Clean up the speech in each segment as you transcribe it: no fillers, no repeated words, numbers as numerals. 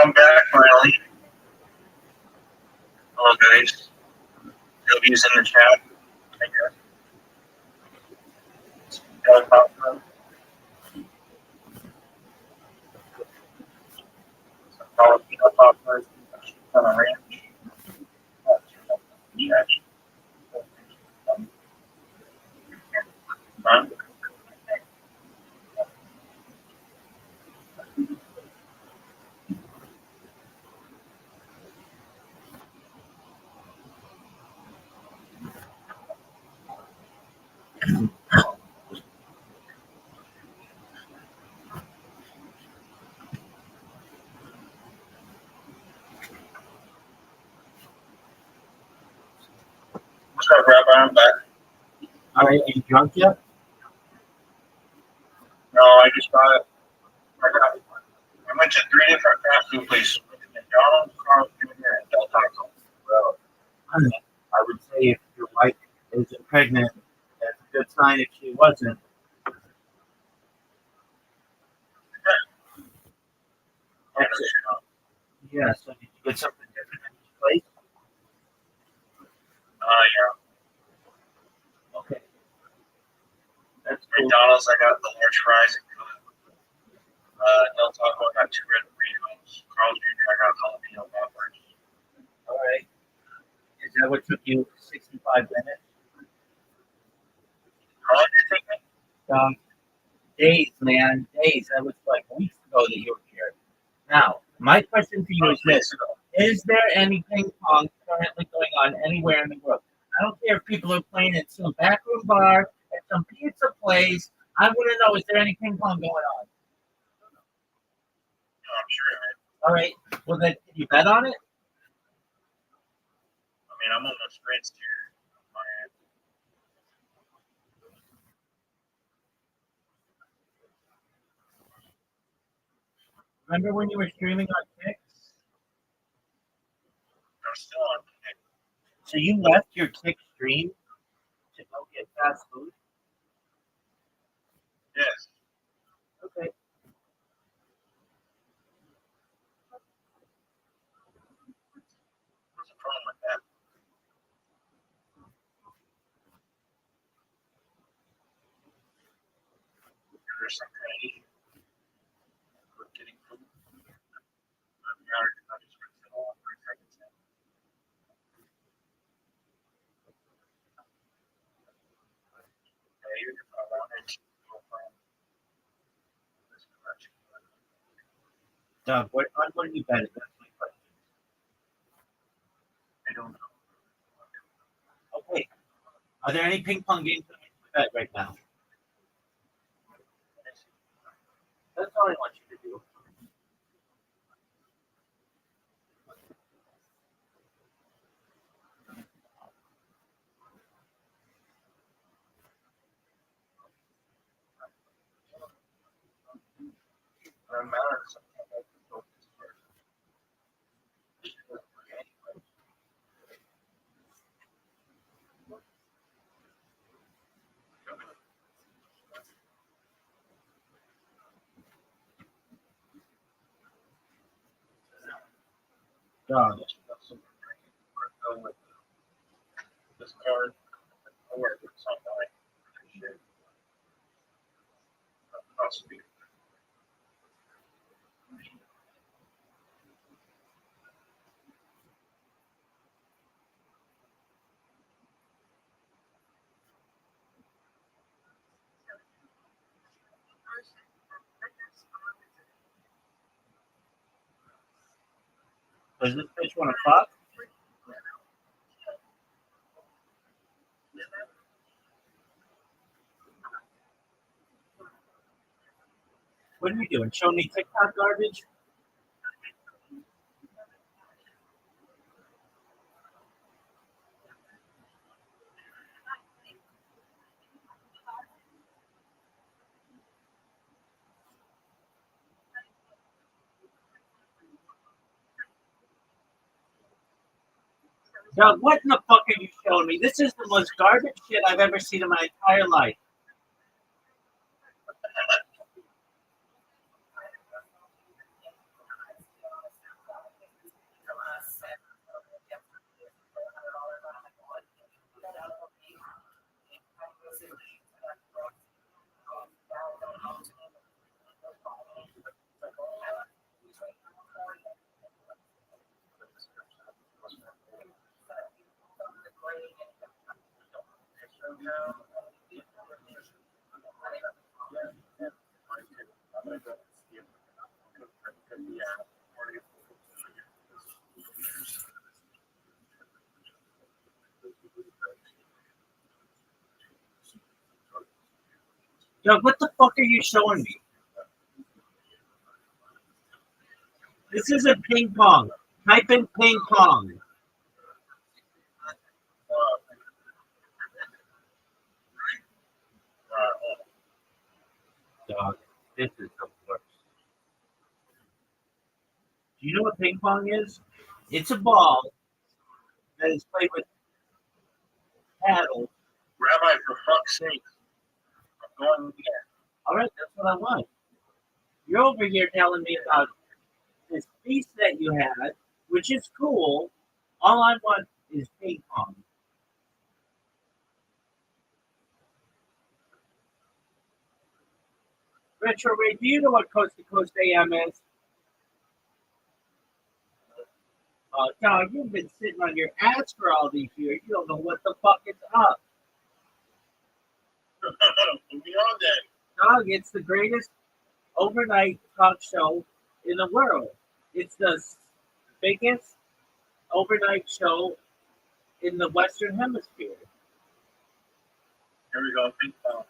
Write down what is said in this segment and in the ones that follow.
I'm back finally. Hello, guys. Joby's in the chat, I guess. Jalapeno poppers on a ranch. Yeah. Huh? What's up, Rabbi? I'm back. All right, are you drunk yet? No, I just got it. I went to 3 different fast food places. McDonald's, Carl's Jr., and Del Taco. Well, I would say if your wife isn't pregnant, that's a good sign. If she wasn't, that's it. Yeah, so did you get something different in this place? Yeah. Okay. That's cool. McDonald's, I got the large fries and Coke. Del Taco, I got 2 red burritos. Carl's Jr., I got jalapeno poppers. All right. Is that what took you 65 minutes? How long did it take me? Days, man, days. That was like weeks ago that you were here. Now, my question for you is this. Is there any ping pong currently going on anywhere in the world? I don't care if people are playing in some backroom bar, at some pizza place. I want to know, is there any ping pong going on? No, I'm sure. All right. Well, then, can you bet on it? I mean, I'm almost rinsed here. Remember when you were streaming on Kick? I'm still on Kick. So you left your Kick stream to go get fast food? Yes. Okay. What's the problem with that? there's some kind of issue with getting food. I just rinsed it all 3 seconds in. Even if I wanted to go from this direction. Doug, what do you bet? That's my question. I don't know. Okay. Are there any ping pong games that I can bet right now? That's all I want you to do. No matter sometimes I can go this first. Doug, This card, I work with somebody. Appreciate possibly. does this bitch want to fuck? What are you doing? Showing me TikTok garbage? Doug, what in the fuck are you showing me? This is the most garbage shit I've ever seen in my entire life. Doug, what the fuck are you showing me? This isn't ping pong. Type in ping pong. Dog, this is the worst. Do you know what ping pong is? It's a ball that is played with paddles. Rabbi, for fuck's sake, I'm going again. All right, that's what I want. You're over here telling me about this piece that you had, which is cool. All I want is ping pong. Retro Ray, do you know what Coast to Coast AM is? Dog, you've been sitting on your ass for all these years. You don't know what the fuck is up. Beyond that, Dog, it's the greatest overnight talk show in the world. It's the biggest overnight show in the Western Hemisphere. here we go, ping pong.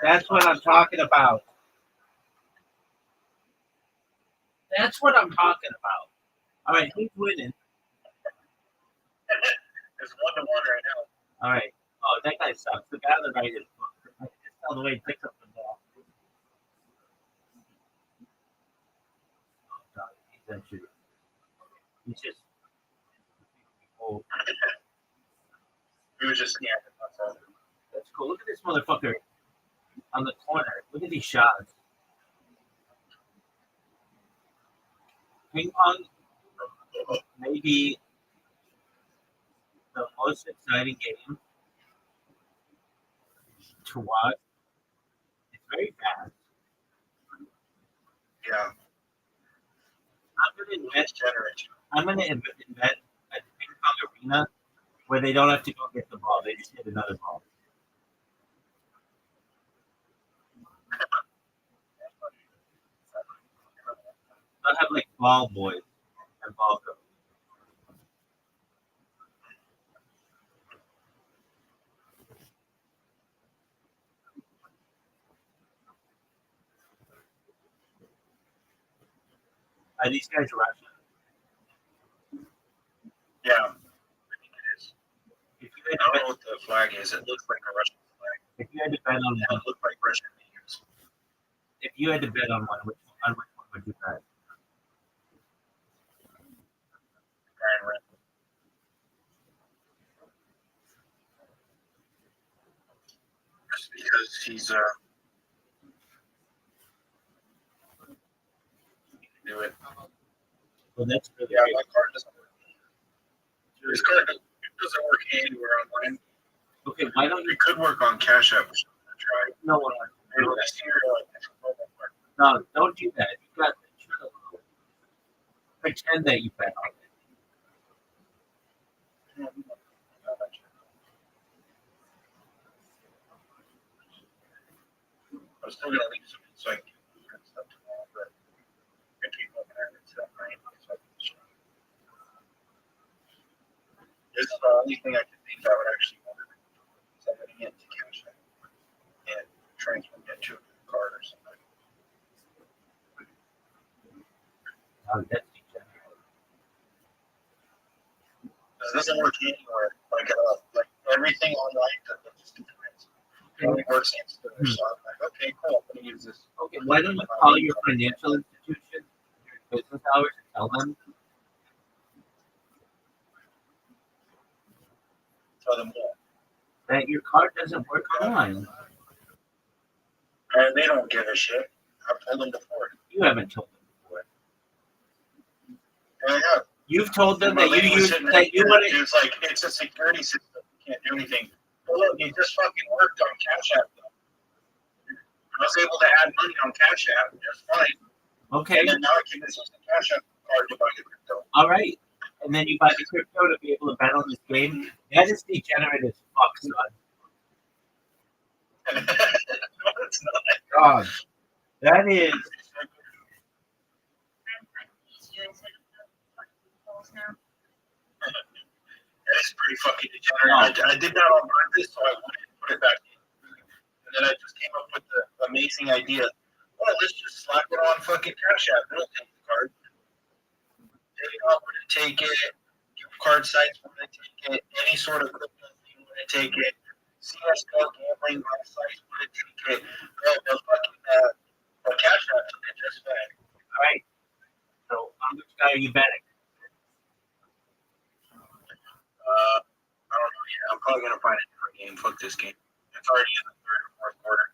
That's what I'm talking about. That's what I'm talking about. All right, who's winning? It's 1-1 right now. All right. Oh, that guy sucks. The guy on the right is. I can just tell the way he picks up the ball. Oh, God, he's actually. He's just. Oh, He was just scared. That's all. that's cool. Look at this motherfucker on the corner. Look at these shots. Ping pong may be the most exciting game to watch. It's very fast. Yeah. I'm gonna invent. It's generation. I'm gonna invent a ping pong arena where they don't have to go get the ball; they just hit another ball. They'll have like ball boys and ball girls. Are these guys Russian? Yeah. I think it is. If you had I to don't bet, know what the flag is. It looks like a Russian flag. if you had to bet on And one, it looked like Russian names. if you had to bet on one, which one would you bet? Ryan Rand. Just because he's he can do it. Well, that's really Yeah, great. my card doesn't work. This card doesn't work anywhere online. Okay, why don't you? It could work on Cash App. Try. No, Maybe next year, no, don't do that. You got pretend that you bet on it. I'm still gonna leave some so I can get stuff tomorrow, but I'm gonna keep looking at it tonight. So I can show you. This is the only thing I can think I would actually want to do. Somebody into Cash App and transfer it to a card or something. That's degenerate. This doesn't work anywhere. Like everything online that just depends. It only works instant. So I'm like, okay, cool. I'm gonna use this. Okay, why don't you call your financial institution during business hours and tell them? Tell them what. That your card doesn't work online. And they don't give a shit. I've told them before. You haven't told them before. And I have. You've told them My that you lady was use sitting that there, you want to. it's like it's a security system. You can't do anything. Well, look, it just fucking worked on Cash App though. I was able to add money on Cash App just fine. Okay, And then now I can just use the Cash App card to buy the crypto. all right. And then you buy the crypto to be able to bet on this game. That is degenerate as fuck, son. No, it's not. God, that is. It's pretty fucking degenerate. I did that on purpose so I wouldn't put it back in. And then I just came up with the amazing idea. Oh, let's just slap it on fucking Cash App. It'll take the card. PayPal wouldn't take it. Gift card sites wouldn't take it. Any sort of crypto thing wouldn't take it. CS:GO gambling websites wouldn't take it. The fucking Cash App took it just fine. All right. So, how much are you betting? I don't know yet. I'm probably gonna find a different game. Fuck this game. It's already in the third or fourth quarter.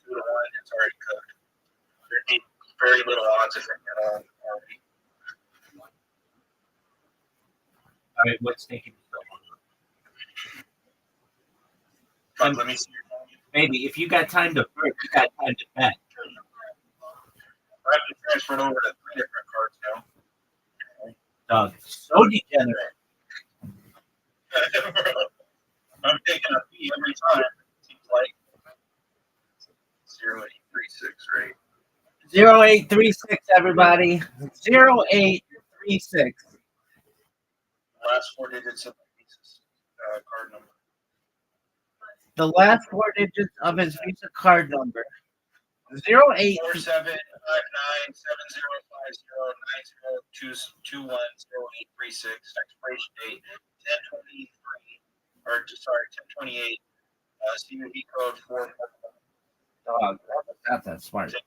2-1. It's already cooked. There ain't very little odds if it at all already. All right, what's taking you so long? Fuck, let me see your phone. Maybe if you got time to work, you got time to bet. I have to transfer it over to 3 different cards now. Dog, so degenerate. I'm taking a fee every time. Seems like 0836, right? 0836, everybody. 0836. Last 4 digits of my Visa's card number. The last 4 digits of his Visa card number. 08. 4759705090210836. Expiration date 1023. Or sorry, 1028. CUV code 4. Dog, that's that smart. Take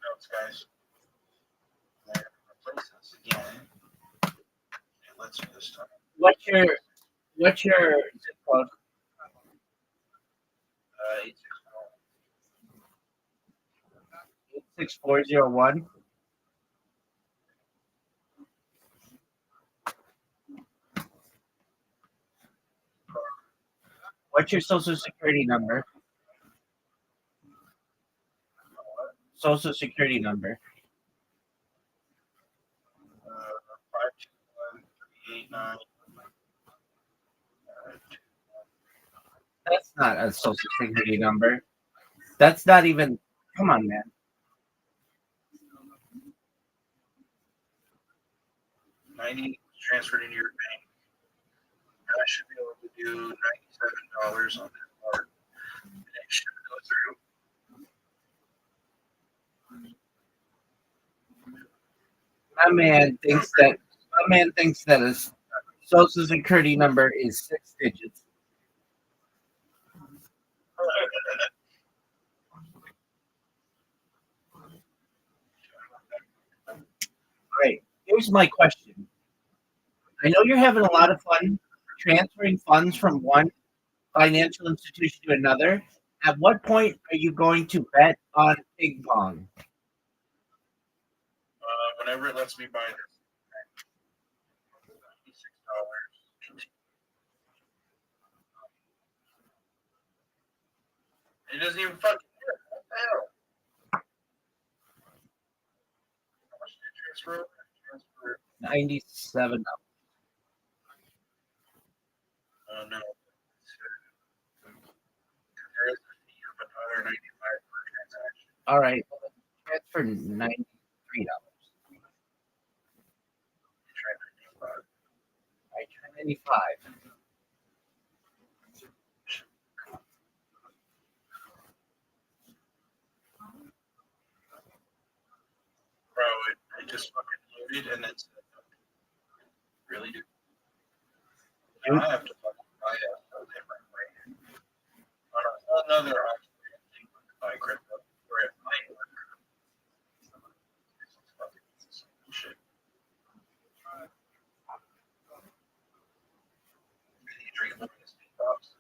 notes, guys. I'm gonna replace this again. And let's do this time. What's your zip code? 86401. What's your social security number? social security number. 521-389. That's not a social security number. That's not even. Come on, man. 90 transferred into your bank. I should be able to do $97 on that card. And it should go through. My man thinks that his social security number is 6 digits. All right. Here's my question. I know you're having a lot of fun transferring funds from one financial institution to another. At what point are you going to bet on ping pong? Whenever it lets me buy this. $96. It doesn't even fucking work. What the hell? How much did you transfer? Transfer. $97. Oh no. There is a fee of $1.95 per transaction. All right. Transfer $93. I try 95. Bro, it just fucking loaded and it's really do. Now I have to fucking buy a different way. On a whole nother option, buy crypto or it might work. This is fucking shit. You drink more of this detox.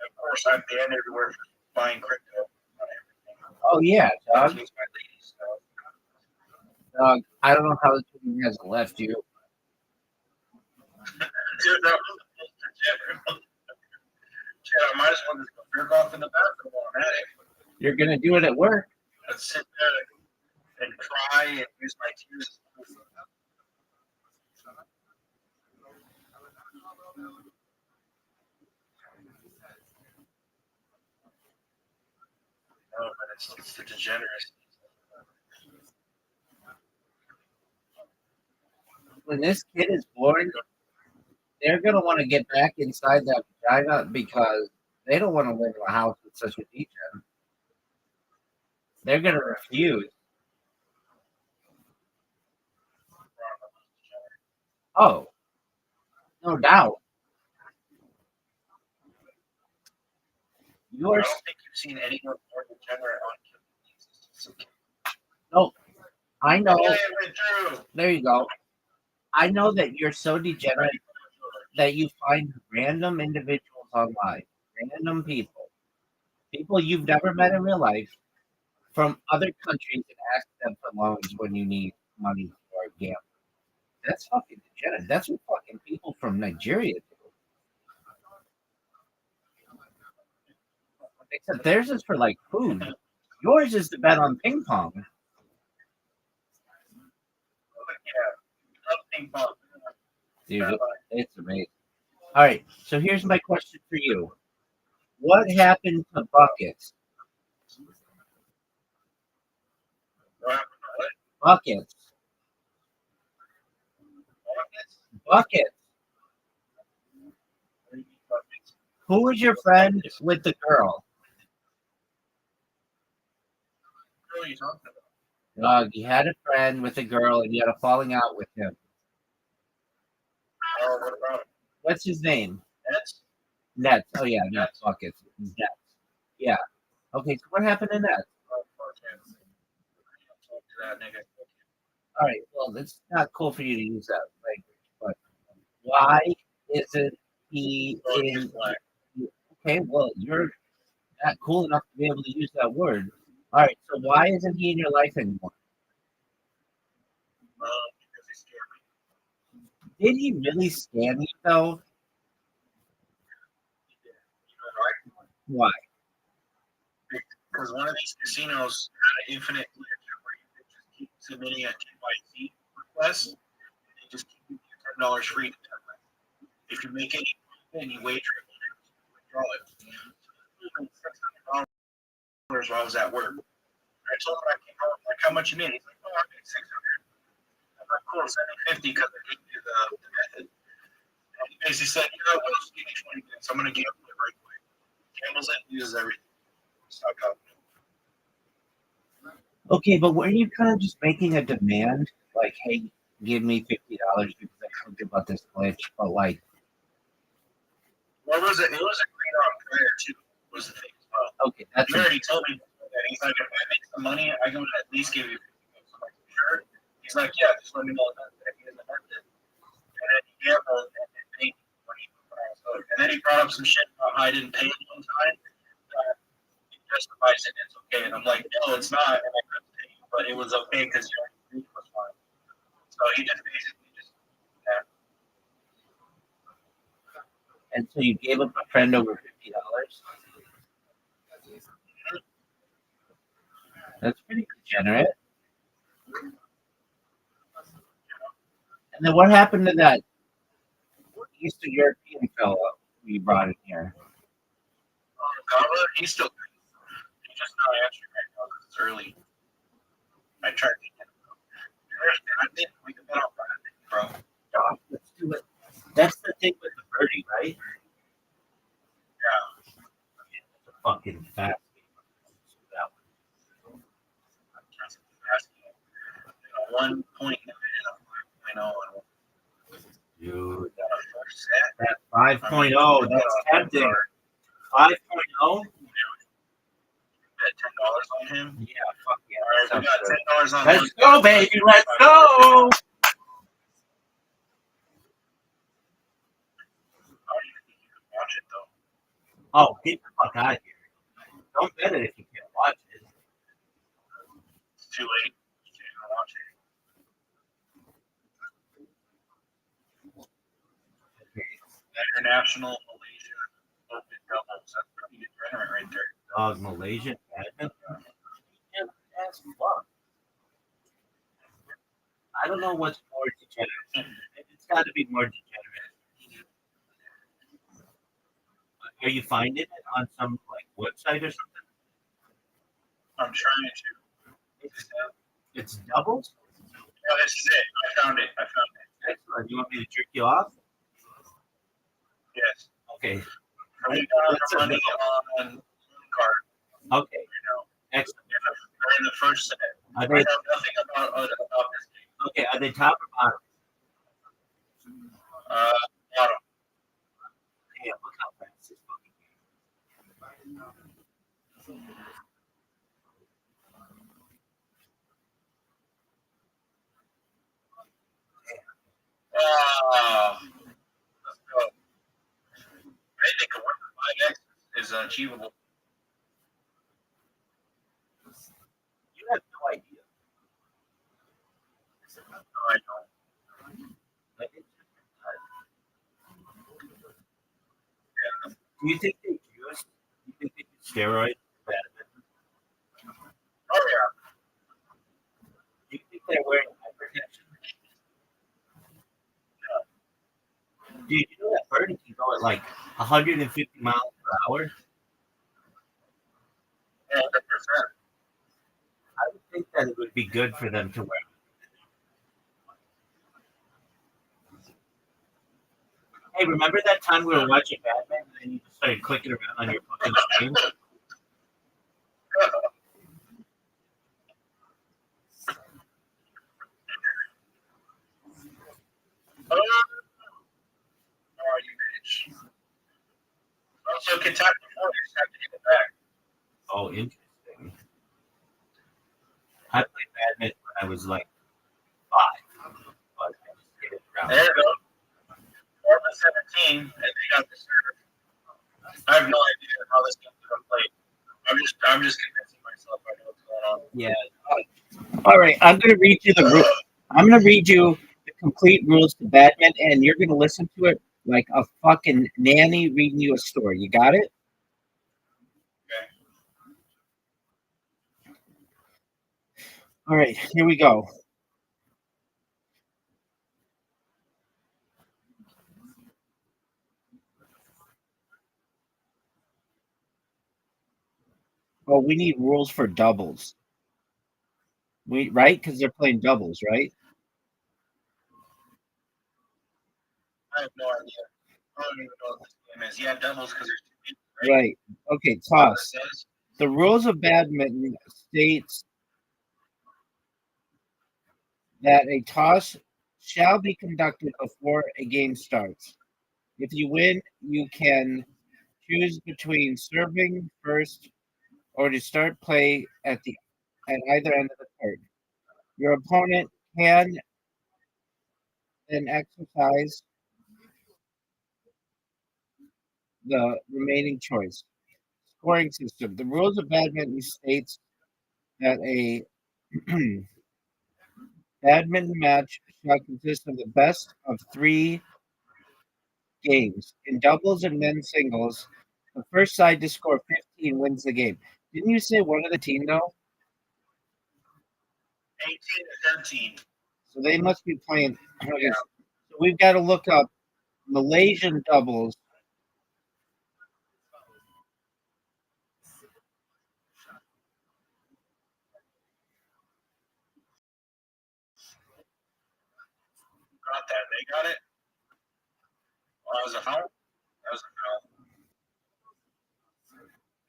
Of course, I'm banned everywhere for buying crypto. Oh, yeah, dog. Use my ladies stuff. Dog, I don't know how the team hasn't left you. Dude, that was the most degenerate. Shit, I might as well just go jerk off in the bathroom while I'm at it. You're going to do it at work. And sit there and cry and use my tears. No, but it's the degeneracy. When this kid is born, they're going to want to get back inside that vagina because they don't want to live in a house with such a degen. They're going to refuse. Oh, no doubt. I don't think you've seen anyone more degenerate on kids. No, I know. Yeah, it went through. There you go. I know that you're so degenerate that you find random individuals online, random people you've never met in real life from other countries and ask them for loans when you need money for gambling. That's fucking degenerate. That's what fucking people from Nigeria do. Except theirs is for like food. Yours is to bet on ping pong. Yeah, ping pong. Dude, it's amazing. All right, so here's my question for you. What happened to buckets? Buckets. Buckets. Who was your friend with the girl? What are you talking about? You had a friend with a girl and you had a falling out with him. Oh, what about him? What's his name? Nets? Oh, yeah, Nets. Buckets. Nets. Yeah. Okay, so what happened to Nets? All right, well, it's not cool for you to use that language, but why isn't he in? Okay, well, you're not cool enough to be able to use that word. All right, so why isn't he in your life anymore? Because he scared me. Did he really scam you, though? He did. You know why? Why? Because one of these casinos had an infinite glitch where you could just keep submitting a KYC request and they just keep you $10 free to that way. If you make any and you wager it, you withdraw it. $600 while I was at work. I told him I came home, like, how much you need? He's like, oh, I need 600. I'm like, cool, send me 50 because I gave you the method. And he basically said, you know, well, just give me 20 minutes. I'm going to gamble it right away. Gambles it, uses everything. Stock up. Okay, but weren't you kind of just making a demand? Like, hey, give me $50 because I told you about this glitch, but like, What was it? It was agreed on prior to, was the thing as well. okay, that's He already told me that. He's like, if I make some money, I'm going to at least give you 50 bucks. I'm like, sure. He's like, yeah, just let me know that he hasn't heard it. And then he gambled and then paid when he and then he brought up some shit about how I didn't pay him one time. He justifies it, it's okay. And I'm like, no, it's not. And I couldn't pay you, but it was okay because your agreement was fine. So he just basically just, yeah. and so you gave up a friend over $50. That's pretty degenerate. And then what happened to that Eastern European fellow we brought in here? Gala, he's still good. He's just not answering right now because it's early. I tried to get him. I think we can bet on Friday, bro. Oh, let's do it. That's the thing with the birdie, right? Yeah. It's a fucking fast game. That one. You know, 1.9 and a 5.0. Dude, First set. that 5.0, that's tempting. 5.0? Bet $10 on him. Yeah, fuck yeah. All right, we got $10 on Let's him. go, baby. Let's go. How do you think you can watch it though? Oh, get the fuck out of here. Don't bet it if you can't watch it. It's too late. You can't even watch it. International Malaysia Open doubles. That's pretty good tournament right there. Dog, Malaysian badminton? Yeah, that's fun. I don't know what's more degenerate. It's got to be more degenerate. Are you finding it on some like website or something? I'm trying to. It's doubles? Yeah, this is it. I found it. Excellent. You want me to jerk you off? Yes. Okay. So we got our money on card. Okay. You know, Excellent. we're in the first set. Are I they know nothing about this game. okay? Are they top or bottom? Bottom. Damn, look how fast this fucking game. Let's go. I think a win for 5x is achievable. You have no idea. No, I don't. Like, it's Yeah. do you think they use? Do you think they use steroids for badminton? Oh, yeah. Do you think they're wearing eye protection? Dude, you know that birdie can go at like 150 miles per hour? Yeah, 100%. I would think that it would be good for them to wear. Hey, remember that time we were watching Batman and you just started clicking around on your fucking screen? Oh, you bitch. Also, Kentucky, you just have to get it back. Oh, interesting. I played badminton when I was like 5, but I just hit it around. There you go. 4 to 17, and they got the serve. I have no idea how this game's gonna play. I'm just convincing myself I know what's going on. Yeah. All right. I'm gonna read you the rule. I'm gonna read you the complete rules to badminton, and you're gonna listen to it like a fucking nanny reading you a story. You got it? Okay. All right. Here we go. Oh, we need rules for doubles. Right? Because they're playing doubles, right? I have no idea. I don't even know what this game is. Yeah, doubles because there's two people, right? Right. Okay, toss. The rules of badminton states that a toss shall be conducted before a game starts. If you win, you can choose between serving first or to start play at either end of the court. Your opponent can then exercise the remaining choice. Scoring system. The rules of badminton states that a badminton match shall consist of the best of 3 games. In doubles and men's singles, the first side to score 15 wins the game. Didn't you say one of the team though? 18 to 13. So they must be playing. Okay, so we've got to look up Malaysian doubles. Got that. They got it. Oh, that was a foul. That was a foul.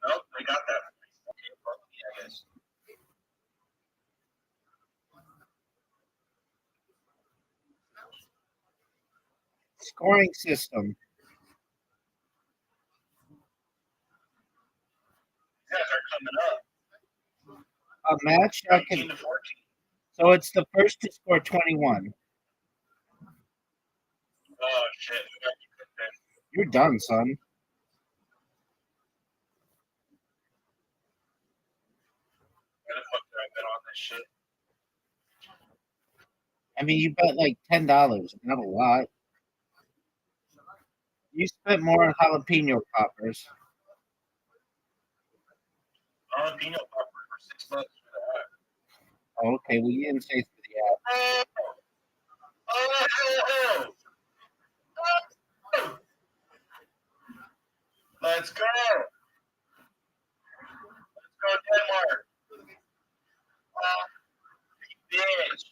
Nope, they got that. Okay, well, yeah, I guess. Scoring system. These guys are coming up. A match shall 19 to 14. so it's the first to score 21. Oh shit! Who got you cooked then? You're done, son. Where the fuck did I bet on this shit? I mean, you bet like $10, not a lot. You spent more on jalapeno poppers. Jalapeno popper for $6 for that. Oh, okay, well, you didn't say for the app. Oh, oh, oh, oh. Oh. Let's go. Let's go, Denmark. Oh, bitch.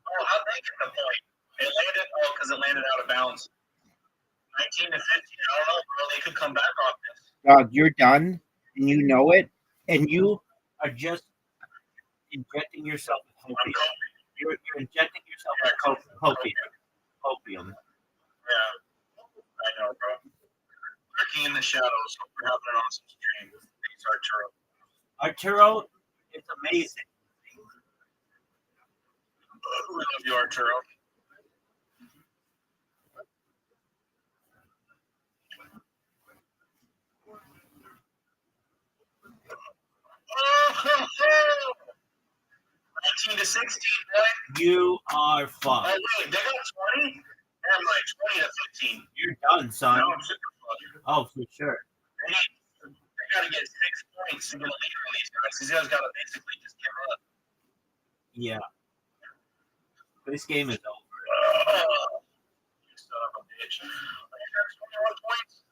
Oh, how'd they get the point? It landed, because it landed out of bounds. 19 to 15. I don't know, bro. They could come back off this. Dog, you're done, and you know it, and you are just injecting yourself with opium. You're injecting yourself with opium. Yeah, I know, bro. Lurking in the shadows. Hope we're having an awesome stream. Thanks, Arturo. Arturo, it's amazing. We love you, Arturo. Oh, 19 to 16, boy. You are fucked. Oh, wait, they got 20? I'm like 20 to 15. You're done, son. Now I'm super fucked. Oh, for sure. They got to get 6 points to get a lead on these guys. These guys got to basically just give up. Yeah. This game is over. You son of a bitch. You got 21 points?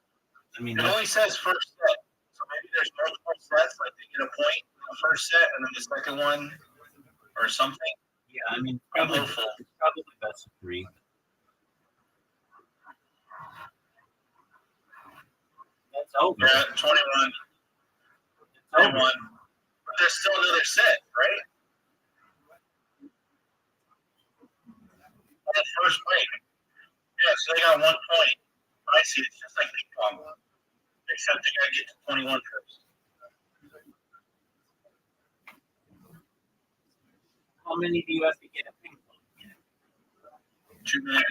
I mean, It only says first set. So maybe there's multiple sets, like they get a point in the first set and then the second one or something. yeah, I mean, I'm probably, hopeful. it's probably best of 3. That's over. Yeah, 21. It's over. 21. But there's still another set, right? On the first break. Yeah, so they got 1 point. But I see it's just like ping pong. Except they got to get to 21 first. How many do you have to get a ping pong? 2 million.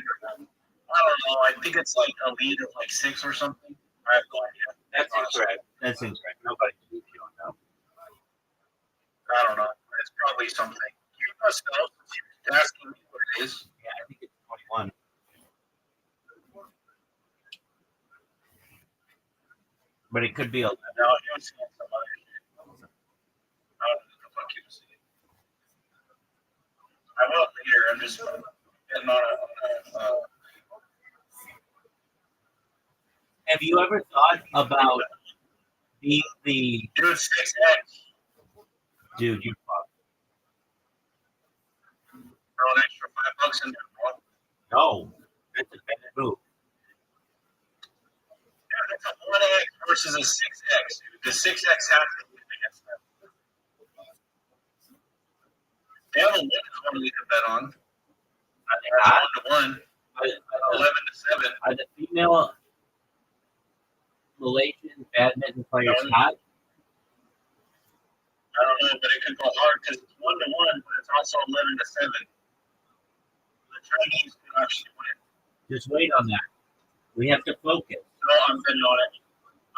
don't know. I think it's like a lead of like 6 or something. I have no idea. That's incorrect. That's incorrect. Nobody believes you don't know. I don't know. It's probably something. You must know since you're asking me what it is. Yeah, I think it's 21. But it could be 11. No, he was seeing some other shit. I don't know what the fuck he was seeing. I will later. I'm just getting on a Have you ever thought about being the dude 6X. dude? You fuck. Throw an extra $5 in there, bro. No, that's a bad move. Yeah, that's a 1X versus a 6X. Dude. The 6X has to be against them. They have a women's one we could bet on. That's 1-1. 11-7. Are the female Malaysian badminton players hot? I don't know, but it could go hard because it's 1-1, but it's also 11-7. The Chinese could actually win. Just wait on that. We have to focus. No, I'm betting on it.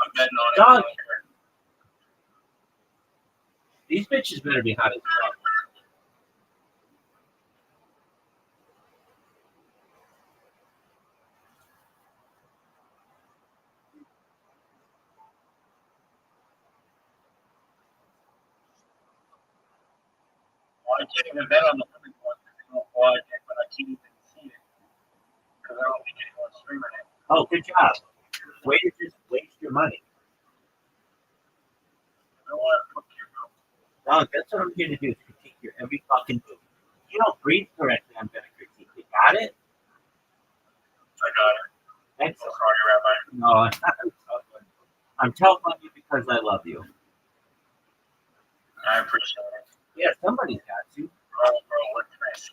I'm betting on it. Dog. I don't care. These bitches better be hot as fuck. Well, I can't even bet on the women's one because they don't fly it, but I can't even see it because I don't think anyone's streaming it. Oh, good job. Way to just waste your money. I don't want to put you, bro. No, that's what I'm here to do, is critique your every fucking move. You don't breathe correctly, I'm going to critique you. Got it? I got it. Thanks. I'm sorry, Rabbi. No, I'm tough on you because I love you. I appreciate it. Yeah, somebody's got to. Bro, what can I see?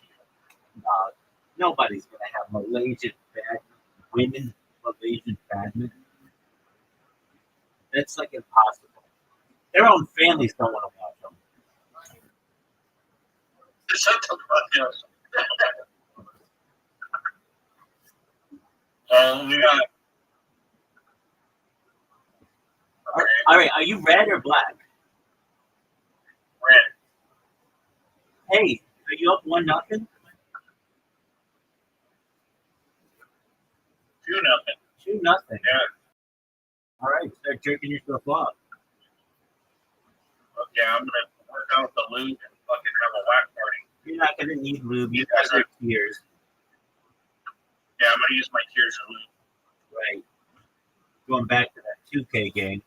Nobody's going to have Malaysian badminton, women's Malaysian badminton. That's like impossible. Their own families don't want to watch them. Shut the fuck up. We got. Okay. All right, are you red or black? Red. Hey, are you up 1-0? 2-0. 2-0. Yeah. All right, start jerking yourself off. Okay, I'm gonna work out the lube and fucking have a whack party. You're not gonna need lube. You guys guys are tears. Yeah, I'm gonna use my tears for lube. Right. Going back to that 2K game.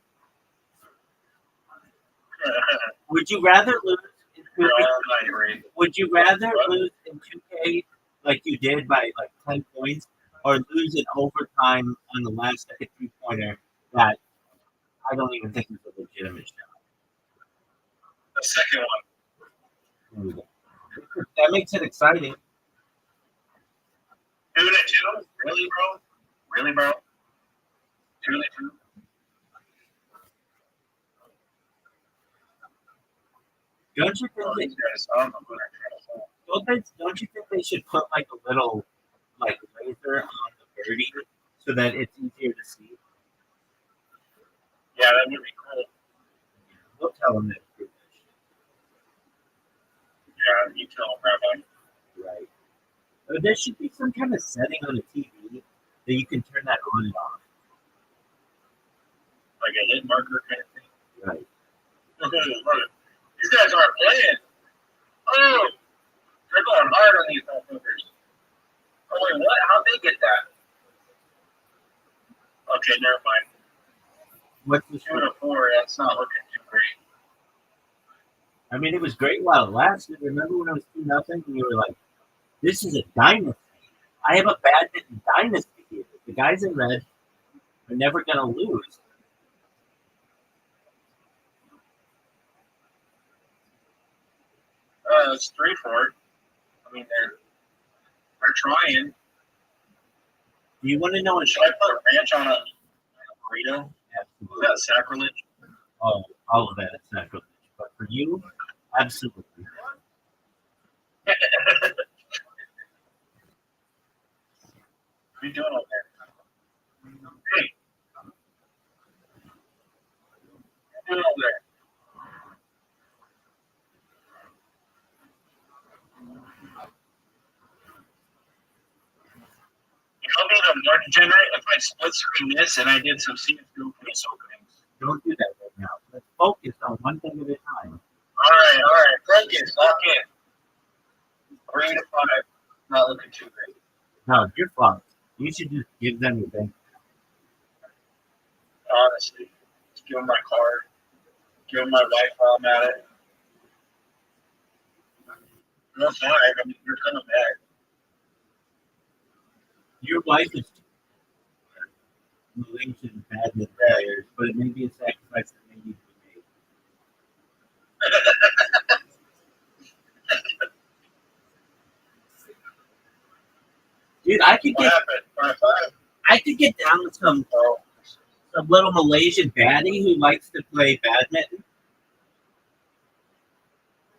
Would you rather lose in 2K? Would you rather lose in 2K like you did by like 10 points, or lose in overtime on the last second 3-pointer that I don't even think is a legitimate shot? The second one. That makes it exciting. 2-2? Really, bro? Really, bro? 2-2? Don't you think they, don't you think they should put like a little like laser on the birdie so that it's easier to see? Yeah, that would be cool. We'll tell them that. Yeah, you tell them, Rabbi. Right. There should be some kind of setting on a TV that you can turn that on and off. Like a hit marker kind of thing. Right. These guys aren't playing. Oh, they're going hard on these motherfuckers. Oh, wait, what? How'd they get that? Okay, never mind. What's the score? 2-4. That's not looking too great. I mean, it was great while it lasted. Remember when it was 2-0 and you were like, this is a dynasty. I have a badminton dynasty here. The guys in red are never going to lose. It's 3-4. I mean, they're trying. Do you want to know? Should I put ranch on a burrito? Absolutely. Is that sacrilege? Oh, all of that is sacrilege. But for you, absolutely. you doing over there? Hey, what are you doing over there? You know me, I'm more degenerate if I split screen this and I did some CSGO face openings. Don't do that right now. Let's focus on one thing at a time. All right. Focus, lock in. 3 to 5. Not looking too great. No, you're fucked. You should just give them your thing. Honestly, just give them my card. Give them my wife while I'm at it. No, fine. I mean, you're coming back. Your wife is Malaysian badminton players, but it may be a sacrifice that may need to be made. Dude, I could get down with some little Malaysian baddie who likes to play badminton.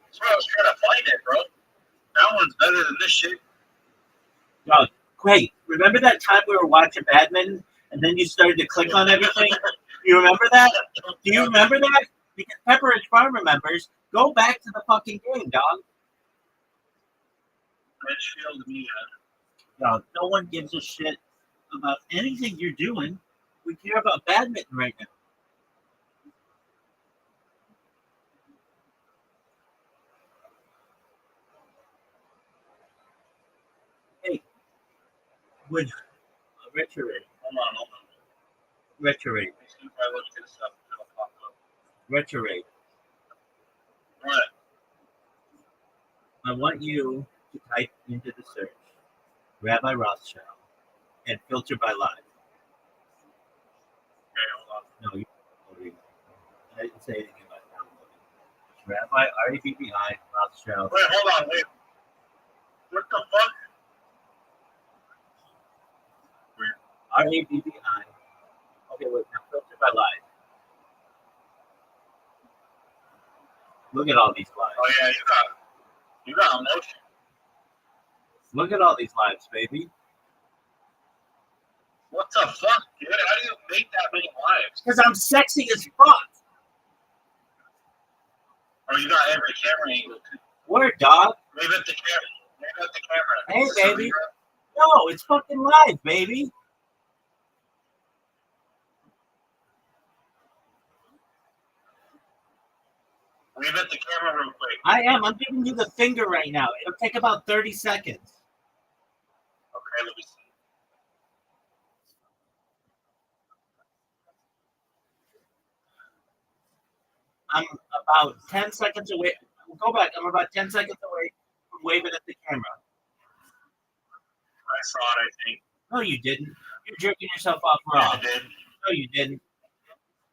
That's why I was trying to find it, bro. That one's better than this shit. Oh, great. Remember that time we were watching badminton and then you started to click on everything? You remember that? Do you remember that? Because Pepperidge Farm remembers. Go back to the fucking game, dog. Rothschild me. Dog, no one gives a shit about anything you're doing. We care about badminton right now. Hey, would retrograde. Hold on. Retrograde. See if I look this up. It'll pop up. Retrograde. What? I want you to type into the search Rabbi Rothschild and filter by live. Okay, hold on. No, I didn't say anything about downloading. Rabbi RABBI Rothschild. Wait, hold on. Wait. What the fuck? RABBI. Okay, wait. Now filter by live. Look at all these lives. Oh yeah, you got emotion. Look at all these lives, baby. What the fuck, dude? How do you make that many lives? Because I'm sexy as fuck. Oh, you got every camera angle. Word, dog. Wave at the camera. Wave at the camera. Hey, baby. No, it's fucking live, baby. Wave at the camera real quick. I am. I'm giving you the finger right now. It'll take about 30 seconds. Okay, let me see. I'm about 10 seconds away. Go back. I'm about 10 seconds away from waving at the camera. I saw it, I think. No, you didn't. You're jerking yourself off Yeah, raw. I did. No, you didn't.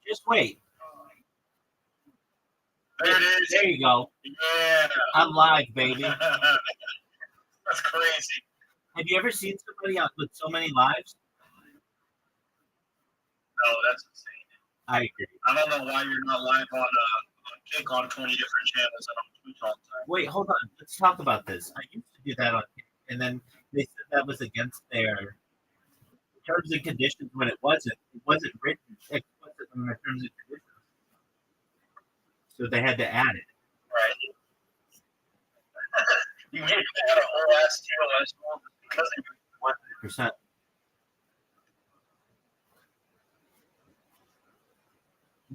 Just wait. There it is. There you go. Yeah. I'm live, baby. That's crazy. Have you ever seen somebody out with so many lives? No, that's insane. I agree. I don't know why you're not live on Kick on 20 different channels and on Twitch all the time. Wait, hold on. Let's talk about this. I used to do that on, and then they said that was against their terms and conditions when it wasn't. It wasn't written explicitly in their terms and conditions. So they had to add it. Right. You made that a whole ass deal as well because of you. 100%.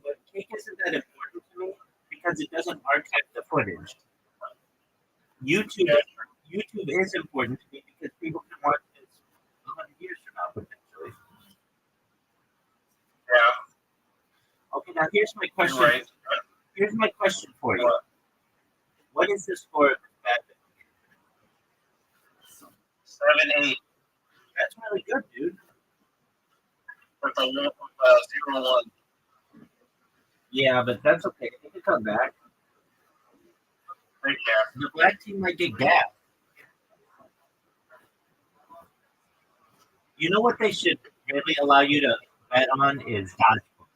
But cake isn't that important to me because it doesn't archive the footage. YouTube is important to me because people can watch this 100 years from now potentially. Yeah. Okay, now here's my question. Right. Here's my question for you. What is the score of badminton? 7-8. That's really good, dude. With a 0-1. Yeah, but that's okay. They can come back. Right there. The black team might get gapped. You know what they should really allow you to bet on is dodgeball.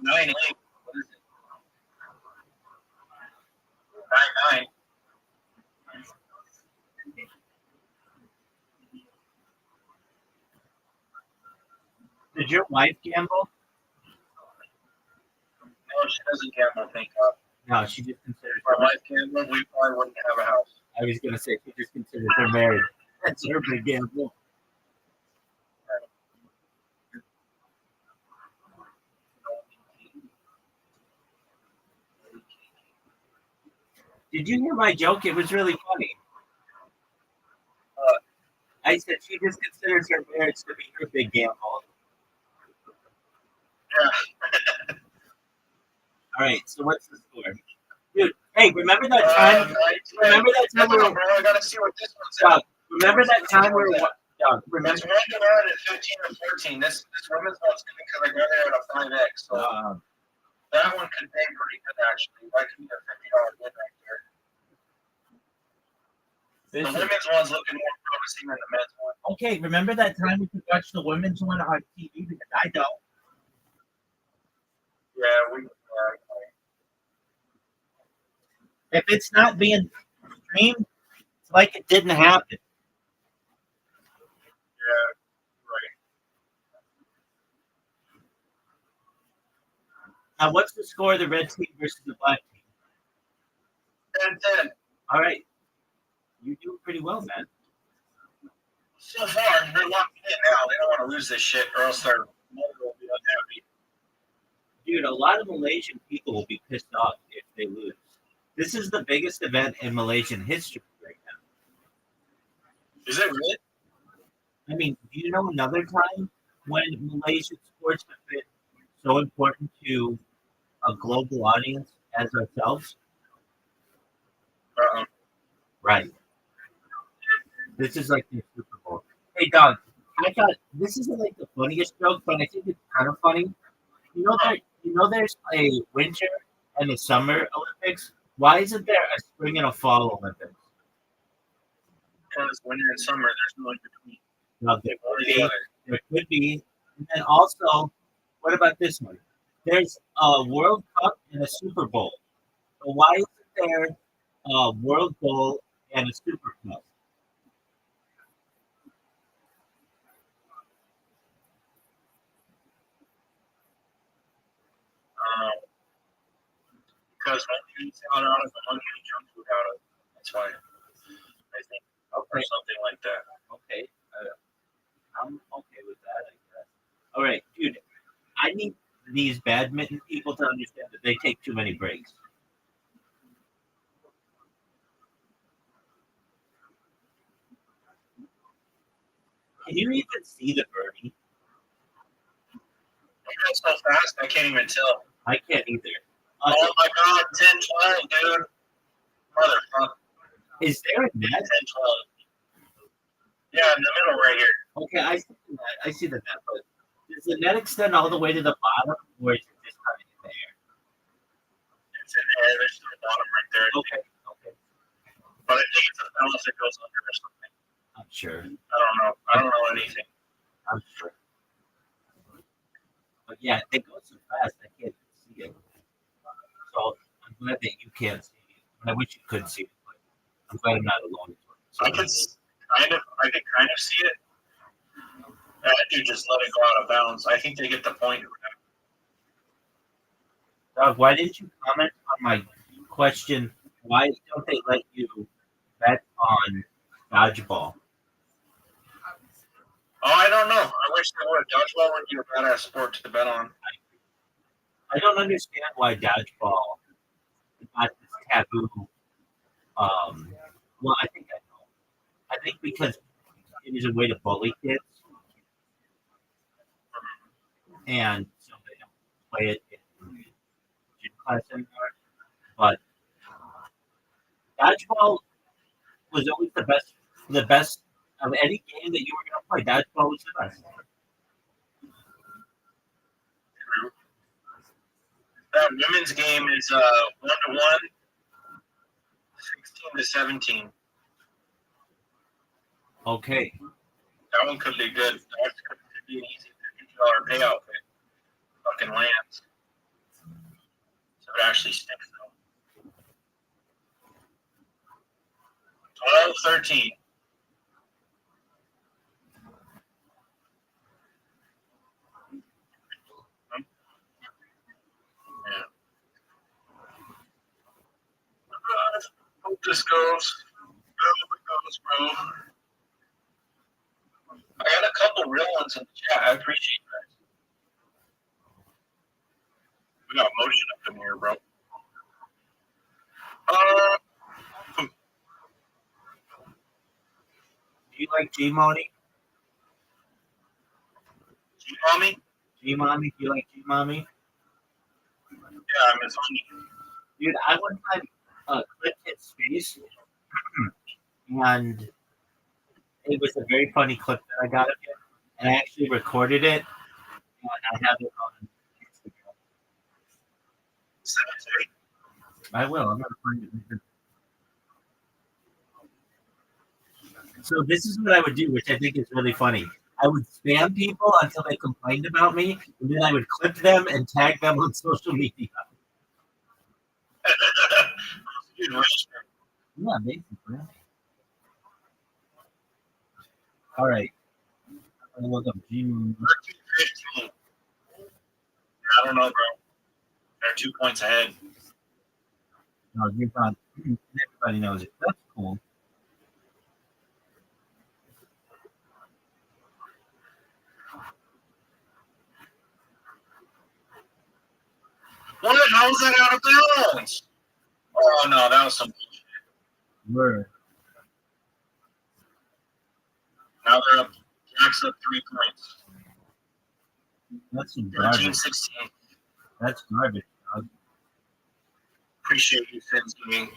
9-8. What is it? 9-9. Did your wife gamble? No, she doesn't gamble, thank God. No, she just considers If my wife gambled, we probably wouldn't have a house. I was gonna say she just considers her married. That's her big gamble. Did you hear my joke? It was really funny. I said she just considers her marriage to be her big gamble. Yeah. All right, so what's the score? Dude, hey, remember that time? Remember that time we were. Bro, I gotta see what this one's at. Remember that time we were. Remember? It's ranked out at 15 or 14. This women's one's good because I got it at a 5X. So that one could pay pretty good, actually. I could get a $50 bid right there. The women's one's looking more promising than the men's one. Okay, remember that time we could watch the women's one on TV because I don't. Yeah, If it's not being streamed, it's like it didn't happen. Yeah, right. Now, what's the score of the red team versus the black team? 10-10. All right. You're doing pretty well, man. So far, they're locked in now. They don't want to lose this shit, or else their mother will be unhappy. Dude, a lot of Malaysian people will be pissed off if they lose. This is the biggest event in Malaysian history right now. Is it really? I mean, do you know another time when Malaysian sports have been so important to a global audience as ourselves? Right. This is like the Super Bowl. Hey, dog, I thought this isn't like the funniest joke, but I think it's kind of funny. You know, there's a winter and a summer Olympics. Why isn't there a spring and a fall Olympics? Because winter and summer, there's no in between. No, there could be. And then also, what about this one? There's a World Cup and a Super Bowl. So why isn't there a World Bowl and a Super Cup? Because one eats out of it, one jumps without it. That's why I think, or something like that. Okay. I'm okay with that, I guess. All right, dude. I need these badminton people to understand that they take too many breaks. Can you even see the birdie? It's so fast, I can't even tell. I can't either. Oh my god, 10-12, dude. Motherfucker. Is there a net? 10-12. Yeah, in the middle right here. Okay, I see the net, but does the net extend all the way to the bottom, or is it just kind of in the air? It's in the air, there's the bottom right there. Okay. But I think it's a balance that goes under or something. I'm sure. I don't know anything. I'm sure. But yeah, it goes so fast, I can't see it. So I'm glad that you can't see it. I wish you could see it, but I'm glad I'm not alone. So, I could kind of see it. I do just let it go out of bounds. I think they get the point. Doug, why didn't you comment on my question? Why don't they let you bet on dodgeball? Oh, I don't know. I wish they would. Dodgeball would be a badass sport to bet on. I don't understand why dodgeball is not this taboo. Well, I think I know. I think because it is a way to bully kids, and so they don't play it in gym class anymore. But dodgeball was always the best of any game that you were going to play. Dodgeball was the best. That women's game is 1-1, 16-17. Okay. That one could be good. That could be an easy $50 payout if it fucking lands. actually stinks though. 12, 13. Yeah. Hope this goes. I hope it goes, bro. I got a couple real ones in the chat. I appreciate that. We got motion up in here, bro. Do you like G-Money? G-Mommy? G-Mommy? Do you like G-Mommy? Yeah, I'm his homie. Dude, I one time clipped his face, and it was a very funny clip that I got of him, and I actually recorded it, and I have it on Instagram. I will. I'm gonna find it later. So this is what I would do, which I think is really funny. I would spam people until they complained about me, and then I would clip them and tag them on social media. Yeah, basically. All right. I'm gonna look up G-Money. 13, 15. I don't know, bro. They're 2 points ahead. No, everybody knows it. That's cool. What? How's that out of bounds? Oh, no, that was some bullshit. Word. Now they're up. Jack's up 3 points. That's some 13, garbage. 16. That's garbage, dog. Appreciate you, Fins Gaming.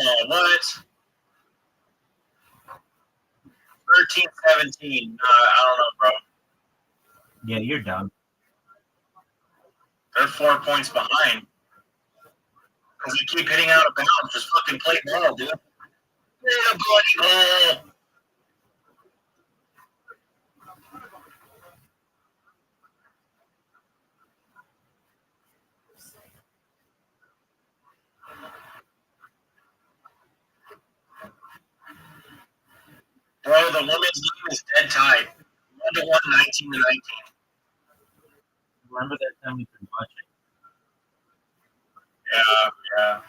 Oh, what? 13, 17. I don't know, bro. Yeah, you're dumb. They're 4 points behind. Because they keep hitting out of bounds. Just fucking play ball, dude. Yeah, buddy. Bro, the women's game is dead tied. 1-1, 19-19. Remember that time we've been watching? Yeah, yeah.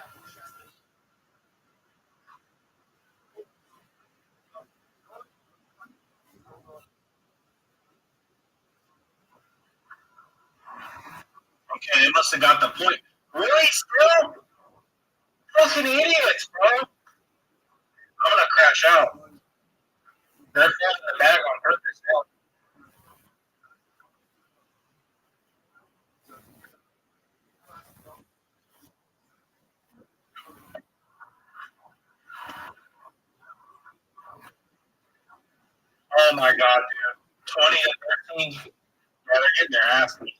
Okay, they must have got the point. Really? Still? Fucking idiots, bro. I'm gonna crash out. They're pulling the bag on purpose now. Oh my god, dude. 20 to 13. Yeah, they're getting their ass beat.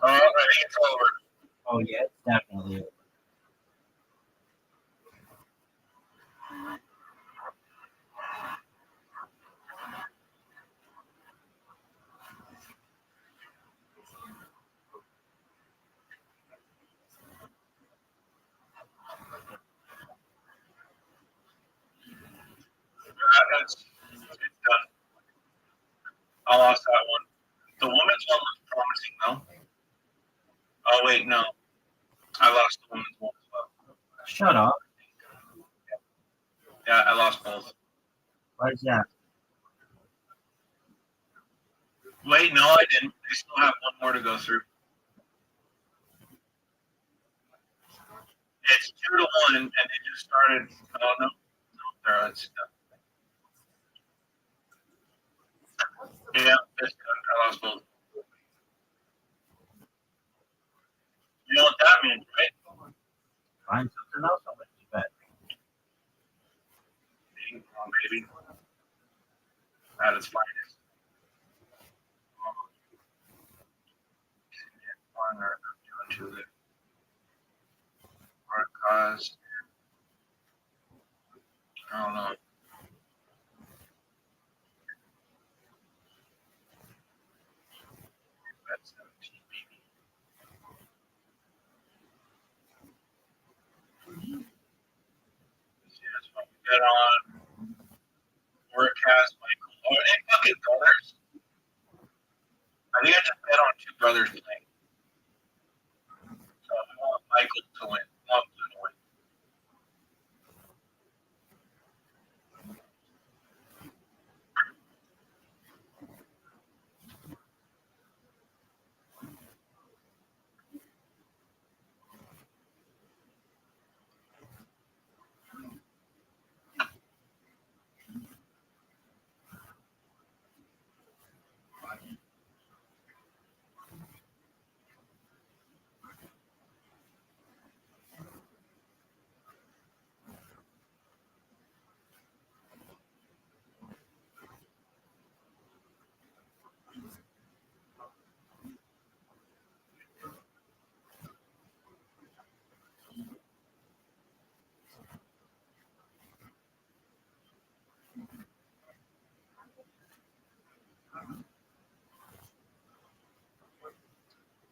Oh, I think it's over. Oh, yeah, it's definitely over. It's done. I lost that one. The women's one was promising, though. Oh, wait, no. I lost the women's one as well. Shut up. Yeah, I lost both. Why is that? Wait, no, I didn't. I still have one more to go through. It's 2-1, and they just started. Oh no, no, it's yeah, it's I lost both. You know what that means, right? Find something else on it. Bet. Being wrong, baby, at its finest. Corner doing to the cause. I don't know. That's 17, baby. See, that's what we get on. Forecast Michael. Oh, they fucking brothers. I think I just bet on two brothers playing. So I want Michael to win. I want Blue to win.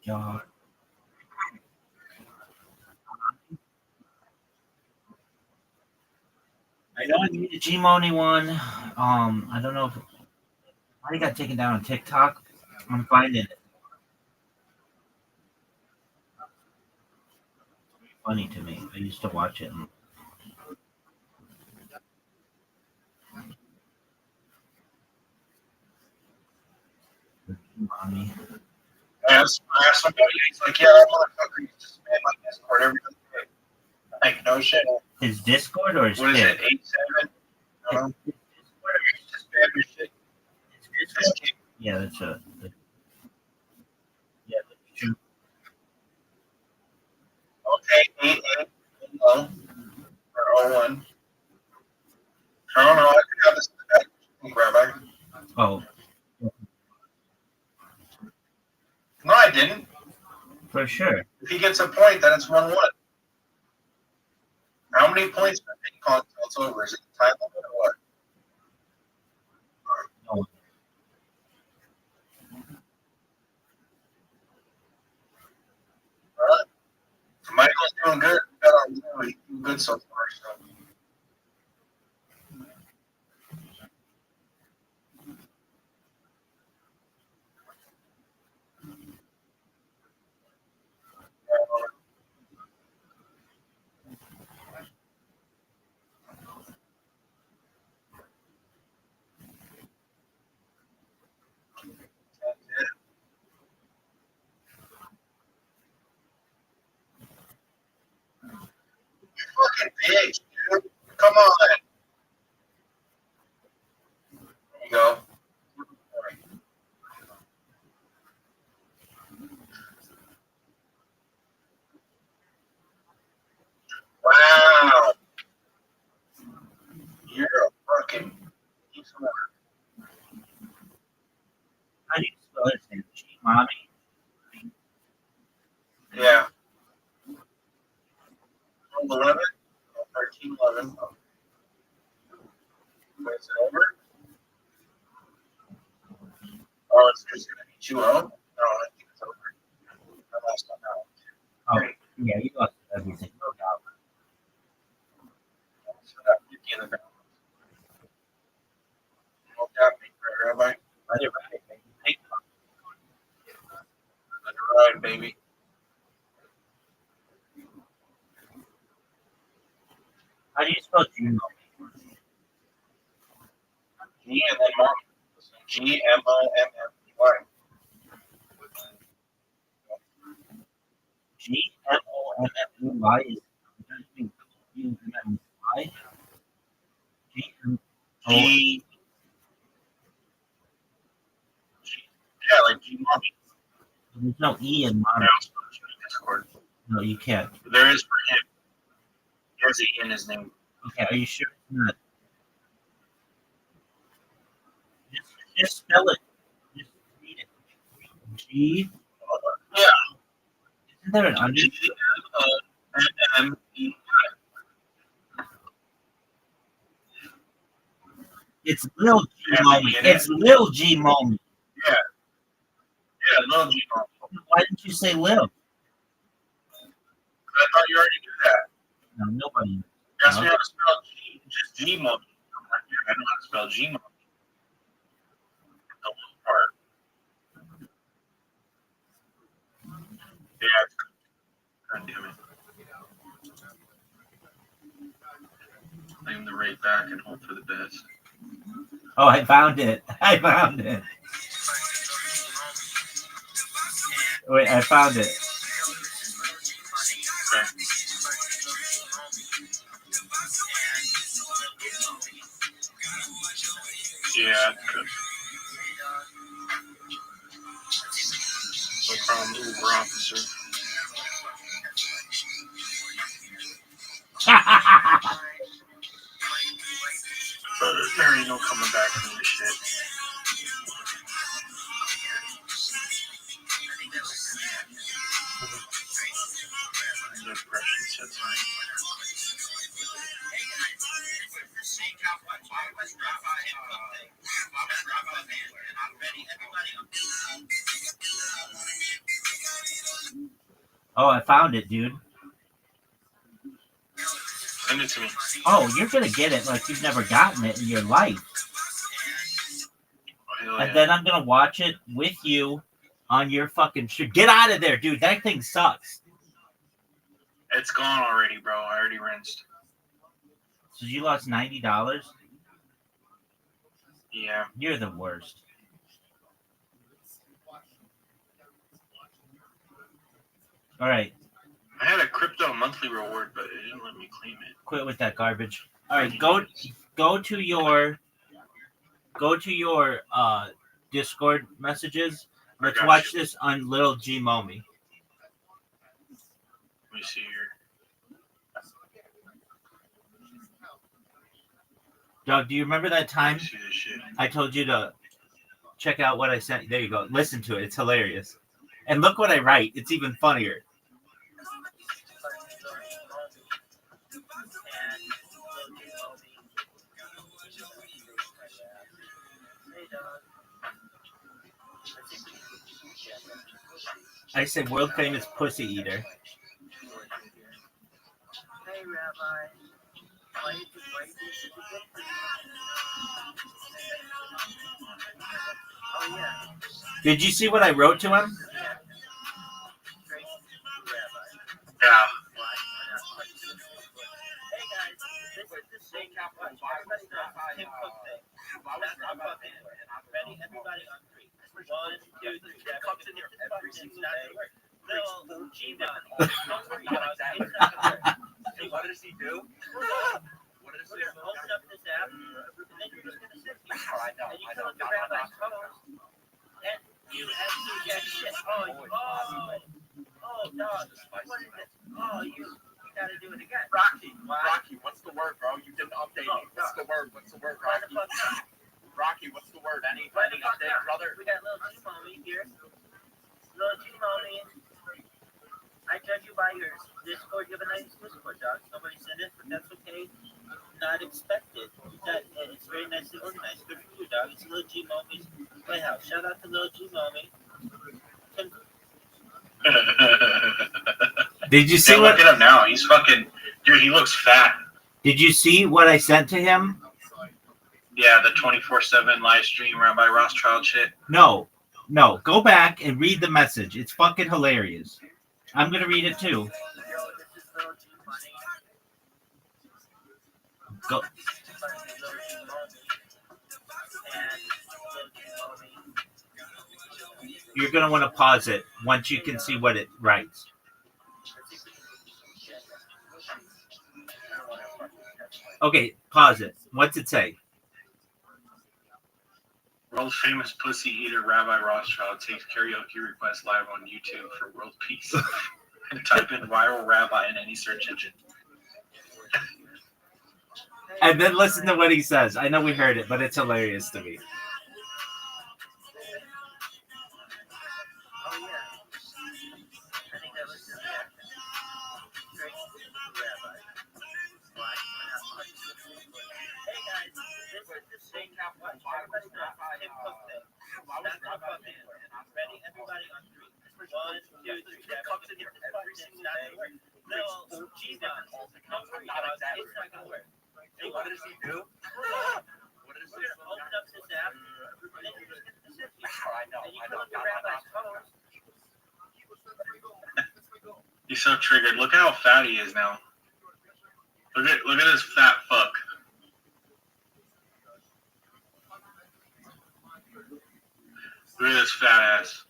God. I know I need a G-Money one. I don't know if I got taken down on TikTok. I'm finding it funny to me. I used to watch it. Mommy. I asked somebody, he's like, yeah, that motherfucker used to spam my Discord every day. Like, no shit. His Discord or his What is Tik? it, 8-7? His Discord used to spam your shit. Discord? Yeah, that's yeah, that's true. Okay, 8-8. Hello. Or 0-1. I don't know. I could have this Rabbi. Oh, No, I didn't. for sure. If he gets a point, then it's 1-1. How many points per ping pong till it's over? Is it time limit or what? No. All right. Michael's doing good. He's doing good so far. So. Fucking bitch, dude. Come on. There you go. Wow. You're a fucking piece of work. How do you spell his name? G-Mommy? Yeah. 11, 13, 11. Is it over? Oh, it's just going to be 2-0? No, I think it's over. I lost on that one. Oh, yeah, you lost everything. No doubt. So that 50 in the balance. No doubt, Rabbi. Let it ride, baby. Take Let it ride, baby. How do you spell G-Mommy? G and then mom. G-M-O-M-M-Y. G-M-O-M-M-Y is G-M-M-Y. G-M-O. G. Yeah, like G mommy. There's no E in I mommy. also put you in Discord. No, you can't. There is for him. He has an E in his name. Okay, are you sure it's not? Just spell it. Just read it. G. Yeah. Isn't there an underscore? G-M-O-M-M-E. It's Lil G Yeah, Moment. yeah. It's Lil G Moment. Yeah. Yeah, Lil G mommy. Why didn't you say Lil? I thought you already knew that. No, nobody. You asked me how to spell G, just G mommy. I'm like, yeah, I know how to spell G mommy. The little part. Yeah, it's good. God damn it. Claim the right back and hope for the best. Oh, I found it. I found it. Wait, I found it. Okay. Yeah, that's good. No problem, Uber officer. There ain't no coming back from this shit. Depression sets in. Oh, I found it, dude. Send it to me. Oh, you're gonna get it like you've never gotten it in your life. Oh, hell And yeah. then I'm gonna watch it with you on your fucking shit. Get out of there, dude. That thing sucks. It's gone already, bro. I already rinsed. So you lost $90? Yeah. You're the worst. All right, I had a crypto monthly reward, but it didn't let me claim it. quit with that garbage. All right, go to your Discord messages. Let's got watch you. this on Little G Mommy. Let me see here. Doug, do you remember that Let time me see this shit. I told you to check out what I sent? There you go. Listen to it. It's hilarious. And look what I write. It's even funnier. I said world famous pussy eater. Hey, Rabbi. Why did you break this? Oh, yeah. Did you see what I wrote to him? Yeah. Hey, guys. This is the steakhouse. Everybody knows Tim Cook thing. That's what I'm fucking with. I'm ready. Everybody on three. 1, 2, 3. That comes in here every single day. Little G-Man. Don't worry about it. It's not gonna work. Hey, what does he do? What does he do? We're gonna open up this app, and then you're just gonna sit here. Oh, I know. And you can look at Rabbi's photos, and you actually get shit. Oh, dog. What is this? Oh, you gotta do it again. Rocky, what's the word, bro? You didn't update me. What's the word, Why the Rocky? fuck not? Rocky, what's the word? Any Why the fuck update, not? brother? We got little G-Mommy here. Little G-Mommy. I judge you by your Discord. You have a nice Discord, dog. Nobody said it, but that's okay. Not expected. It's very nicely organized. Good for you, dog. It's Little G-Mommy's playhouse. Shout out to Little G-Mommy. Did you see Yeah, what? look at him now. He's fucking... Dude, he looks fat. Did you see what I sent to him? Yeah, the 24/7 live stream Rabbi Rothschild shit. No. Go back and read the message. It's fucking hilarious. I'm gonna read it too. Yo, this is Little G-Money. Go. And Little G-Mommy. You're gonna want to pause it once you can see what it writes. Okay, pause it. What's it say? World famous pussy eater Rabbi Rothschild takes karaoke requests live on YouTube for world peace. And type in viral rabbi in any search engine. And then listen to what he says. I know we heard it, but it's hilarious to me. Oh yeah. I think that was just the accent. Great rabbi. Hey guys, this is the same Capitol Bible stuff. Tim Cook thing. That's not about it. And I'm ready. Everybody on three. 1, 2, 3. That comes in here every single day. No, she's not. It's not gonna work. Hey, what does he do? What is this? Open up this app. And then you just get the zip. I know. And you put on your rabbi's phones. He's so triggered. Look how fat he is now. Look at this fat fuck. Look at this fat ass.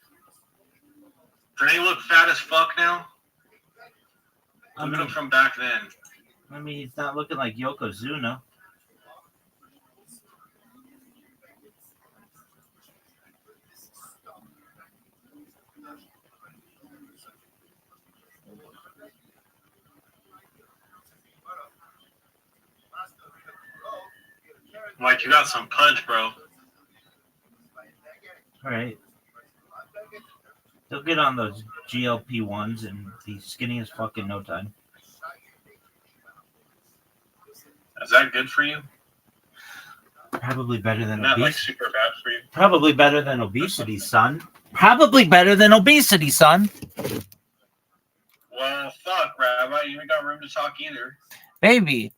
Doesn't he look fat as fuck now? Look at him from back then. I mean, he's not looking like Yokozuna. Like, you got some punch, bro. All right. He'll get on those GLP-1s and be skinny as fuck in no time. Is that good for you? Probably better than Not like obesity. super bad for you. Probably better than obesity, son. Probably better than obesity, son. Well, fuck, Rabbi. You ain't got room to talk either. Baby,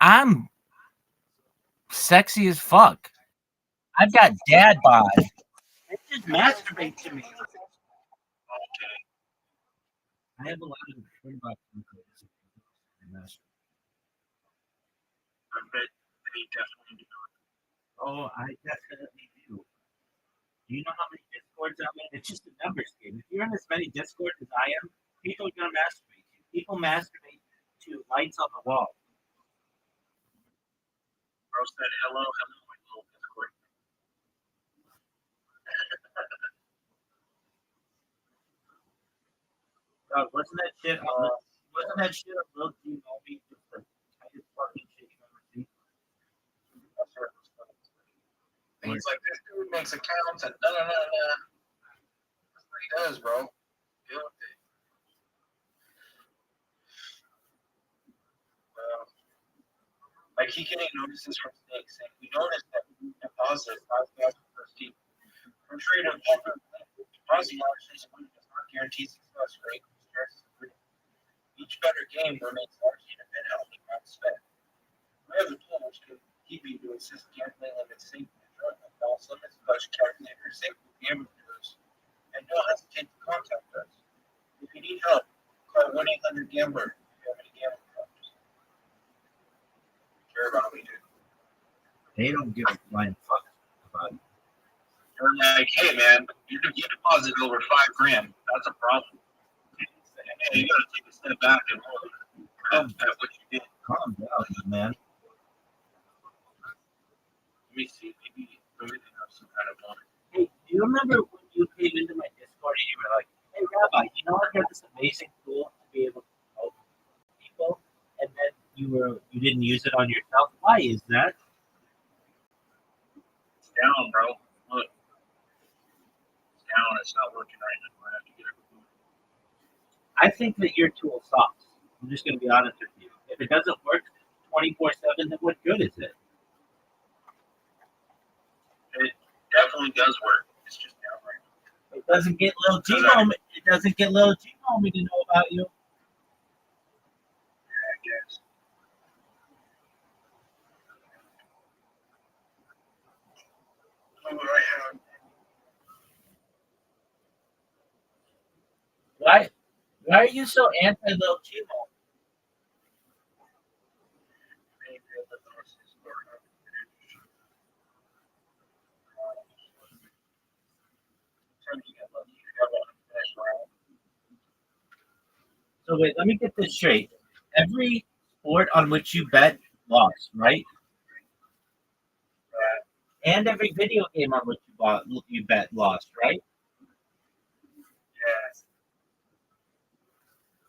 I'm sexy as fuck. I've got dad bod. It just masturbate to me. Okay. I have a lot of I bet he definitely do. Oh, I definitely do. Do you know how many discords I'm in? It's just a numbers game. If you're in as many discords as I am, people are gonna masturbate to you. People masturbate to lights on the wall. Bro said hello, my little Discord. God, wasn't that shit? Wasn't that shit a little G movie? Just the tightest fucking shit you've ever seen. He's like, this dude makes accounts and That's what he does, bro. Deal with it. Like, he getting notices from snakes saying, we noticed that we deposited $5,000 per seat. For trade of depositing largely does not guarantee success rate. Each better game remains largely dependent on the amount spent. We have the tool which can keep you to assist gambling limits safety and false limits, budget calculator, safety gambling bureaus. And don't hesitate to contact us. If you need help, call 1-800-GAMBLER if you have any gambling problems. Care about me, dude. They don't give a flying fuck about it. They're like, hey man, you deposited over $5,000. That's a problem. Hey, you gotta take a step back and look at what you did. Calm down, man. Let me see. Maybe they have some kind of one. Hey, do you remember when you came into my Discord and you were like, hey, Rabbi, you know I got this amazing tool to be able to help people, and then you didn't use it on yourself? Why is that? It's down, bro. Look. It's down. It's not working right now. I have to get it removed. I think that your tool sucks. I'm just going to be honest with you. If it doesn't work 24/7, then what good is it? It definitely does work. It's just down right now. It doesn't get little G moment. It doesn't get little G moment to know about you. Yeah, I guess. Why are you so anti little G moment? So wait, let me get this straight. Every sport on which you bet lost, right? And every video game on which you bet lost, right? Yeah.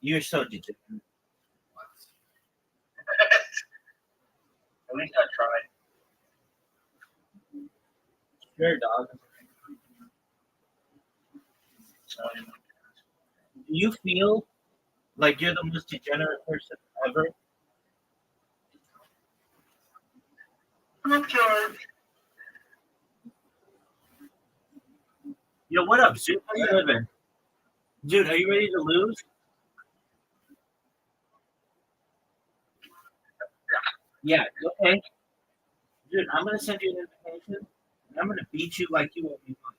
You're so degenerate. At least I tried. Sure, dog. Do you feel like you're the most degenerate person ever? I'm George. Yo, what up, Zoot? How you living? Dude, are you ready to lose? Yeah, okay. Dude, I'm gonna send you an invitation, and I'm gonna beat you like you owe me money.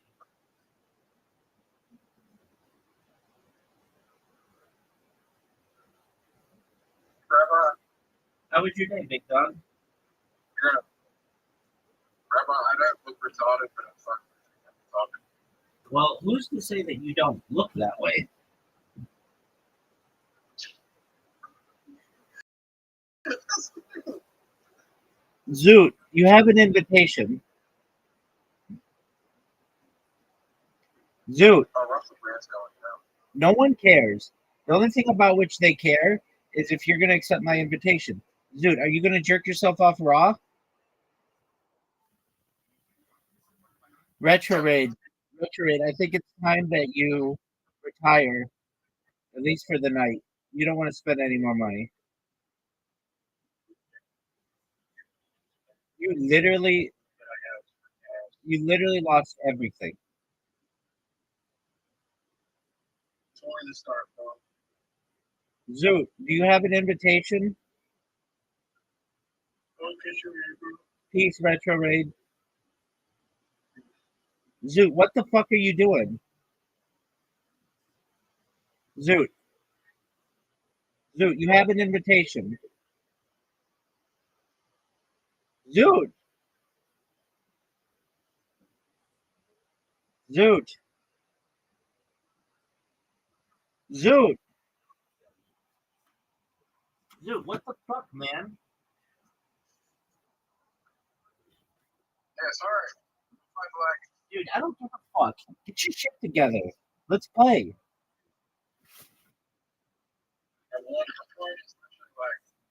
Rabbi, How was your day, big dog? Rabbi, I don't look retarded, but I'm fucking retarded. Well, who's to say that you don't look that way? Zoot, you have an invitation. Zoot, Oh, Russell Brand's going down. no one cares. The only thing about which they care is if you're gonna accept my invitation. Zoot, are you gonna jerk yourself off raw? Retrograde. Retrograde, I think it's time that you retire, at least for the night. You don't want to spend any more money. You literally lost everything. It's only the start, bro. Zoot, do you have an invitation? Okay, sure, bro. Peace, Retrograde. Zoot, what the fuck are you doing? Zoot. Zoot, you have an invitation. Zoot. Zoot. Zoot. Zoot, what the fuck, man? Yeah, sorry. My black. Dude, I don't give a fuck. Get your shit together. Let's play. I won.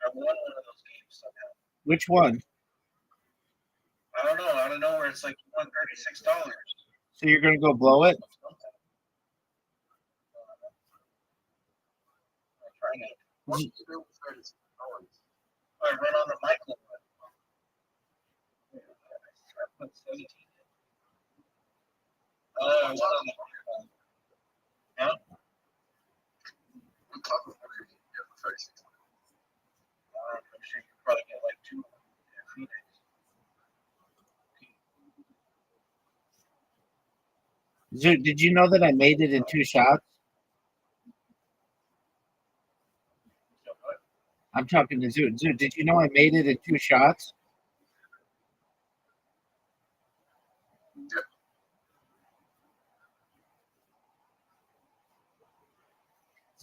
I won one of those games somehow. Which one? I don't know. Out of nowhere, it's like you won $36. So you're gonna go blow it? Trying to. What do you do with $36? I run on the Michael one. I put 17 in. Oh, I won on the one. Huh? I'm talking about it. Yeah, $36. I'm sure you could probably get like 2 in Phoenix. Zoot, did you know that I made it in 2 shots? So, what? I'm talking to Zoot. Zoot, did you know I made it in 2 shots?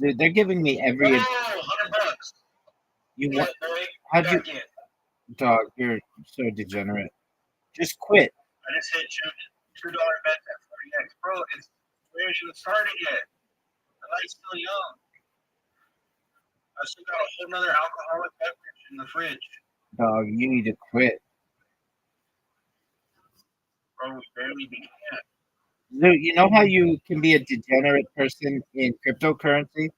Zoot, they're giving me every. Oh, $100. You Yeah, want? boy. How'd you? Back in. Dog, you're so degenerate. Just quit. I just hit $2 bet at 40x. Bro, it's where should have started yet? The night's still young. I still got a whole nother alcoholic beverage in the fridge. Dog, you need to quit. Bro, we barely began. Zoot, you know how you can be a degenerate person in cryptocurrency?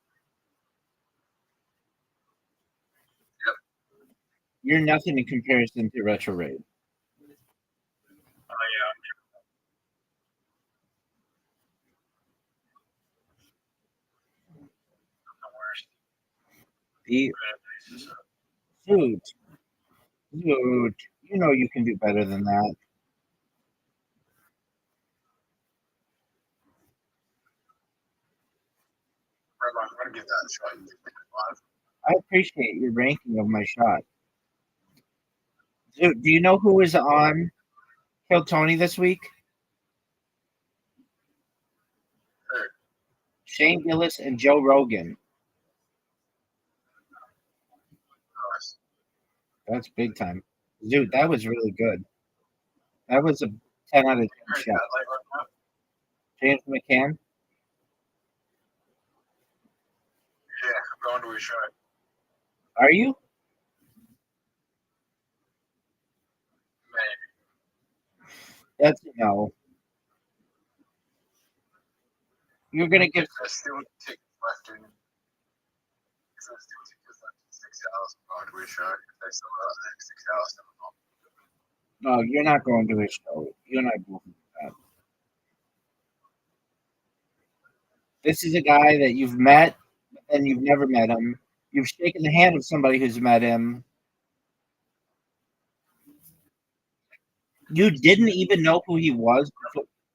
You're nothing in comparison to retrograde. Oh, yeah. I'm the worst. The Zoot, Zoot, you know you can do better than that. Bro, I'm going to get that shot. You think it's live? I appreciate your ranking of my shot. Zoot, do you know who is on Kill Tony this week? Sure. Shane Gillis and Joe Rogan. Nice. That's big time. Dude, that was really good. That was a 10 out of 10 Heard shot. that, like, right now. James McCann? Yeah, I'm going to a shot. Are you? Maybe. That's no. You're gonna give There's still tickets left in. There's still tickets left in 6 hours. I'm going to a shot. If they sell out in the next 6 hours, then I'm not. no, you're not going to his show. You're not going to that. This is a guy that you've met and you've never met him. You've shaken the hand of somebody who's met him. You didn't even know who he was.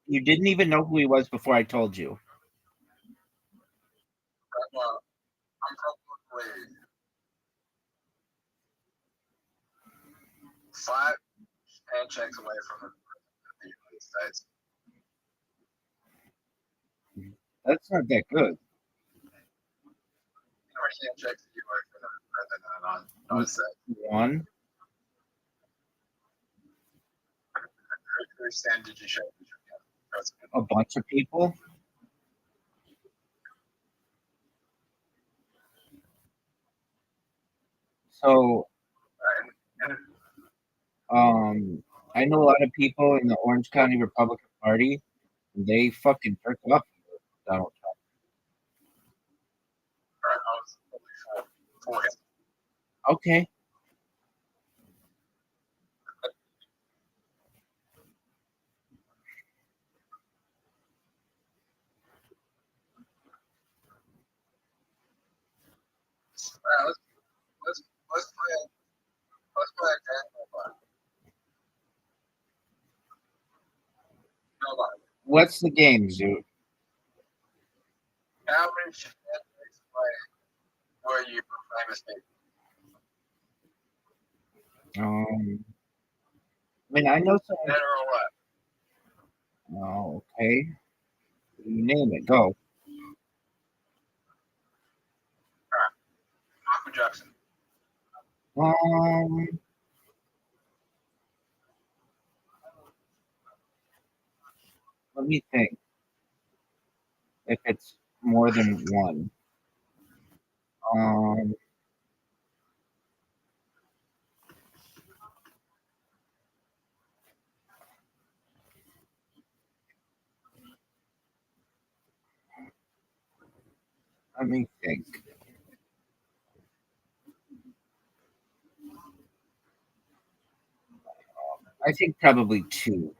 You didn't even know who he was before I told you. I'm probably 5 handshakes away from the United States. That's not that good. How many handshakes do you away from the President of the United States? One. Whose hand did you shake with your president? A bunch of people. So, I know a lot of people in the Orange County Republican Party. And they fucking jerk off to Donald Trump. I was probably for him. Okay. Let's play a game. Nobody. What's the game, Zoo? How many handshakes away were you from famous people? I mean, I know some. Dead or alive? Oh, okay. You name it. Go. Michael Jackson. Let me think. If it's more than one. Let me think. I think probably two.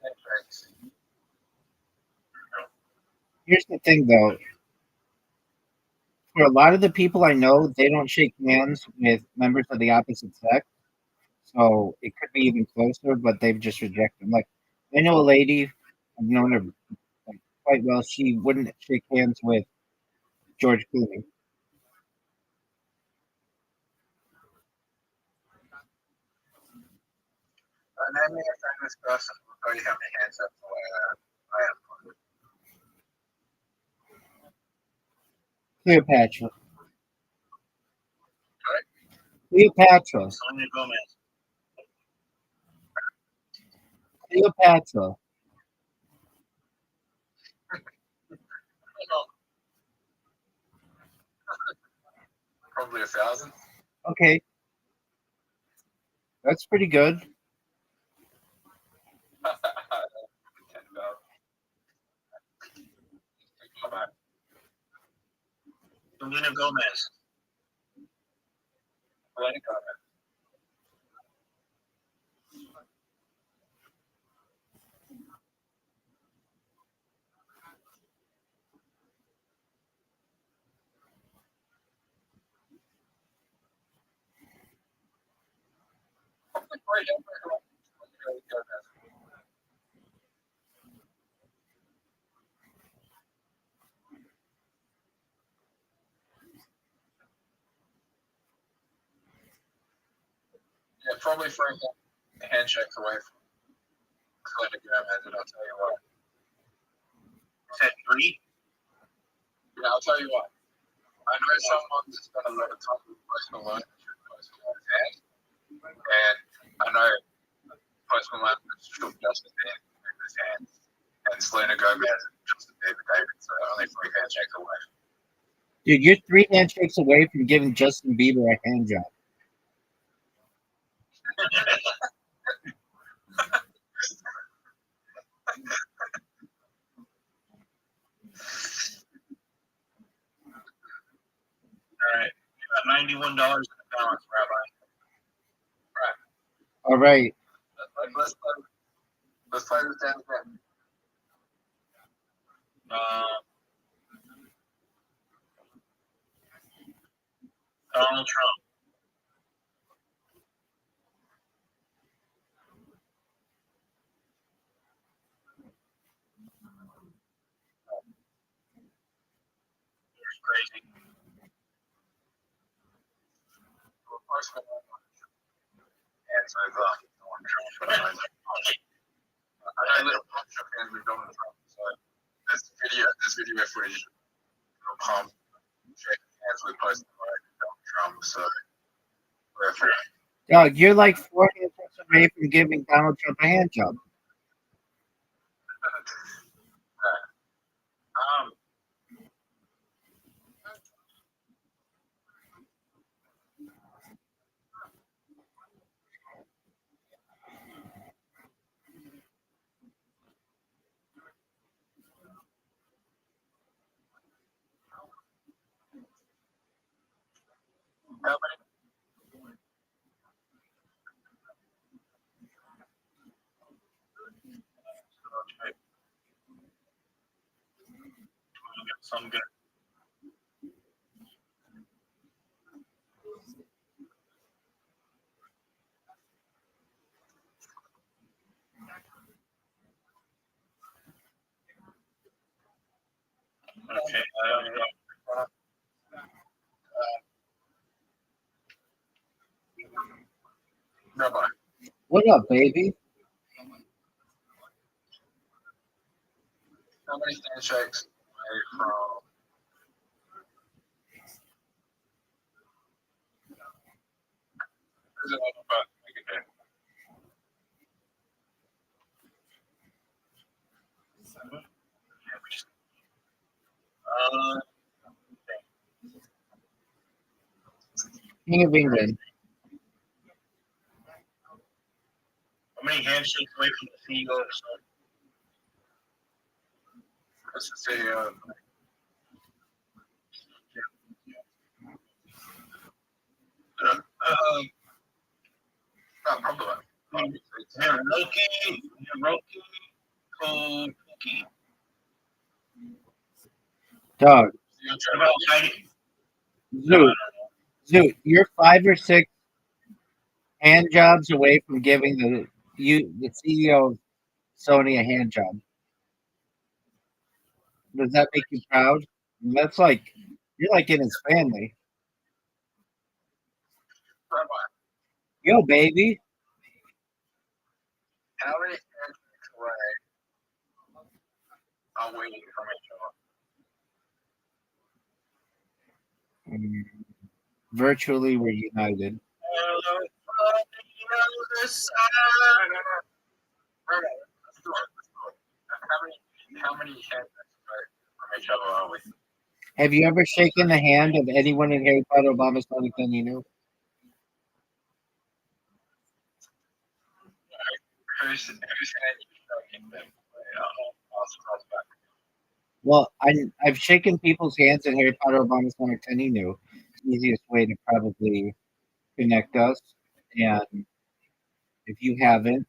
Handshakes. Here's the thing, though. For a lot of the people I know, they don't shake hands with members of the opposite sex. So it could be even closer, but they've just rejected them. Like, I know a lady, I've known her like, quite well. She wouldn't shake hands with George Clooney. Name me a famous person. I'll tell you how many handsets away I am. Cleopatra. Cleopatra. Selena Gomez. Cleopatra. Probably 1,000. Okay. That's pretty good. Selena Gomez. Selena Gomez. probably 3 handshakes away from collecting grab heads, and I'll tell you what. Said 3. Yeah, I'll tell you what. I know someone that's got a lot of time with Post Malone that should Post Malone's hand, and I know Post Malone shook Justin Bieber's hands, and Selena Gomez and Justin Bieber David, so only 3 handshakes away. Dude, you're 3 handshakes away from giving Justin Bieber a hand job. All right. You got $91 in the balance, Rabbi. All right. Let's play this down again. Donald Trump. It's crazy. Post Malone hands with Donald Trump, but I know that shook hands with Donald Trump, so this video footage will come shaking hands with Post Malone and Donald Trump, so perfect. Dog, you're like 4 handshakes away from giving Donald Trump a hand job. How many? Some good. Okay. Rabbi, What up, baby? how many handshakes away from who's it all about? Make it big. King of England. How many handshakes away from the CEO of Sony? Let's just say, probably. Hiroki Kokuki. Dog. What about Heidi? Zoot, you're 5 or 6 hand jobs away from giving the CEO of Sony a hand job. Does that make you proud? That's like you're like in his family. Rabbi, Yo, baby. how many handshakes away are waiting from each other? Virtually reunited. How many handshakes away from each other are we? Have you ever shaken the hand of anyone in Harry Potter Obama's Sonic that you knew? Who's hand you shaking them? I'll scroll back. Well, I've shaken people's hands in Harry Potter Obama's Sonic 10 he knew. It's the easiest way to probably connect us. And if you haven't,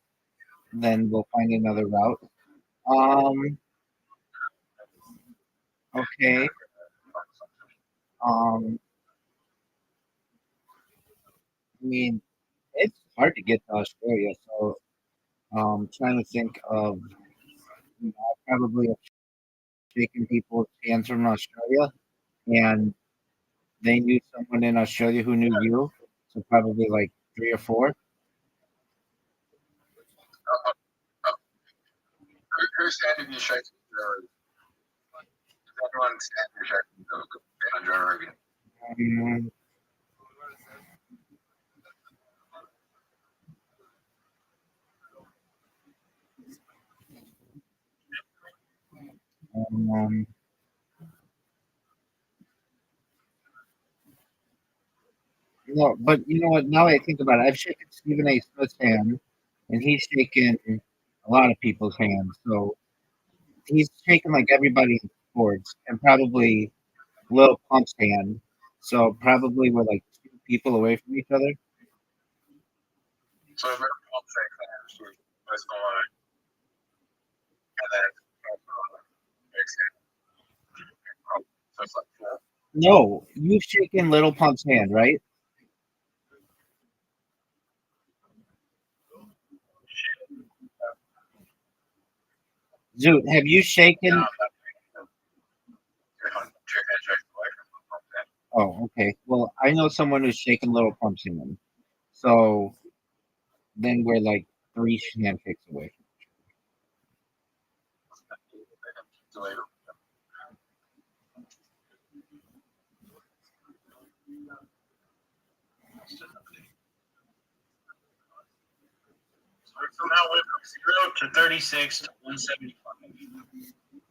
then we'll find another route. Okay. I mean, it's hard to get to Australia, so trying to think of I probably have shaken people's hands from Australia, and they knew someone in Australia who knew you, so probably like 3 or 4. understand if you shake everyone understand you're shaking on Joe Rogan. No, but you know what? Now that I think about it, I've shaken Stephen A. Smith's hand, and he's shaken a lot of people's hands. So he's shaken like everybody in sports, and probably Lil Pump's hand. So probably we're like 2 people away from each other. So if everyone shakes hands with what's going on, and then so it's like four. No, you've shaken Little Pump's hand, right? Zoot, have you shaken? Oh, okay. Well, I know someone who's shaken Little Pump's hand. So then we're like 3 handshakes away. Somehow went from 0 to 36 to 175.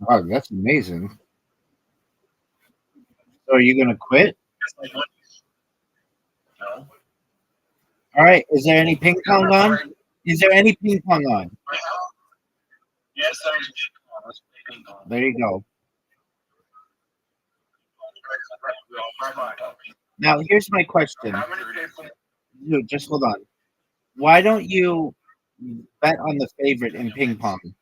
Oh, that's amazing. So are you gonna quit? Like what? No. All right. Is there any ping pong on? Is there any ping pong on? Yes, that was ping pong. There you go. Now here's my question. How many people? Dude, just hold on. Why don't you bet on the favorite in ping pong? Because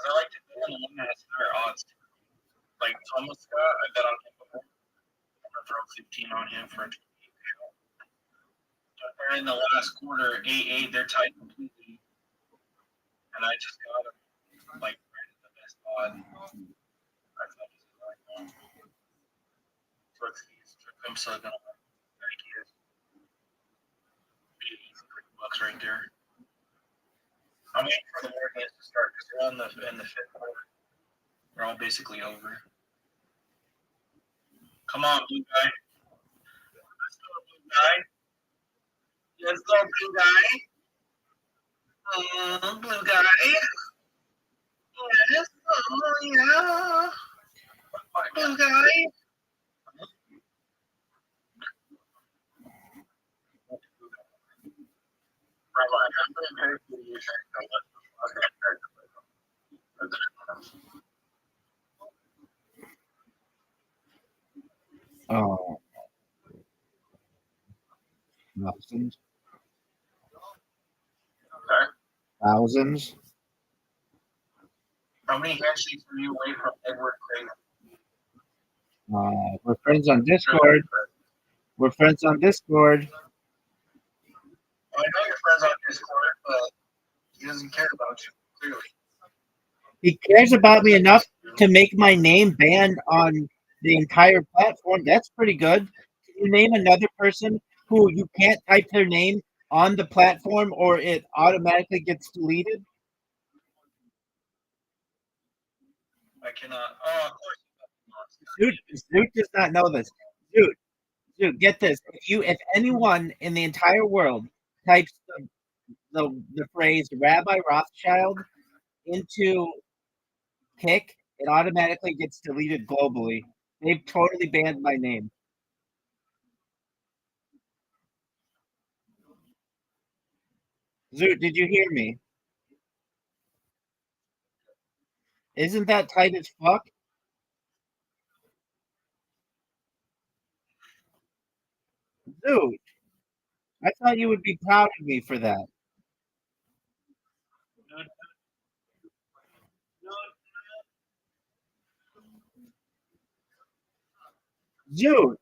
I like to bet on the one that has higher odds. Like Thomas Scott, I bet on him before. I'm gonna throw 15 on him for a 28 payout. But they're in the last quarter, 8-8, they're tied completely. And I just got him like right at the best odd. I thought this was like I'm so gonna like it. $30 right there. I'm waiting for the more games to start because they're on in the fifth quarter. They're all basically over. Come on, blue guy. Let's go, blue guy. Let's go, blue guy. Blue guy. Yes, oh yeah. Blue guy. Rabbi, I'm going to pay for you. Oh, thousands. Thousands. How many handshakes are you away from Edward Kramer? We're friends on Discord. We're friends on Discord. I know you're friends on Discord, but he doesn't care about you, clearly. He cares about me enough to make my name banned on the entire platform. That's pretty good. Can you name another person who you can't type their name on the platform or it automatically gets deleted? I cannot. Oh, of course. Zoot does not know this. Zoot, get this. If anyone in the entire world types the phrase Rabbi Rothschild into Kick, it automatically gets deleted globally. They've totally banned my name. Zoot, did you hear me? Isn't that tight as fuck? Zoot, I thought you would be proud of me for that. Zoot,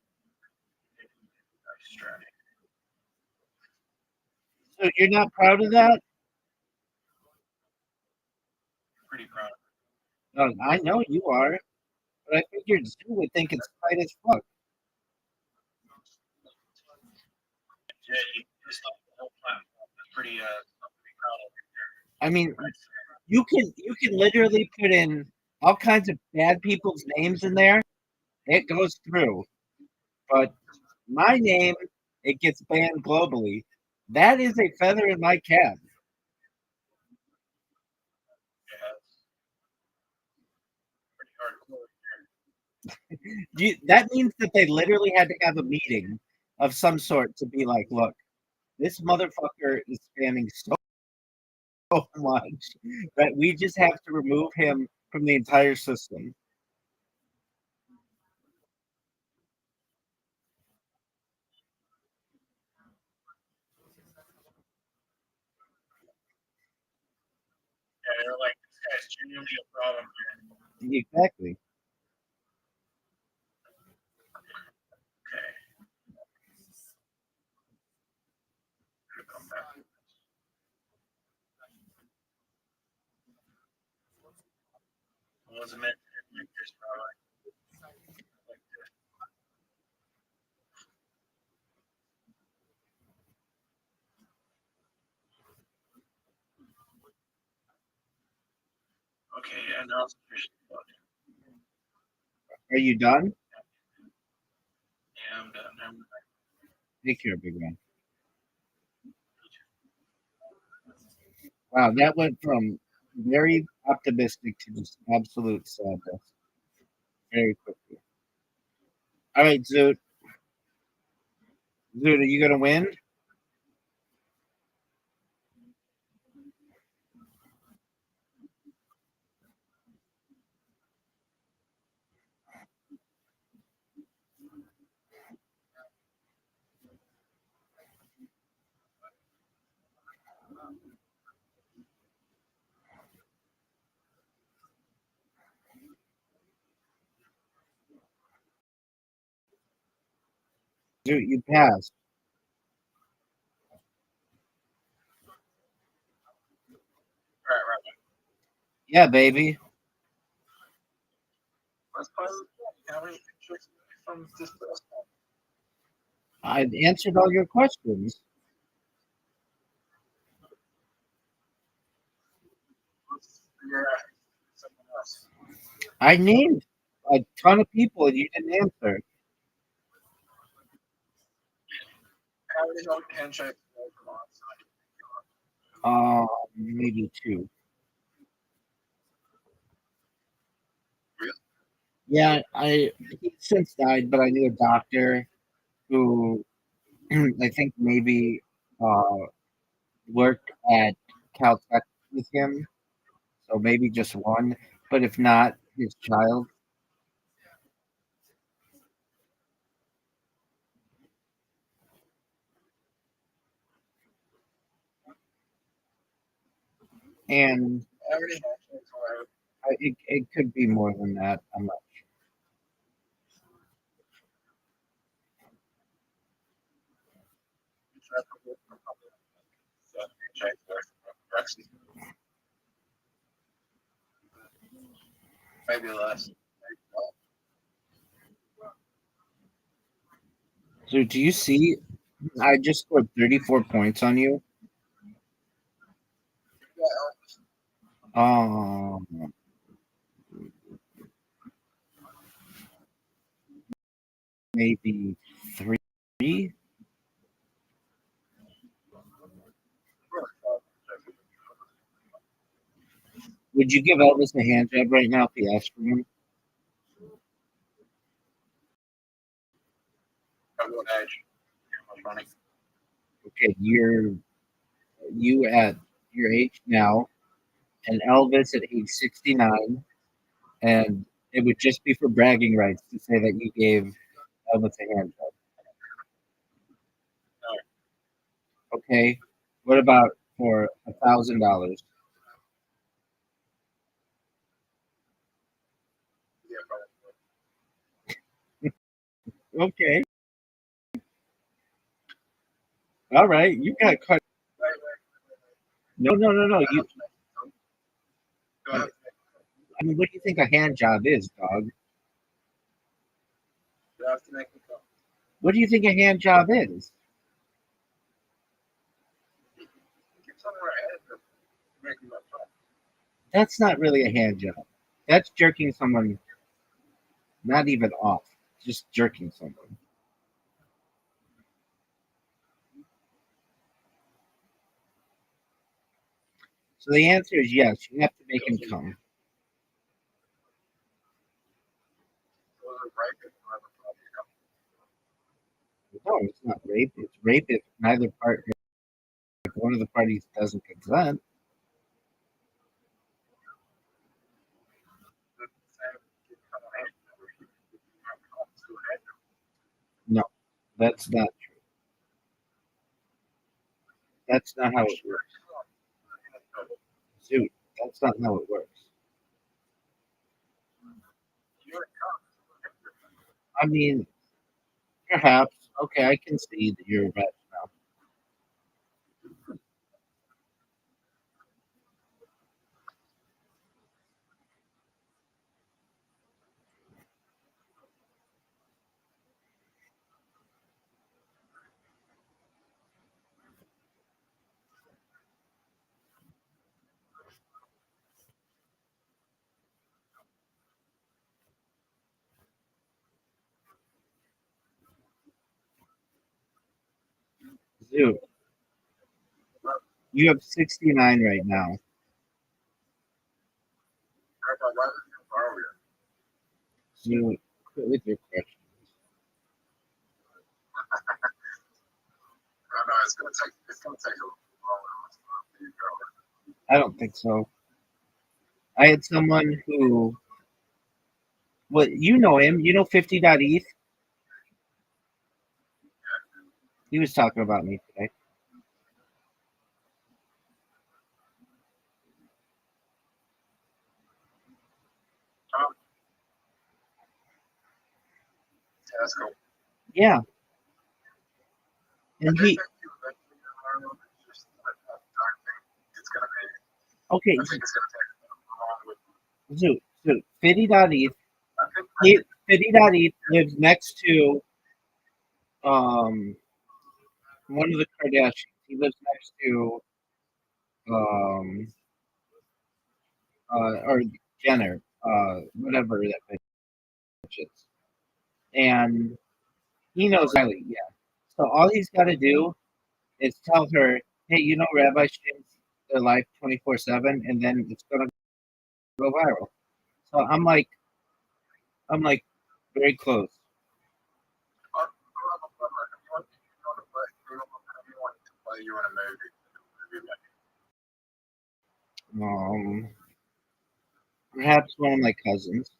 Zoot, you're not proud of that? Pretty proud. No, I know you are, but I figured Zoot would think it's tight as fuck. Yeah, he pissed off the whole platform. That's pretty proud of it. I mean, you can literally put in all kinds of bad people's names in there. It goes through. But my name, it gets banned globally. That is a feather in my cap. Pretty hardcore. That means that they literally had to have a meeting of some sort to be like, look, this motherfucker is spamming so much that we just have to remove him from the entire system. Yeah, they're like, this guy's genuinely a problem, man. Exactly. Okay. Come back. I wasn't meant to hit like this, probably. Like this. Okay, yeah, now it's officially fucked. Are you done? Yeah, I'm done. Take care, big man. Wow, that went from very optimistic to just absolute sadness very quickly. All right, Zoot. Zoot, are you gonna win? Zoot, you passed. Right. Yeah, baby. Let's play. How many tricks from this person? I've answered all your questions. Let's figure out something else. I named a ton of people and you didn't answer. How many handshakes from on Maybe two. Really? Yeah, he's since died, but I knew a doctor who I think maybe uh worked at Caltech with him, so maybe just one. But if not, his child. And How many handshakes were it could be more than that. I'm not. handshakes were maybe less. So do you see? I just scored 34 points on you. Um, maybe three. Would you give Elvis a hand job right now if he asked for him? What age? How much money? Okay, you at your age now, and Elvis at age 69, and it would just be for bragging rights to say that you gave Elvis a hand job. Okay, what about for $1,000? Yeah, Okay, all right, you got cut. No. You, Go ahead. I mean, what do you think a hand job is, dog? You have to make it go. What do you think a hand job is? Get somewhere ahead. That's not really a hand job. That's jerking someone not even off, just jerking someone. So the answer is yes, you have to make him come. No, it's not rape. It's rape if neither part, if one of the parties doesn't consent. No, that's not true. That's not how it works. Dude, that's not how it works. I mean, perhaps. Okay, I can see that you're right now. Dude, you have 69 right now. Dude, quit with your questions. I don't think so. I had someone who, well, you know him. You know 50.eth? He was talking about me today. Yeah. And he, okay, Zoo, 50.eth. 50.eth lives next to one of the Kardashians. He lives next to um or Jenner, whatever that bitch is. And he knows Riley, yeah. So all he's gotta do is tell her, hey, you know Rabbi streams their life 24/7 and then it's gonna go viral. So I'm like very close. Um Perhaps one of my cousins.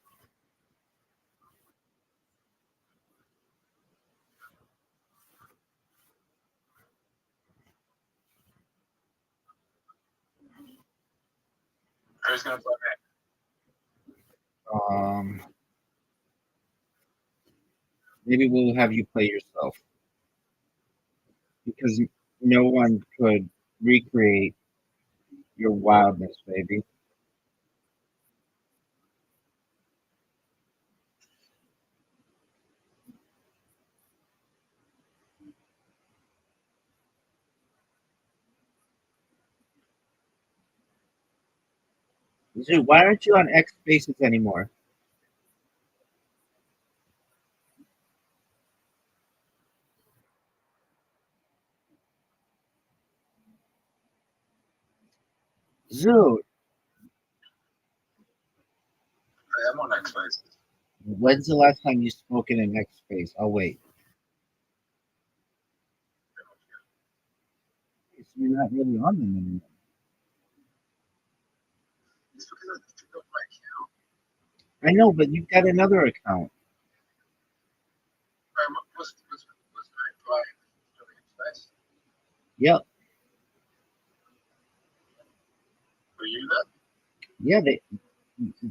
Um Maybe we'll have you play yourself. Because no one could recreate your wildness, baby. Zoo, why aren't you on X Spaces anymore? Zoo, when's the last time you spoke in an X Space? Oh, wait. So you're not really on them anymore. I know, but you've got another account. Yep. Yeah, they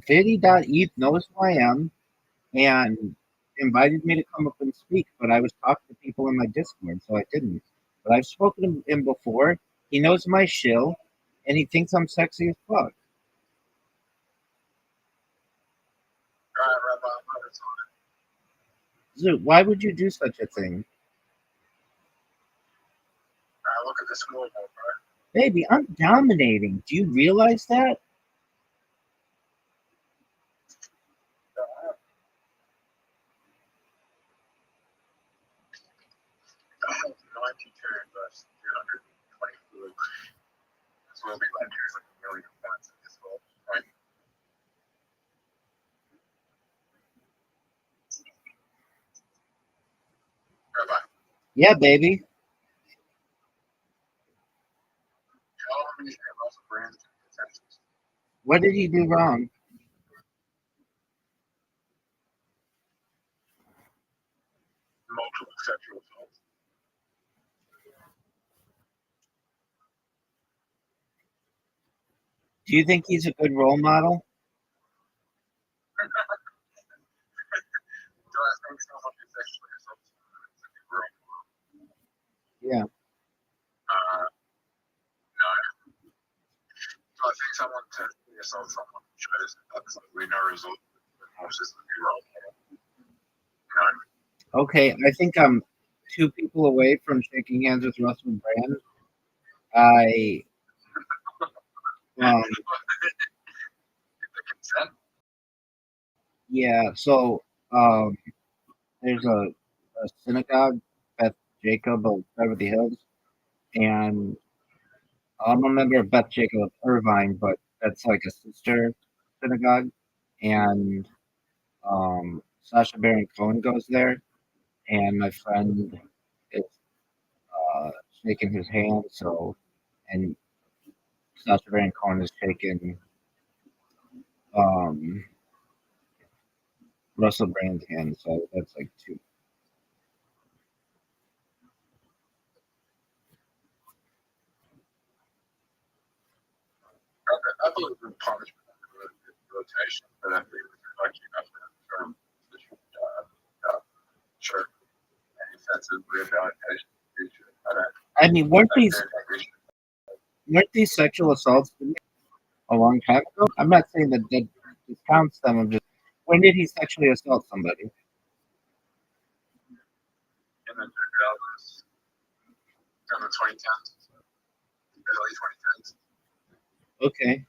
Viddy.eth knows who I am and invited me to come up and speak, but I was talking to people in my Discord, so I didn't. But I've spoken to him before. He knows my shill, and he thinks I'm sexy as fuck. Zoo, why would you do such a thing? Baby, I'm dominating. Do you realize that? I have 90 turn bus, 320 fluid. This will be like here's like a million points in this whole right? Rabbi, Yeah, baby. how many also brands and potentials? What did he do wrong? Multiple sexual assaults. Do you think he's a good role model? Do I think someone who sexually assaults someone is a good girl? Yeah. No. Do I think someone sexually assaults someone who shows absolutely no result? Most is a good role model. No. Okay, I think I'm 2 people away from shaking hands with Russell Brand. I The consent? yeah, so there's a synagogue, Beth Jacob of Beverly Hills, and I'm a member of Beth Jacob of Irvine, but that's like a sister synagogue, and Sasha Baron Cohen goes there, and my friend is shaking his hand, so and Sasha Baron Cohen is shaking um, Russell Brand's hand, so that's like 2. I believe in punishment rotation, but I think it's lucky enough to term position. Sure. Any sense of rehabilitation in the future. I mean, weren't I these sexual assaults a long time ago? I'm not saying that discounts them. I'm just when did he sexually assault somebody? in the 2000s, in the 2010s, early 2010s. Okay,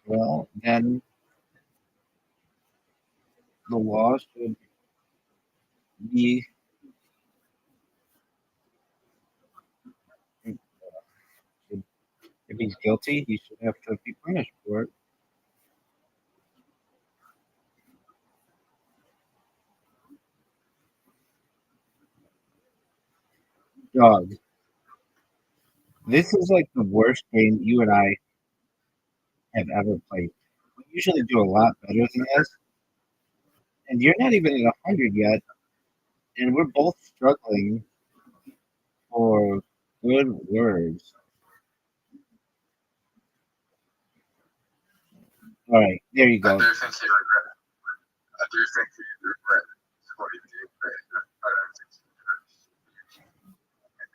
well then the law should be if he's guilty, he should have to be punished for it. Dog, this is like the worst game you and I have ever played. We usually do a lot better than this, and you're not even at 100 yet, and we're both struggling for good words. All right, there you I go. do think he regret it. I do think he regret what he did, but I don't think he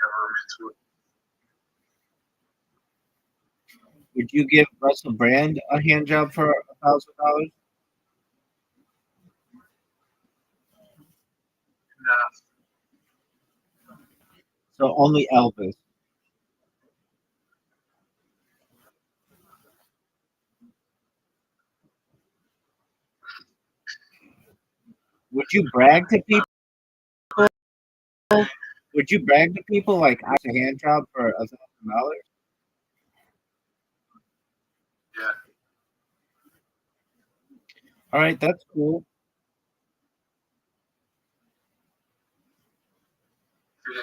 never into it. Would you give Russell Brand a hand job for $1,000? Nah, So only Elvis. Would you brag to people? Would you brag to people like I have a hand job for $1,000? yeah. All right, that's cool. If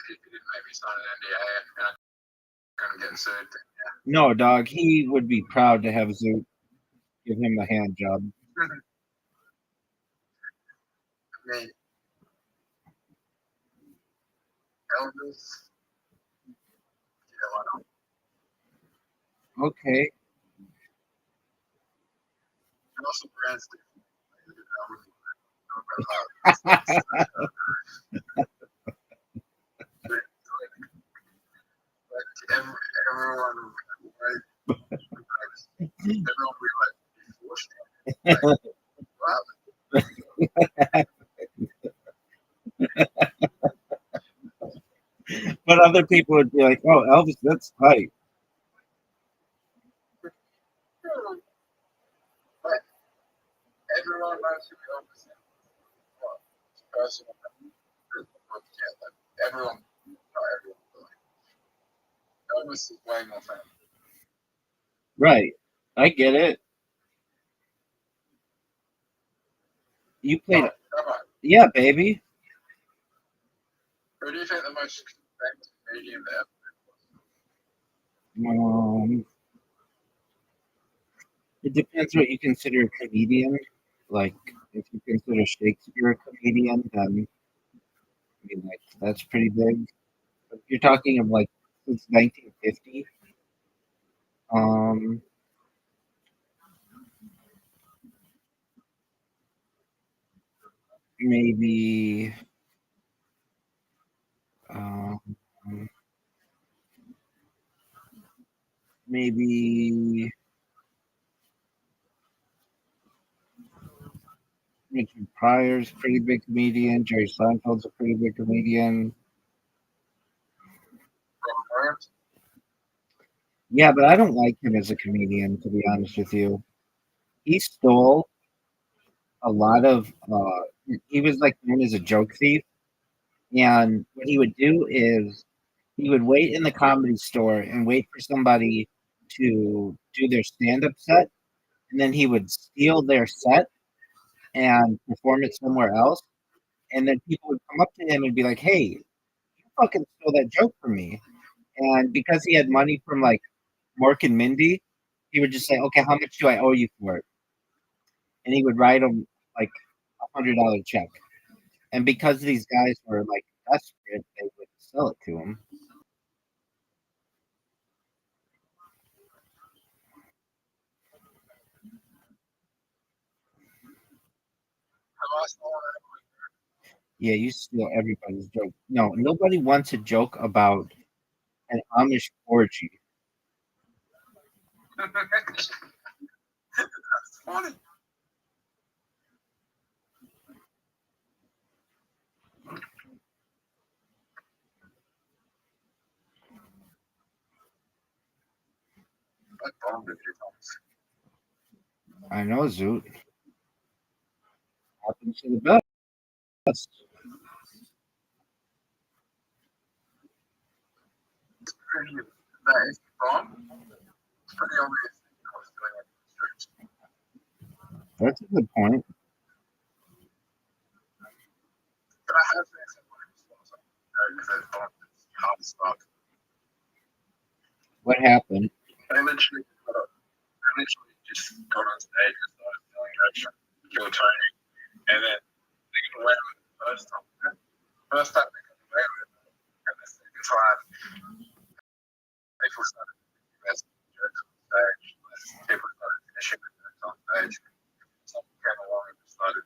he didn't make me sign an NDA and I'm gonna get sued, then No, dog. He would be proud to have Zoot give him a hand job. yeah. I mean, Elvis, I don't Okay. Russell Brand's everyone, everyone we like forced. Wow. But other people would be like, "Oh, Elvis, that's tight." But everyone knows who Elvis is. Well, personal. Yeah, everyone, not everyone, but like, Elvis is way more famous. Right. I get it. You played, Come on. yeah, baby. Who do you think the most famous comedian ever? It depends what you consider a comedian. Like, if you consider Shakespeare a comedian, then I mean, like, that's pretty big. But if you're talking of like since 1950, um, maybe, um, maybe Richard Pryor's a pretty big comedian. Jerry Seinfeld's a pretty big comedian. Yeah, but I don't like him as a comedian, to be honest with you. He stole a lot of. He was like known as a joke thief, and what he would do is he would wait in the comedy store and wait for somebody to do their stand-up set, and then he would steal their set and perform it somewhere else. And then people would come up to him and be like, "Hey, you fucking stole that joke from me." And because he had money from like Mork and Mindy, he would just say, "Okay, how much do I owe you for it?" And he would write them like $100 check. And because these guys were like desperate, they would sell it to him. Yeah, you steal everybody's joke. No, nobody wants a joke about an Amish orgy. That's funny. I bombed a few times. I know, Zoot. Happens to the best. That is bomb. It's pretty obvious I was doing it in the streets. That's a good point. But I have seen someone who was like, because it's bomb. It's hard to stop. What happened? They literally just got on stage and started telling her kill Tony. And then they got away with it the first time. First time they got away with it. And the second time, people started doing jokes on stage. People started finishing the jokes on stage. Someone came along and just started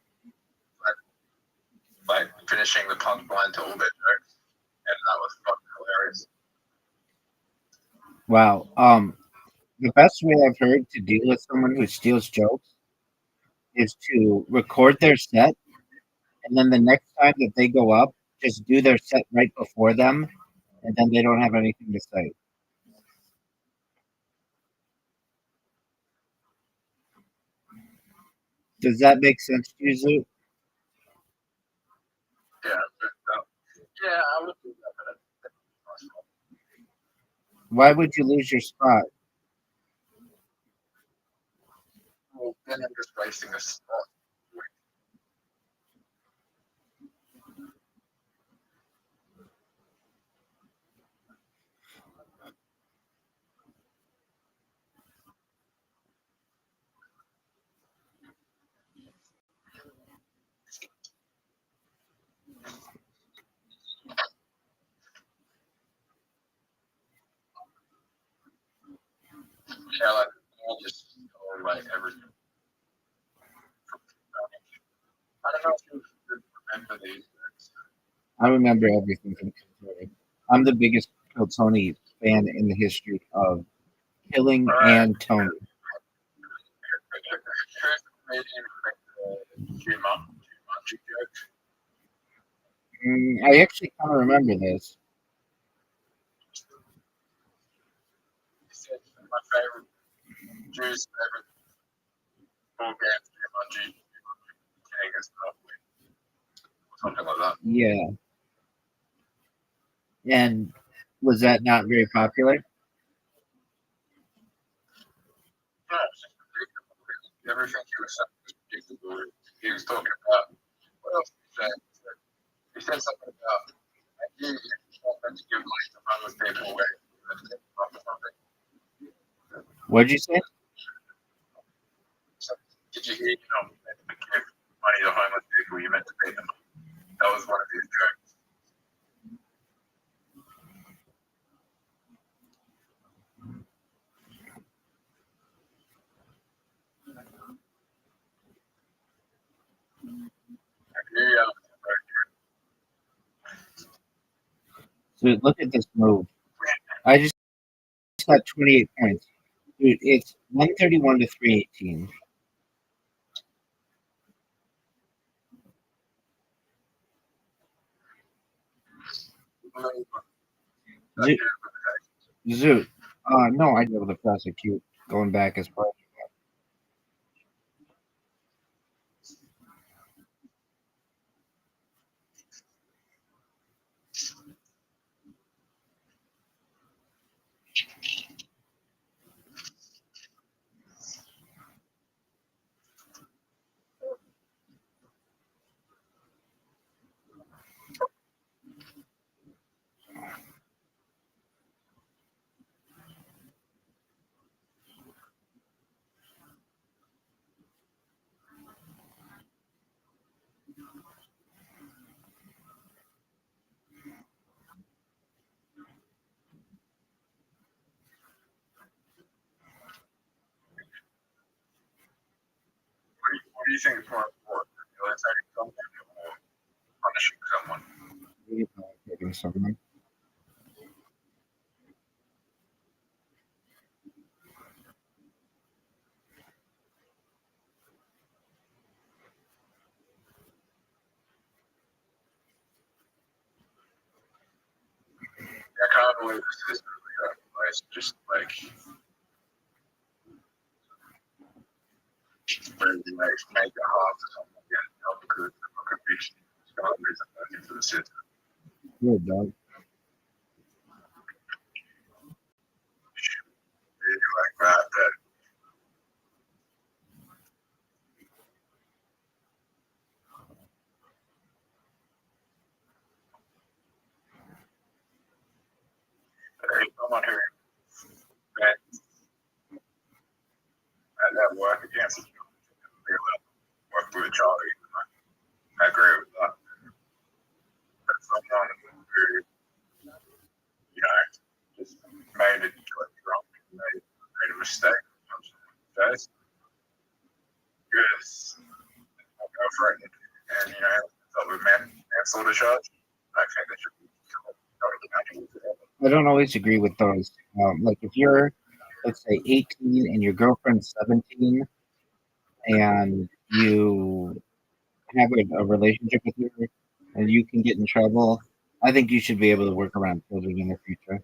like finishing the punchline to all their jokes. And that was fucking hilarious. Wow. The best way I've heard to deal with someone who steals jokes is to record their set, and then the next time that they go up, just do their set right before them, and then they don't have anything to say. Does that make sense to you, Zoot? Yeah. Yeah, I would do that, but Why would you lose your spot? then I'm just wasting a spot. Yeah, like I'll just go like everything. I don't know if you remember these words. I remember everything from Kill Tony. I'm the biggest Kill Tony fan in the history of killing and Tony. Here's the comedian who made the Jumanji joke. I actually kind of remember this. my favorite, Drew's favorite full dance game on G. Something like that. Yeah. And was that not very popular? No, it's just predictable. Everything he was saying was predictable. He was talking about what else did he say? He said something about you want them to give money to homeless people away. What did you say? So, did you hear? You know, meant to give money to homeless people. You meant to pay them. That was one of his jokes. Yeah. So look at this move. I just got 28 points. Dude, it's 131 to 318. Zoot. No, I'd be able to prosecute going back as far. What do you think is more important? Military something or punishing someone? Taking someone. I can't believe this is place. Just like where you make it hard for someone to get help because of a conviction. It's got a reason working for the system. Good dog. Really like that. There's someone who that at work against it. Work with a child. I agree with that. But someone who, you know, just made it drunk, made a mistake on someone's face. Because I'll go for it. And, you know, felt with manslaughter charge. I think that should be totally I don't always agree with those. Like if you're, let's say, 18 and your girlfriend's 17, and you have a relationship with her, and you can get in trouble, I think you should be able to work around children in the future.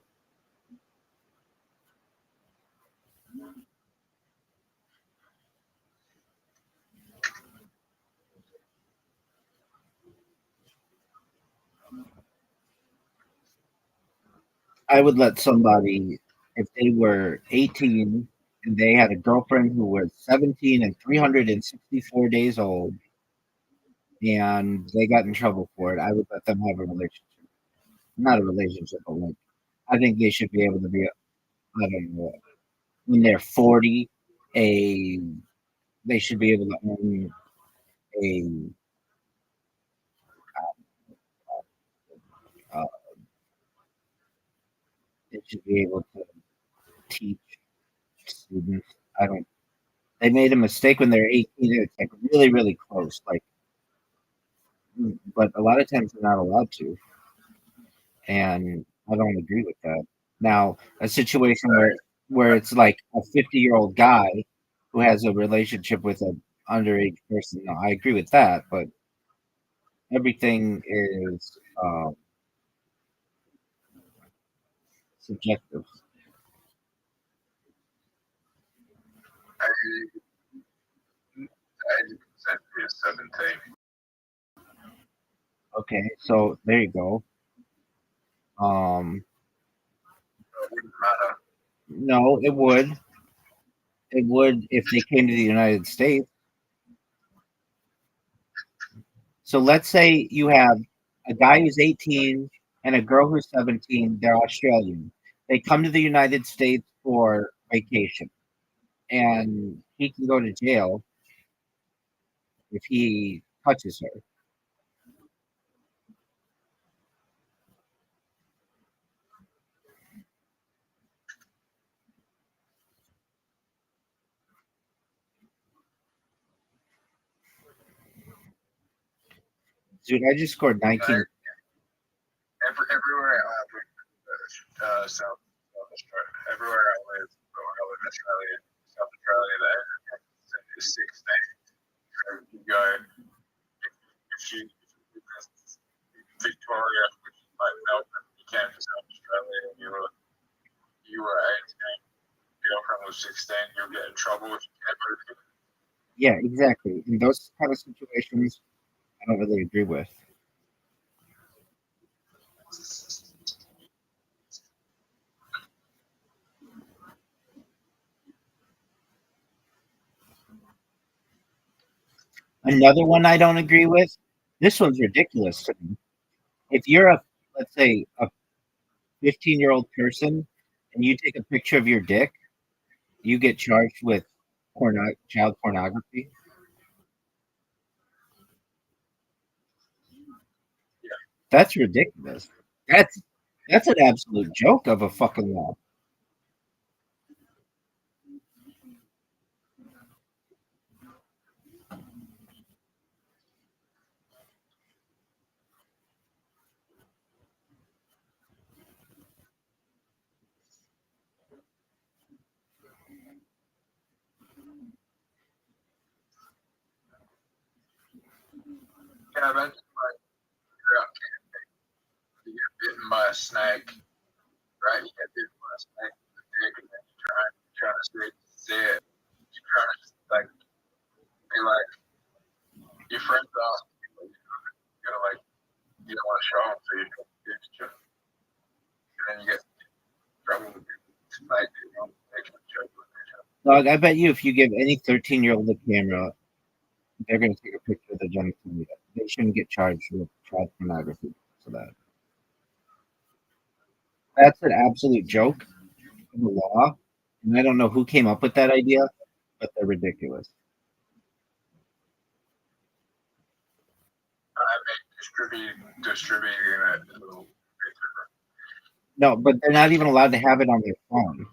I would let somebody, if they were 18 and they had a girlfriend who was 17 and 364 days old, and they got in trouble for it, I would let them have a relationship. Not a relationship, but like, I think they should be able to be, I don't know, when they're 40, a they should be able to own a uh, they should be able to teach students. I don't. They made a mistake when they're 18. It's like really, really close. Like, but a lot of times they're not allowed to, and I don't agree with that. Now, a situation where it's like a 50-year-old guy who has a relationship with an underage person. No, I agree with that, but everything is subjective. age of consent is 17. Okay, so there you go. So it wouldn't matter. No, it would. It would if they came to the United States. So let's say you have a guy who's 18 and a girl who's 17. They're Australian. They come to the United States for vacation, and he can go to jail if he touches her. Dude, I just scored 19. Everywhere I live, South Australia, everywhere I live, or I live in Australia, South Australia, the age of consent is 16. So you go, if you live in Victoria, which is like Melbourne, you came to South Australia and you were 18, your girlfriend was 16, you'll get in trouble if you can't prove it. Yeah, exactly. In those kind of situations, I don't really agree with. Another one I don't agree with. This one's ridiculous to me. If you're let's say, a 15-year-old person and you take a picture of your dick, you get charged with child pornography. That's ridiculous. That's an absolute joke of a fucking law. Yeah, that's like you're out camping, you get bitten by a snake, right? You get bitten by a snake with a dick, and then you're trying to see it. You're trying to just like be like your friends ask you, but you gotta like you don't want to show them, so you don't get you, and then you get in trouble with your snake. You know, making a joke with each other. Dog, I bet you if you give any 13-year-old a camera, they're going to take a picture of the genitalia. They shouldn't get charged with child pornography for that. That's an absolute joke in the law, and I don't know who came up with that idea, but they're ridiculous. I mean, distributing it a little bit different. No, but they're not even allowed to have it on their phone.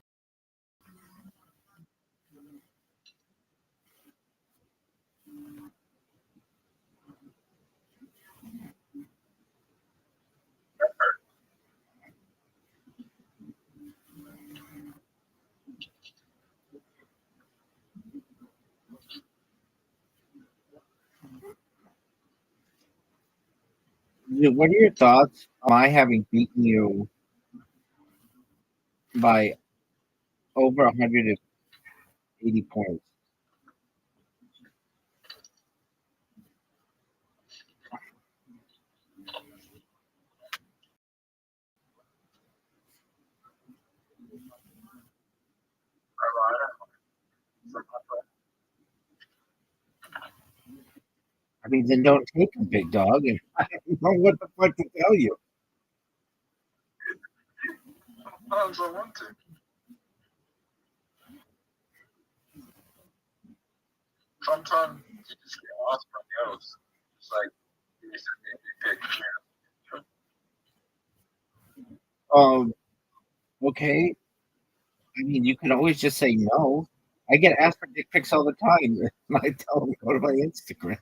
Dude, what are your thoughts on my having beaten you by over 180 points? I mean, then don't take a big dog. And I don't know what the fuck to tell you. Sometimes I want to. Sometimes you just get lost from girls. It's like you send me a picture. Okay. I mean, you can always just say no. I get asked for dick pics all the time, and I tell them go to my Instagram.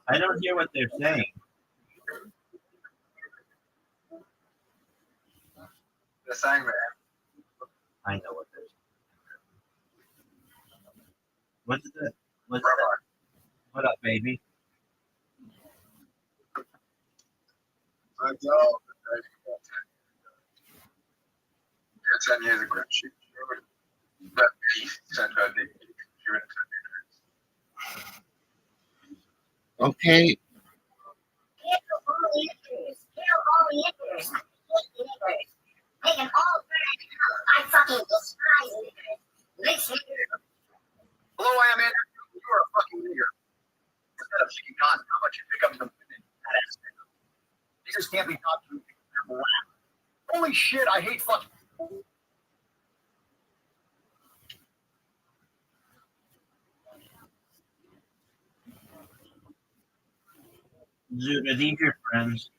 I don't hear what they're saying. They're saying that. I know what they're saying. What's the what's Rabbi. that? What up, baby? I know. 10 years ago, she would let me send her dick pics. She would send me Okay. Hello, I am Andrew. You are a fucking nigger. Instead of chicken cotton, how about you pick up some women? Niggers can't be taught to they're black. Holy shit, I hate fucking. Dude, are these your friends?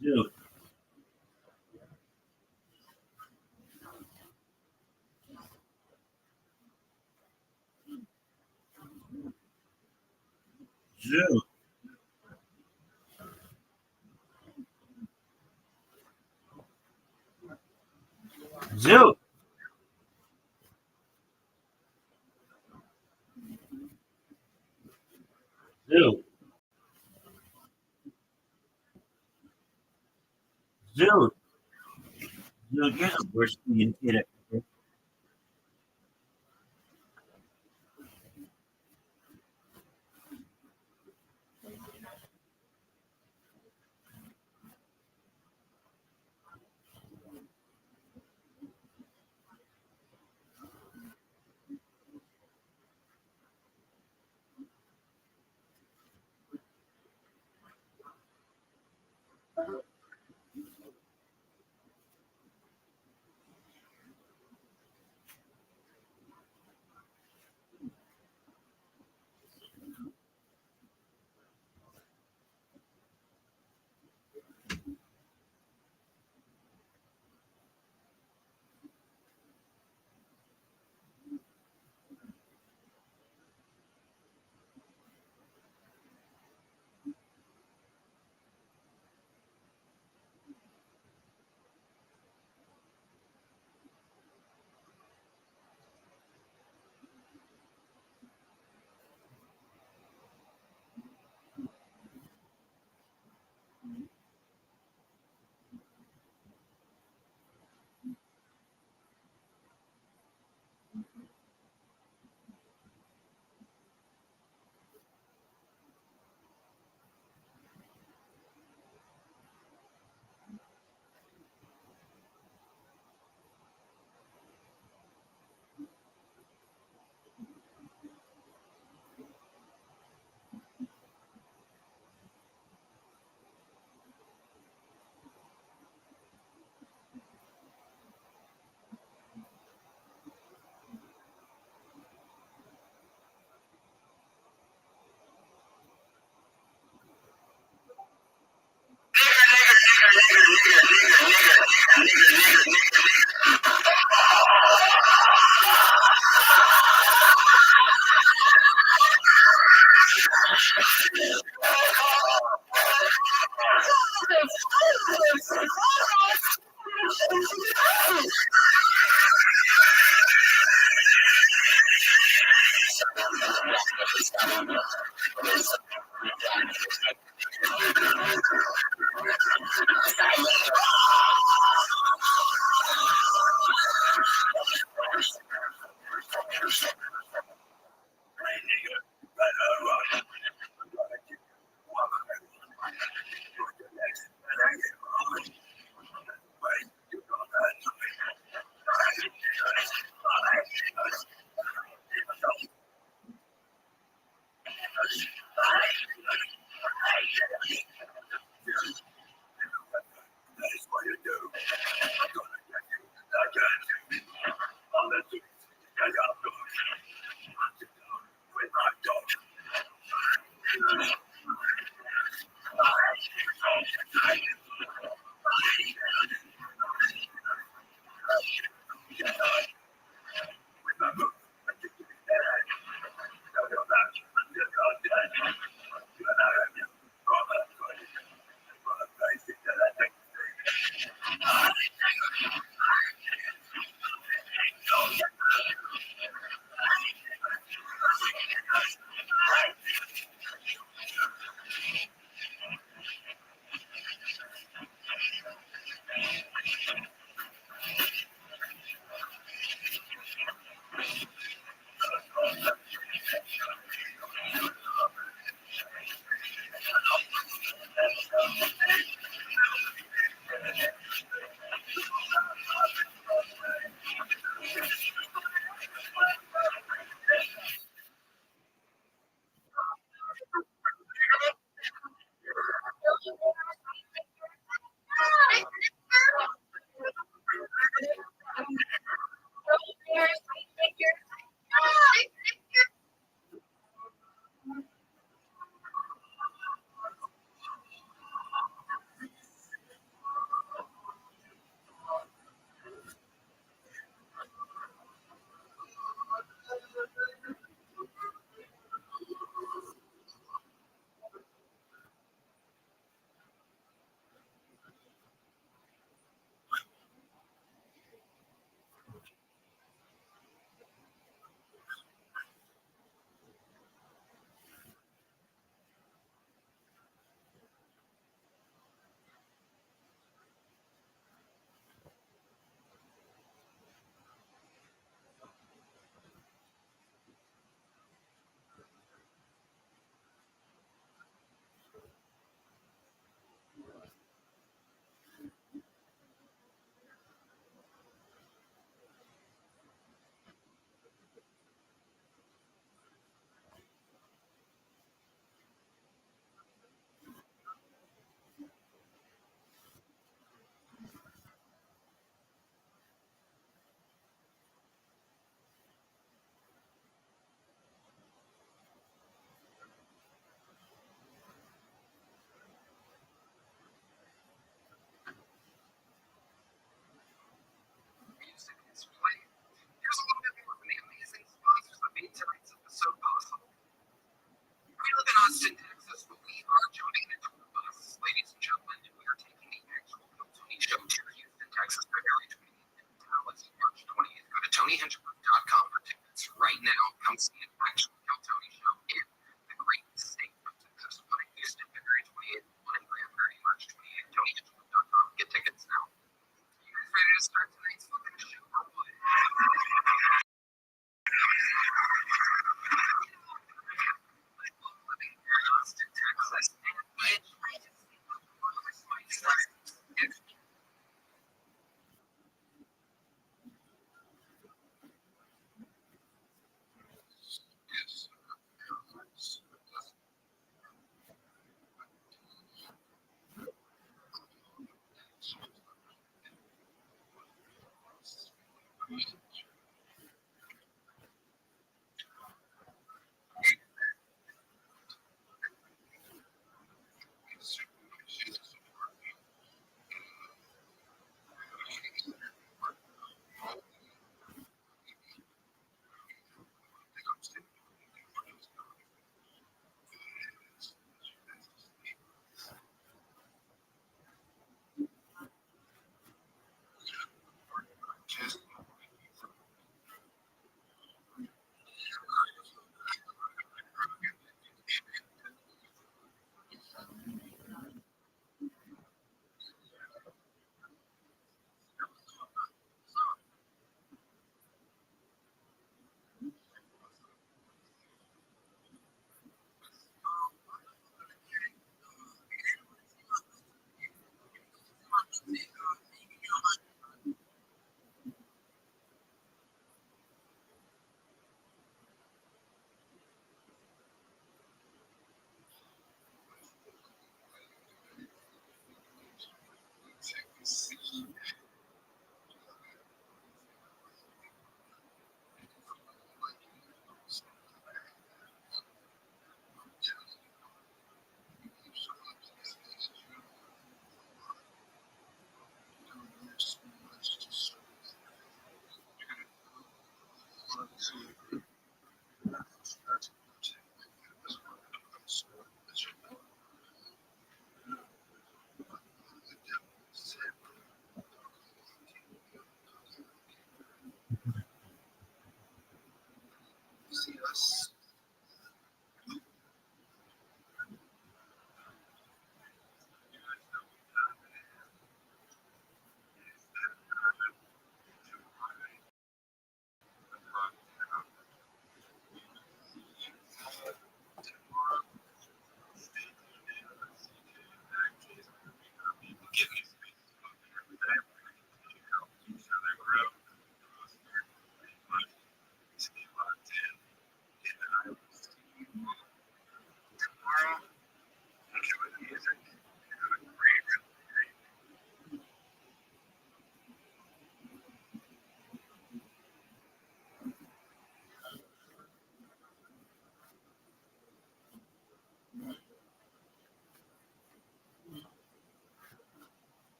Dude. Dude. Dude. Dude. Dude. Dude, you're the worst communicator ever.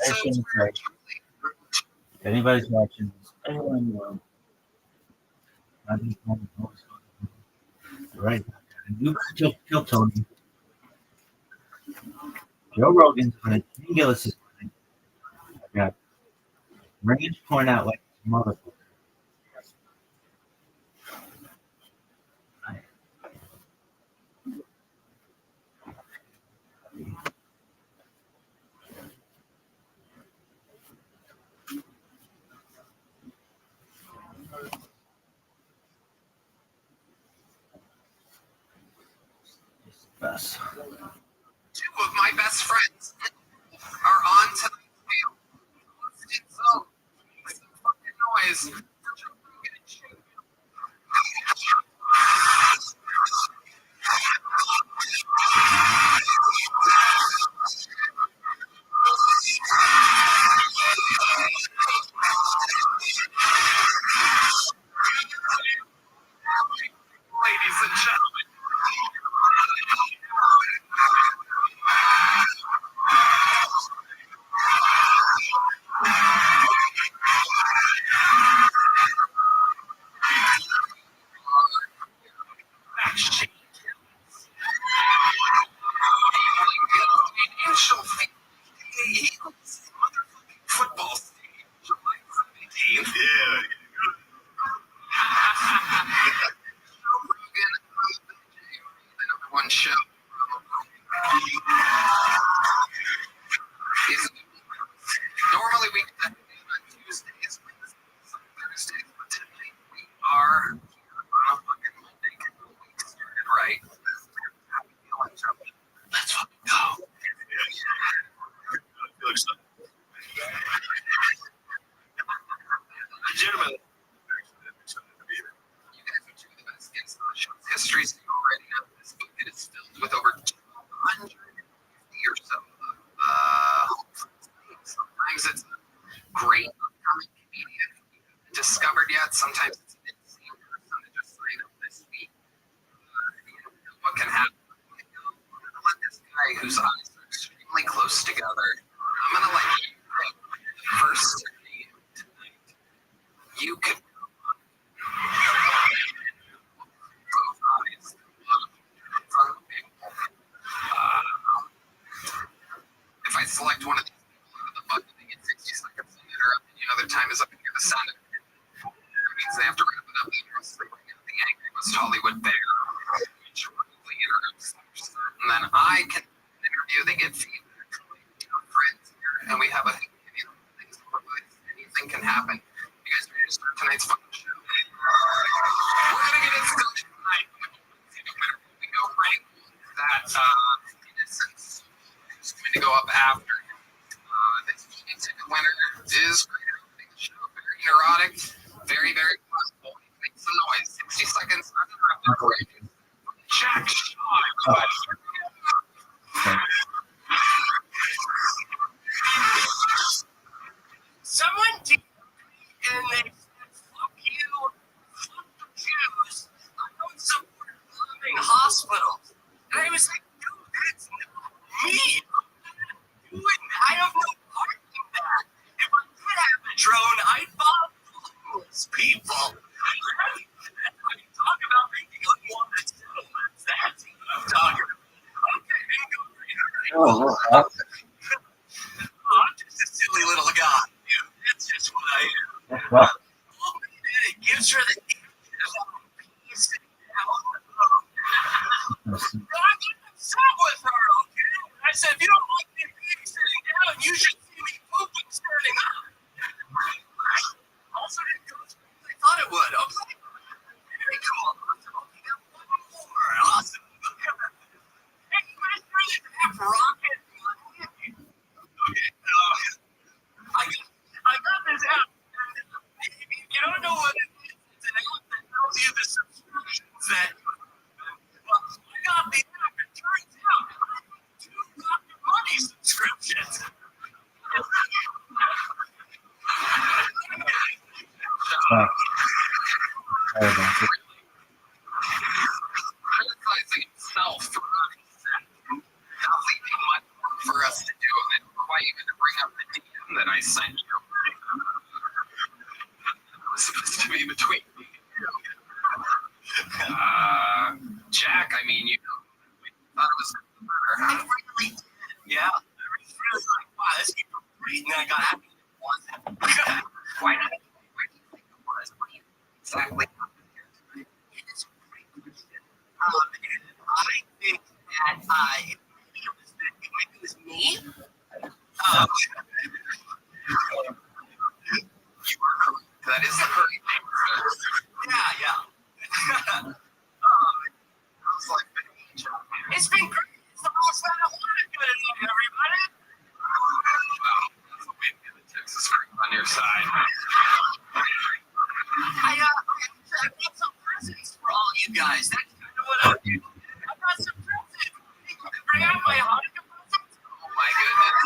I just want to say, if anybody's watching this, anyone in the world, I just want to know right now. You kill Tony. Joe Rogan's on it. King Gillis is on it. I got range point out like a motherfucker. Best. Two of my best friends are on tonight's panel. So, make some fucking noise. Ladies and gentlemen. Football stadium, July 17th. Yeah. The number one show. Normally we get on Tuesdays, Thursdays, but tonight we are here on a fucking Monday. We started right. Let's fucking go. Legitimately. You guys are two of the best guests on the show's history, so you already know this book. It is filled with over 250 or so sometimes it's a great upcoming comedian who we haven't discovered yet. Sometimes it's an insane person to just sign up this week. You don't know what can happen. I'm gonna let this guy whose eyes are extremely close together. I'm gonna let you pick the first name tonight. You can both eyes. If I select one of these people out of the bucket, they get 60 seconds to interrupt, and other time is up to hear the sound of it. That means they have to wrap it up. They bring out the angry West Hollywood bear, which shortly interrupts their set. And then I can interview, they get feedback from friends here, and we have a things to provide. Anything can happen. You guys ready to start tonight's fucking show? We're gonna get it started tonight. We go right that innocence is going to go up after. The speeding ticket winner is great at opening the show. Very neurotic, very, very possible. Make some noise. 60 seconds uninterrupted. Jack Shaw, everybody. Someone did and they said, fuck you, fuck the Jews. I don't support bombing hospitals. And I was like, dude, that's not me. I'm not doing that. I have no part in that. If I could have a drone, I'd bomb homeless people. Right? I mean, talk about making a woman settlements. That's what I'm talking about. Okay, bingo. Right. I'm just a silly little guy. Dude. That's just what I am. Wow. It gives her the peace and down. I get upset with her, okay? I said, if you don't like me sitting down, you should see me pooping standing up. Also didn't go as quick as I thought it would. Okay. Very cool. Awesome. Okay, got one more. Awesome. Hey, you guys really have rocket money? Okay. I got this app. If you don't know what it is, it's an app that tells you the subscriptions that well, I got the app. It turns out I have 2 Dr. Money subscriptions. Criticizing itself throughout the set. Not leaving much for us to do, and quite even to bring up the DM. It was me. You are correct. That is the correct name. Yeah. How's life been? It's been great. It's the most fun I wanted to do, everybody. Wow, that's a way to get the Texas cream on your side. I got some presents for all you guys. That's kind of what I do. I got some presents. Bring out my Hanukkah presents. Oh my goodness.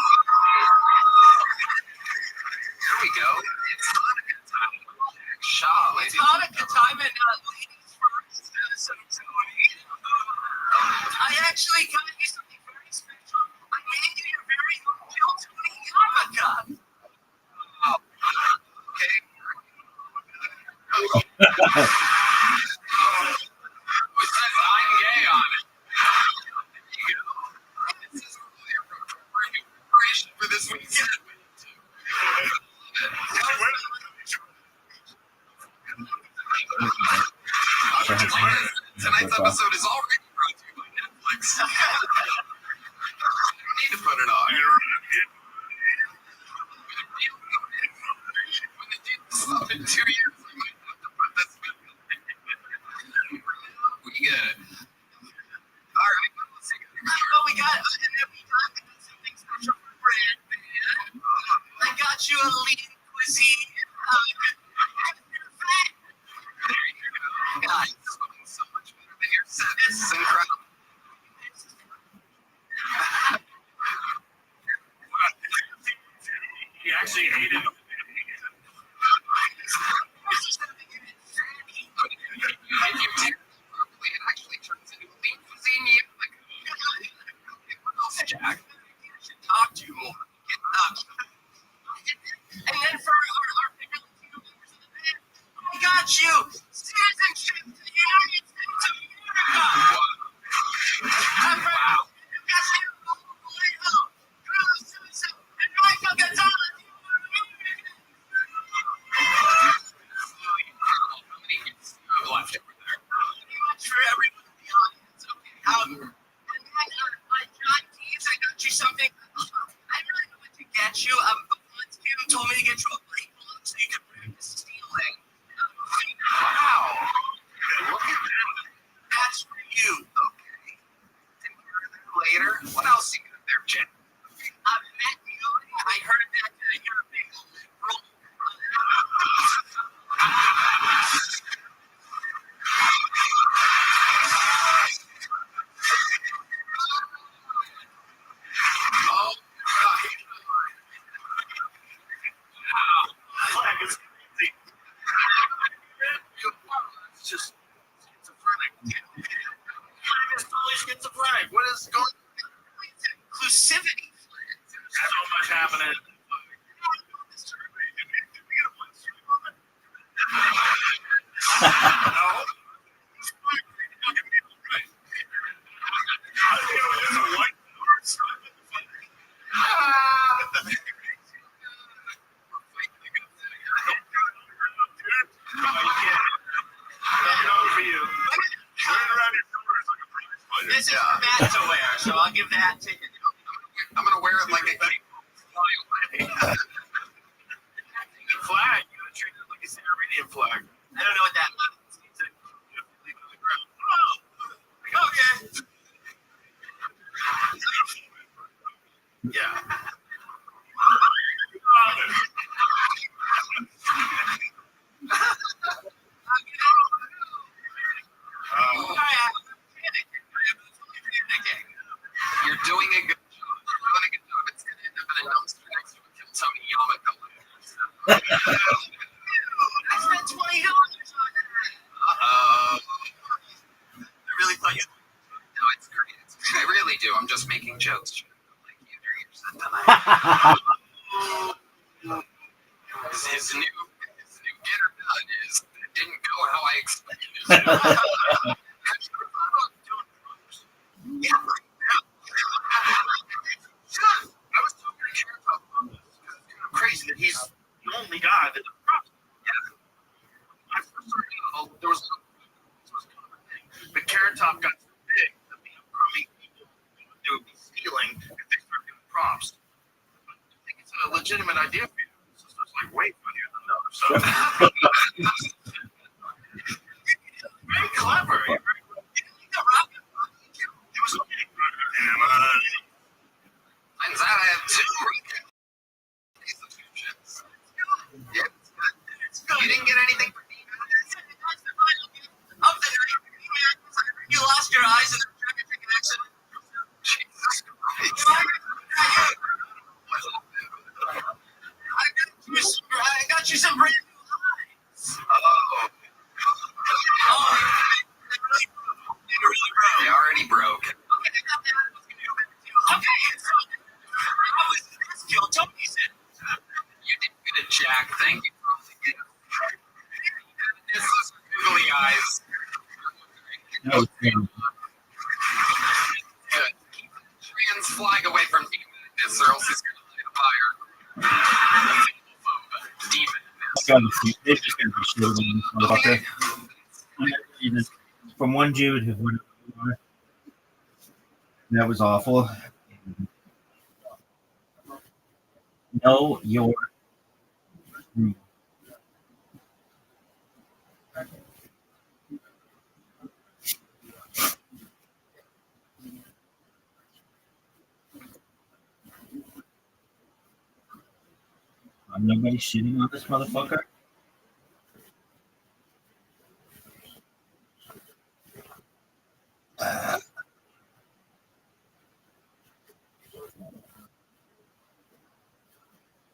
Here we go. It's Hanukkah time. It's Hanukkah time and ladies first. I actually got you something very special. I made you your very own built-in yarmulke. Oh, okay. It says I'm gay on it. There you go. This is really a preparation for this week's segment. Tonight's episode is already brought to you by Netflix. I don't need to put it on. When they do stuff in 2 years, I might have to put this in. We good. All right, let's see. Well, we got something special for Brad, man. I got you a lean cuisine. There you go. Guys, so much better than your set. This is incredible. He actually hated him. If you tear it properly, it actually turns into a lean cuisine. What else, Jack? I should talk to you more. Get up. And then for our favorite Latino members of the band, I got you citizenship to the United States of America. Wow. You got Vallejo, Carlos Sousa, and Michael Gonzalez. How many hits left over there? Pretty much for everyone in the audience. Okay. And then John Dees, I got you something. I really know what to get you. But once Kim told me to get you a light bulb so you could practice stealing. Wow. Look at that. That's for you. Okay. Take care of that later. What else you got there, Jen? Matt Mueller. I heard that you're a big liberal. Oh, right. Flag is crazy. It's just schizophrenic. Flag is totally schizophrenic. What is going on? Inclusivity. So much happening. No. This is for Matt to wear, so I'll give that to him. I'm gonna wear it like a cape. The flag, you gotta treat it like a Syrian flag. I don't know what that means. Leave it on the ground. Oh, okay. Yeah. You're doing a good job. You're doing a good job. It's gonna end up in a dumpster next to a kill Tony Yamaka. I spent $20 on that. I really thought you. No, it's great. I really do. I'm just making jokes. Like you during your set tonight. His new get her done is it didn't go how I expected it to. Have you ever thought about doing drugs? Yeah. I was talking to Carrot Top about this because it's kind of crazy that he's the only guy that does drugs. Yeah. When I first started, there was a thing. But Carrot Top got so big that the upcoming people guys. No, it's Keep the trans flag away from Demas, or else he's going to light a fire. Demon. they're just gonna be shooting this motherfucker. From one Jew to another. That was awful. Know your truth. Nobody shitting on this motherfucker.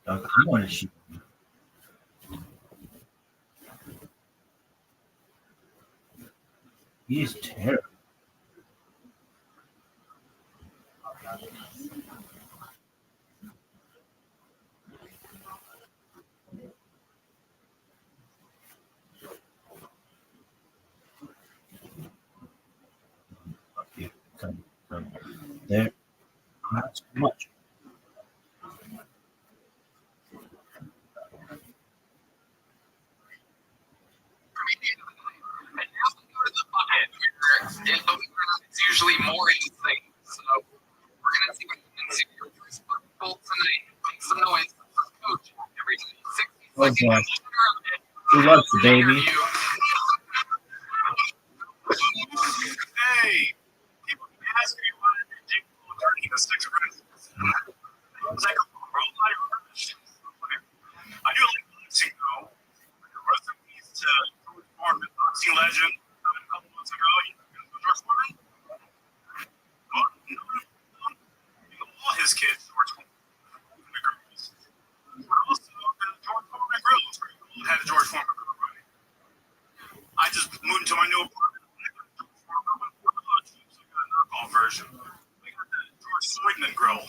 I want to shoot. He's terrible. Okay, come. There, not too much. It's usually more interesting. So we're gonna see what happens if your first bolt tonight. Make some noise for coach every 60 Oh, seconds. Who loves the baby? Hey, people ask me why I did turning the six rounds. It's like, bro, I do like boxing though. Rest in peace to George Foreman, boxing legend. A couple months ago, George Foreman. All his kids, George Foreman, the girls. But also, the George Foreman girls had a George Foreman girl running. I just moved into my new apartment. So I got a knockoff version. We got the George Swigman grill.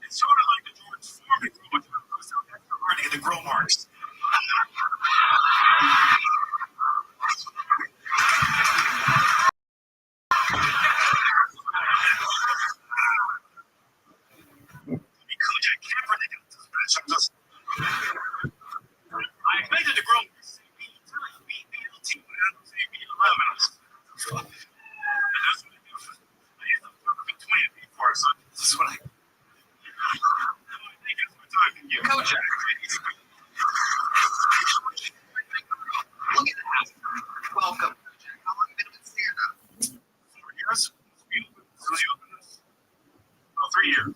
It's sort of like the George Foreman grill, but it's extra hard to get the grill marks. Because I can't predict this match. I'm just. I expected the grill to say B18, but I don't say B11. And that's what it is. I used the perfect twin before, so this is what I. Coach, look at that. Welcome. How long have you been with stand up? 4 years? As soon as you open this? 3 years.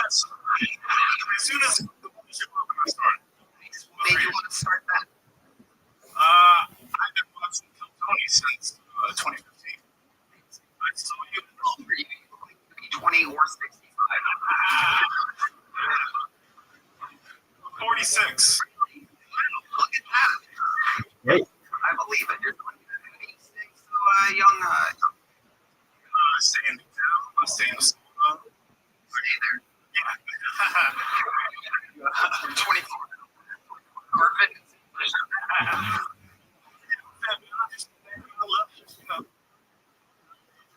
As soon as the bullshit open, I started. What made you want to start that? I've been watching Kill Tony since 2015. I saw you. How old were you? You look like you could be 20 or 65. 46. Look at that. Great. I believe it. You're 26, so young. Staying down. I'm staying in Florida. Stay there. Yeah. 24. Perfect.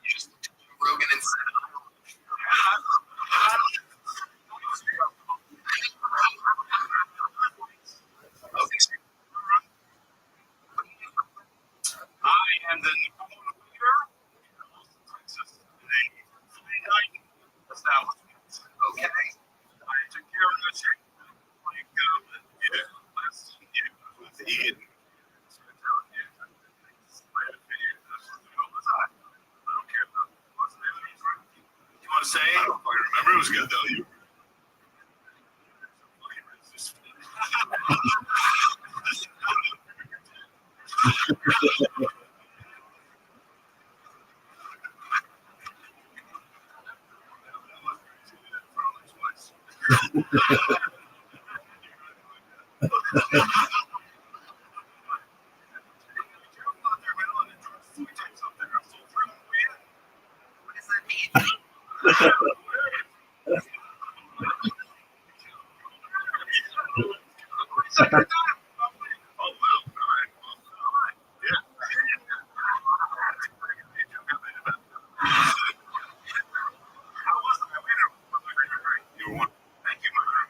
You just looked at Joe Rogan and said, I am the number one leader in Austin, Texas, in a fine establishment. okay. I took care of that shit. Like, last year, I was eating. So I tell you, I don't care about what's the name of these, right? You want to say? I don't fucking remember. It was good, though. You fucking racist. What does that mean? Oh, wow. All right. Yeah. How was it? You were one. Thank you, my friend.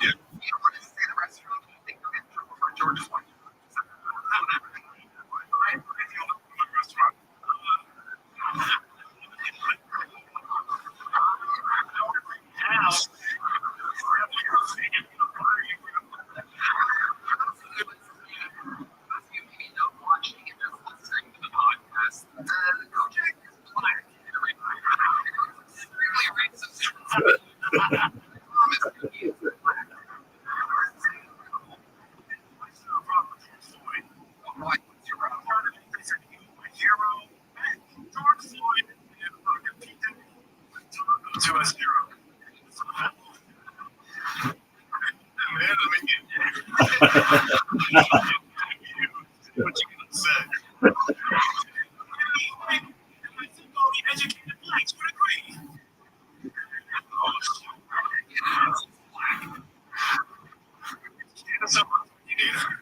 Yeah. You don't want to say the restaurant. You think you'll get in trouble for George's one. Restaurant. To a zero. Man, what you gonna say? I think all the educated blacks would agree. Oh, shit. You need her.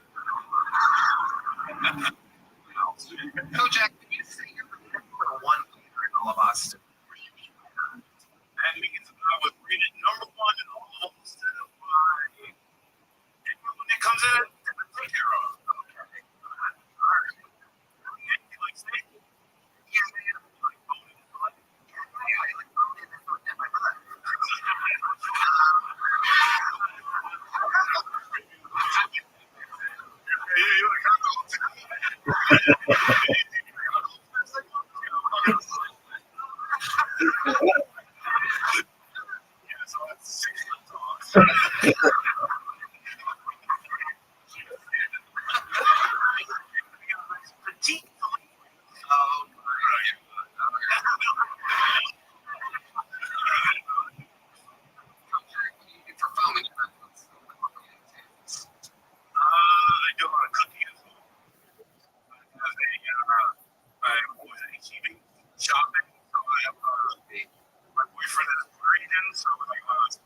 So, Jack, can you say you're the one leader in all of us? That means I was rated number one in all instead of my. When it comes in, take care of. Okay. All right. You like steak? Yeah, man. I do a lot of cooking as well. As shopping. So I have my boyfriend is Puerto Rican, so like it's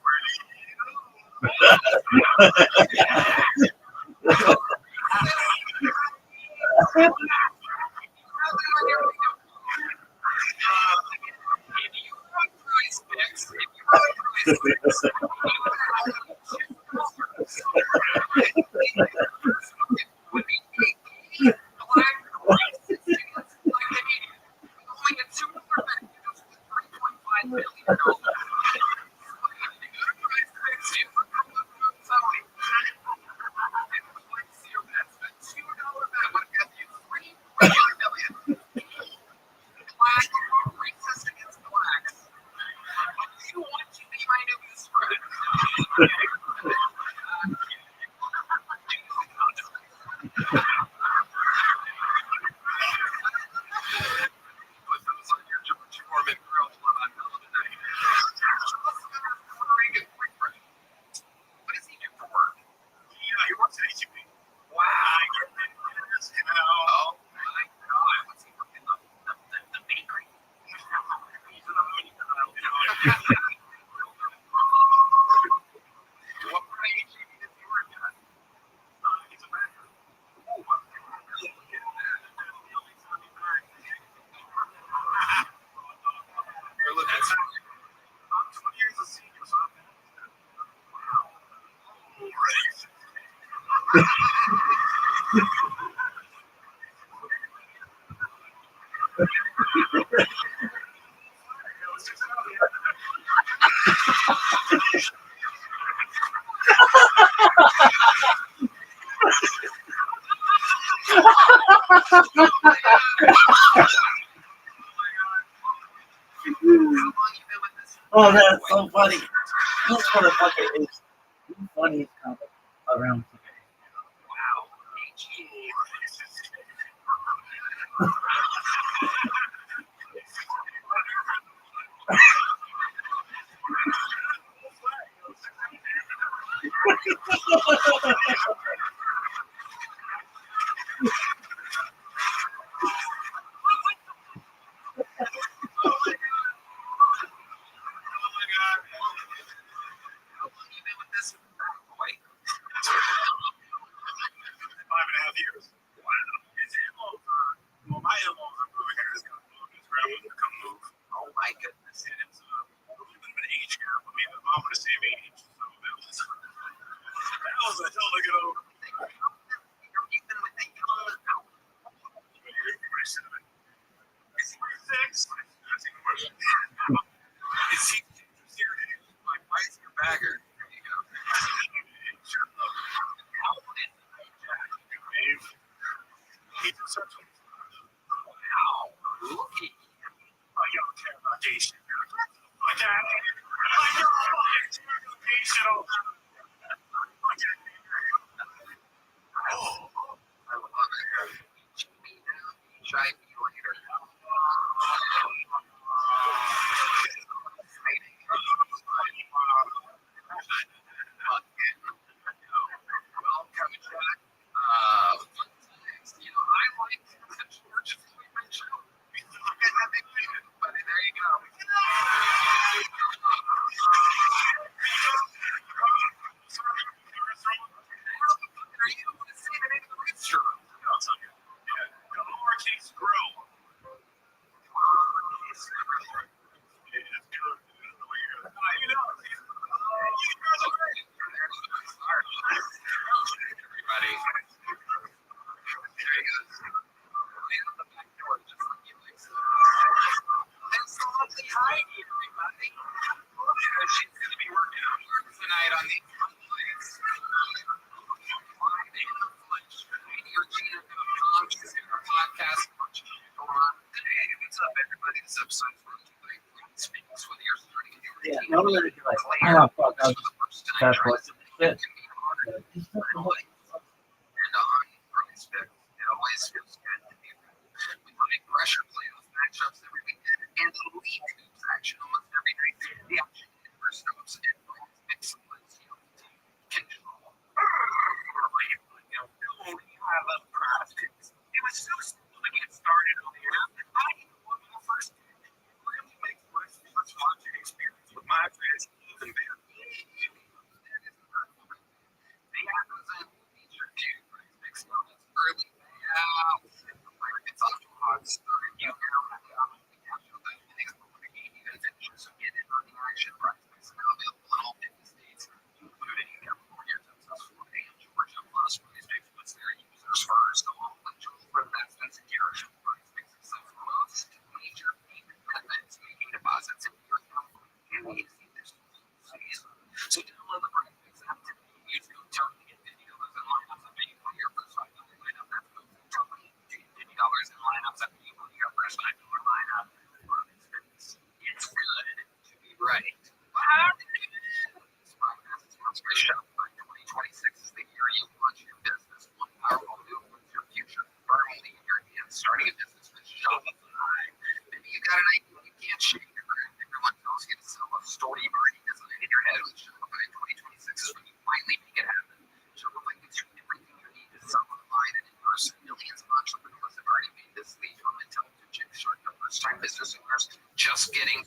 Oh, that's so funny. This motherfucker is the funniest comic around today. the hell to get over? Even with the young out. Is he 6? That's a question. Is he like Weiser Bagger? There you go. He's such a Wow. Looky. I don't care about gay shit. Fuck out of here. I don't care about gay shit all the time. Oh, I love it. Try me later. Well, coming back. You know, I like the George Floyd show. I'm getting that big fan, but there you go. Are you going to say the name of the restaurant? I'll tell you. Yeah, the lowercase grill. Lowercase grill. It is good. You know, you guys are great. Everybody. There he goes. Right on the back door, just like he likes it. It's so lovely. Hi, everybody. She's going to be working on work tonight on the lights. Regina.com. She's in her podcast. Hey, what's up, everybody? This episode is brought to you by Speakers with Ears Starting a New Yeah, Routine. normally they'd be like, oh, fuck, I was that's what shit. And on Rothschild, it always feels good to be with high pressure playoff matchups every weekend and elite hoops action almost every night. The action never stops and brings excellence, control. Don't have a process. It was so simple to get started on the app. I didn't want my first pick. It really makes my sports watching experience with my friends even better. That is not fun. The app was a feature too, right? Mixed on its early payout. It's off to a hot start. You now have the option to capture the innings before the game even finishes. So get in on the action. Prize picks are now available in all 50 states, including California, Texas, Florida, and Georgia. Plus, Prize Picks puts their users first. All control for fast and secure. Prize Picks accepts most major payment methods, making deposits into your account and easy season. So download the Prize Picks app today. Use code TONY to get $50 in lineups after you play your first $5 lineup. That's code TONY to get $50 in lineups after you play your first $5 lineup. It's good to be right. Wow. This podcast is sponsored by Shopify. 2026 is the year you launch your business. One powerful move with your future firmly in your hands. Starting a business with Shopify. Maybe you got an idea you can't shake your ground. Everyone tells you to sell a story you've already designed in your head. With Shopify 2026 is when you finally make it happen. Shopify gives you everything you need to sell online and in person. Millions of entrepreneurs have already made this leap from intelligent check short to first-time business owners. Just getting.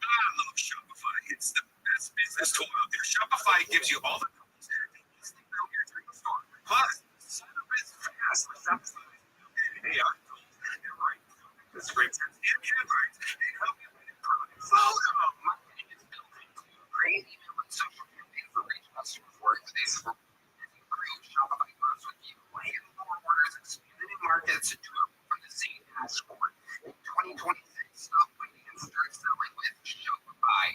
I love Shopify. It's the best business tool out there. Shopify gives you all the tools to easily build your dream store. Plus, sign up is fast with Shopify. AI tools and right descriptions and categories. They help you with product photo. Marketing is built into great email and social campaigns that reach customers where they support. If you grow, Shopify grows with you. Land more orders, expanded in markets, and do it from the same dashboard. In 2026, stop waiting and start selling with Shopify.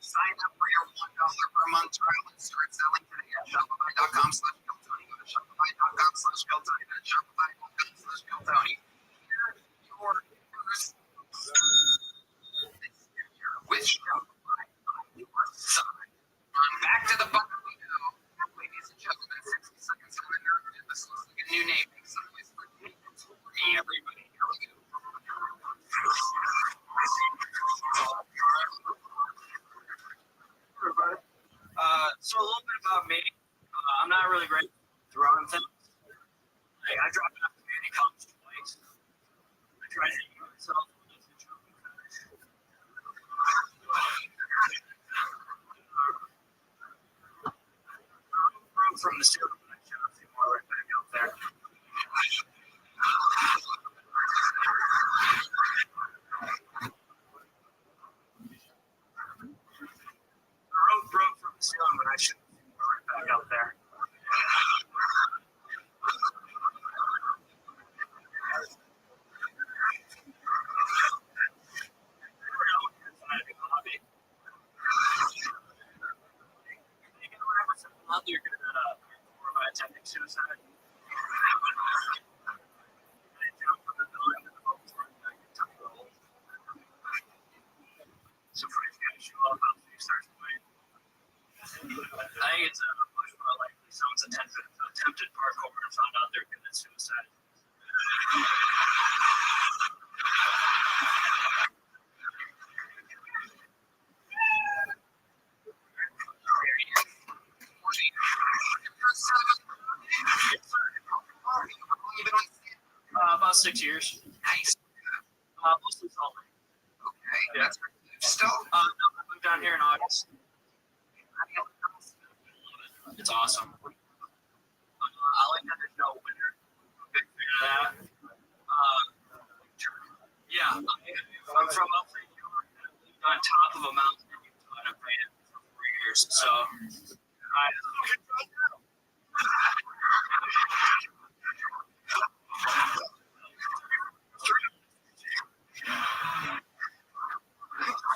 Sign up for your $1 per month trial and start selling today at Shopify.com/Keltoni. Go to Shopify.com/Keltoni. That's Shopify.com/Keltoni. Here's your first with Shopify on your side. Back to the button we go. Ladies and gentlemen, 60 seconds on the nerd. This looks like a new name. Somebody's for me, everybody. Here we go. Everybody. So a little bit about me. I'm not really great throwing things. I dropped out of community college twice. I tried to hit myself. From the zero, I shot a few more right back out there. commit suicide. I jumped from the building and the boat was running back into the boat. So French guy show up and he starts playing. I think it's much more likely someone's attempted parkour and found out they're committing suicide. About 6 years. Nice. Mostly Salt Lake. Okay. Yeah. That's where you live still? No, I moved down here in August. It's awesome. I like that there's no winter. Big fan of that. Yeah, I'm from upstate New York. I lived on top of a mountain in Utah and I've ran it for 4 years. So,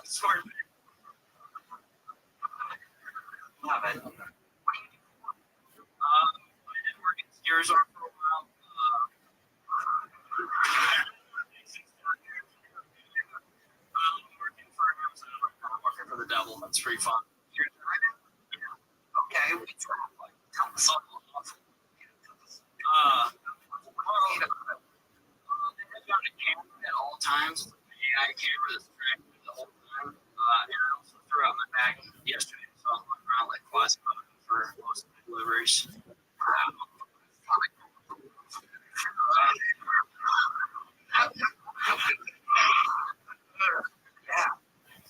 Smart. Love it. I did work in ski resort for a while. Working for the devil. That's pretty fun. Okay. We travel. Tell us. They had got a camera at all times. AI camera that's tracking me the whole time. And I also threw out my bag yesterday, so I'm looking around like Quasimodo for most of the deliveries. Yeah.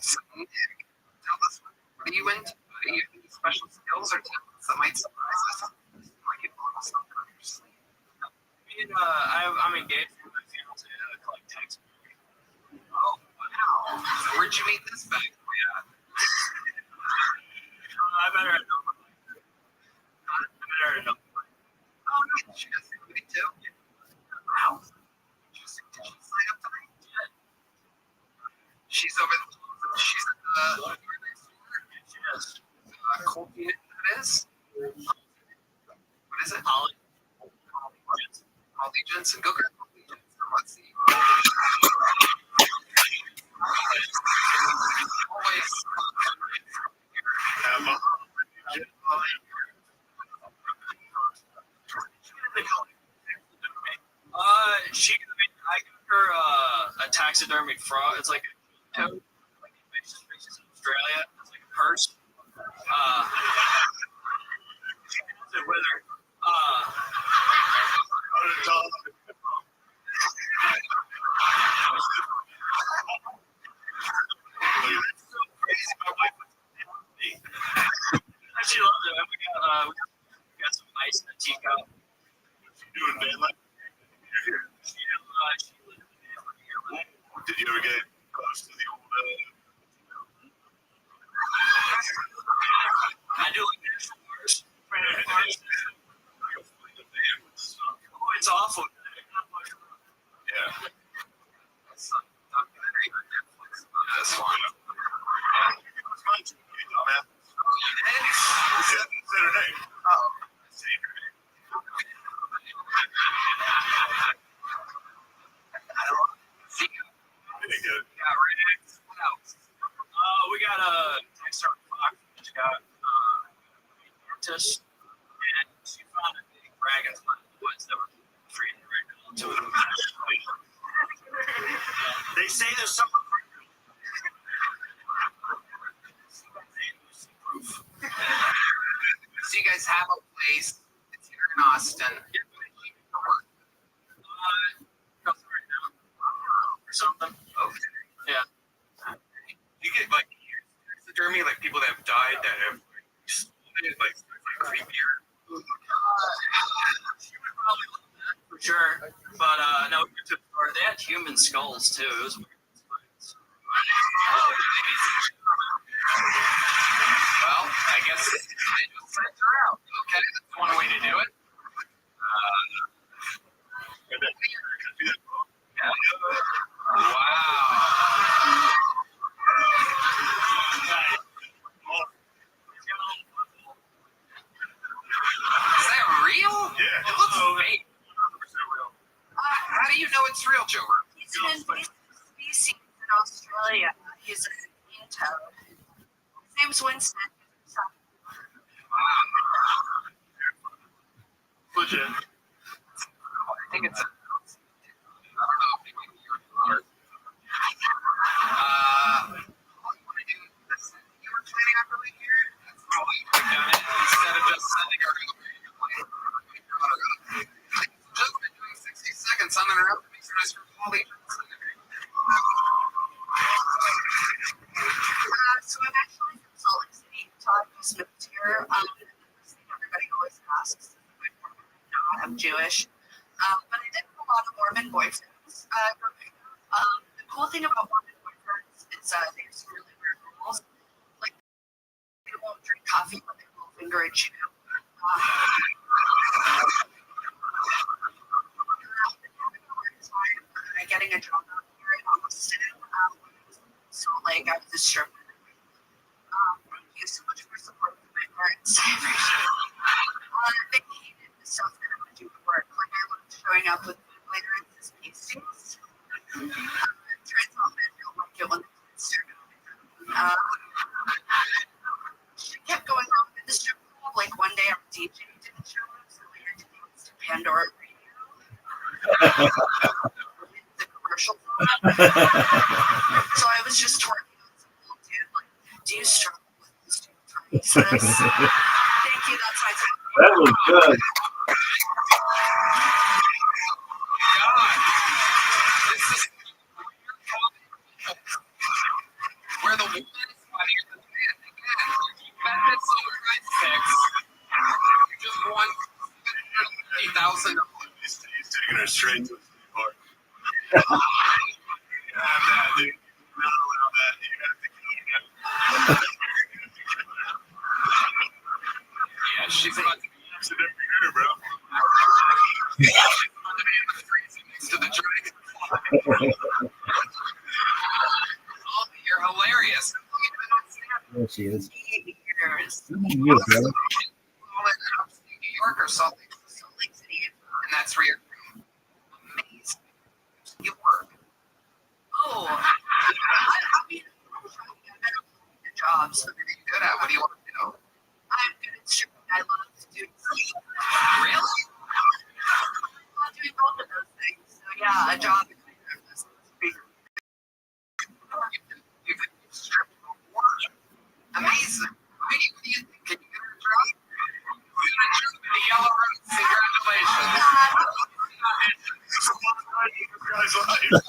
So, tell us, what are you into? Do you have any special skills or talents that might surprise us? Like it blows something on your sleeve. I'm engaged with my fiance to collect tax. Oh, wow. Where'd you meet this bag? I met her at Nova. Oh, no. She does security too? Wow. Interesting. Did she sign up tonight? Yeah. She's over she's at the She is. cold unit, that is? What is it? Holly. Holly Jensen. Go grab Holly Jensen. Let's see. Always. I got her a taxidermied frog. It's like a toad, like invasive species in Australia. It's like a purse. She has it with her. She loves it. We got some ice in a teacup. Doing van life? She lived in the Did you ever get close to the old? I do like national parks. Oh, it's awful. Yeah. That's a documentary on Netflix about this one. Saturday. Oh. Pretty good. Yeah, right. What else? We got a Texar Fox. She got artist, and she found a big dragonfly in the woods that were freezing right now. Two of them. They say there's something for you. Proof. So you guys have a place. It's here in Austin. Or something. Okay. Yeah. You get like taxidermy, like people that have died that have exploded, like creepier. She would probably love that for sure. But no, we took or they had human skulls too. It was weird. Well, I guess I just sent her out. Okay, that's one way to do it. Wow. Is that real? James Winston. Legit. I think it's. I don't know. Maybe you're. You were planning on really here. That's probably done it instead of just sending her. Just been doing 60 seconds on and around to make sure I screw Polly. So I'm actually from Salt Lake City, Utah. I just moved here. The first thing everybody always asks is if I'm Jewish. But I did have a lot of Mormon boyfriends growing up. The cool thing about Mormon boyfriends is they have some really weird rules. Like, they won't drink coffee, but they will finger a Jew. Getting a job out here in Austin. So, like, I was a stripper. Thank you so much for supporting my parents. I appreciate it. They hated the stuff that I would do for work. Like, I loved showing up with later in this pastries. Turns out men don't like it when the kids start going. She kept going on in the strip club. Like, one day our DJ didn't show up, so we had to dance to Pandora Radio. The commercial. So I was just twerking on some old dude. Like, do you struggle with this dude? Thank you. That's my time. That was good. Where the woman is funnier than the man. You bet this over my six. You just won $50,000. He's taking her straight to the city park. You have that, dude. You're not allowed that. You have to kill her. Yeah, she's about to be It's in every year, bro. she's about to be in the freezer next to the dragon. Oh, you're hilarious. There she is. Years. You, brother. New York or Salt Lake City, and that's where you're from. Amazing. You work. Oh, I mean, I'm trying to get better at jobs. What are you good at? What do you want to do? I'm good at stripping. I love doing Really? I love doing both of those things. So yeah, a job is pretty You could strip before. Amazing. What do you think? Can you get her a job? You're gonna choose the yellow rose. Congratulations. Guy's life.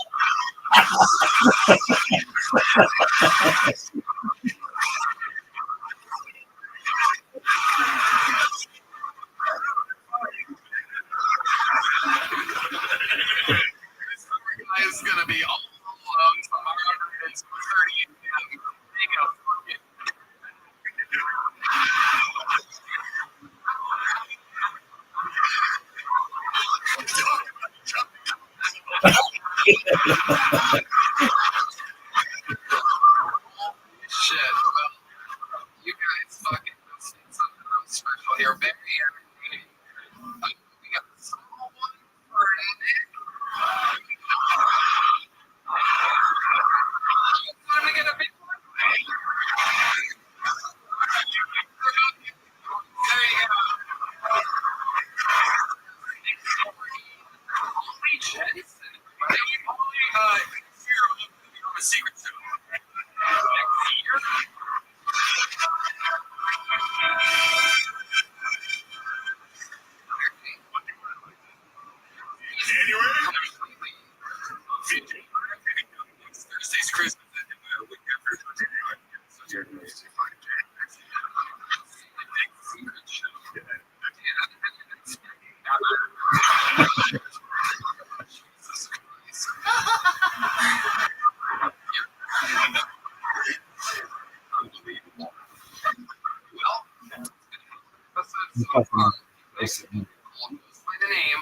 Is gonna be all alone tomorrow. It's 30 a.m. Take a fucking. Shit. Well, you guys fucking seen something real special here. Very entertaining. We got a small one for Nick. Time to get a big one. There you go. Holy Jensen. Holy, fear of become a secret soon. Next year. January? Thursday's Christmas. Basically. By the name.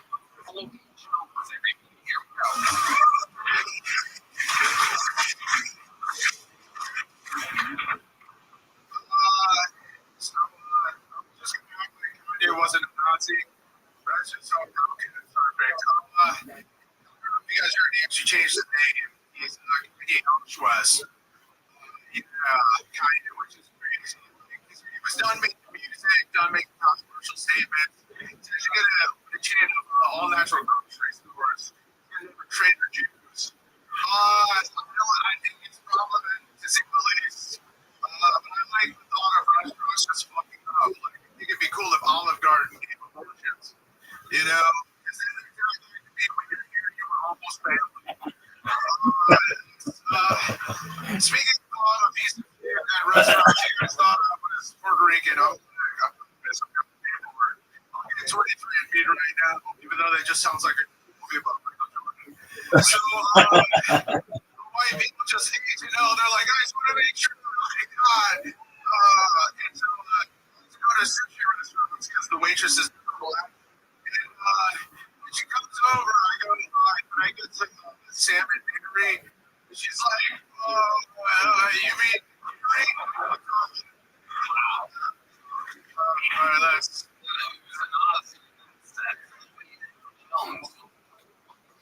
It wasn't a Nazi. That's just so broken and perfect. You guys heard he actually changed the name. He's Auschwitz. Yeah, kind of, which is great. I thought I was Puerto Rican. I'm pissed. I'm gonna pay for it. I'm getting 23 and beat right now, even though that just sounds like a movie about Michael Jordan. So, white people just hate, they're like, I just want to make sure, like, God. And so, let's go to sushi restaurants because the waitress is black. And she comes over, I go to mine, and I get some salmon dairy. And she's like, you mean green? That's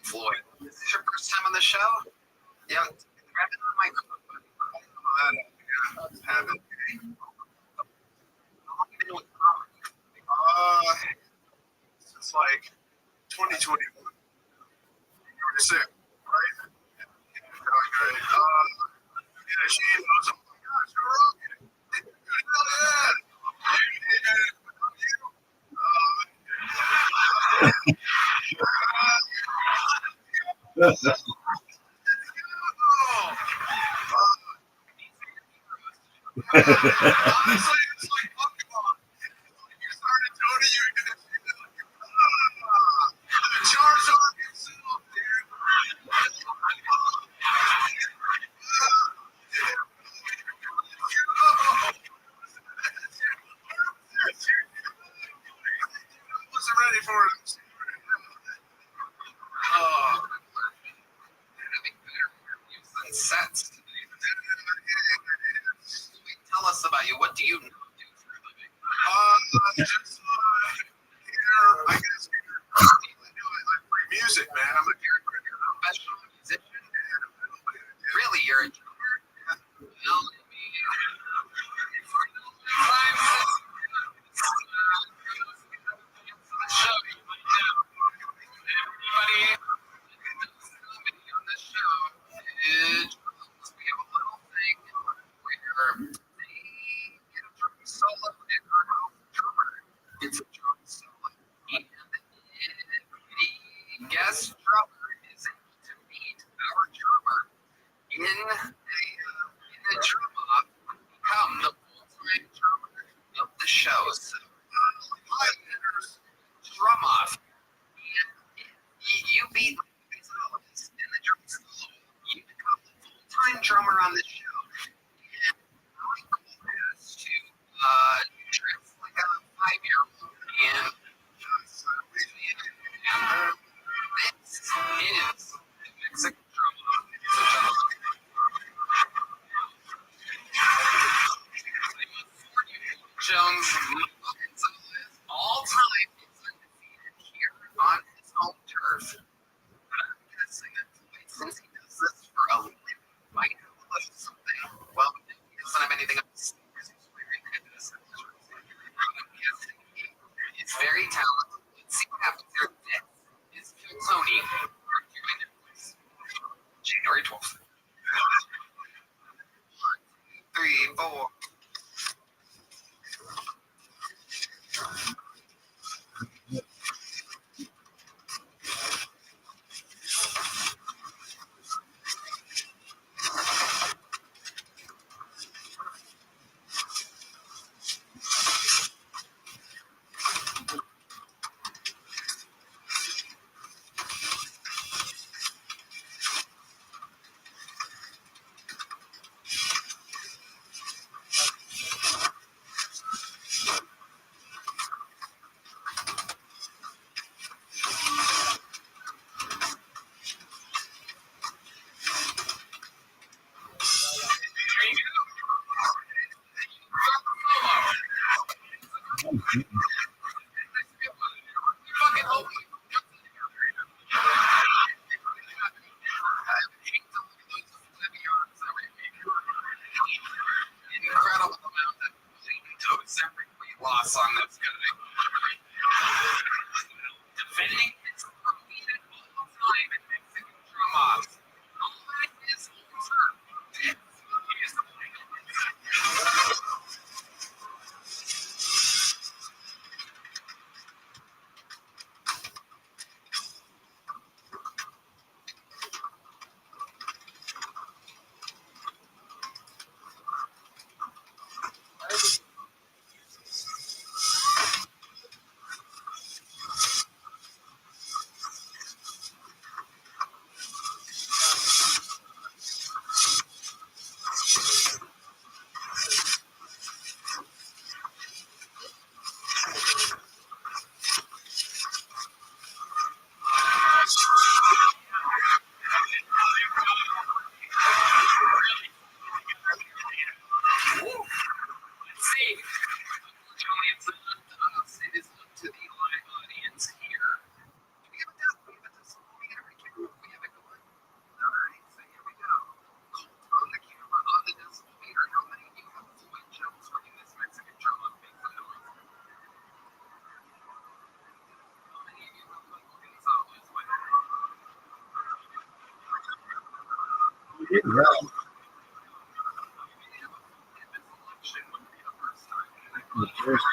Floyd, is this your first time on the show? Yeah, grab it on the microphone. have it. How long have you been doing comedy? Since like 2021. You were sick, right? Okay. Yeah, she knows. Oh my gosh, you're rocking. Honestly, it's like Pokemon. You started Tony, you're gonna see the Charizard himself, dude. Wasn't ready for it. Having better interviews than sets. Tell us about you. What do you do for a living? Just here, I guess. I play music, man. I'm a Professional musician? Really, you're a drummer? Well, everybody on the show is we have a little thing where they get a drum solo and our house drummer gets a drum solo. And the guest drummer is able to meet our drummer in a drum off, become the full-time drummer of the show. So, drum off. You beat Gonzalez in the drum solo. You become the full-time drummer on the show. And my goal is to dress like a 5-year-old and this is the Mexican drum off. Jones Gonzalez, all-time is undefeated here on his home turf. But I'm guessing that since he does this for a living, might have a little something. Well, he doesn't have anything up his sleeves. He's wearing this. I'm guessing he's very talented. Let's see what happens here. This is Tony. January 12th. 1, 2, 3, 4. Incredible amount of toes every loss on this guy. Defending his undefeated all-time in Mexican drum offs. All that is over. did well. New Jersey.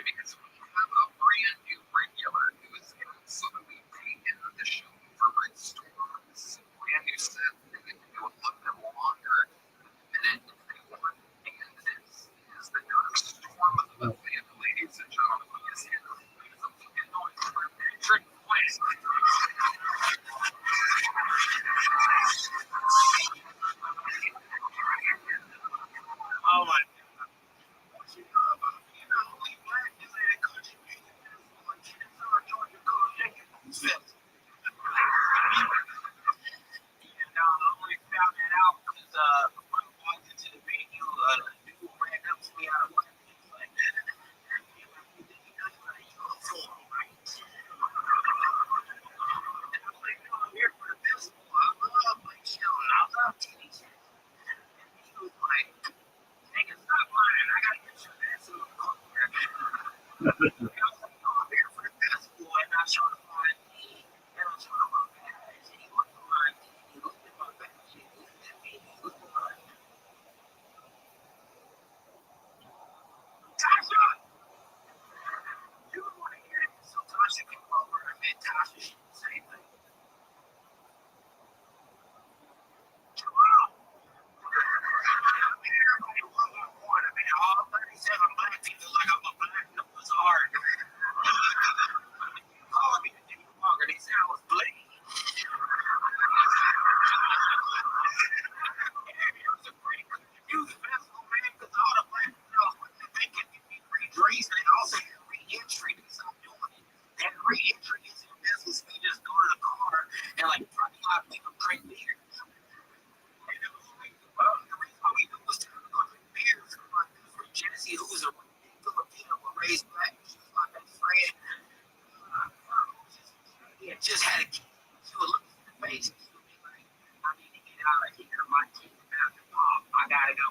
Because we have a brand new regular who is absolutely taken the show for by storm. This is a brand new set. They get to do a little bit longer than it if they want. And this is the dark storm of the band, ladies and gentlemen. He is here. Make some fucking noise for Patrick West. Oh my God. What you know about me? You know, we black is in a country music festival in Kennesaw, Georgia, called Yankee Boots Festival. And I only found that out because before I walked into the venue, dude ran up to me out of one of these like, you uniform, right? And I'm like, no, I'm here for the festival. I love, like, you know, I love titties. And he was like, nigga, stop lying. I gotta get your ass in the car. And I was like, no, I'm here for the festival. And I showed him my ID. And I showed him my badge. And he looked at my ID. He looked at my badge. He looked at me. He looked at my ID. Tasha! You would want to hear it. So Tasha came over and met Tasha. She did the same thing. Wow. I mean, everybody one by one. I mean, all 37 black people like I'm a black Noah's Ark. You called me the day longer. They said I was black. It was a pretty good music festival, man, because all the black girls went to make it free drinks and also had re-entry. They stopped doing it. That re-entry is in business. We just go to the car and like parking lot people drink beer. And it was like, well, the reason why we do was to go drink beers. My dude from Genesee, who was a Filipino, but raised black, she was my best friend. Just had a kid. She would look at the face and she would be like, I need to get out of here. My kid's about to pop. I gotta go.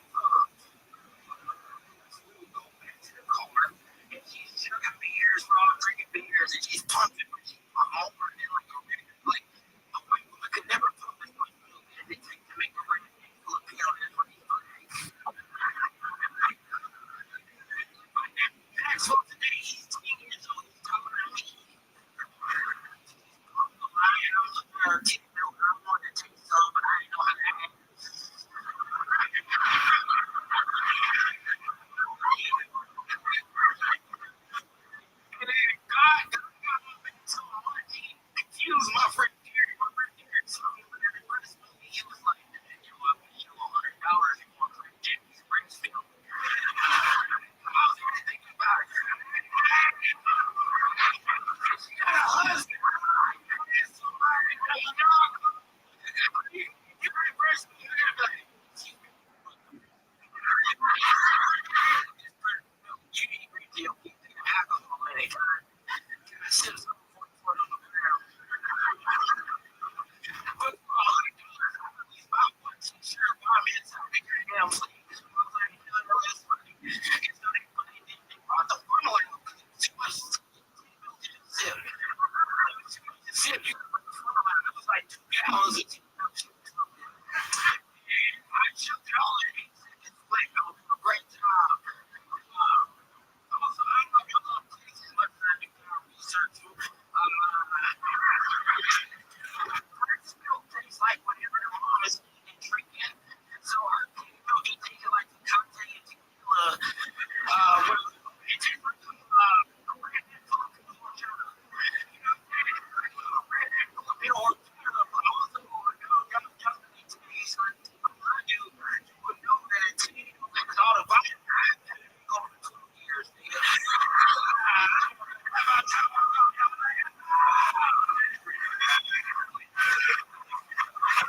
So we would go back to the car and she's chugging beers. We're all drinking beers and she's pumping. She's over and like a regular, like a white woman could never pump as much milk as it takes to make a regular Filipino that's really funny. Max for today, he's 10 years old. He's taller than me. Her teeth milk. I wanted to take some, but I didn't know how to act. And then God got my back so much. He confused my friend Gary. My friend Gary saw me when they first movie. He was like, yo, I'll pay you $100 if you want to drink Jimmy Springfield. I was really thinking about it. She got a husband. So her milk, you take it like a cocktail and tequila.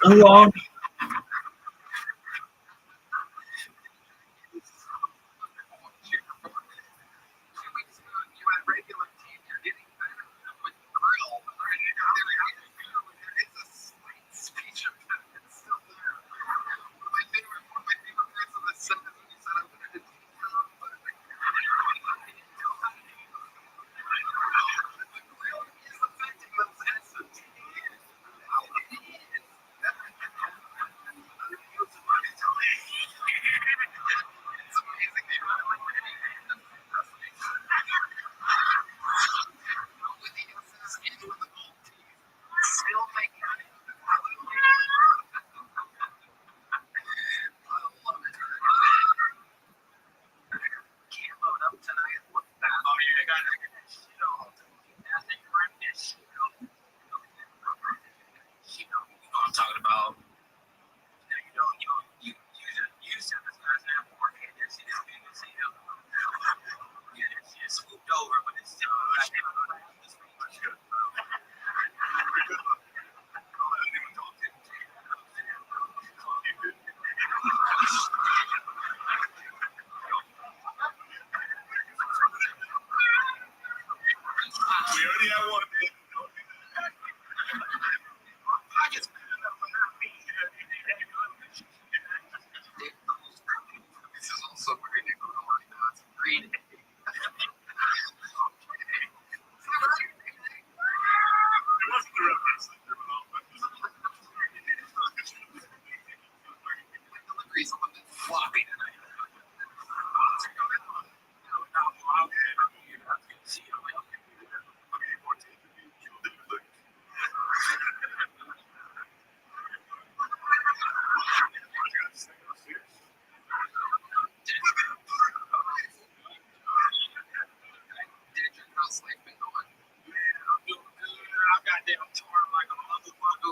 Long. We already have one. This is also green. It's green. It wasn't the reference. Delivery's a little bit floppy tonight.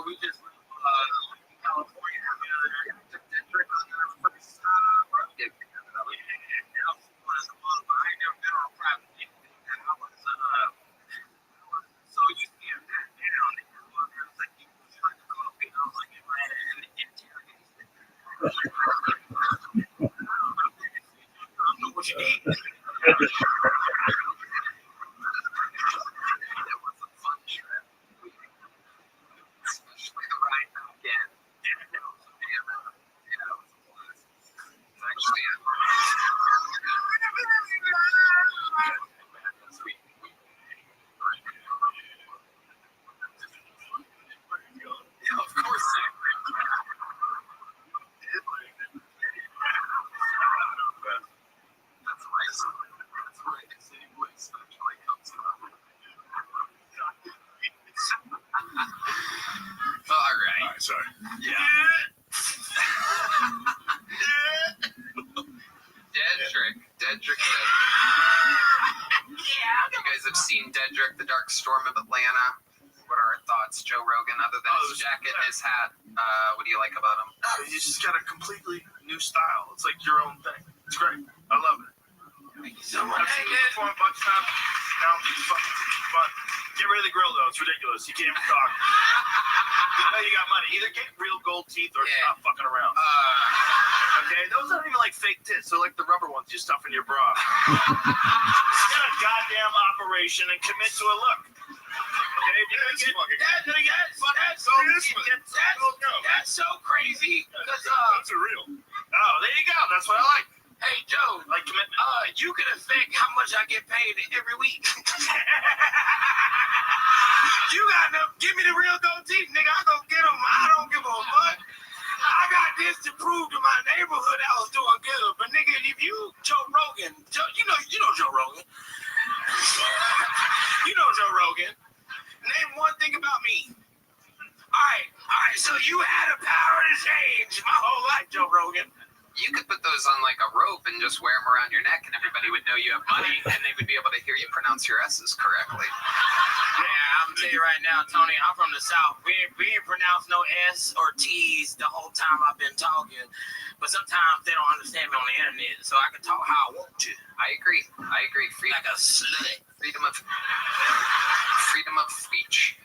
We just California. First road gig together. I ain't never been on a private jet. I was so used to being that down. They were on there, it's like you drink coffee, and I was like, in my head, and interrogation. I don't know what you need. It was a fun trip. Especially the ride back in. It was a blast. It's actually yeah, of course. That's right. That's right. The city voice actually comes from. All right. Sorry. Yeah. Dedrick said. You guys have seen Dedrick, the Dark Storm of Atlanta. What are our thoughts, Joe Rogan, other than his jacket and his hat? What do you like about him? You just got a completely new style. It's like your own thing. It's great. I love it. Thank you so I've much. seen it before a bunch of times. Now it's fucking fun. Get rid of the grill though. It's ridiculous. You can't even talk. You know you got money. Either get real gold teeth or stop fucking around. Okay, those aren't even like fake tits. They're like the rubber ones you stuff in your bra. Get a goddamn operation and commit to a look. Okay, That's so crazy. That's a real. Oh, there you go. That's what I like. Hey, Joe, Like commitment. you can affect how much I get paid every week. You got enough. Give me the real gold teeth, nigga. I go get them. I don't give a fuck. I got this to prove to my neighborhood I was doing good. But nigga, if you Joe Rogan, you know Joe Rogan. You know Joe Rogan. Name one thing about me. All right. So you had a power to change my whole life, Joe Rogan. You could put those on like a rope and just wear them around your neck, and everybody would know you have money, and they would be able to hear you pronounce your S's correctly. Yeah, I'm tell you right now, Tony, I'm from the South. We ain't pronounced no S or T's the whole time I've been talking. But sometimes they don't understand me on the internet, so I can talk how I want to. I agree. Freedom, like a slut. Freedom of speech.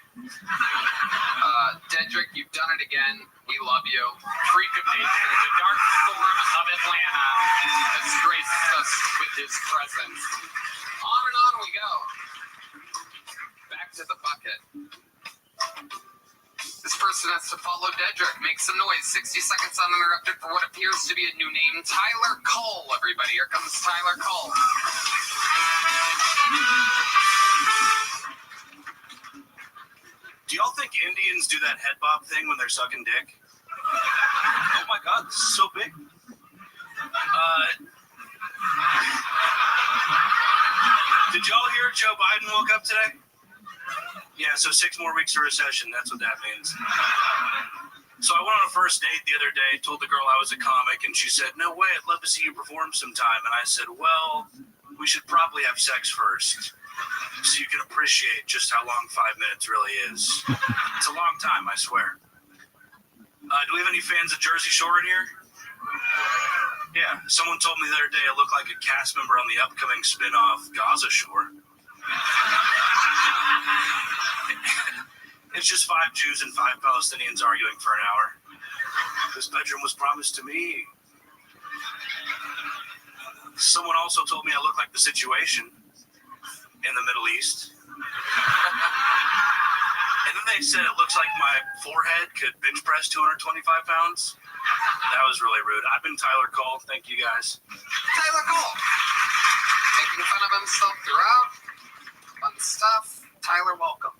Dedrick, you've done it again. We love you. Freak of nature, the dark storm of Atlanta has graced us with his presence. On and on we go. Back to the bucket. This person has to follow Dedrick. Make some noise. 60 seconds uninterrupted for what appears to be a new name. Tyler Cole, everybody. Here comes Tyler Cole. Do y'all think Indians do that head bob thing when they're sucking dick? Oh my god, this is so big. Did y'all hear Joe Biden woke up today? Yeah, so 6 more weeks of recession, that's what that means. So I went on a first date the other day, told the girl I was a comic, and she said, no way, I'd love to see you perform sometime. And I said, well, we should probably have sex first, so you can appreciate just how long 5 minutes really is. It's a long time, I swear. Do we have any fans of Jersey Shore in here? Yeah, someone told me the other day I look like a cast member on the upcoming spin-off Gaza Shore. It's just 5 Jews and 5 Palestinians arguing for an hour. This bedroom was promised to me. Someone also told me I look like the situation in the Middle East. And then they said it looks like my forehead could bench press 225 pounds. That was really rude. I've been Tyler Cole. Thank you, guys. Tyler Cole. Making fun of himself throughout. Fun stuff. Tyler, welcome.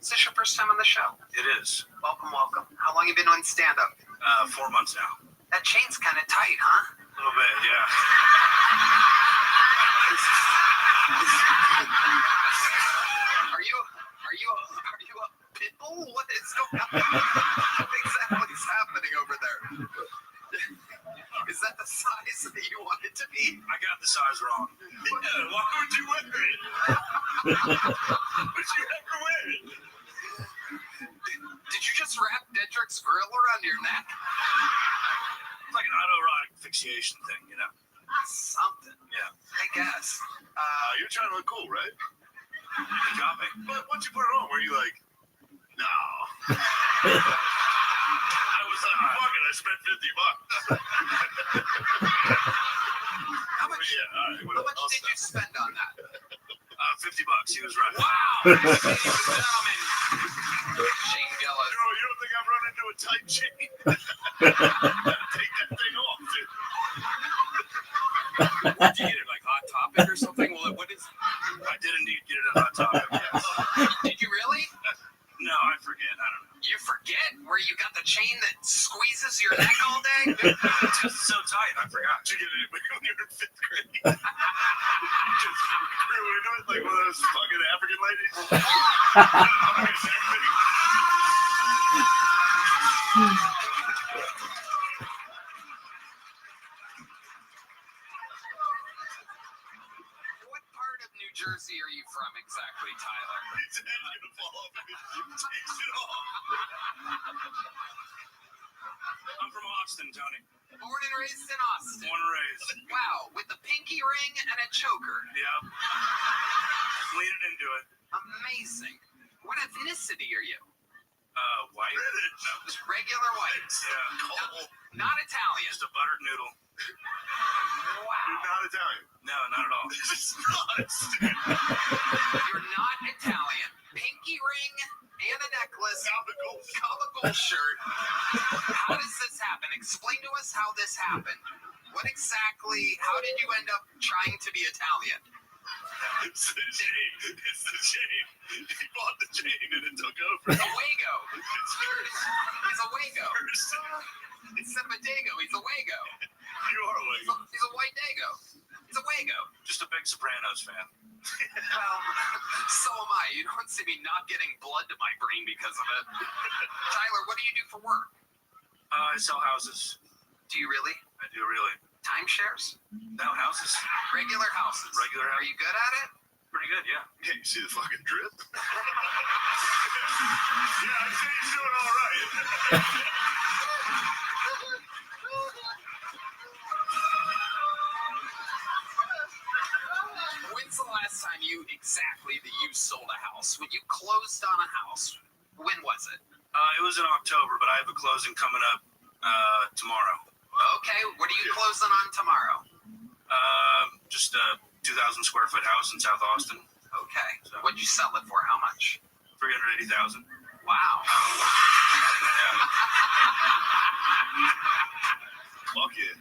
Is this your first time on the show? It is. Welcome, welcome. How long you been doing stand-up? 4 months now. That chain's kind of tight, huh? A little bit, yeah. Are you a pit bull? What is going on? What exactly is happening over there? Is that the size that you want it to be? I got the size wrong. Yeah, why would you wear it? Would you ever wear it? Did you just wrap Dedrick's grill around your neck? It's like an autoerotic asphyxiation thing, you know? Something. Yeah. I guess. You're trying to look cool, right? You got me. But once you put it on, were you like, no? I was like, fuck it, I spent $50. How much, Yeah, all right, how much did you spend on that? $50, he was right. Wow! Ladies and gentlemen, Shane Gillis. You don't think I've run into a tight chain? Take that thing off, dude. Where'd you get it? Like Hot Topic or something? Well, what is? I did indeed get it at Hot Topic, yes. Did you really? No, I forget. I don't know. You forget where you got the chain that squeezes your neck all day? It's just so tight. I forgot. Did you get it when you were in 5th grade? Just grew into it like one of those fucking African ladies. What part of New Jersey are you from exactly, Tyler? His head's gonna fall off if he takes it off. I'm from Austin, Tony. Born and raised in Austin. Born and raised. Wow, with the pinky ring and a choker. Yep. Leaning into it. Amazing. What ethnicity are you? White. No. Just regular white. Yeah. Not Italian. Just a buttered noodle. Wow. Not Italian. No, not at all. This is nuts. You're not Italian. Pinky ring and a necklace. Comical shirt. How does this happen? Explain to us how this happened. How did you end up trying to be Italian? It's the chain. It's the chain. He bought the chain and it took over. He's a Wago. He's a Wago. Instead of a Dago, he's a Wago. You are a Wago. He's a white Dago. He's a Wago. Just a big Sopranos fan. Well, so am I. You don't see me not getting blood to my brain because of it. Tyler, what do you do for work? I sell houses. Do you really? I do really. Timeshares? No, houses. Regular houses. Regular Are house. you good at it? Pretty good, yeah. Yeah, you see the fucking drip? Yeah, I'd say he's doing all right. When's the last time you sold a house? When you closed on a house, When was it? It was in October, but I have a closing coming up tomorrow. Okay, what are you closing on tomorrow? Just a 2,000 square foot house in South Austin. Okay, what'd you sell it for? How much? 380,000. Wow. Fuck yeah.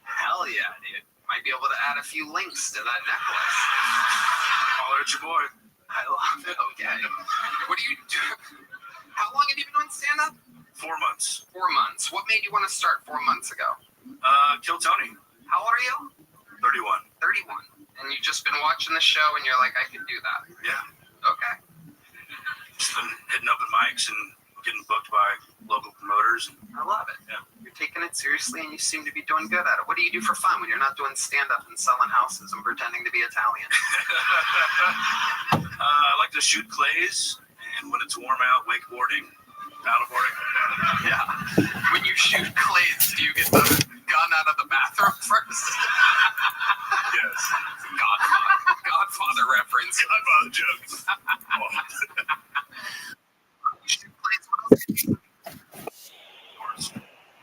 Hell yeah, dude. Might be able to add a few links to that necklace. Holler at your boy. I love it. Okay. What do you do? How long have you been doing stand-up? 4 months. 4 months. What made you want to start 4 months ago? Kill Tony. How old are you? 31. 31. And you've just been watching the show and you're like, I can do that. Yeah. Okay. Just been hitting up at mics and getting booked by local promoters. I love it. Yeah. You're taking it seriously and you seem to be doing good at it. What do you do for fun when you're not doing stand-up and selling houses and pretending to be Italian? I like to shoot clays, and when it's warm out, wakeboarding, paddleboarding. Yeah. When you shoot clays, do you get the gun out of the bathroom first? Yes. Godfather reference. Godfather jokes. You shoot clays, what else do you do?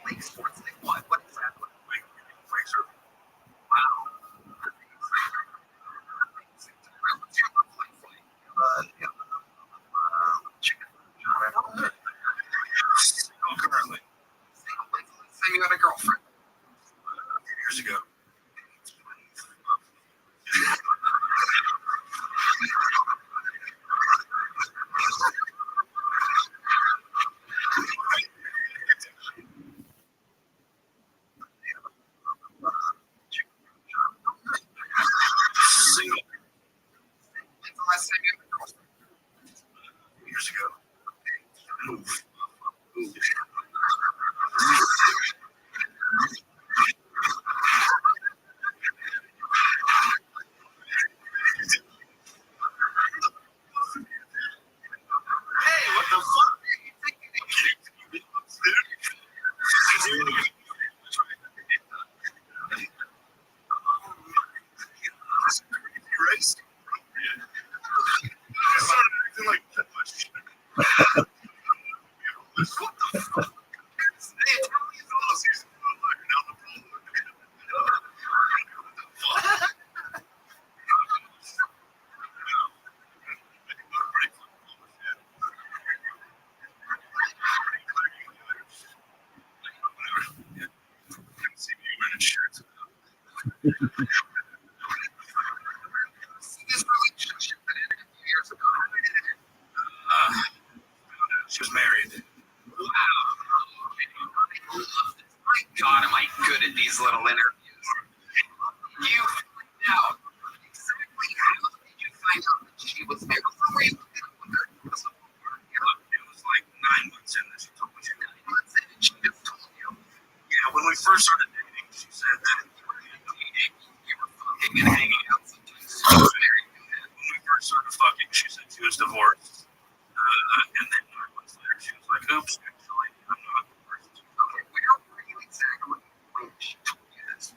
Lake sports, like what? What is that? Wake surfing. Wow. What's your love life like? Chicken. Single currently. Single. When's the last time you had a girlfriend? A few years ago. Single. When's the last time you had a girlfriend? Years ago. Hey, what the fuck? You think you need Race. Started acting like that much. What the fuck? The Italians this relationship that ended a few years ago. How did it end? She was married. Wow. I love this. My God, am I good at these little interviews? You find out exactly how did you find out that she was married? How were you looking at her? It was like 9 months in that she told me. 9 months in and she just told you. Yeah, when we first started dating, she said that You were fucking and hanging out sometimes. She was married. when we first started fucking, she said she was divorced. And then 9 months later, she was like, oops, actually, I'm not divorced. Okay, where were you exactly when she told you this?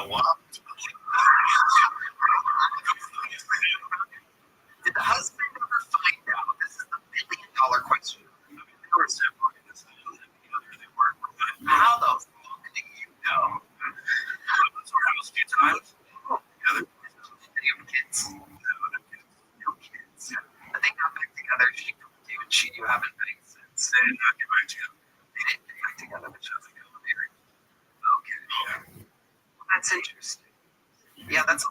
Did the husband ever find out? This is the $1 billion question. How the fuck do you know? They have kids. No kids. But they got back together. She told you and you haven't been since. They didn't get back together. They didn't get back together, but she was like, oh, married. Okay. Well, that's interesting. Yeah, that's a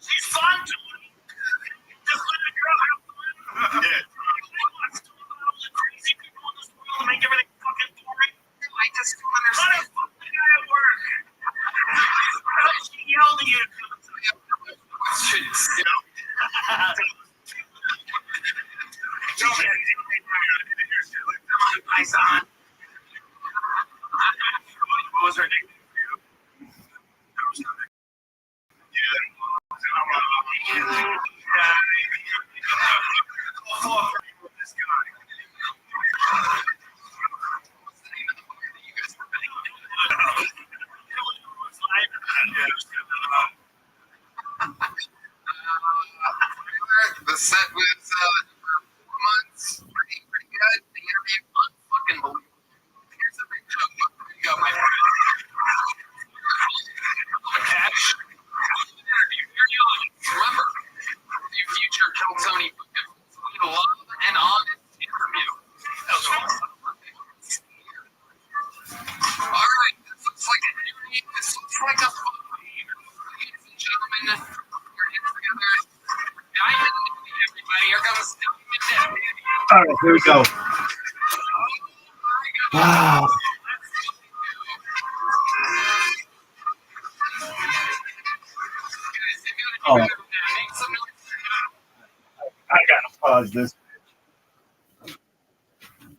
She's fun to me. Just let the girl have fun. Yeah. Crazy people in this world to make everything fucking boring. I just don't understand. How the fuck did that work? She yelled at you. Questions. Tell me. My son. What was her nickname for you? There was no nickname. This guy. The set was for 4 months. Pretty good. The interview, unfucking believable. Here's the big joke. You got my friend. Catch. Remember, your future Kill Tony love and honest interview. All right, this looks like a fun. Ladies and gentlemen, your hands together. Diamond, everybody. Here comes Diamond. All right, here we go. Wow. Oh, I gotta pause this. Look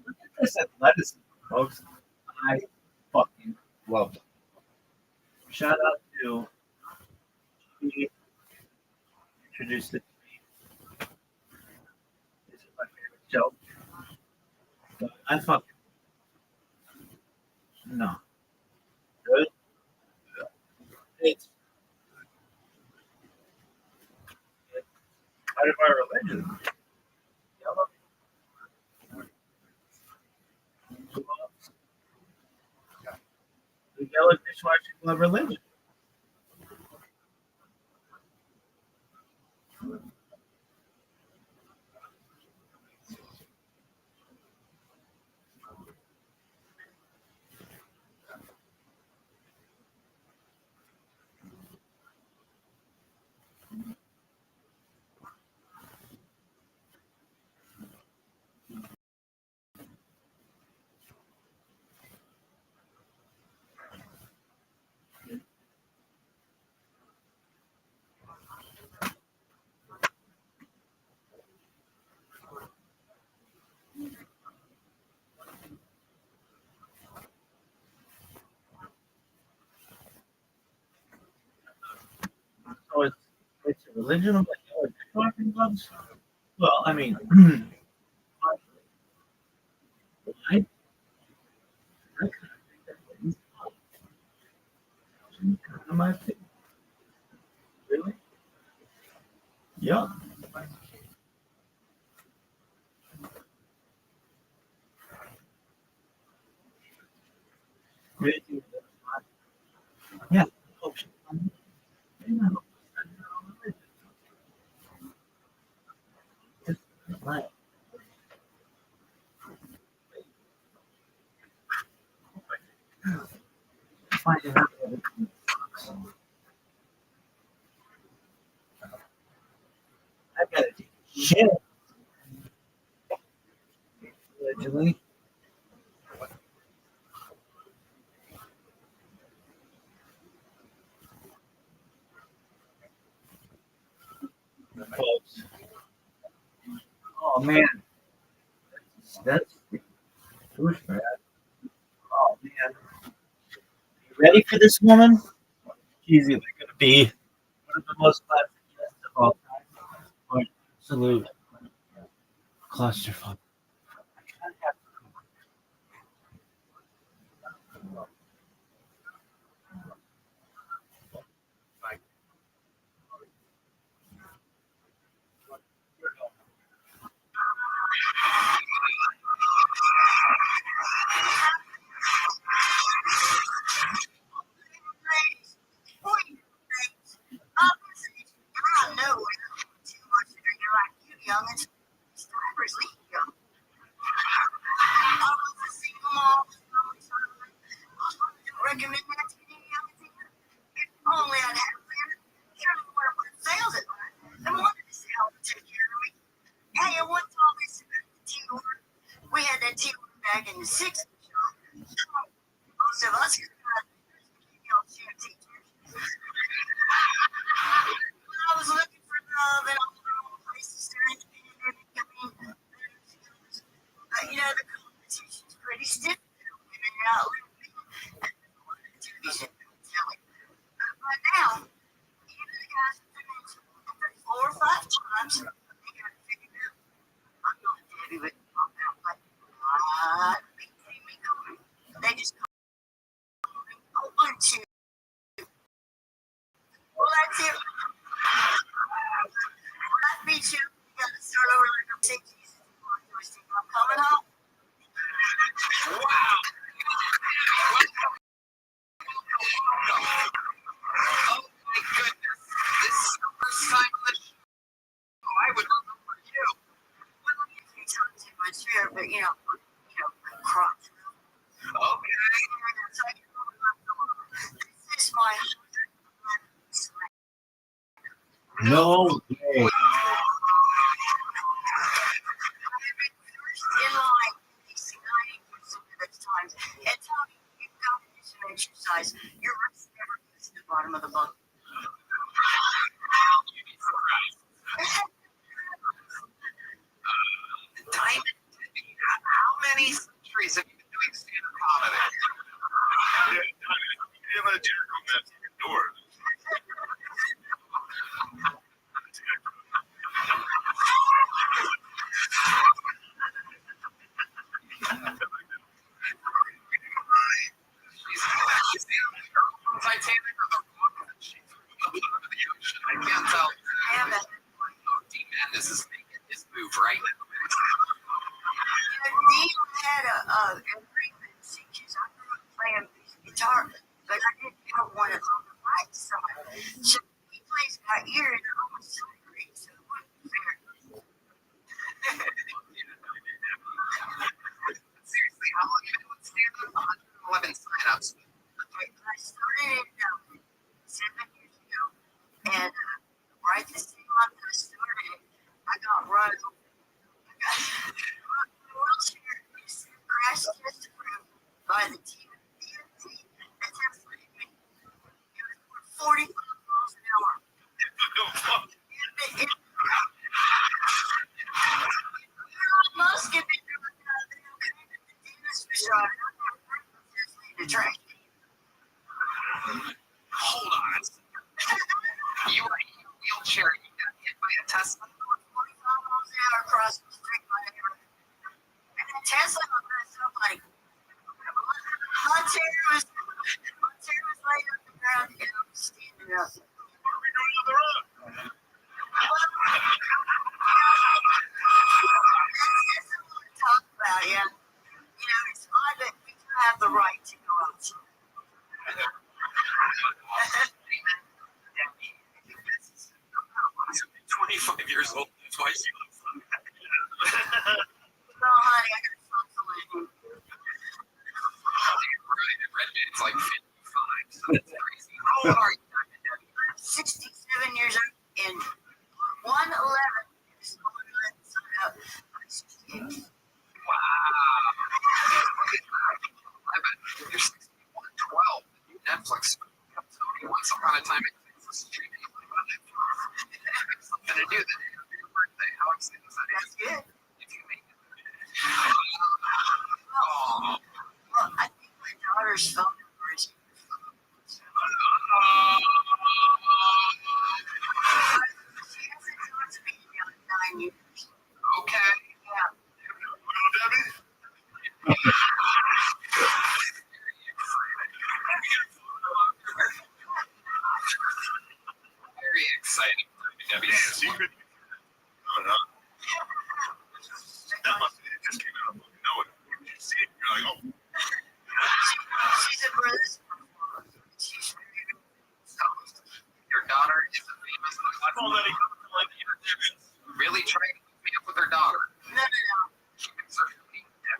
at this athleticism, folks. I fucking love it. Shout out to he introduced it to me. This is my favorite joke. But I fucking no. Good. It's part of our religion. Yellow. The yellow dishwashing glove religion. So it's a religion of yellow dishwashing gloves? Well, I mean, I my opinion. Really? Yeah. Yeah. Right. Finding out everything. I gotta take a shit. Allegedly. Folks. Oh man. That's douchebag. Oh man. You ready for this woman? She's either gonna be one of the most classic guests of absolute clusterfuck. Ladies, I know too much to drink. You're like, you young and Stivers leave you. I was a single mom. I recommend that to any young people. If only I'd had a friend. Surely would have put sales at mine. I wanted to sell to take care of me. Hey, and what's all this about the tea order? We had that tea order back in the 60s. Most of us could not teachers. I was looking for love in all the wrong places during the pandemic. You know, the competition's pretty stiff. Women are out living. But now, even the guys with dementia, after 4 or 5 times, they got to figure out, I'm not Debbie with the pop out, but they see me coming. They just call me Ubuntu. Well, that's it. That beats you. You got to start over like I'm 60s. I'm coming home. Wow. Oh my goodness. This is the first time on the show I would remember you. Well, you can't tell too much here, but crotch. Okay. So I can remember. This is my 100th. No way. In line, these 90% of the times, and tell me you've got to do some exercise. Your wrist never gets to the bottom of the bunk. You'd be surprised. Diamond, how many centuries have you been doing stand-up comedy? Yeah, you have a dinner come back to your door. She's the Titanic or the rock that she threw in the bottom of the ocean. I can't tell. Damn it. Oh, D Madness is making his move right now. Dean had a agreement because I grew up playing guitar, but I didn't have one on the right side. So he plays by ear and I was so great, so it wasn't fair. Seriously, how long have you been with stand-up? 111 sign-ups. I started it 7 years ago, and right the same month I started, I got run over. The wheelchair is crash test approved by the DOT that tested me. It was 45 miles an hour. Elon Musk had been doing that. The dentist was shot. The trash. Hold on. You were in a wheelchair and you got hit by a Tesla? 45 miles an hour across the street by the neighborhood. And then Tesla was messed up like my chair was laying on the ground and I was standing up. That's what I want to talk about, yeah. You know, it's odd that we do have the right to go outside. 25 years old. That's why she looks like that. No, honey, I got something. Right, and Redman's like 55, so that's crazy. How old are you? I'm 67 years old and 111 is going to let sign up. I'm 68. Wow. You're 61, 12. Netflix comes out once upon a time. It's streaming on Netflix. Something to do the day of your birthday. How exciting is that? That's good. If you make it. Well, I think my daughter's phone number is she hasn't talked to me in 9 years. exciting. Debbie. Yeah, so you could. No, no. That must it just came out of nowhere. You see it, you're like, oh. She's a British. She's Your daughter is a famous. I've already come to like the internet. Really trying to meet up with her daughter. No. She can certainly. Yeah.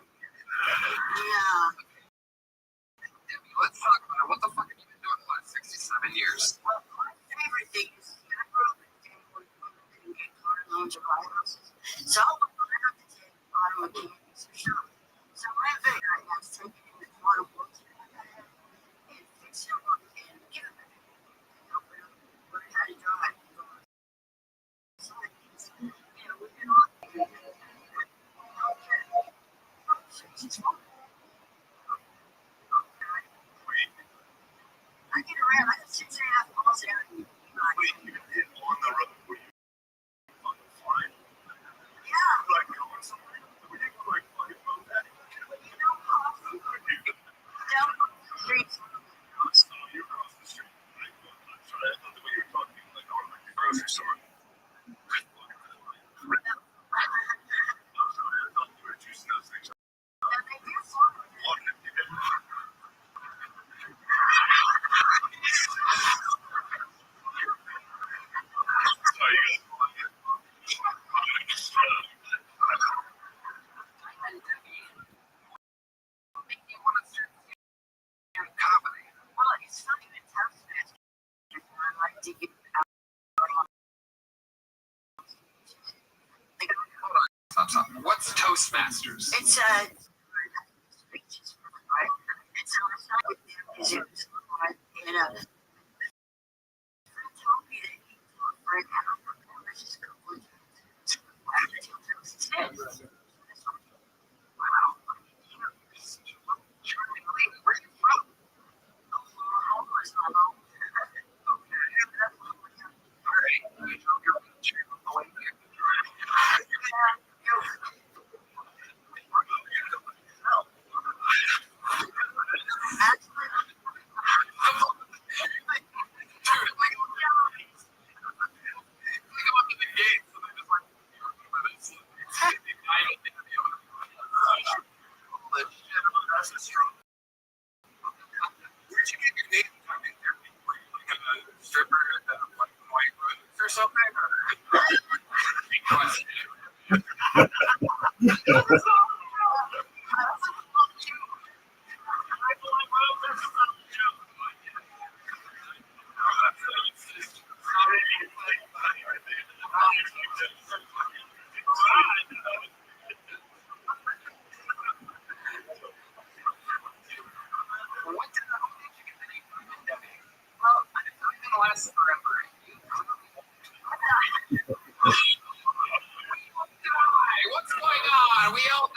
Debbie, let's talk about it. What the fuck have you been doing the last 67 years? Well, my favorite thing is I grew up in a day where women couldn't get car loans or buy houses. So I have to take auto mechanics or something. So my favorite I have is taking in the auto books that I have and fix them up and give them back. Help them learn how to drive. So we've been on. It's fun. I get around. I got 6.5 miles an hour. Wait, you did on the road where you fucking flying? Yeah. Like going somewhere? Were you like fucking boat that? You know, down the streets. Oh, you're across the street. I'm sorry, I thought the way you were talking, like going like the grocery store. I'm sorry, I thought you were juicing those things. And they do fun. Well, it's funny that Toastmasters. I like to get out. Stop. What's Toastmasters? It's speeches for the right. And so I started with them because it was fun. And a friend told me that he told a friend how to perform just a couple of times. Until Toast 10. Wow. You know, where are you from? Oklahoma is my home. All right. You drove your wheelchair away here. Where'd you get your name? Like a stripper at the Black and White Roots or something? What did you get the name from? Debbie? Well, it's not going to last forever. What's going on? We all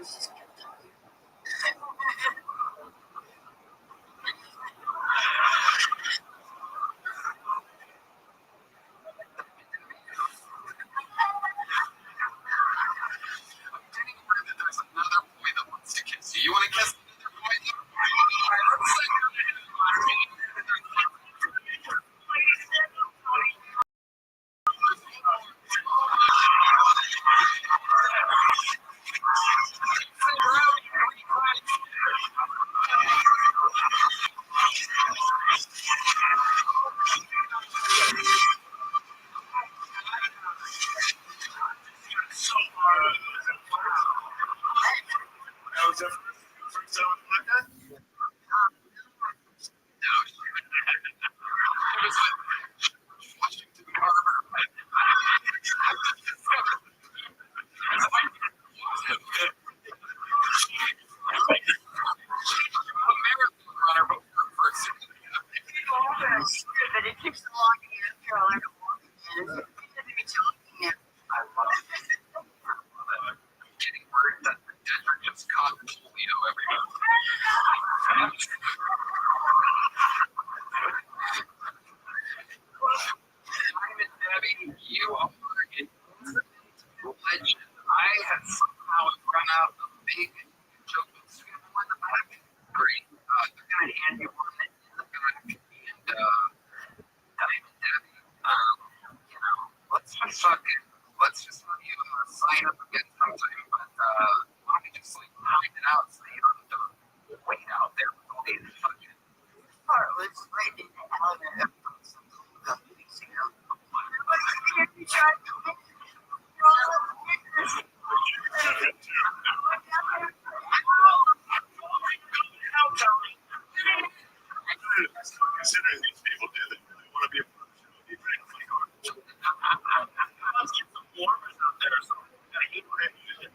There's another boy that wants to kiss you. You want to kiss another boy? But it keeps them locking in after I learn to walk again. It doesn't be joking now. Getting word that the desert just caught polio everywhere. Simon Debbie, you are an legend. I have somehow run out of big jokes. You have one in the back. Great. They're going to hand you one in the back. And Diamond Debbie, you know, let's just have you sign up again sometime. But why don't we just like find it out so you don't have to wait out there with all these fucking. Part was right in the elevator from some couple weeks ago. You tried to win. You're all over the pictures. Considering these people do, they really want to be a part of the show. Be very funny. Let's get some warmers out there or something. I hate when I do it.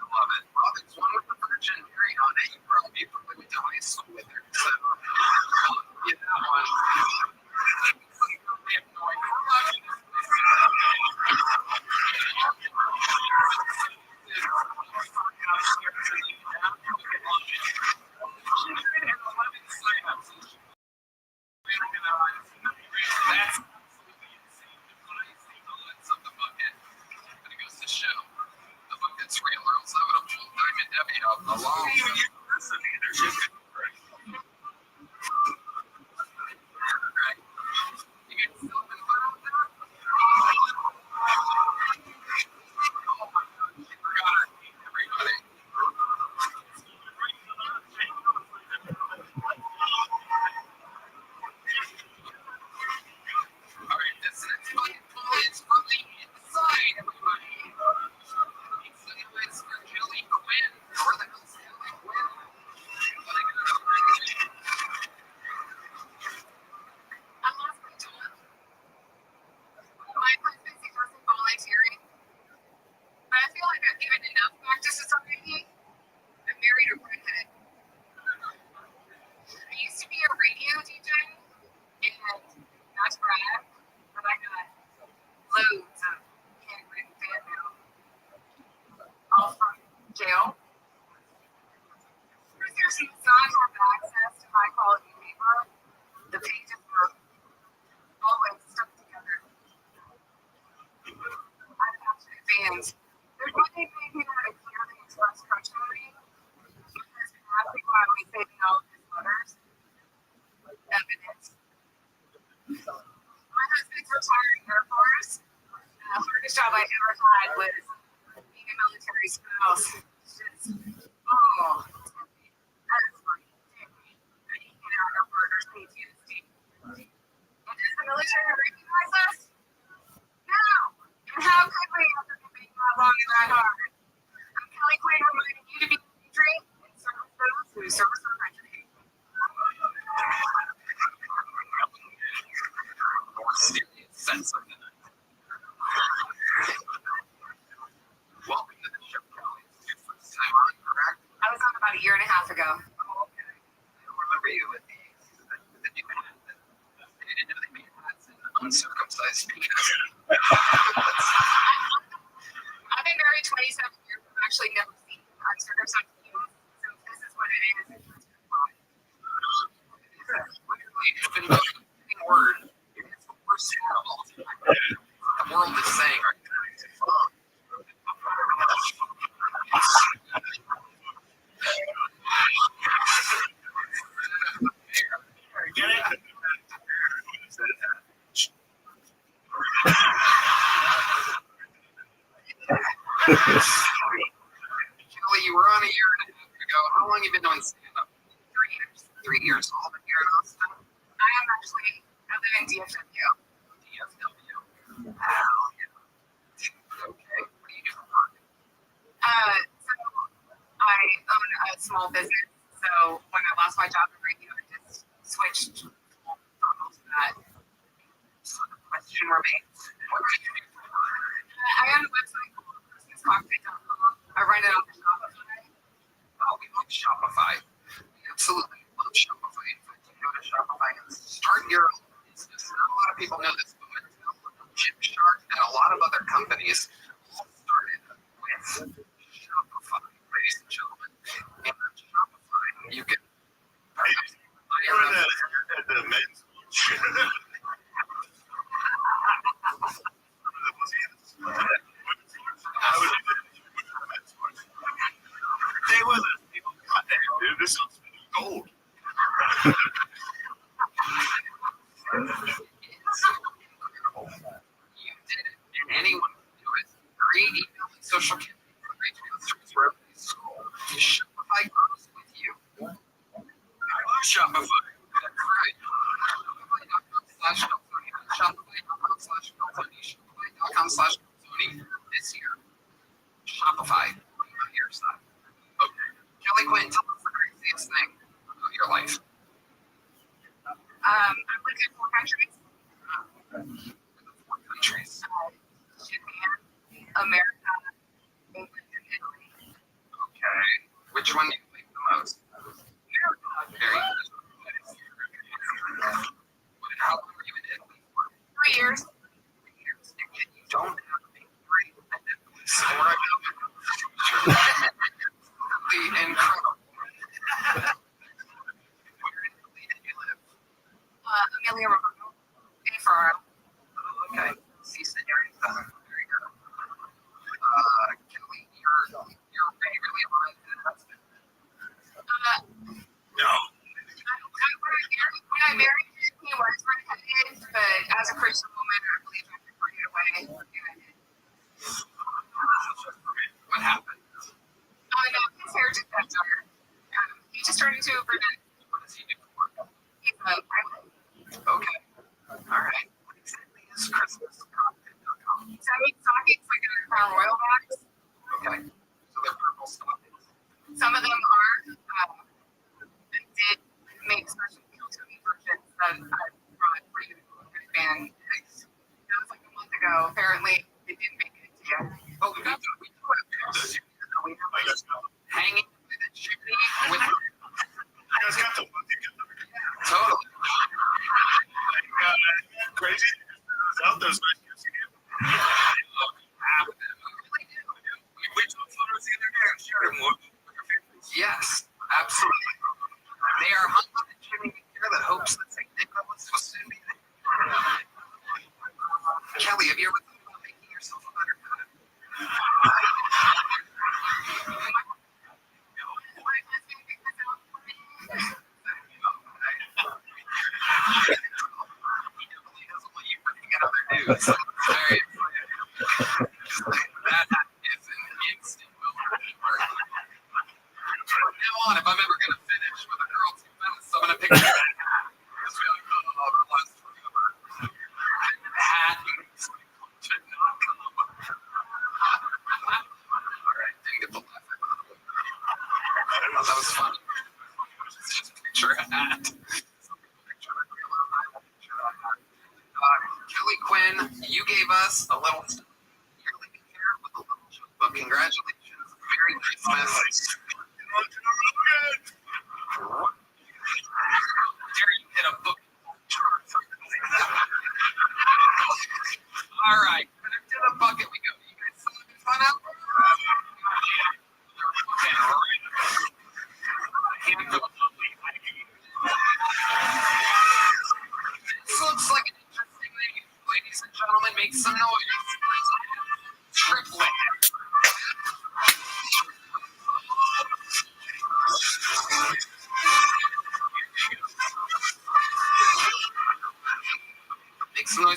Love it. Well, there's one with the Virgin Mary on it. You probably went to high school with her. So, get that one. We have no idea. That's absolutely insane. Of the bucket. But it goes to show the bucket's real, or else I would have pulled Diamond Debbie out along. Right. You guys still been fun with that? Oh my god, she forgot everybody. Alright, this next bucket pull is from the inside, everybody. It's for Kelly Quinn, Northern Kelly Quinn. I'm lost my job. My husband's doesn't volunteering. But I feel like I've given enough back to society. I'm married a redhead. I used to be a radio DJ, and that's rad, but I got loads of handwritten fan mail, all from jail. Prisoners who did not have access to high quality paper, the pages were always stuck together. I'm passionate fans. There's one thing maybe that I clearly expressed personally. He has been asking why we saving all of his letters. Evidence. My husband's retired Air Force. The hardest job I ever had was being a military spouse. It's just, oh, that is my dick. I can't get out of partner's PTSD. And does the military recognize us? No. And how could we after being that long and that hard? I'm Kelly Quinn reminding you to be patriot and serve those who service our country. More serious sense of the night. Welcome to the show, Kelly. It's your first time on, correct? I was on about a year and a half ago. Oh, okay. I don't remember you with the new hat. I didn't know they made hats in uncircumcised penis. I've been married 27 actually never seen uncircumcised penis, so this is what it is. Literally, the word is the worst sound of all time. The world is saying, are you wrong? Kelly, you were on a year and a half ago. How long have you been doing stand-up? 3 years. 3 years. All been here in Austin? I am actually, I live in DFW. DFW. Hell yeah. Okay. What do you do for work? So I own a small business. So when I lost my job in radio, I just switched almost that. So the question remains, what do you do for work? I own a website called ChristmasCockpit.com. I run it on Shopify. Oh, we love Shopify. We absolutely love Shopify. In fact, you can go to Shopify and start your own business. Not a lot of people know this, but Gymshark and a lot of other companies all started with Shopify, ladies and gentlemen. And on Shopify, you can You were at the men's They were the people. Goddamn, dude, this is gold. You did it, and anyone can do it. Create email and social campaign for great customers wherever you scroll. Shopify grows with you. I love Shopify. That's right. Shopify.com/Shopify.com/Tony this year. Shopify on your side. Okay. Kelly Quinn, tell us the craziest thing about your life. I've lived in 4 countries. 4 countries. Japan, America, England, and Italy. Okay. Which one do you like the most? America. Very good. How long were you in Italy for? 3 years. 3 years. And yet you don't have a degree. So we're absolutely incredible. Where in Italy did you live? Amelia Romano, in Ferraro. Okay. See, senorita. Very good. Kelly, you're really alive and husband. No. When I married him, he was redheaded, but as a Christian woman, I believe I could bring it away. And I did. What happened? No, his hair just got dark. He just turned into a brunette. What does he do for work? He's a pilot. Okay. All right. What exactly is ChristmasCockpit.com? So I make stockings like in Crown Royal bags. Okay. So they're purple stockings. Some of them are. I did make special Tony versions that I brought for you and that was like a month ago. Apparently, it didn't make it to you. Oh, we do have pictures. We have hanging with a chimney with You guys got the one thing. totally. Crazy. Out those nice to see you. Half of them. We took photos the other day and shared them with your favorites. Yes, absolutely. They are hung on the chimney here that hopes that St. Nicholas will soon be there. Kelly, have you ever thought about making yourself a buttercut? He doesn't want you looking at other dudes. Very that is an instant moment. From now on, if I'm ever going to finish with a girl too fast, I'm going to picture that hat. It's really good. Oh, the last forever. The hat needs to not come. All right, didn't get the laugh. I don't know, that was fun. Just picture a hat. Some people picture a real hat. I will picture that hat. Kelly Quinn, you gave us a little you're leaving here with a little book. Congratulations. Merry Christmas. Dare you hit a book? All right, to the bucket we go. You guys still having fun out there?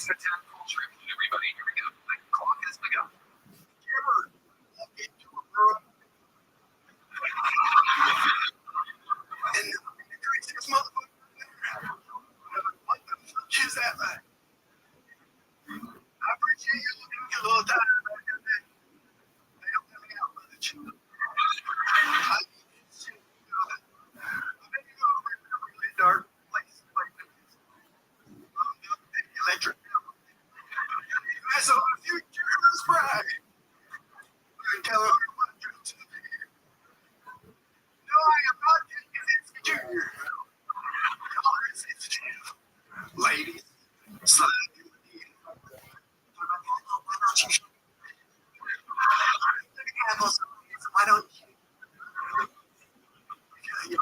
So tadpole triplet, everybody. Here we go. The clock has begun. You ever walk into a room and there's this motherfucker there? What the fuck is that like? I appreciate you looking at your little time back in there. They don't let me out much. I bet you go to a really dark place like this. Electric. That's all the future is bright. And tell her what to do. No, I am not taking this future. Colors sensitive. Ladies, slide in the deal. Why don't you?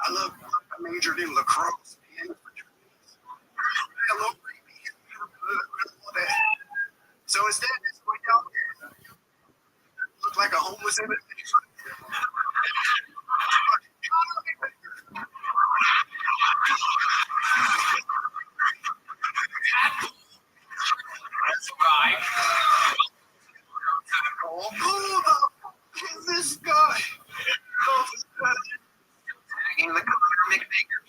I love. I majored in lacrosse. Man. Hello, baby. So instead, it's going down here. Look like a homeless image. Right. Who the fuck is this guy? Tagging the Connor McNager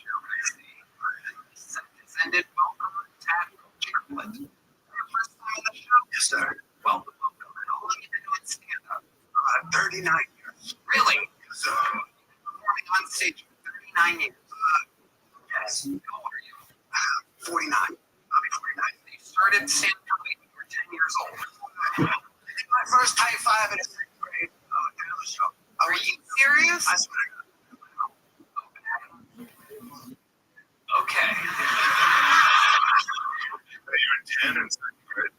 descended welcome tadpole triplet. Your first time in the show? Yes, sir. Welcome. How long have you been doing stand up? 39 years. Really? Yes, sir. Performing on stage for 39 years. Yes. How old are you? 49. I'll be 49. You started stand up when you were 10 years old. I did my first high five in the 6th grade. Dallas show. Are you serious? I swear to God. Okay. You were 10 and 2nd grade.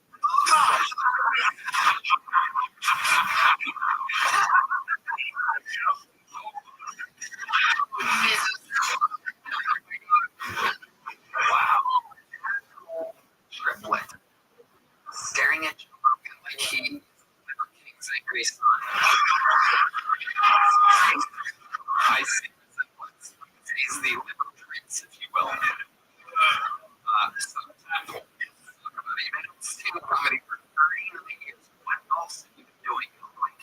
Wow. Triplet. Staring at you like he never King's angry son. I see resemblance. He's the little prince, if you will. So tadpole. You've been stand comedy for 39 years. What else have you been doing? Like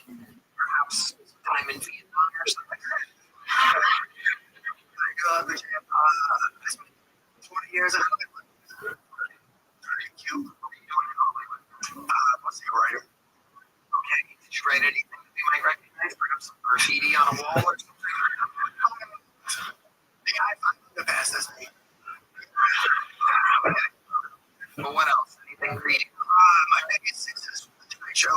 perhaps time in Vietnam or something? I spent 20 years in Hollywood. Very cute. What are you doing in Hollywood? I was a writer. Okay. Did you write anything that they might recognize? Perhaps some graffiti on a wall or something? The guy finally the best, that's me. But what else? Anything creative? My biggest success was the Tonight Show.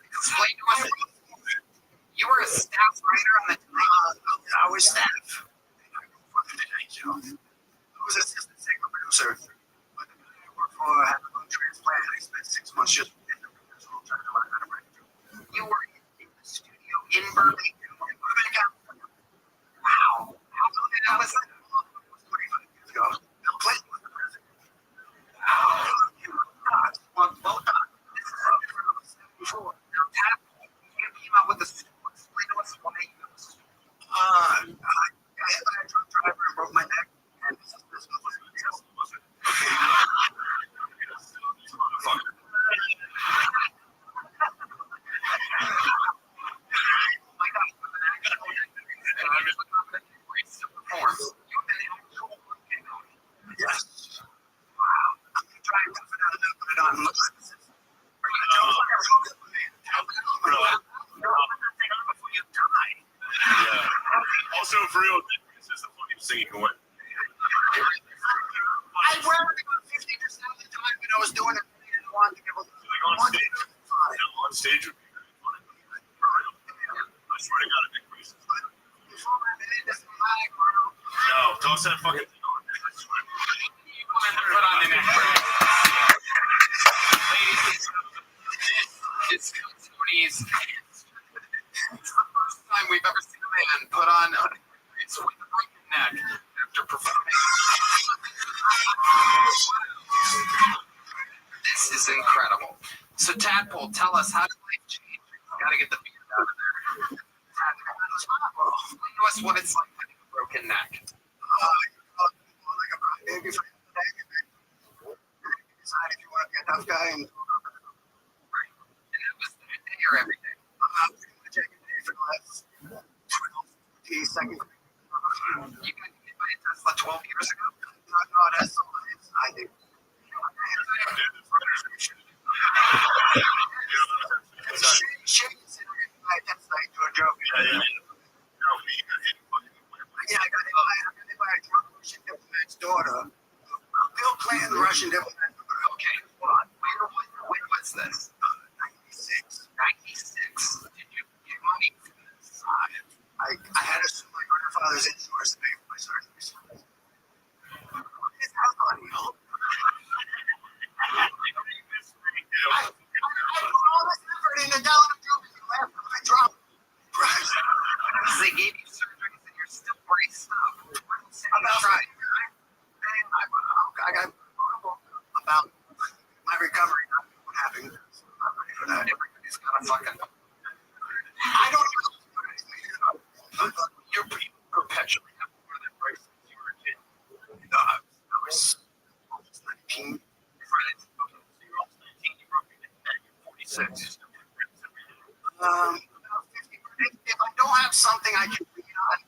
Explain to us. You were a staff writer on the Tonight I was staff. For the Tonight Show. I was assistant singer producer. But the guy I worked for had a lung transplant. I spent 6 months just in the producer role trying to learn how to write. You were in the studio in Burbank. Wow. How long did that was? It was 25 years ago. Bill Clinton was the president. Wow. Well done. This is Before. now tadpole. You came out with a stool. Explain to us why you have a stool. I hit by a drunk driver and broke my neck. And this was it. My God, with an actual neck. And I was looking at the race to perform. You've been actual working on it. Yes. Wow. I'm going to try and tough it out and then put it on. Look like this. Are you doing Before you die. Yeah. Also, for real, this is the funniest thing you can win. I worked about 50% of the time when I was doing it. I didn't want to give a On stage. On stage would be very funny. For real. I swear to God, I think we should. Before I did it, this is my world. No, toss that fucking thing on. I swear. You wanted to put on the neck brace. Ladies, it's Tony's. It's the first time we've ever seen a man put on a neck brace with a broken neck after performing. This is incredible. So, Tadpole, tell us, how did life change? You gotta get the beard out of there. Explain to us what it's like having a broken neck. Maybe for the day, decide if you want to be a tough guy and Right. And that was that day or every day. pretty much every day for the last 12 second grade. You got hit by a Tesla 12 years ago? No, that's all it is. I think. Shit, that's like a joke. Yeah, I got hit by a drunk Russian diplomat's daughter. Bill Clinton, Russian diplomat. Okay, hold on. When was this? 96. 96. Did you get money for this? I had to sue my grandfather's insurance to pay for my surgery. It's not money, yo. I put all this effort into telling him to I dropped. Right. So they gave you surgeries and you're still braced up. About right. I got about my recovery, not what happened. I'm ready for that. Everybody's got a fucking. I don't know. You're perpetually have more than braces since you were a kid. No, I was almost 19. Right. So you're almost 19, you broke your neck, you're 46. About 50. If I don't have something I can lean on,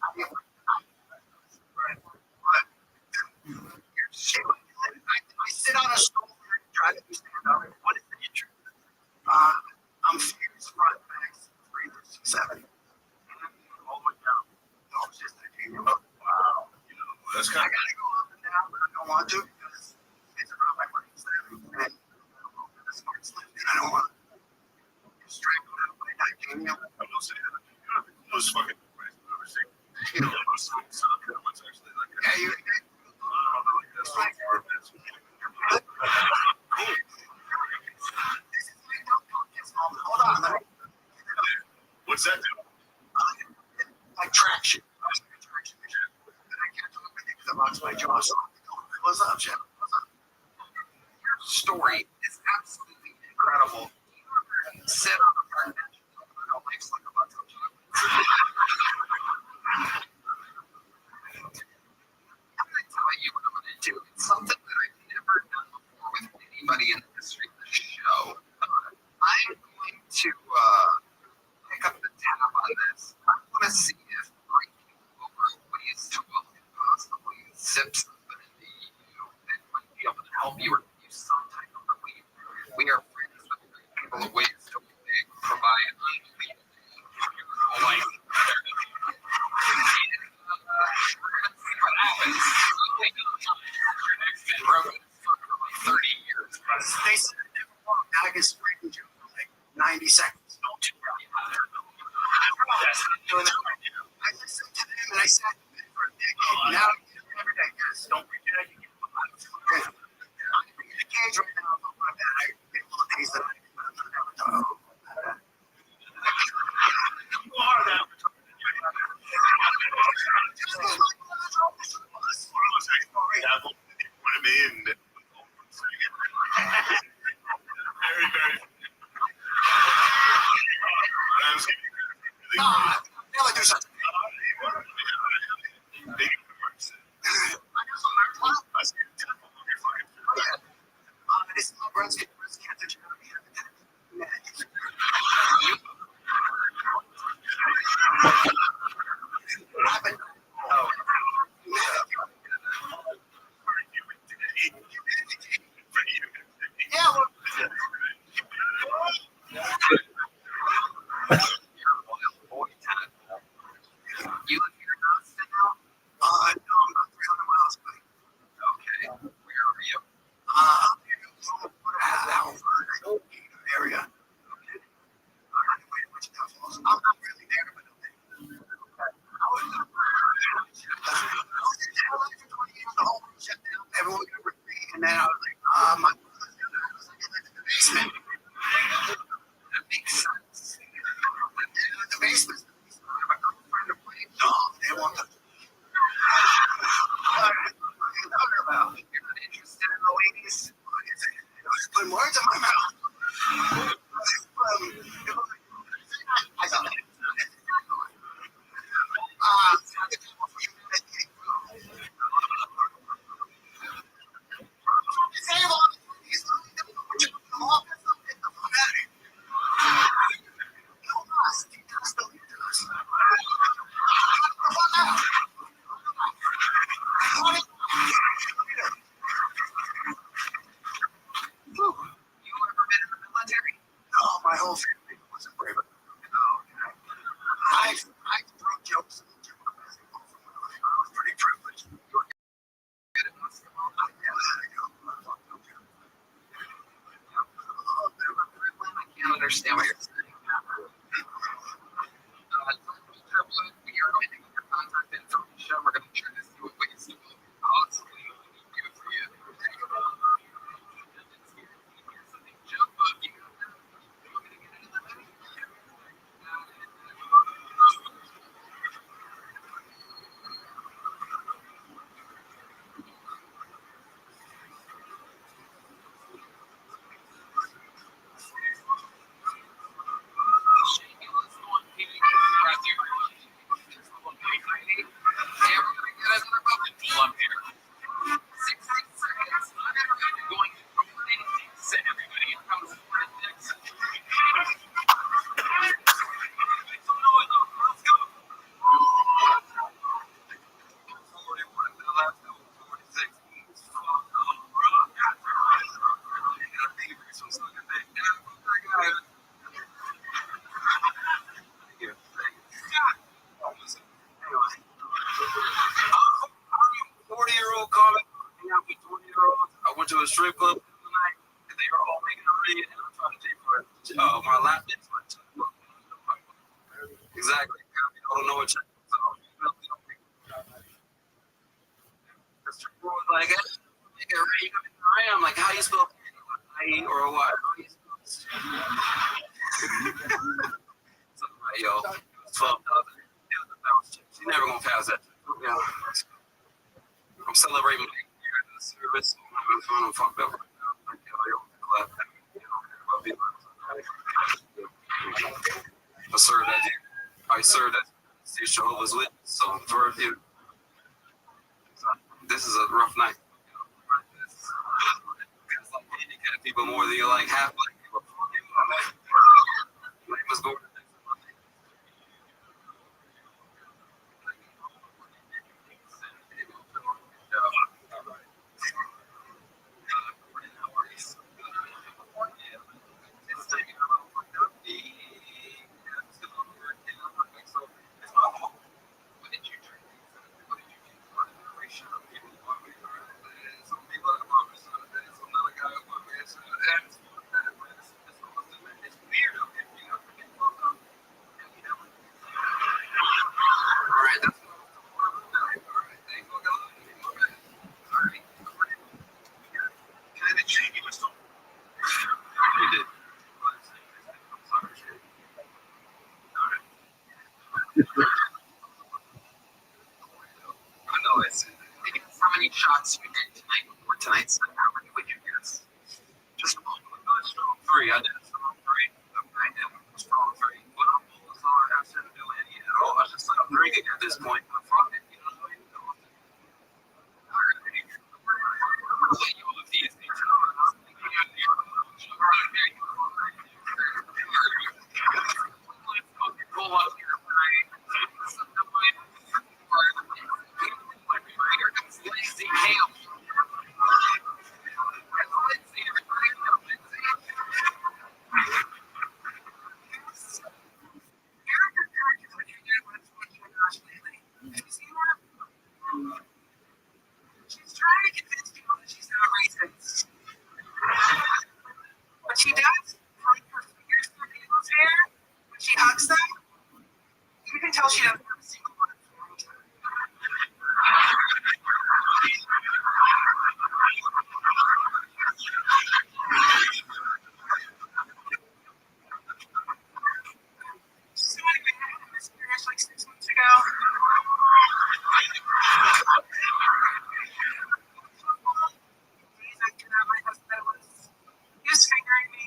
right. But you're shit. I sit on a stool and try to do stand up. What is the injury? I'm fused front back 367. All the way down. No, it's just that you know. Wow. You know, that's I kind gotta go up and down, but I don't want to because it's around my brain stem and the smart slim. And I don't want to strangle out my titanium. of, I will say that. You know, the most fucking place I've ever seen. You know, the most fucking ones actually like that. Yeah, you. Like that's so far. That's This is my dumb podcast moment. Hold on, let me. what's that do? Like traction. I was like traction. And I can't do it because I lost my jaw. So what's up, Jim? What's up? Your story is absolutely incredible. You ever sit on a park bench and talk about how life's like a box of chocolates? I'm going to tell you what I'm going to do. It's something that I've never done before with anybody in the history of the show. I'm going to pick up the tab on this. I want to see if breaking over ways to possibly zip something into you that might be able to help you or give you some type of relief. We are friends with people of ways to provide unbelievable life. What happens? Your neck's been broken for 30 years. They said I never walked. Now I can straighten you for like 90 seconds. Don't you worry about it. Doing that right now. I listened to them and I sat in bed for a decade. Now I get up every day. Yes, don't forget I can get I'm in the cage right now. I'm like that. I get a little taste of it. But I'm not never talking. You are that. Dabble one of me and very, very. I'm just kidding. Never do something. Big works. I see the temple of your fucking. This is my breast cancer journey. What happened? Oh, Yeah, well, you're a wild boy, Todd. You live here in Austin now? no, I'm about 300 miles away. Okay. Where are you? I'm in the Halford area. Okay. I'm not really there, but I'm there. I was in LA for 20 years, the whole world shut down, everyone got retreat, and then I was like, my brother's down there, I was like, I live in the basement. That makes sense. whole family wasn't brave enough. I threw jokes and I was pretty privileged. You were good at basketball. I can't understand what you're saying. We are going to get your contact information. We're going to try to see what ways to possibly do it for you. Strip club tonight, and they were all making a read, and I'm trying to take for my lap dance. Exactly. I don't know what you're Mr. was like, hey, make it read. I'm like, how you spell I or what? So, yo, 12,000. She's never gonna pass that. Yeah. I'm celebrating my year in the service. I'm fucked up right now. I served as Jehovah's Witness, so for you, this is a rough night. Handicapped people more than you like half black people. Let's go. How many shots you did tonight before tonight's set? How many would you guess? Just strong 3. I did a strong 3. I did a strong 3. But I'm all sorry. I shouldn't do any at all. I just stopped drinking at this point. I'm fucking, you know what I mean? All right. I'll let you all these things. Roll up here. Lazy ham. She's trying to convince people that she's not racist. What she does, put her fingers through people's hair when she hugs them. You can tell she doesn't have a single one of them. So anyway, I had this experience like 6 months ago. Days after that, my husband was fingering me.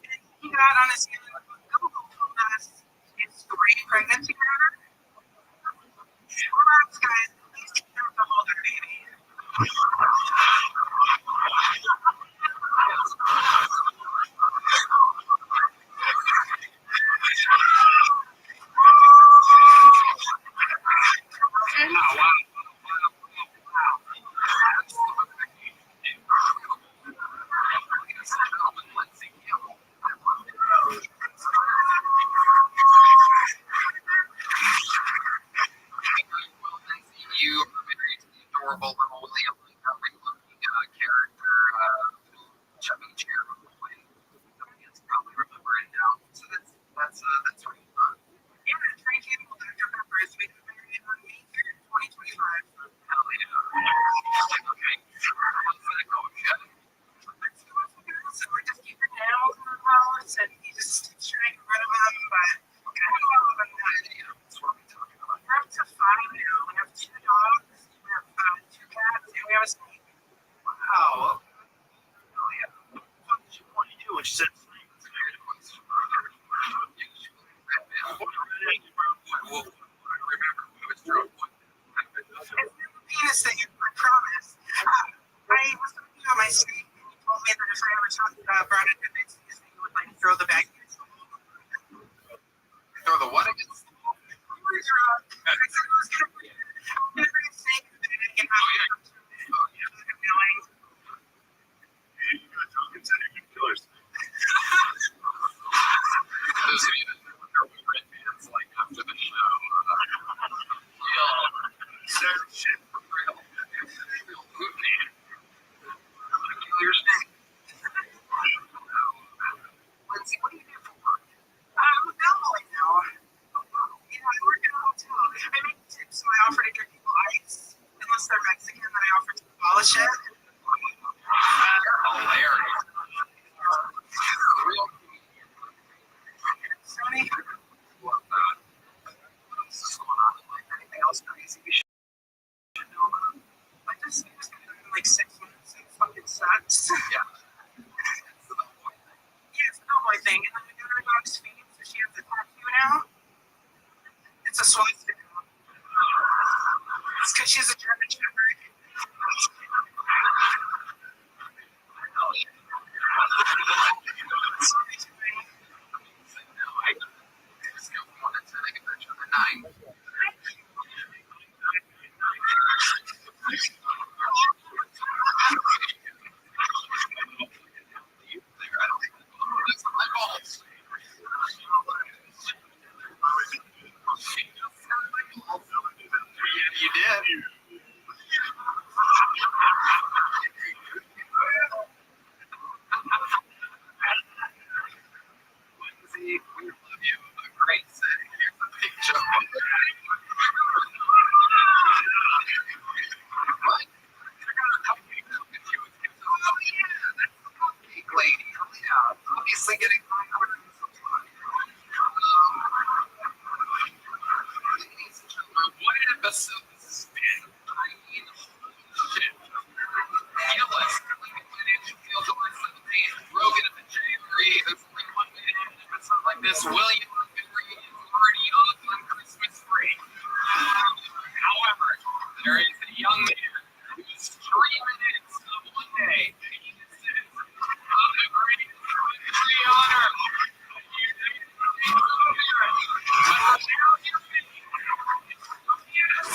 And he got on his hand and Google told us it's 3 pregnancy matter. Relax, guys. At least you have to hold their baby. what you said. Well, I remember when I was drunk. It's the penis thing, I promise. I was looking on my street and he told me that if I ever brought it to this, he would like throw the bag. Throw the what against the wall? I said I was going to bring a snake and then I didn't get out of it. Annoying. You got Duncan said you're good killers. Those of you that know what their red bands like after the show. Said shit for real. Real good man. Kill your snake. Lindsay, what do you do for work? I'm a bellboy now. Yeah, I work in a hotel. I make tips, so I offer to give people ice. Unless they're Mexican, then I offer to polish it. Hilarious. Real Sonny, love that. What else is going on? Like anything else crazy we should know about? I just been in like 6 months and it fucking sucks. Yeah. It's the point. Yeah, it's a bellboy thing. And then we got our dog's feet, so she has a tattoo now. It's a swastika. It's because she's a German Shepherd. You did. Lindsay, we love you. A great setting. Here's the big joke. Cupcake lady. Yeah, obviously getting what an episode this has been. I mean, shit. Feel us. Financial field of my 17. Rogan and the J.R.E. There's only one way to end an episode like this. William already on Christmas break. However, there is a young man who's 3 minutes of one day taking his sins on the great country honor of the United States of America. Now you're yes.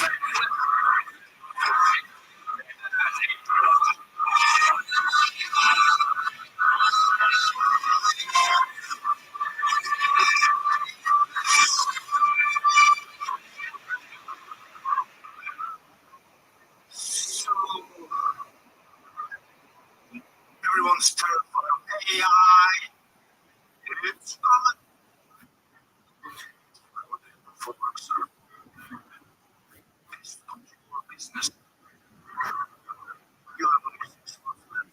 So, everyone's terrified of AI. It's not. Footwork, sir. It's not your business. You have only 6 months left.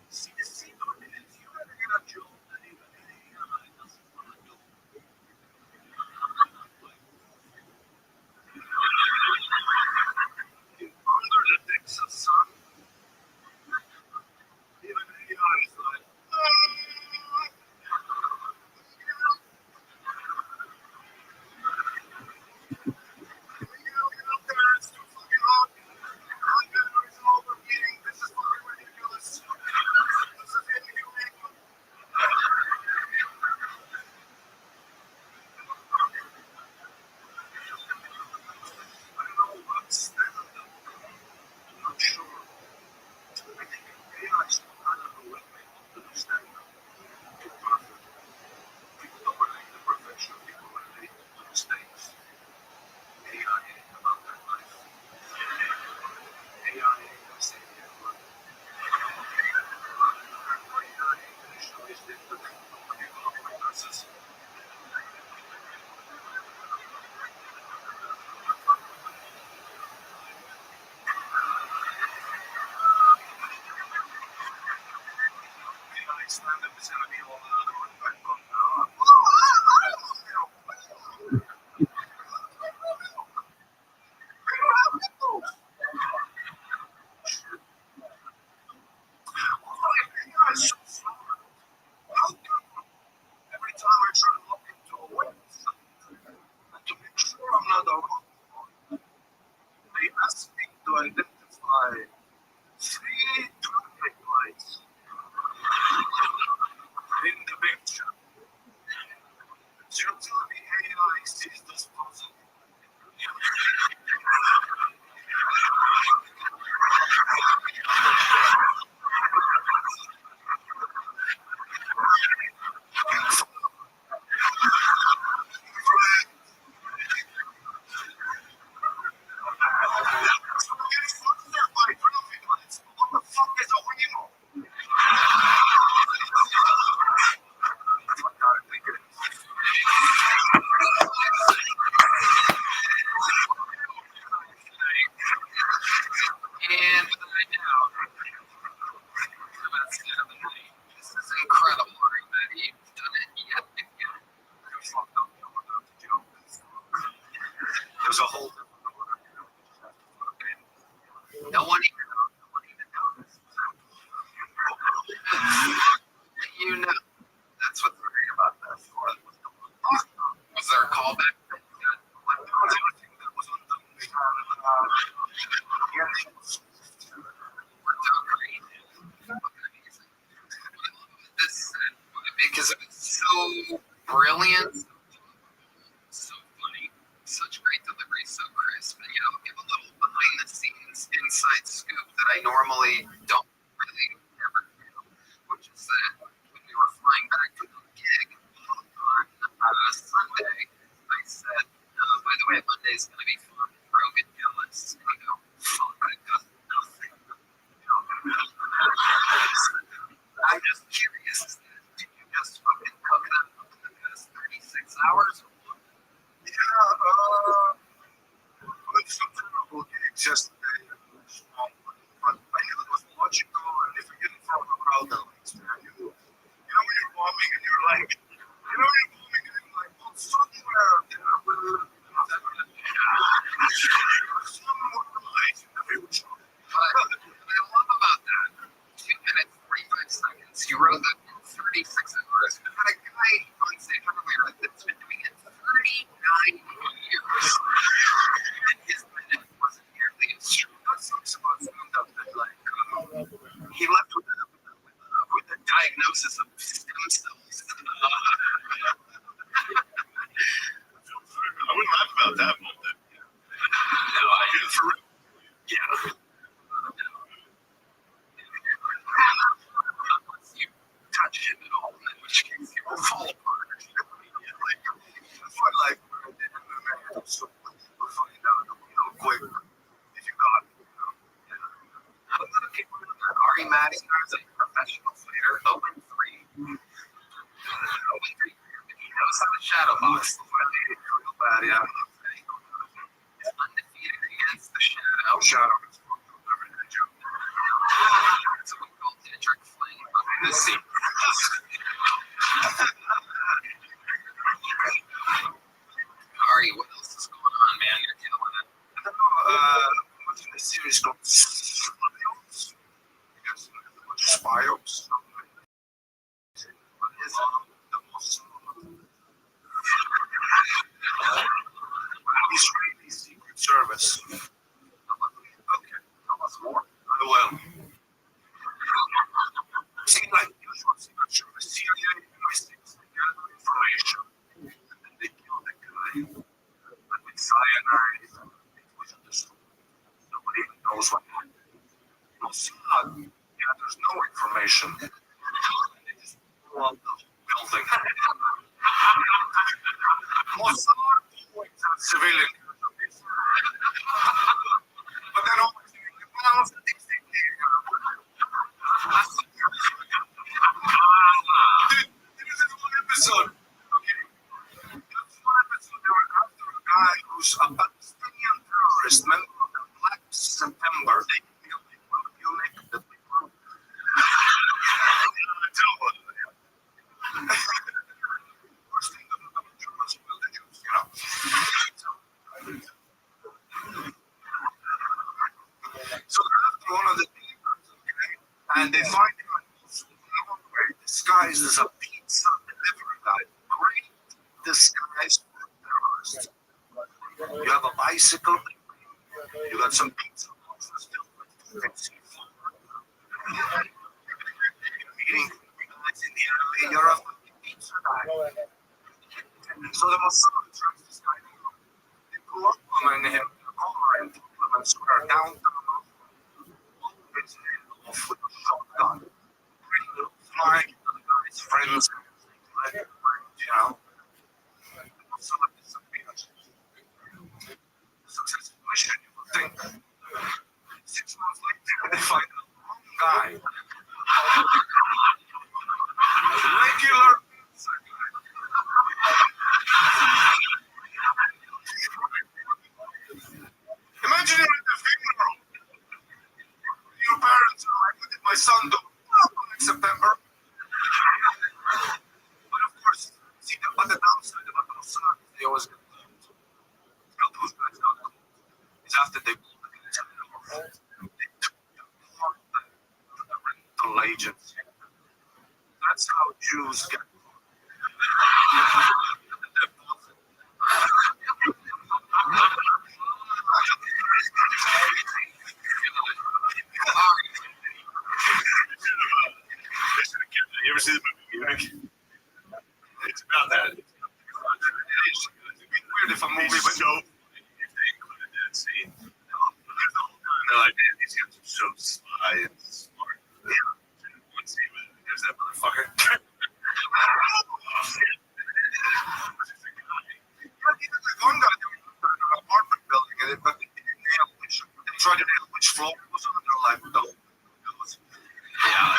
See the secret is you better get a job that even AI doesn't want to do. Under the Texas sun, even AI is like, it's too fucking hot. There's an overheating. This is fucking ridiculous. This is inhumane. I don't know what's stand up. I'm not sure. I think AI is I don't know what they want to stand up. Too perfect. People dominate the perfection. People relate to mistakes. AI ain't about that life. AI ain't gonna save everyone. AI ain't gonna show his different compromises. AI stand-up is gonna be all another one back on now. to identify 3 traffic lights in the picture. So you're telling me AI sees this puzzle? What the fuck is a Waymo? And without a doubt, the best hit of the night. This is incredible, Rabbi. You've done it yet again. There's a whole No one even knows. You know, that's what's great about this. Was there a callback? Worked out great. Amazing. This set, because it was so brilliant, so funny, such great delivery, so crisp, and give a little behind the scenes inside scoop that I normally don't really ever do, which is that when we were flying back from the gig on Sunday, I said, by the way, Monday's going to be fun. Rogan Gillis, and you go, fuck, I got nothing. I'm just curious, did you just fucking cook that up in the past 36 hours? Just but I knew it was logical, and if you get in front of a crowd that likes me, when you're bombing and you're like, well, somewhere there will What I love about that, 2 minutes, 45 seconds, you wrote that in 36 hours. I had a guy on stage earlier that's been doing it 39 years, and his minute wasn't nearly as strong. He left with a diagnosis of stem cells. I wouldn't laugh about that moment. No, I do for real. Yeah. Unless you touch it at all, in which case it will fall apart immediately. That's why, like, when I did MMA, so we'll find out quick if you got it. Ari Madison is a professional fighter, 0-3. 0-3. He knows how to shadow box. Yeah. He's undefeated against the shadow. That's what we call Dietrich Flynn behind the scenes. Ari, what else is going on, man? You're killing it. I don't know, watching this series called Spios. Because Spios. Is the most Israeli Secret Service. Okay, tell us more. I will. See, like usual Secret Service, CIA, MI6, they gather information, and then they kill the guy. But with cyanide, it was understood. Nobody knows what happened. Mossad gathers no information. And they just blow up the whole building. Mossad points at civilian casualties. But then always doing the miles and things they did. Dude, this is one episode. Okay. That's one episode. They were after a guy who's a Palestinian terrorist member of the Black September. They killed him. You'll make it that they were. Worst thing that the Germans will do, So they're after one of the neighbors, okay? And they find him disguised as a pizza delivery guy. Great disguise for terrorists. You have a bicycle, you got some pizza box Meeting guys in the alley, you're a fucking pizza guy. So the Mossad tracks this guy down. They pull up on him in a car and pull him and square downtown. His head off with a shotgun. Flying to the guy's friends. You know? Mossad disappears. Successful mission, you would think. 6 months later, they find the wrong guy. Regular pizza guy. Imagine you're at the funeral. Your parents are like, what did my son do? Next September. But of course, see, but the downside about those sons, they always get called. Those guys got called. Is after they blew the guy's head off. They took the part of the rental agency. That's how Jews get You ever see the movie Munich? It's about that. It'd be weird if a movie would go if they included that scene. They're like, man, these guys are so sly and smart. Yeah. One scene, there's that motherfucker. One guy in an apartment building, and but they didn't nail they tried to nail which floor it was on. They're like, no. Yeah.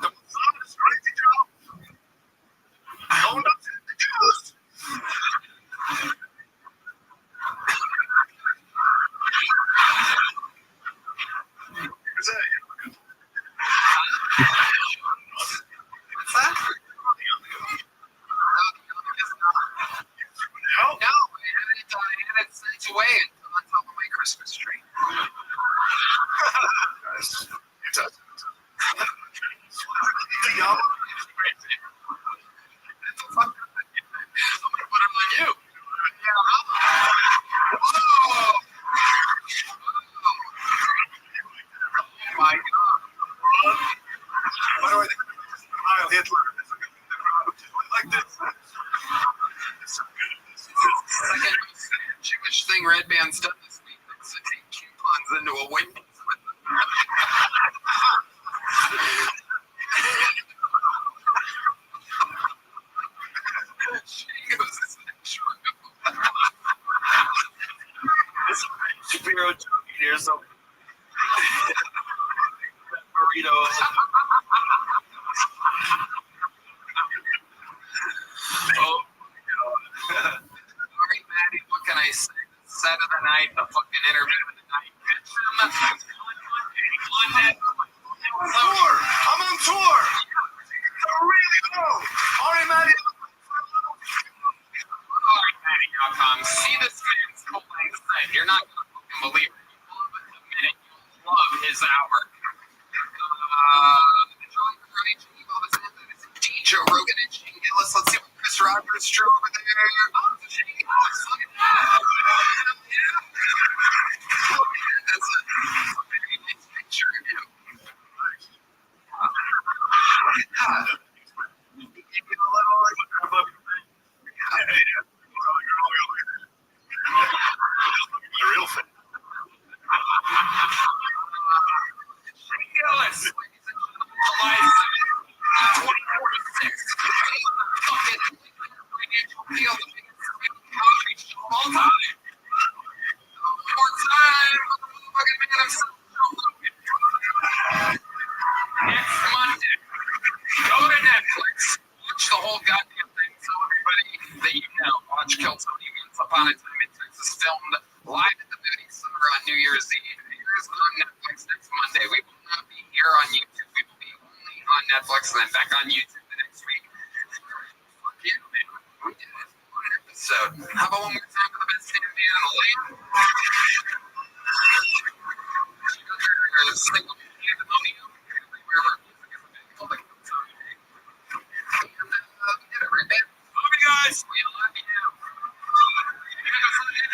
The Mossad is crazy job. No one does it. The Jews. Who's that? What's that? No, I had it sent away on top of my Christmas tree. It's us. I'm gonna put them on you. Oh my God. By the way, Heil Hitler. Like this. Second Jewish thing Red Band's done this week is to take coupons into a Wendy's with them. Shingles is not true. Shapiro joking here, so burrito. Oh my God. All right, Maddie, what can I say? Set of the night, the fucking interview of the night. On tour! I'm on tour! They're really low! Alright, Maddie. All right, Maddie.com. See this man's full length set. You're not going to fucking believe it. You love it the minute. You'll love his hour. Joe Rogan and Shane Gillis. Let's see what Chris Rogers drew over there. Oh, Shane Gillis. Look at that. That's a very nice picture of him. Give you a little. The real thing. Shane Gillis. July 2046. Fucking financial deal. The biggest outreach of all time. More time. Fucking man himself. Next Monday, go to Netflix. Watch the whole goddamn thing. Tell everybody that you know. Watch Kill Tony Once Upon a Time in Texas, filmed live at the Moody Center on New Year's Eve. Here's on Netflix next Monday. We will not be here on YouTube. We will be only on Netflix and then back on YouTube the next week. Fuck yeah, man. We did it. One episode. How about one more time for the best damn man in the land? Single pandemonium. Everywhere where music is available. And get it right back. Love you guys. We love you.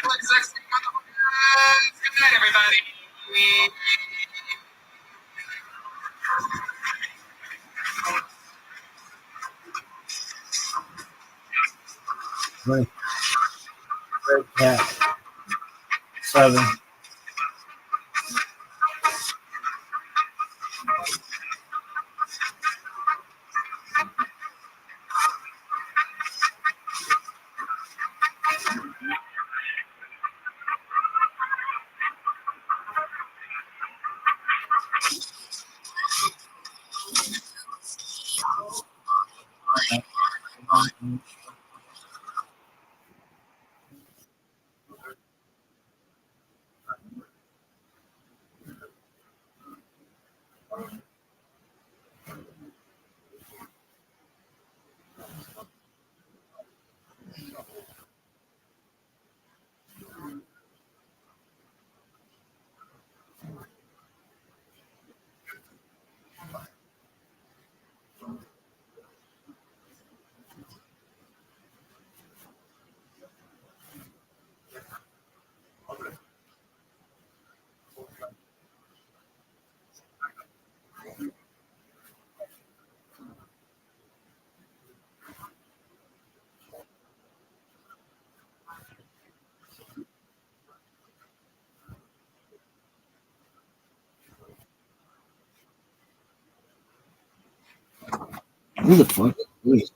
Netflix next week, motherfuckers. Good night, everybody. Red cat. 7. Who the fuck? Please.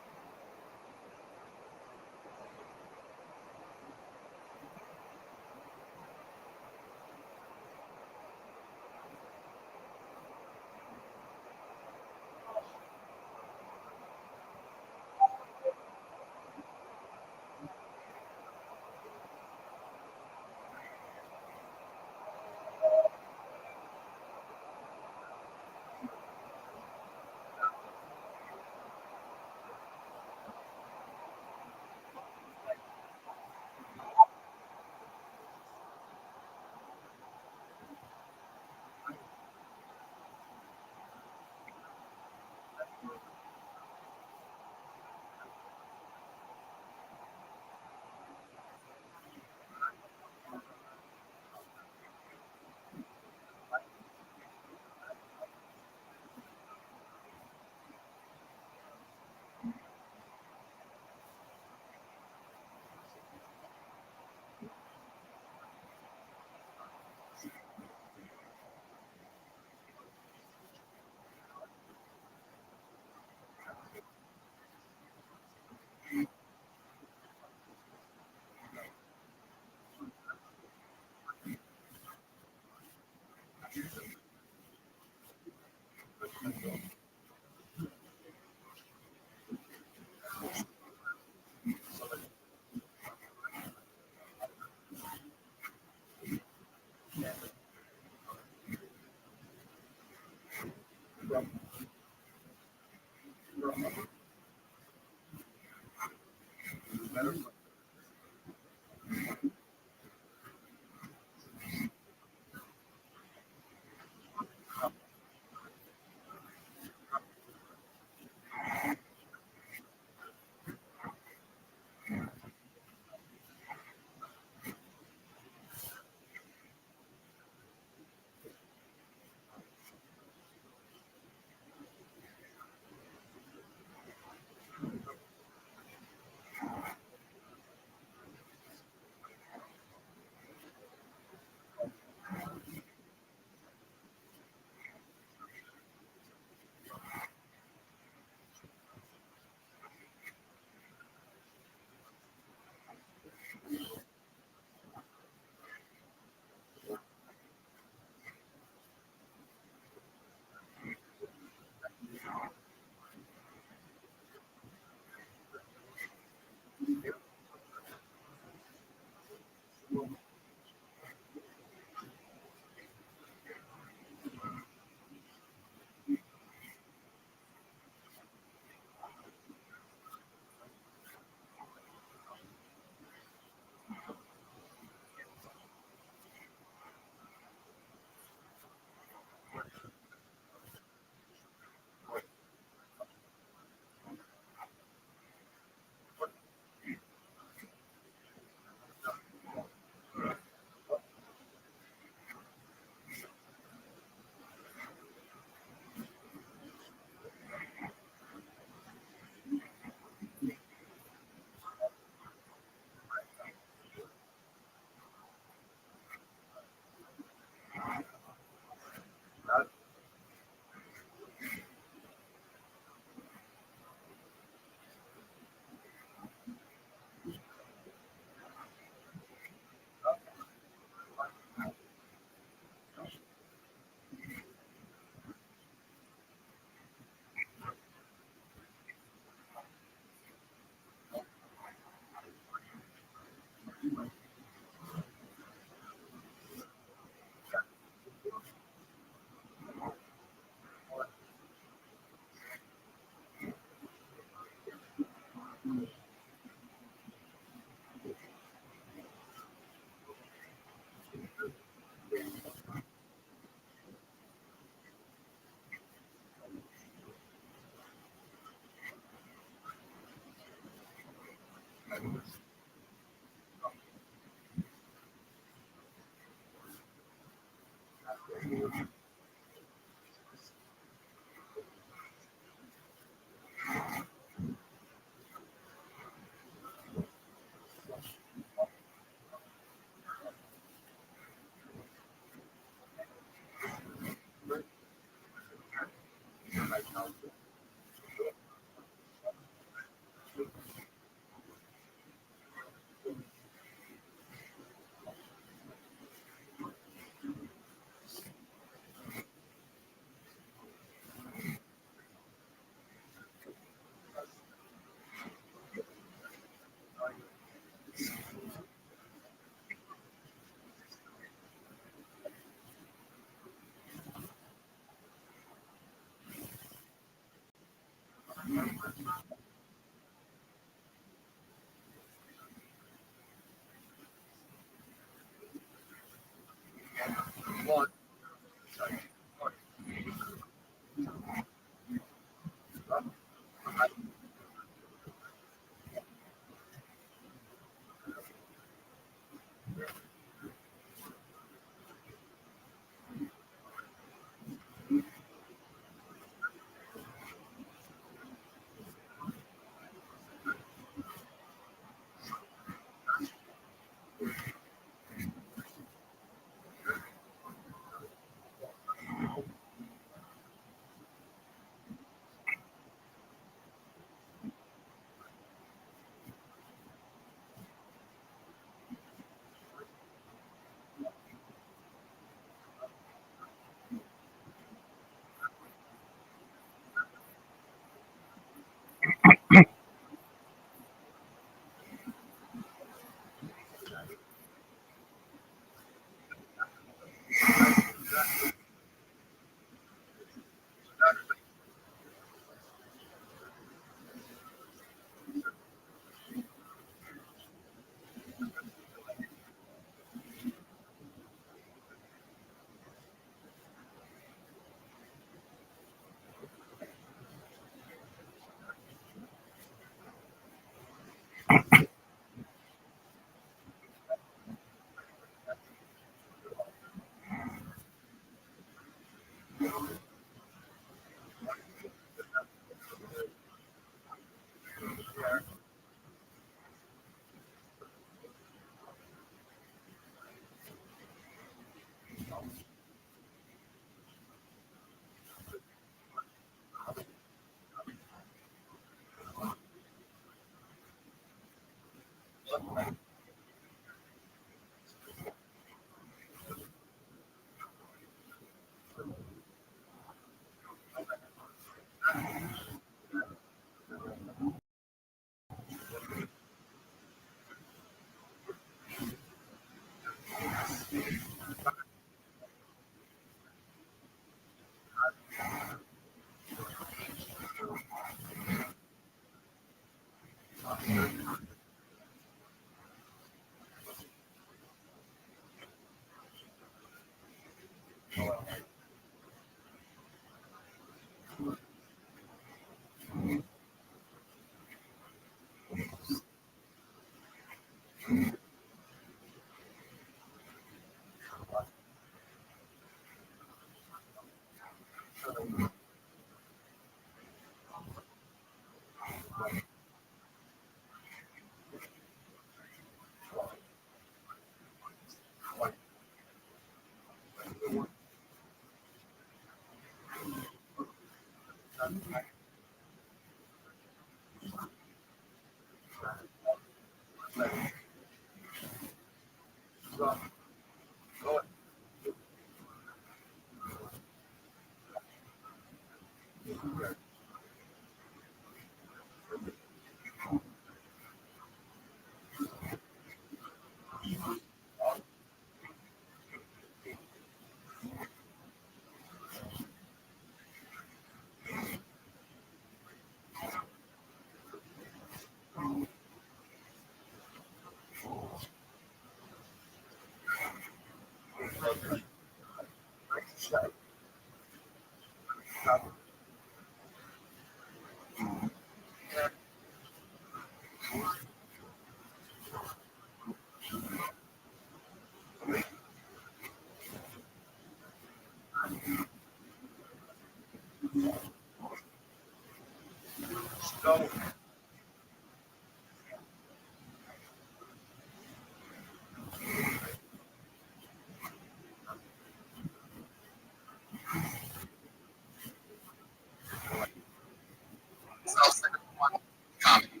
Comedy.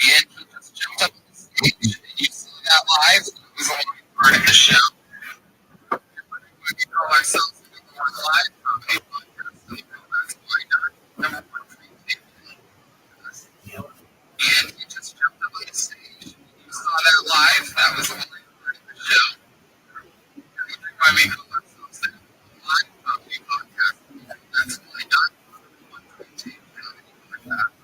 And he just jumped up on the stage. And you saw that live. It was a part of the show. We call ourselves the number one live comedy podcast in the world. That's why not. Number one free podcast. And he just jumped up on the stage. You saw that live. That was a part of the show. Why we call ourselves the number one live comedy podcast. That's why not. Number one free comedy podcast.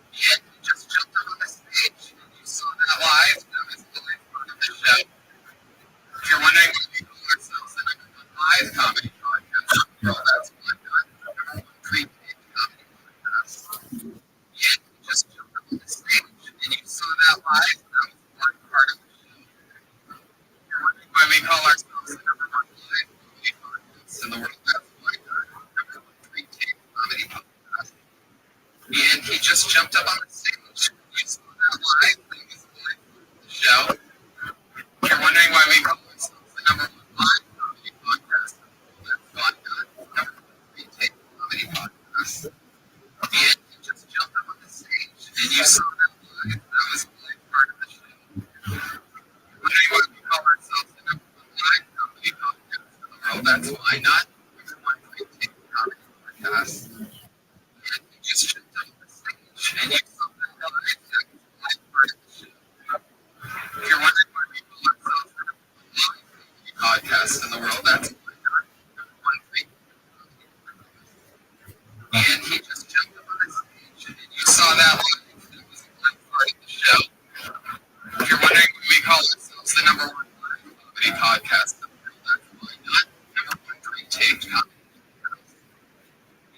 And he just jumped up on the stage. And you saw that live. That was a part of the show. If you're wondering why we call ourselves the number one live comedy podcast, well, that's why not. Number one pre-paid comedy podcast. And he just jumped up on the stage. And you saw that live. That was one part of the show. If you're wondering why we call ourselves the number one live comedy podcast in the world, that's why not. Number one pre-paid comedy podcast. And he just jumped up on the stage. You saw that live. That was the live part of the show. If you're wondering why we call ourselves the number one live comedy podcast, that's why not. Number one pre-tape comedy podcast. And he just jumped up on the stage. And you saw that live. That was the live part of the show. Wondering why we call ourselves the number one live comedy podcast in the world, that's why not. Number one pre-tape comedy podcast. And he just jumped up on the stage. And you saw that live. That was the live part of the show. If you're wondering why we call ourselves the number one live comedy podcast in the world, that's why not. Number one free comedy podcast. And he just jumped up on the stage. And you saw that live. That was the live part of the show. If you're wondering why we call ourselves the number one live comedy podcast in the world, that's why not. Number one pre-taped comedy podcast.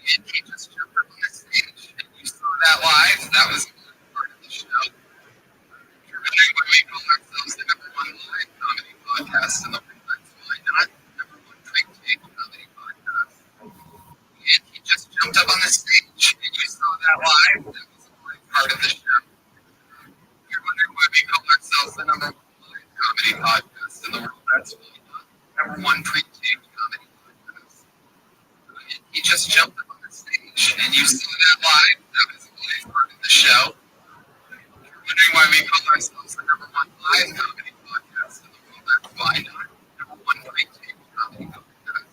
And he just jumped up on the stage. And you saw that live. That was the live part of the show. If you're wondering why we call ourselves the number one live comedy podcast in the world, that's why not. Number one pre-taped comedy podcast. And he just jumped up on the stage. And you saw that live. That was the live part of the show. If you're wondering why we call ourselves the number one live comedy podcast in the world, that's why not. Number one pre-taped comedy podcast. And he just jumped up on the stage. And you saw that live. That was the live part of the show. If you're wondering why we call ourselves the number one live comedy podcast in the world. That's why not. Number one pre-tape comedy podcast.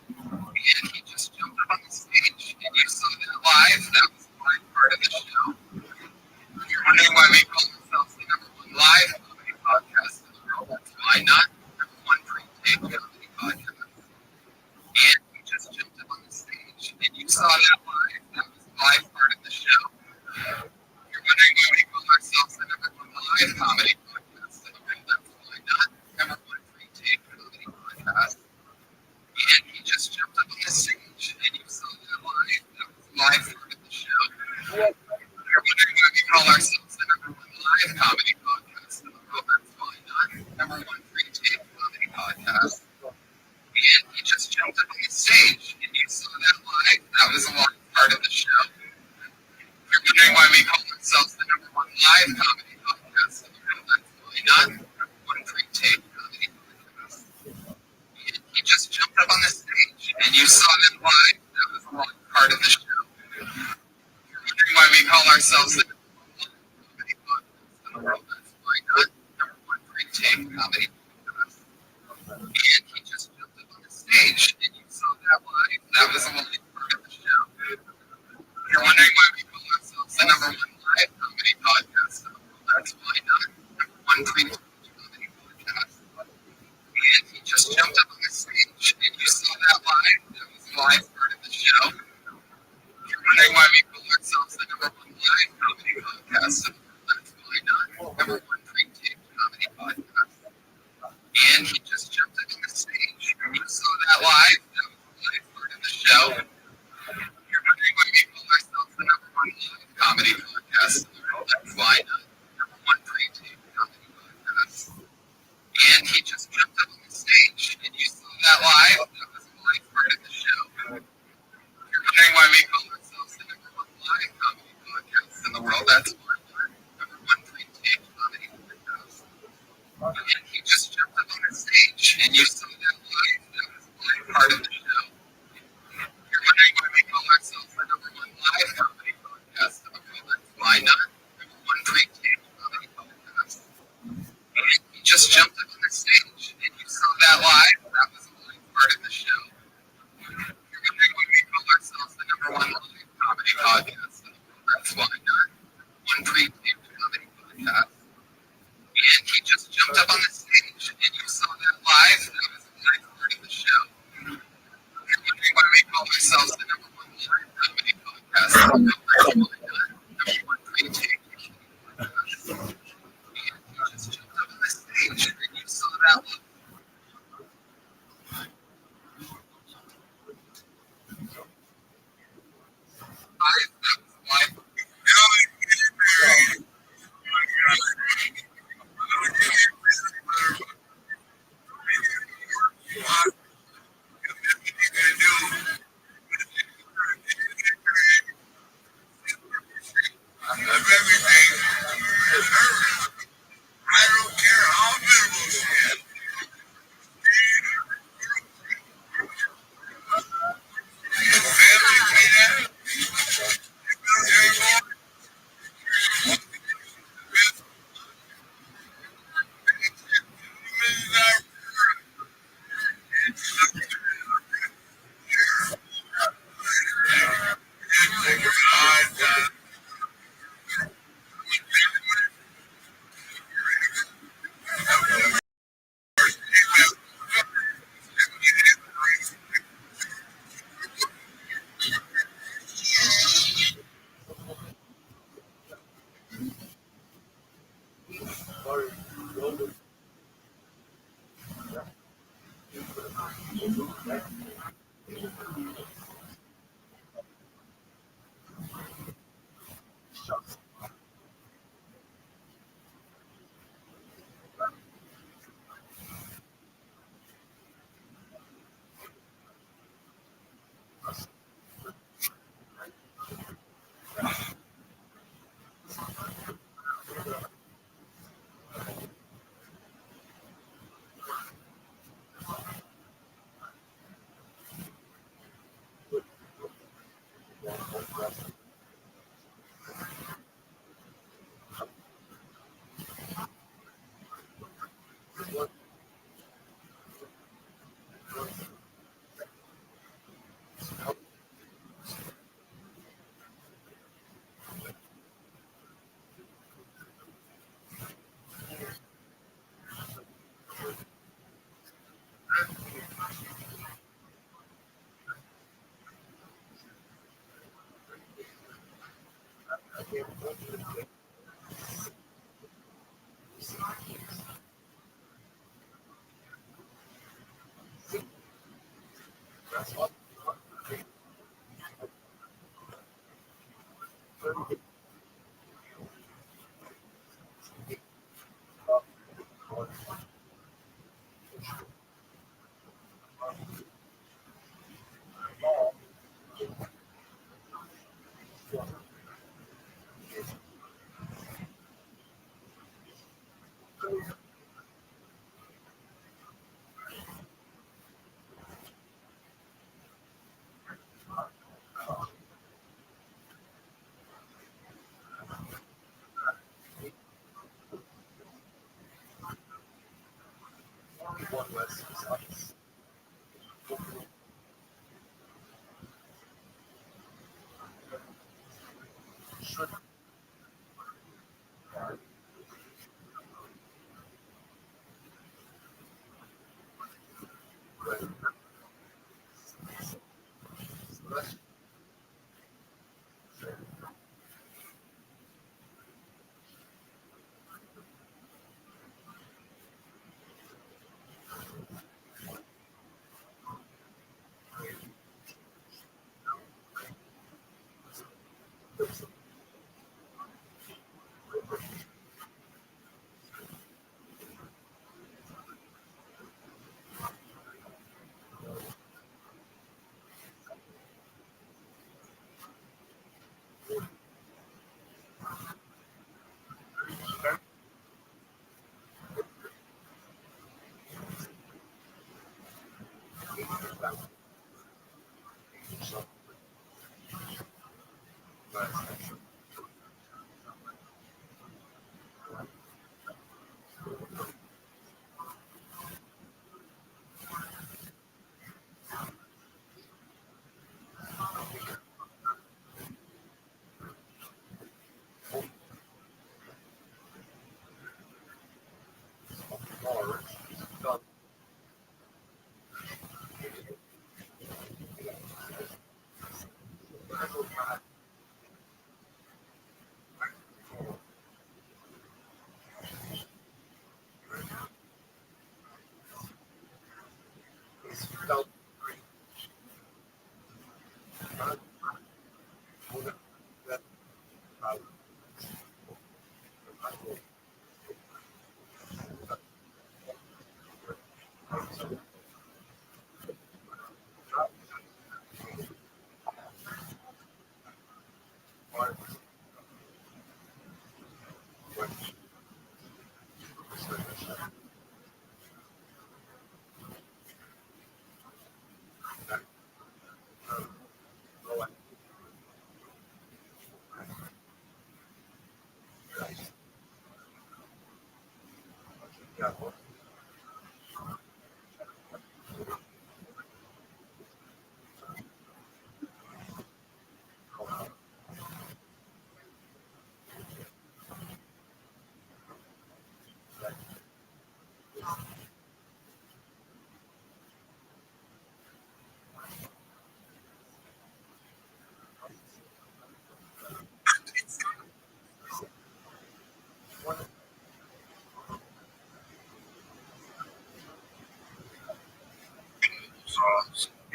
And he just jumped up on the stage, and you saw that live. That was the live part of the show. If you're wondering why we call ourselves the number one live comedy podcast in the world, that's why not. Number one pre-tape comedy podcast. And he just jumped up on the stage, and you saw that live. That was the live part of the show. If you're wondering why we call ourselves the number one live comedy podcast in the world, that's why not. Number one pre-tape comedy podcast. And he just jumped up on the stage, and you saw that live. That was the live part of the show. You're wondering why we call ourselves the number one live comedy podcast in the world. That's why not. Number one pre-tape comedy podcast. And he just jumped up on the stage, and you saw that live. That was the live part of the show. You're wondering why we call ourselves the number one live comedy podcast in the world. That's why not. Number one pre-tape comedy podcast. He just jumped up on the stage, and you saw them live. That was the live part of the show. You're wondering why we call ourselves the number one comedy podcast in the world. That's why not. Number one pre-tape comedy podcast. And he just jumped up on the stage, and you saw that live. That was the live part of the show. You're wondering why we call ourselves the number one live comedy podcast in the world. That's why not. Number one pre-tape comedy podcast. And he just jumped up on the stage, and you saw that live. That was the live part of the show. You're wondering why we call ourselves the number one live comedy podcast in the world. That's why not. Number one pre-tape comedy podcast. And he just jumped up on the stage, and you saw that live. That was the live part of the show. You're wondering why we call ourselves the number one live comedy podcast in the world. That's why not. Number one pre-tape comedy podcast. And he just jumped up on the stage, and you saw that live. That was the live part of the show. You're wondering why we call ourselves the number one live comedy podcast in the world. That's why not. Number one pre-tape comedy podcast. And he just jumped up on the stage, and you saw that live. That was the live part of the show. You're wondering why we call ourselves the number one live comedy podcast in the world. That's why not. Number one pre-tape comedy podcast. And he just jumped up on the stage, and you saw that live. That was the live part of the show. You're wondering why we call ourselves the number one live comedy podcast in the world. That's why not. One pre-tape comedy podcast. And he just jumped up on the stage, and you saw that live. That was the live part of the show. You're wondering why we call ourselves the number one live comedy podcast in the world. That's why not. Number one pre-tape comedy podcast. And he just jumped up on the stage, and you saw that live.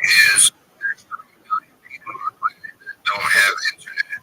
Is don't have internet.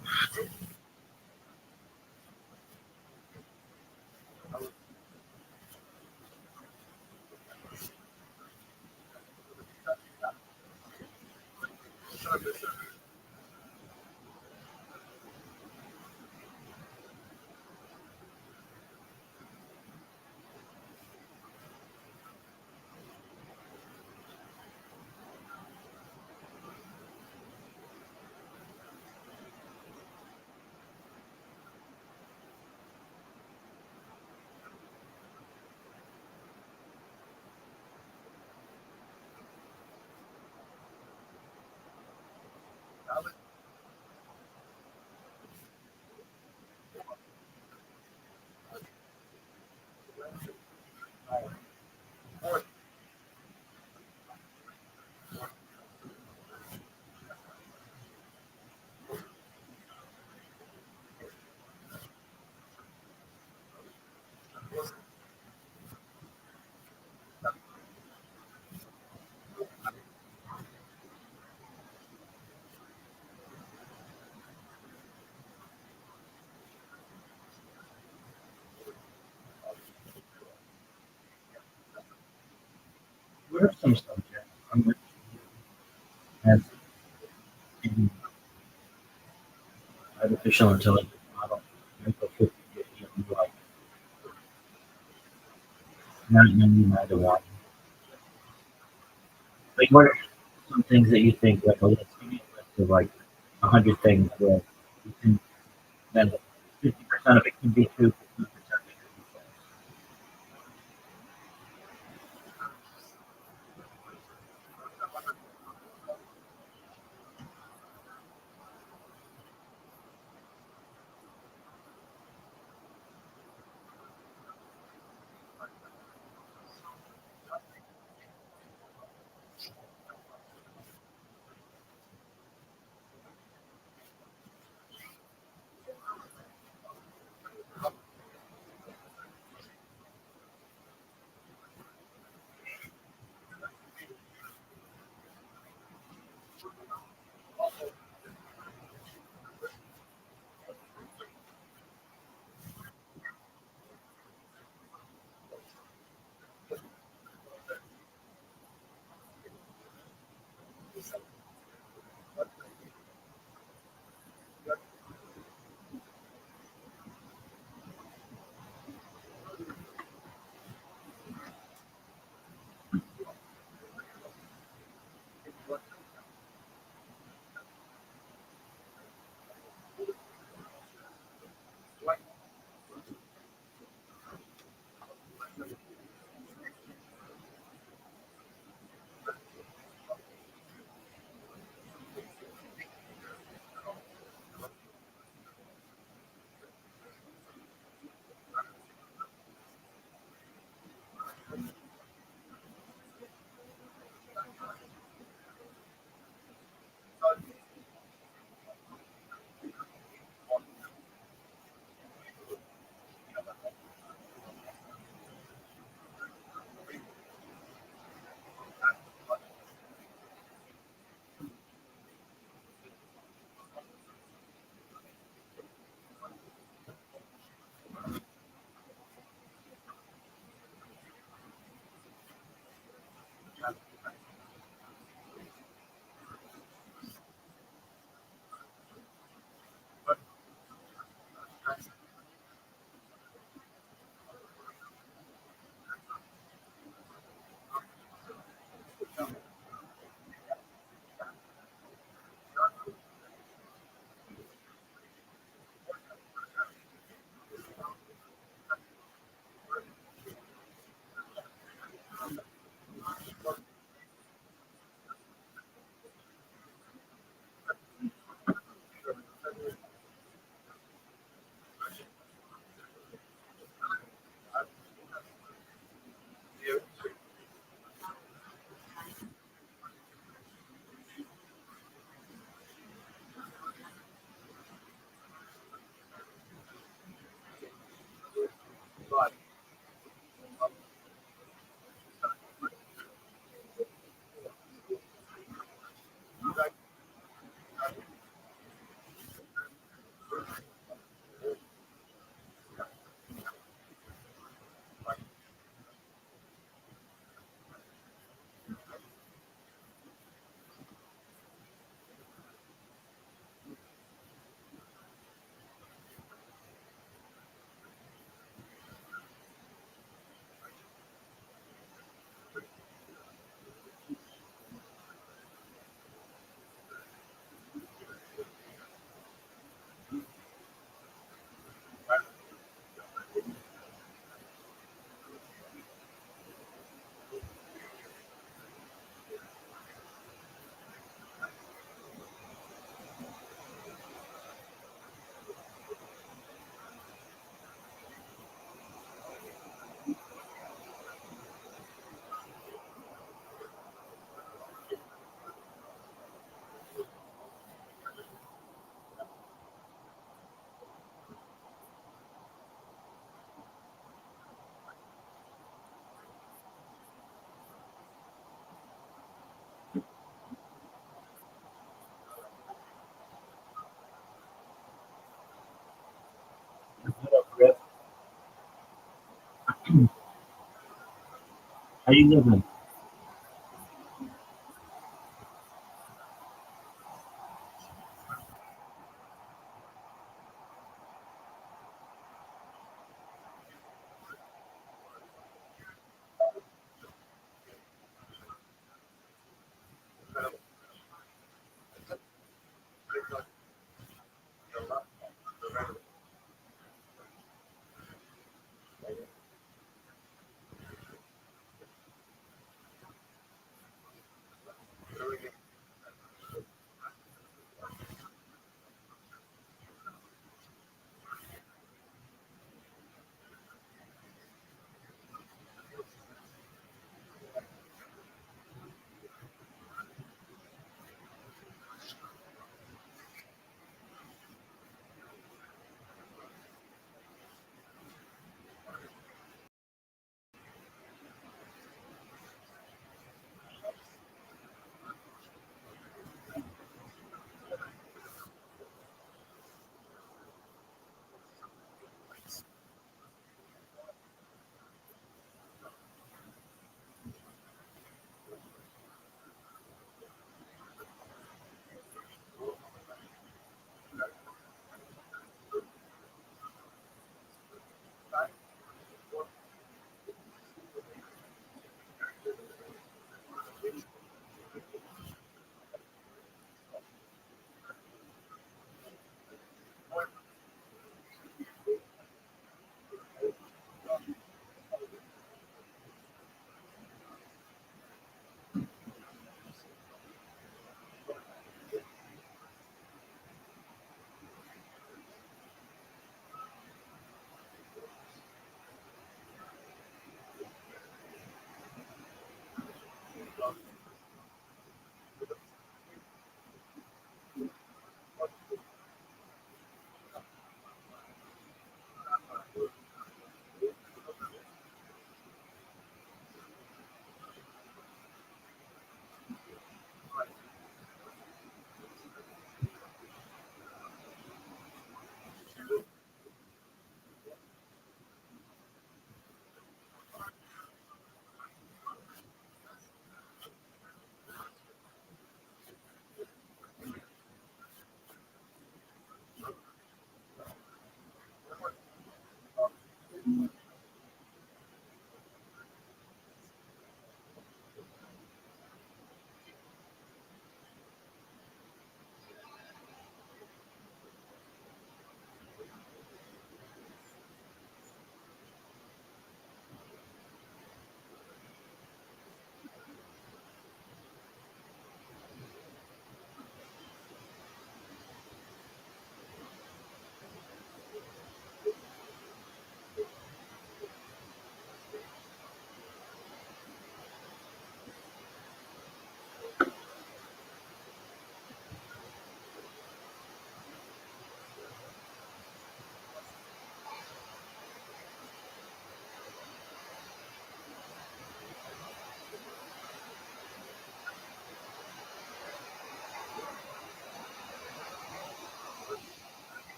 What are some subjects on which you have any artificial intelligence model make a 50-50 of you like not many neither one? Like what are some things that you think like a list of like 100 things where you think that 50% of it can be true, 50% of it can be false? Griff, how you living?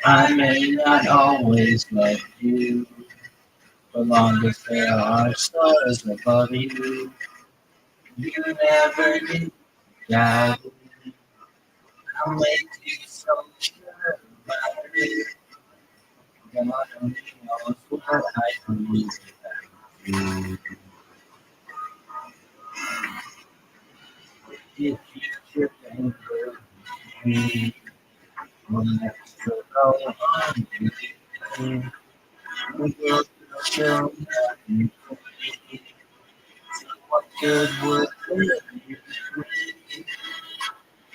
I may not always love you, but long as there are stars above you, you never need doubt. I'll make you so sure about it. God only knows what I do without you. If you trip and hurt me, will next go on with me. We will show nothing for me. What good would it be?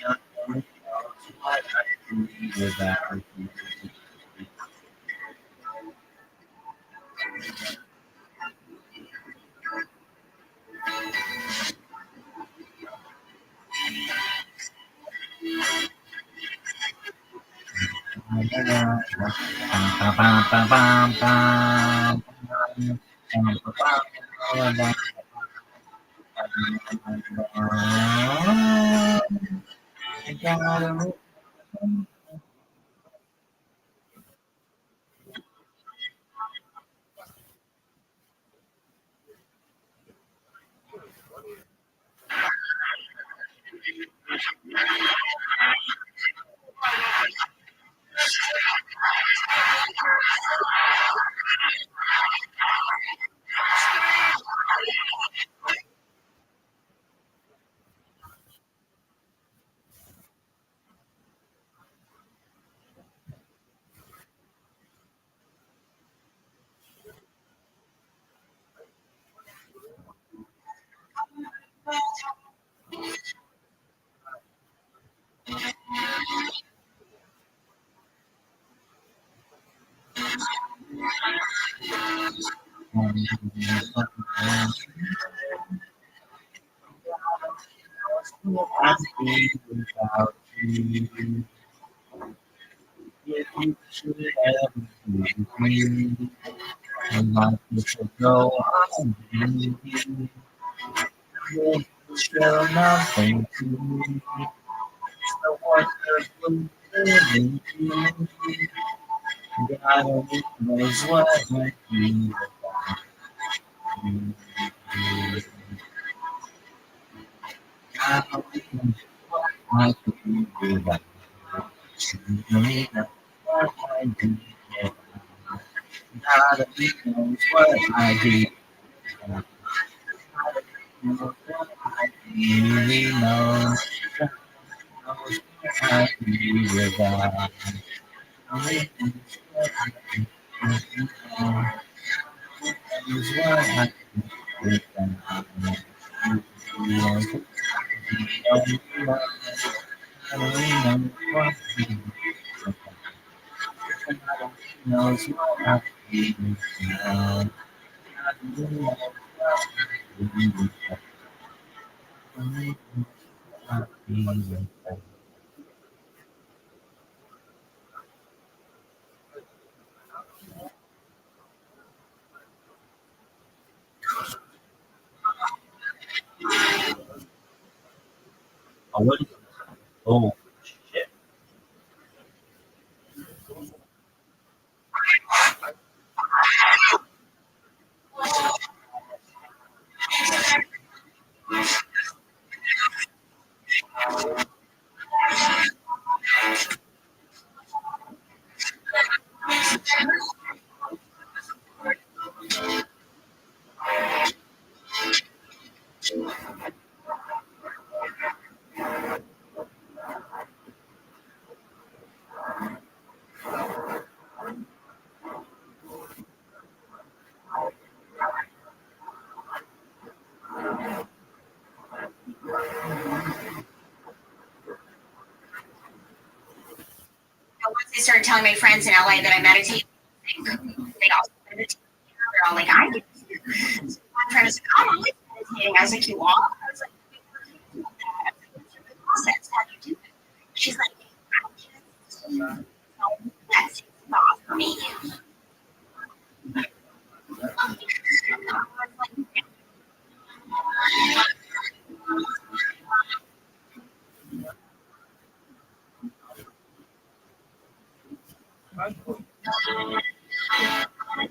Nothing else what I do without you. I'd be without you. If you should ever leave me, and life will go on. It will nothing to me. So what good will living be? God only knows what I do without you. God only knows I could do that. Nobody knows what I do. Nobody knows what I do. Nobody knows what I do without. Nobody knows what I do without. Knows what I feel now. Oh, what is it? Oh, shit. Once I started telling my friends in LA that I meditate, they also meditate. They're all like, I do. So one friend was like, I'm always meditating. I was like, you are? I was like, what's your process? How do you do it? She's like, I just that's not for me.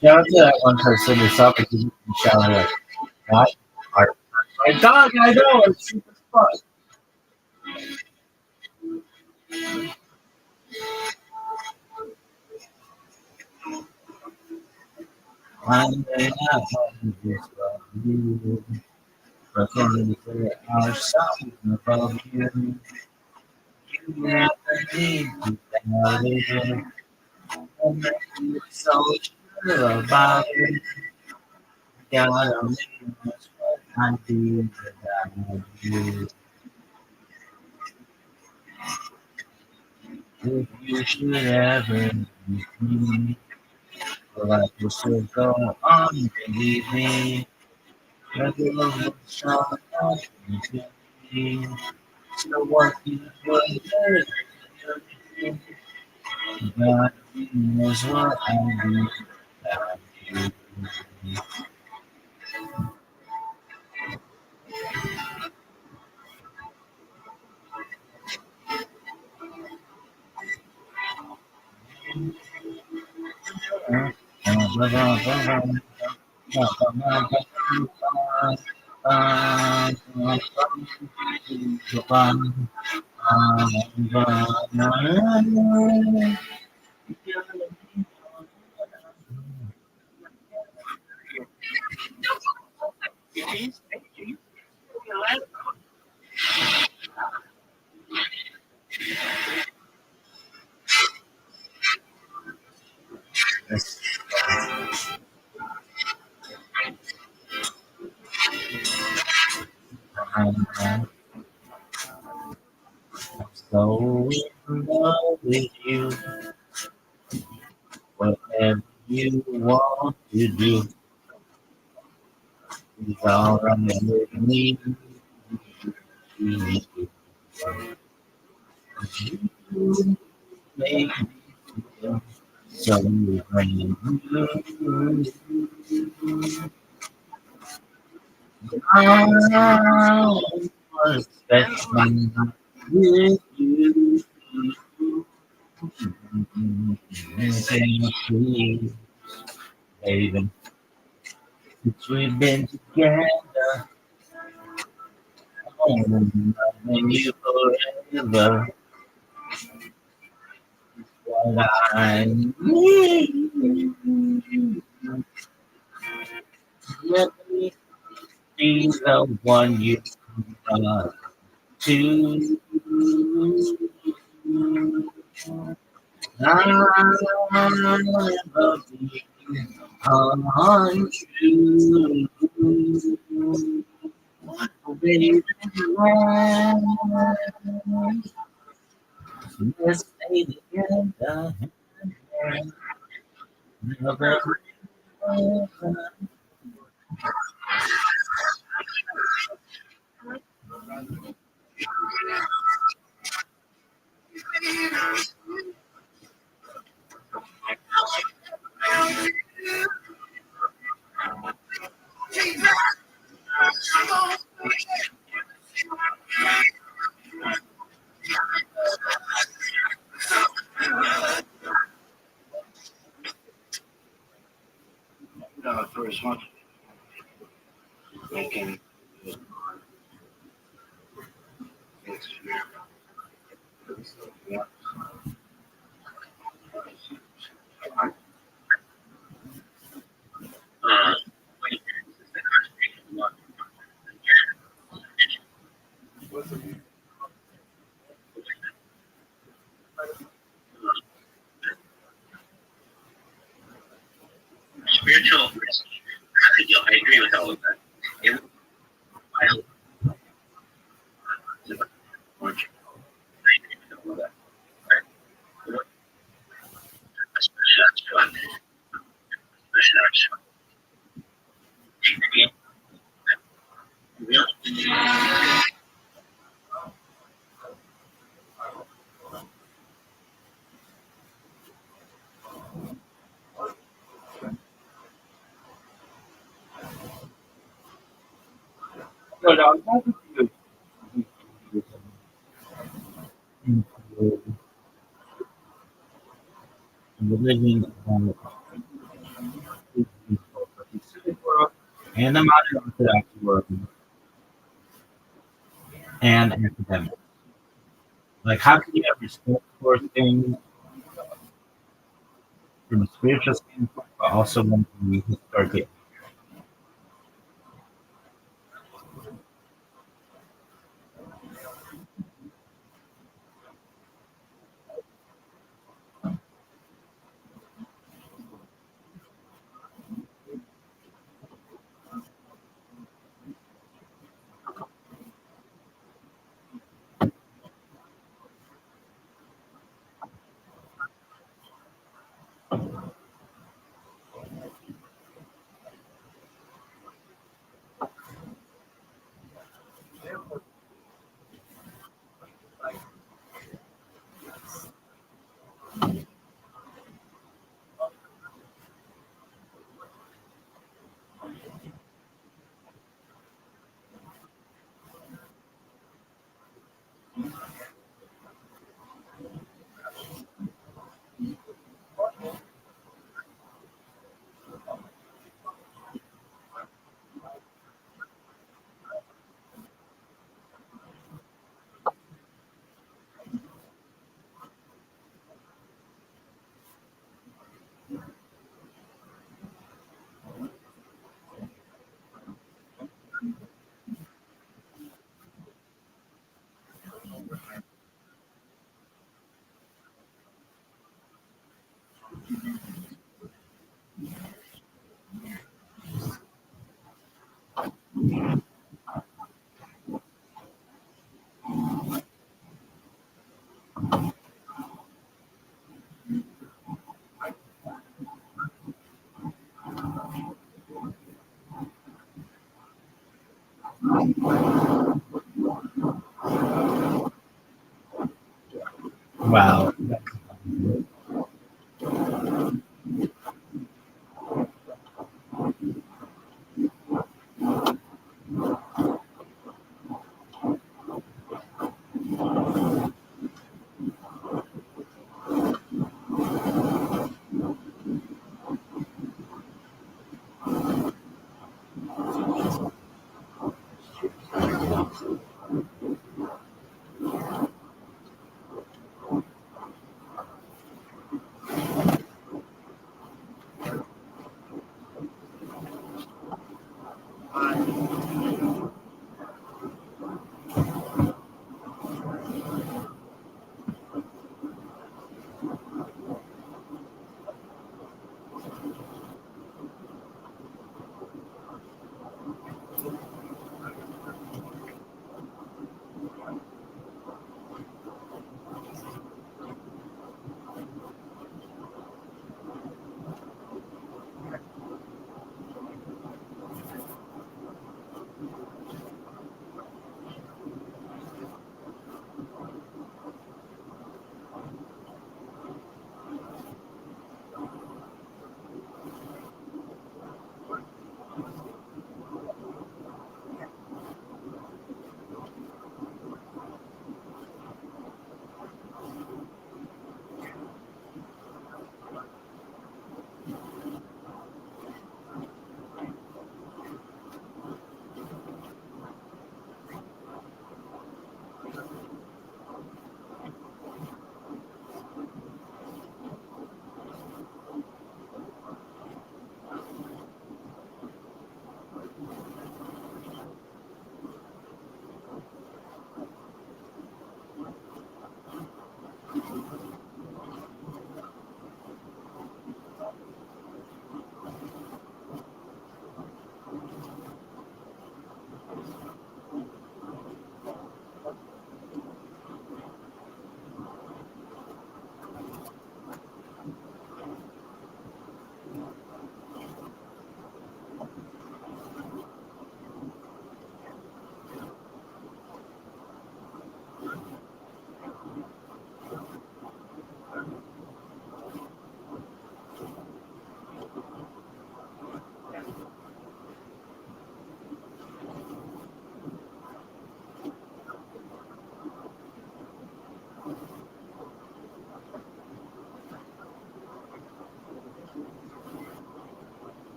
Yeah, I'll do that one person yourself if you can shower like that. Art. My dog, I know, it's super fun. One day I hope you just love you. Preferably for ourselves above you. You never need to tell it. I'll make you so sure about it. Gotta make us what I do without you. If you should ever meet me, life will still go on, believe me. Your love will shine up into me. So what you put there, God knows what I do without you. I'm so in love with you. Whatever you want to do is all right with me. You make me feel so brand new. I was spend my life with you. Anything please, baby. Since we've been together, Loving you forever. What I need. Let me be the one you love to. I'll never be untrue. Baby, let's stay together. Never. First one. Making spiritual. I agree with all of that. It was wild. I agree with all of that. Especially on But I'm not into religion and the modern Orthodox world and academic. Like, how can you have respect for things from a spiritual standpoint, but also want to be historically? Wow.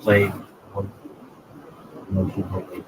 Play emotionally.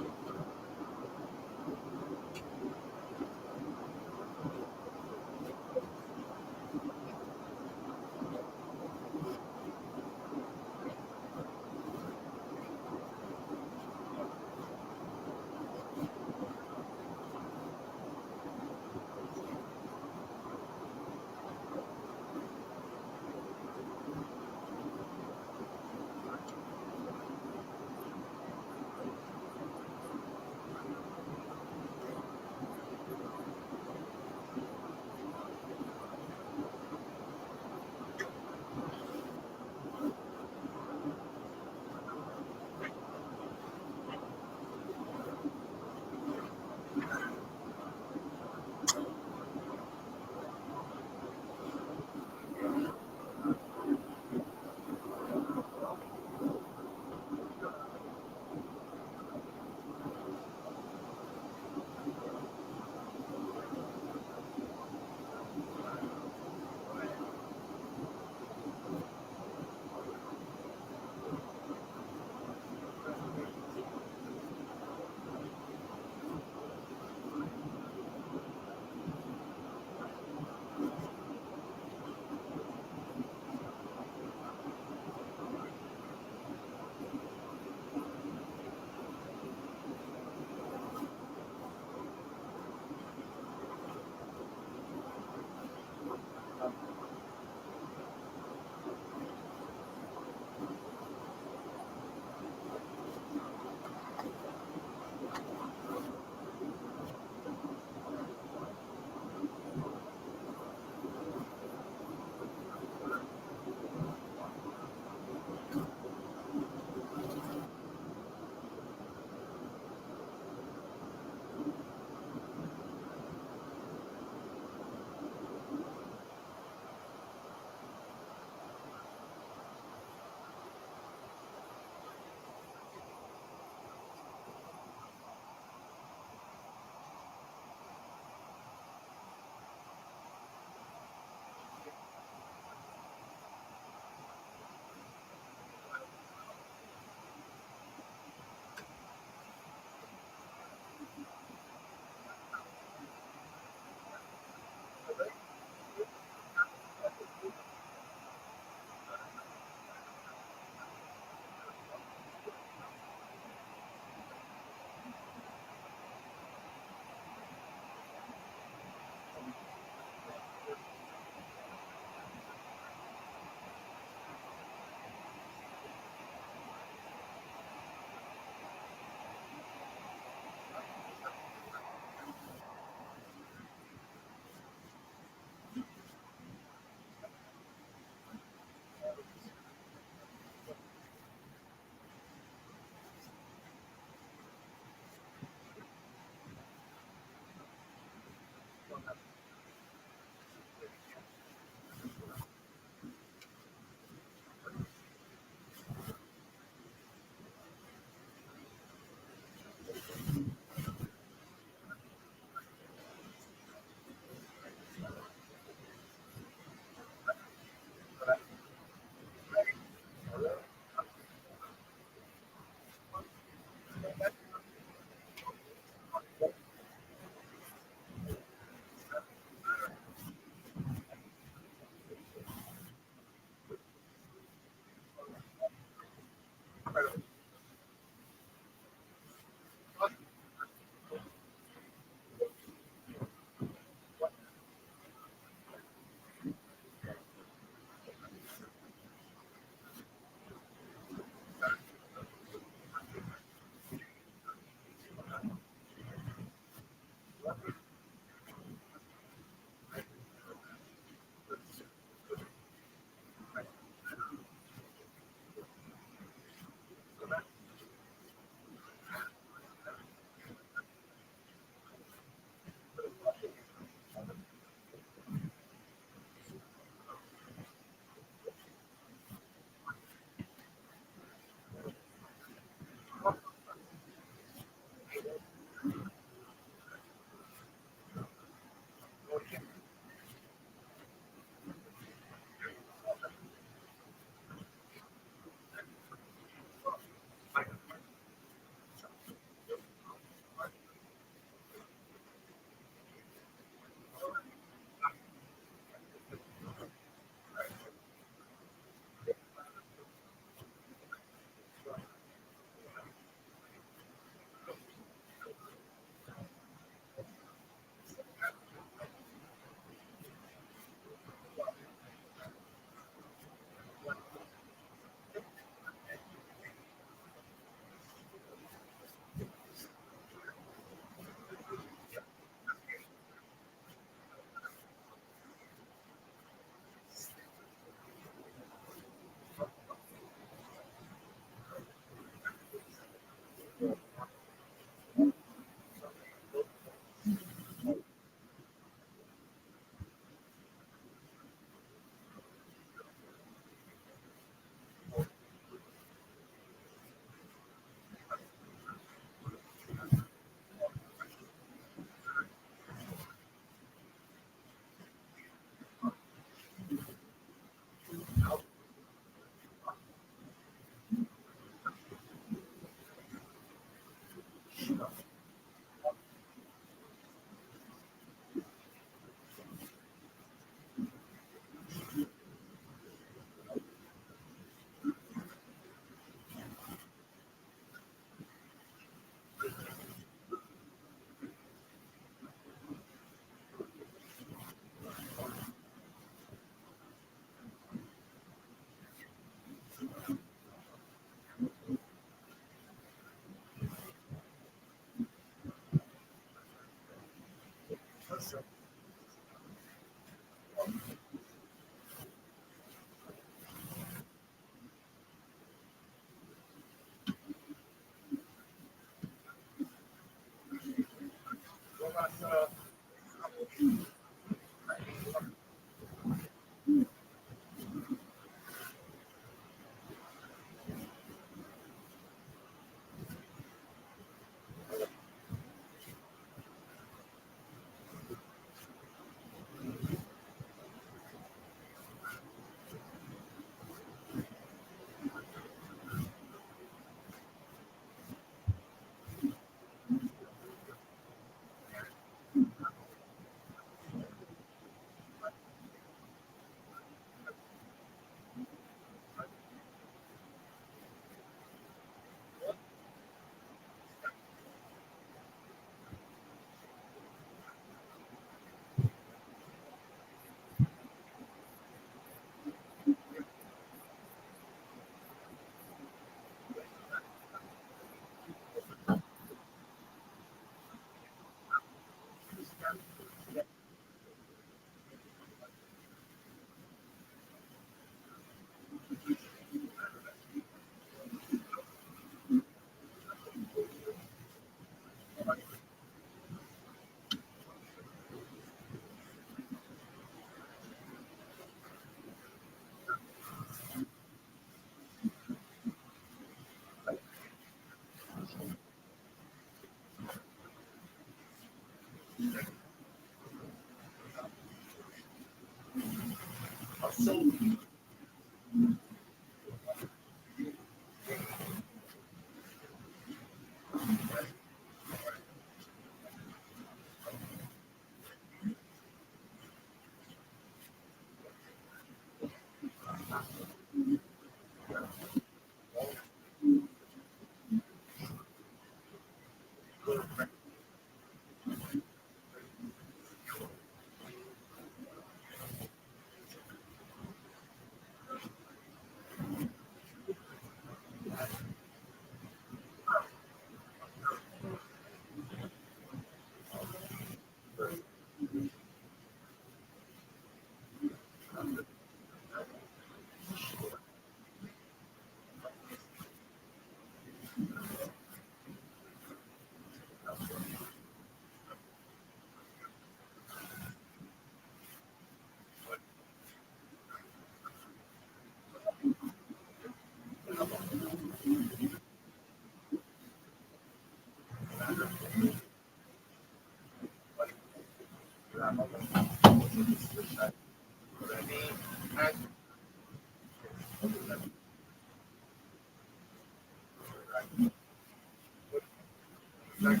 Like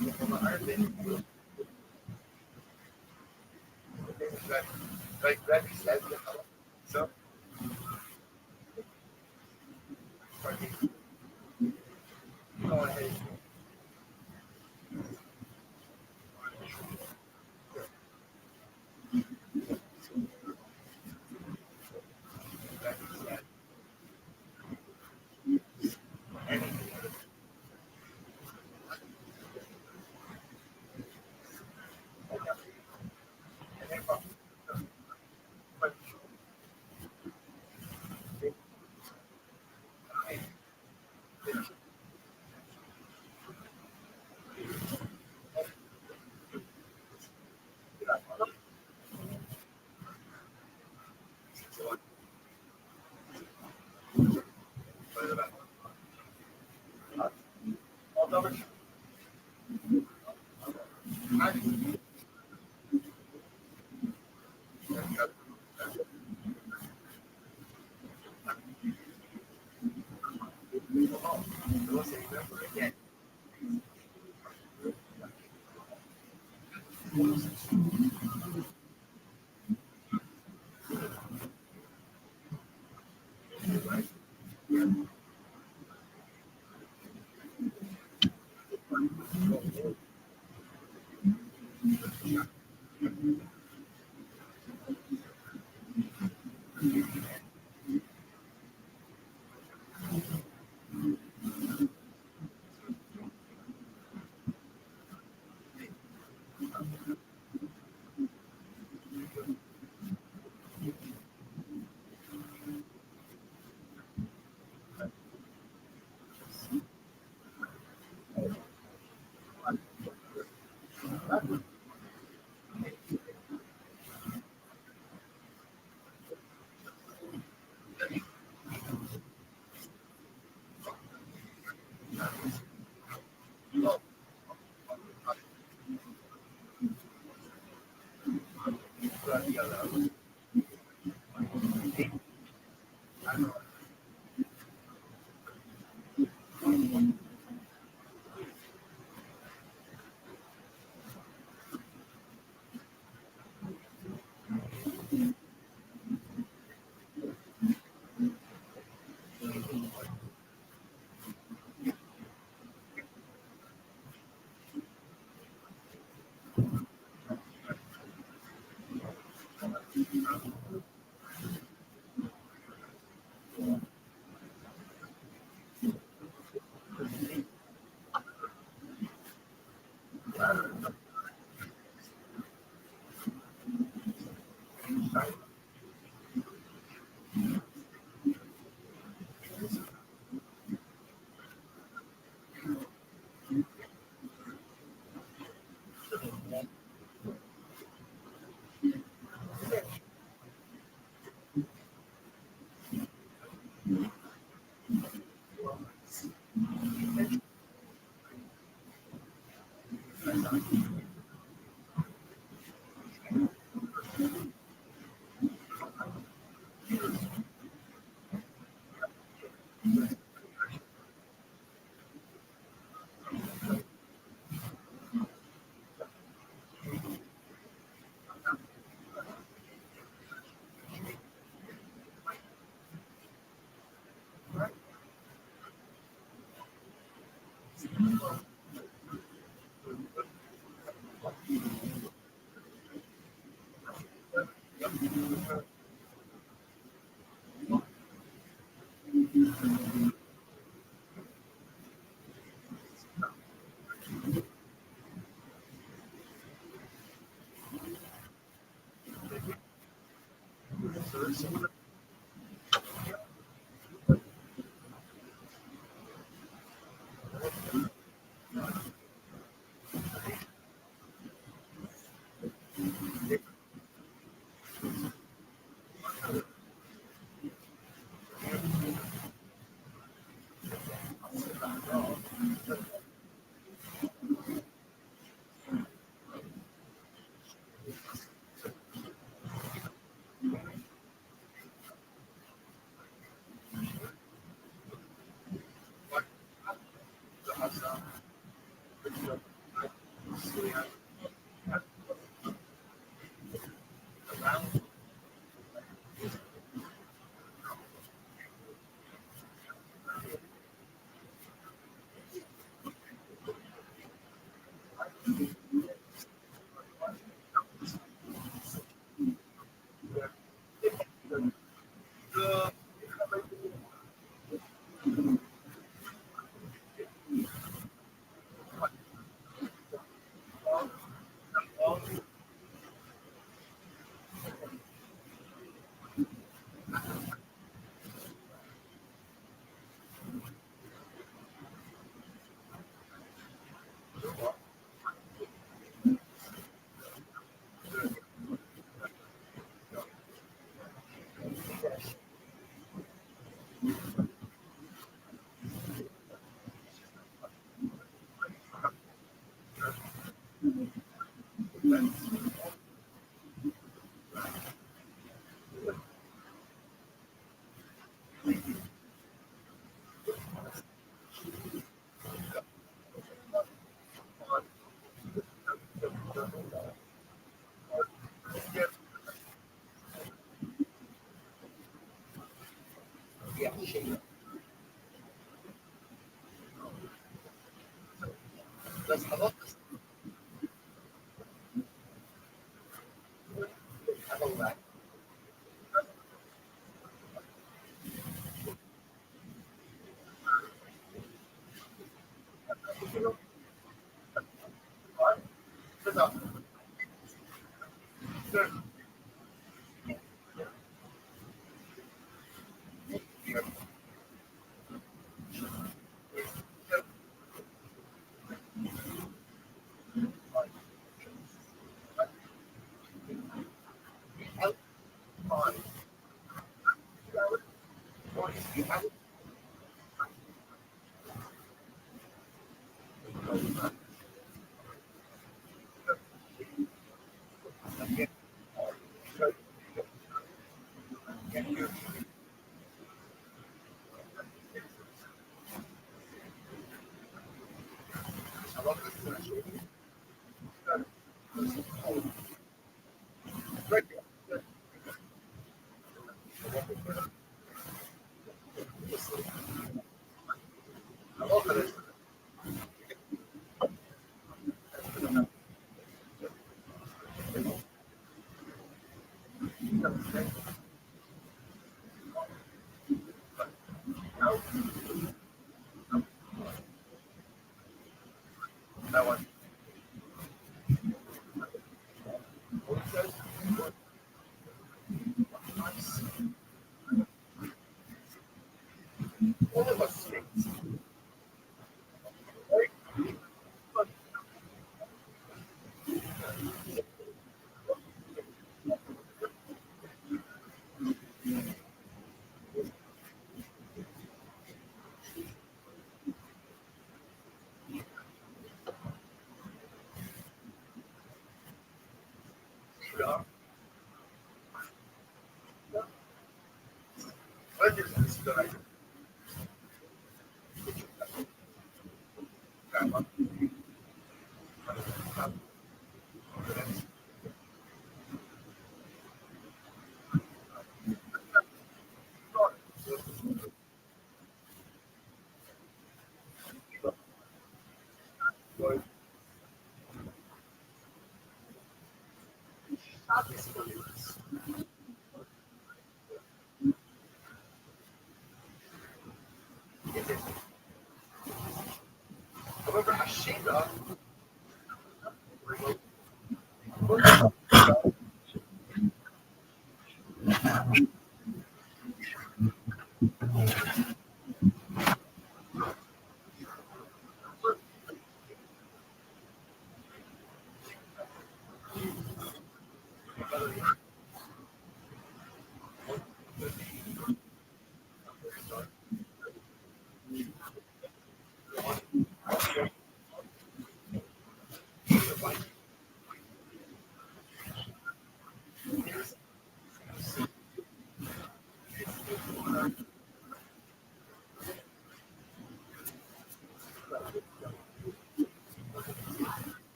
Rabbi said, so go ahead.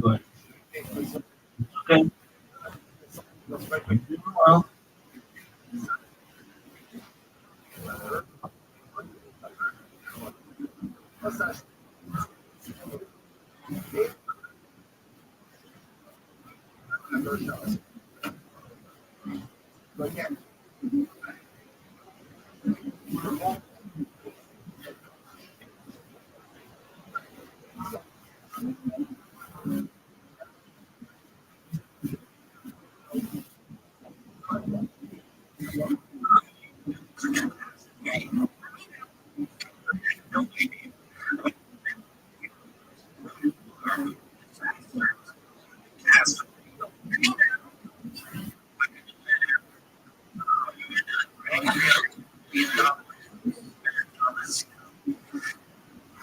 Good. Okay. Well,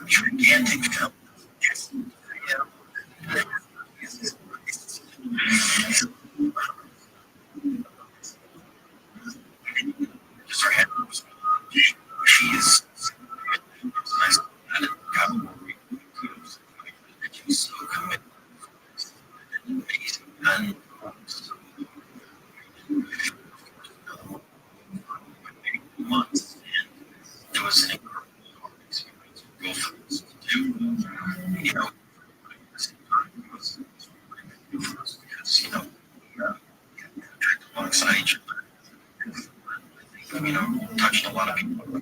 Gigantic film. She is so committed, amazing, and months, and it was an incredible experience. Go for this too. You know, because we alongside each other, touched a lot of people.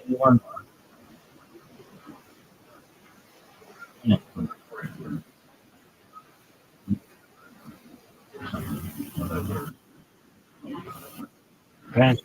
Anyone? Yes.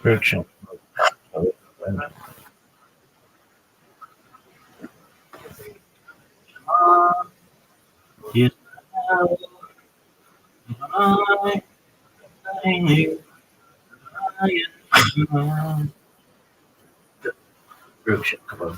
Friction. Yes. Friction. Come on.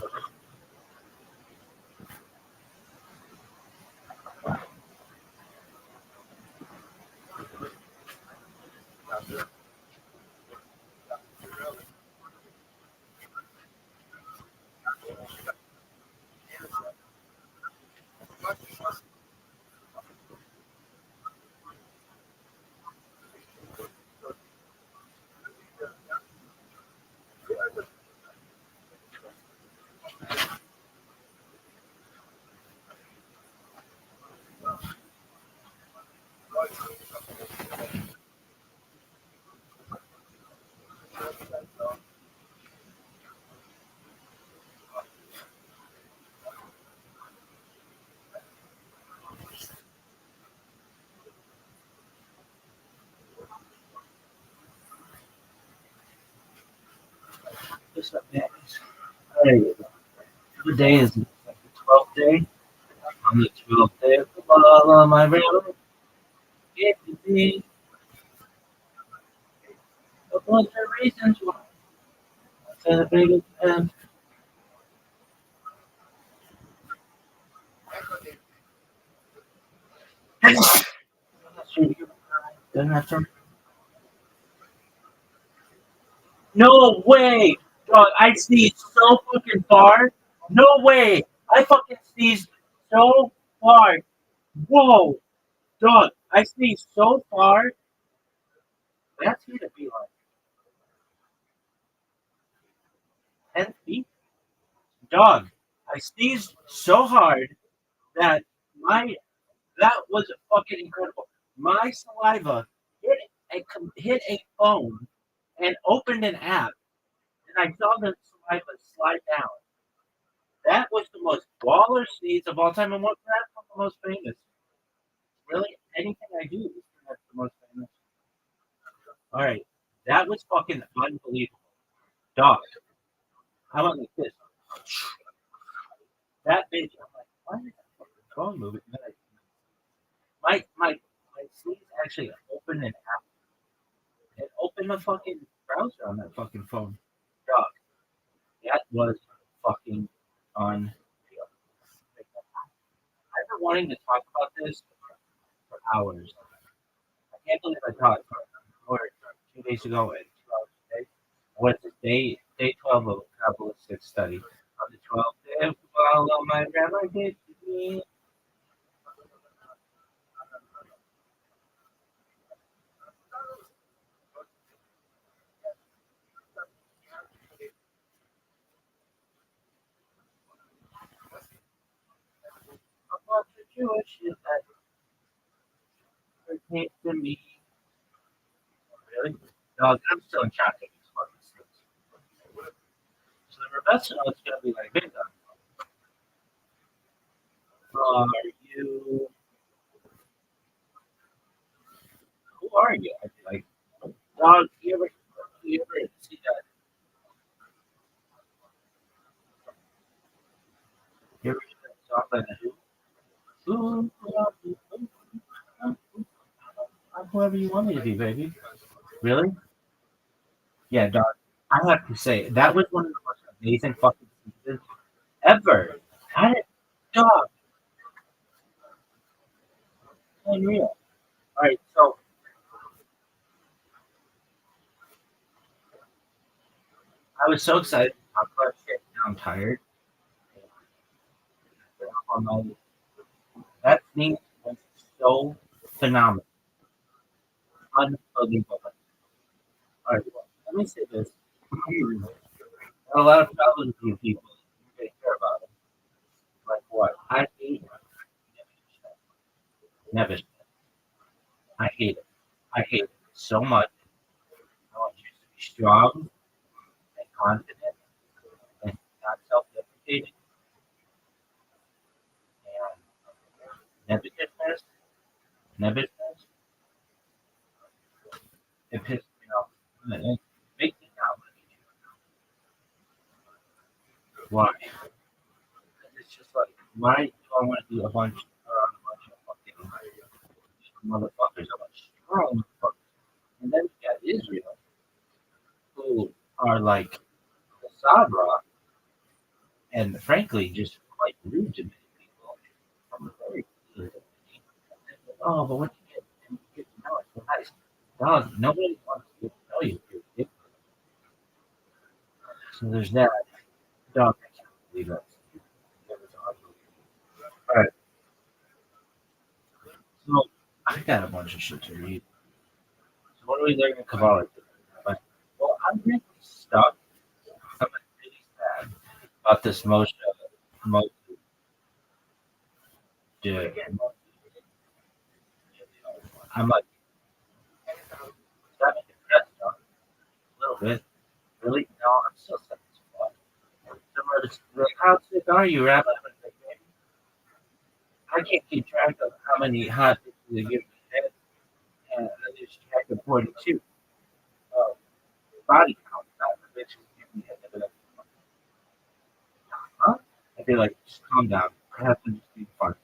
What's up, guys? There you go. Today is like the 12th day. On the 12th day of the ball on my railroad. Get to see a bunch of reasons why. I the biggest and doesn't have to. No way! Dog, I sneezed so fucking far. No way! I fucking sneezed so far. Whoa! Dog, I sneezed so far. That's gonna be like 10 feet. Dog, I sneezed so hard that that was fucking incredible. My saliva hit a phone and opened an app, and I saw the saliva slide down. That was the most baller sneeze of all time, and what that's the most famous. Really, anything I do, that's the most famous. All right, that was fucking unbelievable. Dog, how about like this? That bitch, I'm like, why is that fucking phone moving? And then my sleeve actually opened an app. It opened a fucking browser on that fucking phone. Dog, that was fucking unreal. I've been wanting to talk about this for hours. I can't believe I talked for 2 days ago and 2 What's it? Day 12 of a Kabbalistic study. On the 12th day of Kabbalah, my rabbi gave to me. A bunch of Jewish shit that pertains to me. Really? No, I'm still in shock at these fucking things. So the professional is going to be like, hey, are you? Who are you? I'd be like, dog, you ever see that? You ever hear that song by the Who? I'm whoever you want me to be, baby. Really? Yeah, dog. I have to say, that was one of the most amazing fucking seasons ever. How did, dog, unreal. All right, so I was so excited to talk about shit. Now I'm tired. That scene was so phenomenal. Unbelievable. All right, well, let me say this. A lot of problems with you people. You really care about it. Like what? I hate never. I hate it. I hate it so much. I want you to be strong and confident and not self-deprecating and negativeness. Negativeness. It pisses me off. It makes me not like you. Why? It's just like, why do I want to do a bunch around a bunch of fucking motherfuckers? I'm like, strong motherfuckers. And then you got Israel, who are like the Sabra, and frankly, just quite rude to many people. From a very good oh, but when you get to know it, so nice. Dog, nobody wants to get to know you. Dude. So there's that. Dog, I can't believe that. All right. So I got a bunch of shit to read. So what are we learning in Kabbalah? Well, I'm really stuck. I'm really sad about this Moshe. Dude. I'm like, got me depressed, dog. A little bit. Really? No, I'm still stuck in this spot. Somebody's like, how sick are you, Rabbi? I'm like, "Man, I can't keep track of how many hot dishes they give me head, and I just track of 42 body count, not the bitch who give me head. They'd be like, huh? I'd be like, just calm down. Perhaps I'm just being funny.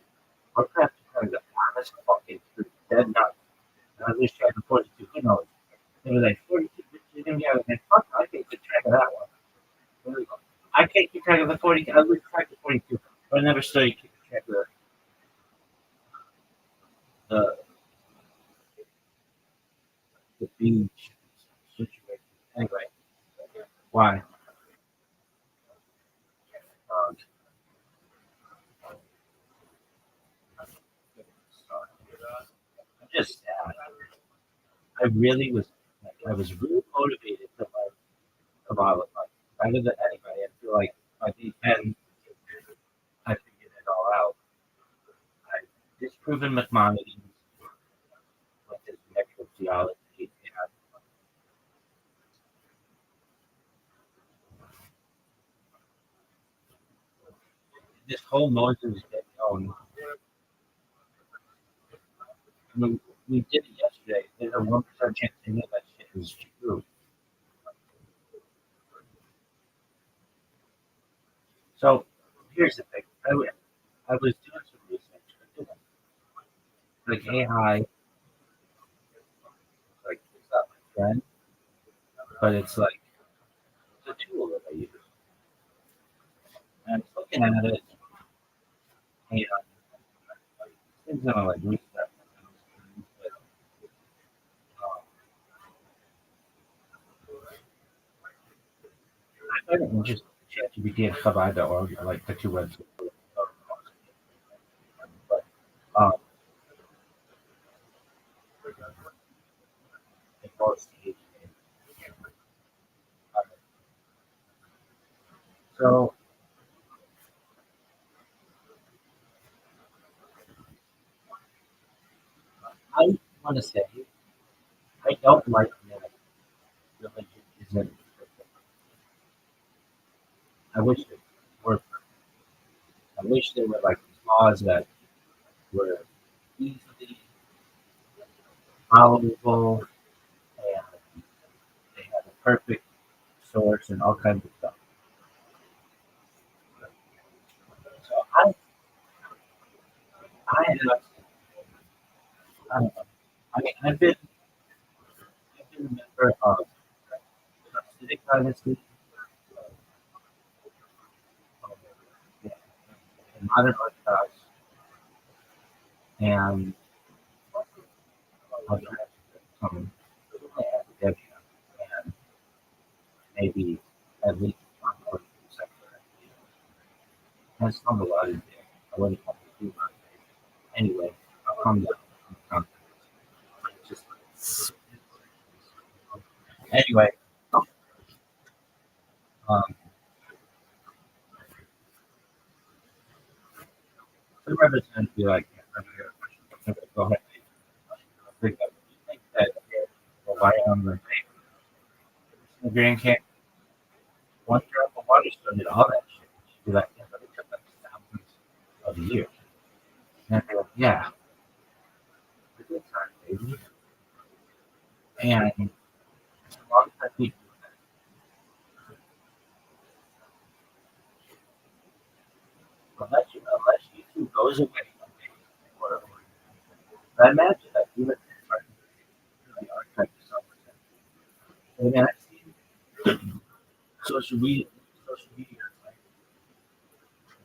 Or perhaps you're telling the honest fucking truth. Dead nuts. And I lose track of 42. Who knows? They were like, 42 bitches in here. And fuck, I can't keep track of that one. There we go. I can't keep track of the 40. I lose track of 42. But I never started keeping track of the beach situation. Anyway, why? Um, I'm just sad. I really was. Like, I was really motivated to like Kabbalah, like better than anybody. I feel like by the end, I figured it all out. I disproven Maimonides with his negative theology. And this whole Moses thing, I mean, we did it yesterday. There's a 1% chance any of that shit is true. So here's the thing. I was doing some research. Like AI, like it's not my friend, but it's like it's a tool that I use. And I was looking at it, and things gonna like reset. But, kind of interesting. ChatGPT and Chabad.org are like the two websites. But it goes to each name. So I want to say I don't like that religion isn't. I wish it were. I wish there were like laws that were easily followable and they had a perfect source and all kinds of stuff. So I have, I don't know. I mean, I've been a member of the Hasidic dynasty, um, yeah, and modern Orthodox, and other some academia, and maybe at least one or two secular. That's not a lot in there. I wouldn't have to do that. Anyway, I'll calm down. Um, Just anyway, um, some representatives be like, okay, go ahead. You think that rely on the Grand Canyon, one drop of water started all that shit. She'd be like, yeah, but it took like thousands of years. And I'd be like, yeah, but it's not, baby. And as long as I keep unless YouTube goes away, or I imagine that even if the archive is somewhere. And then I've seen social media, like,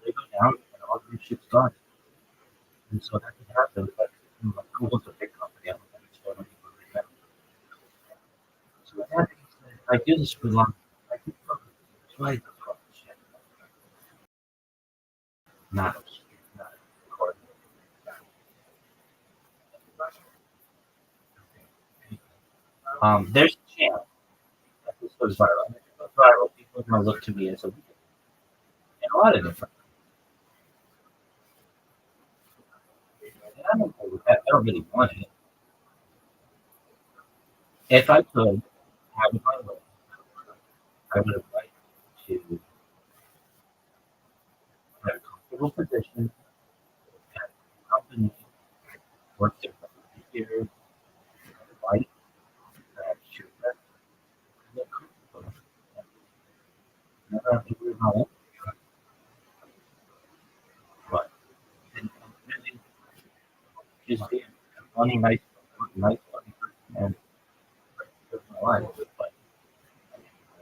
they go down and all this shit's gone. And so that can happen, but like Google's a big company, I don't think it's totally remember. So what happens is I do this for long. I do try to fucking shit. Not recording. There's a chance that this goes viral. And if it goes viral, people are gonna look to me as a leader in a lot of different. And I'm okay with that. I don't really want it. If I could have it my way, I would have liked to have a comfortable position at a company, work there for 50 years, fight, shoot that, and get comfortable. Never have to worry about it. But then really just being a funny, nice, funny person and live my life. But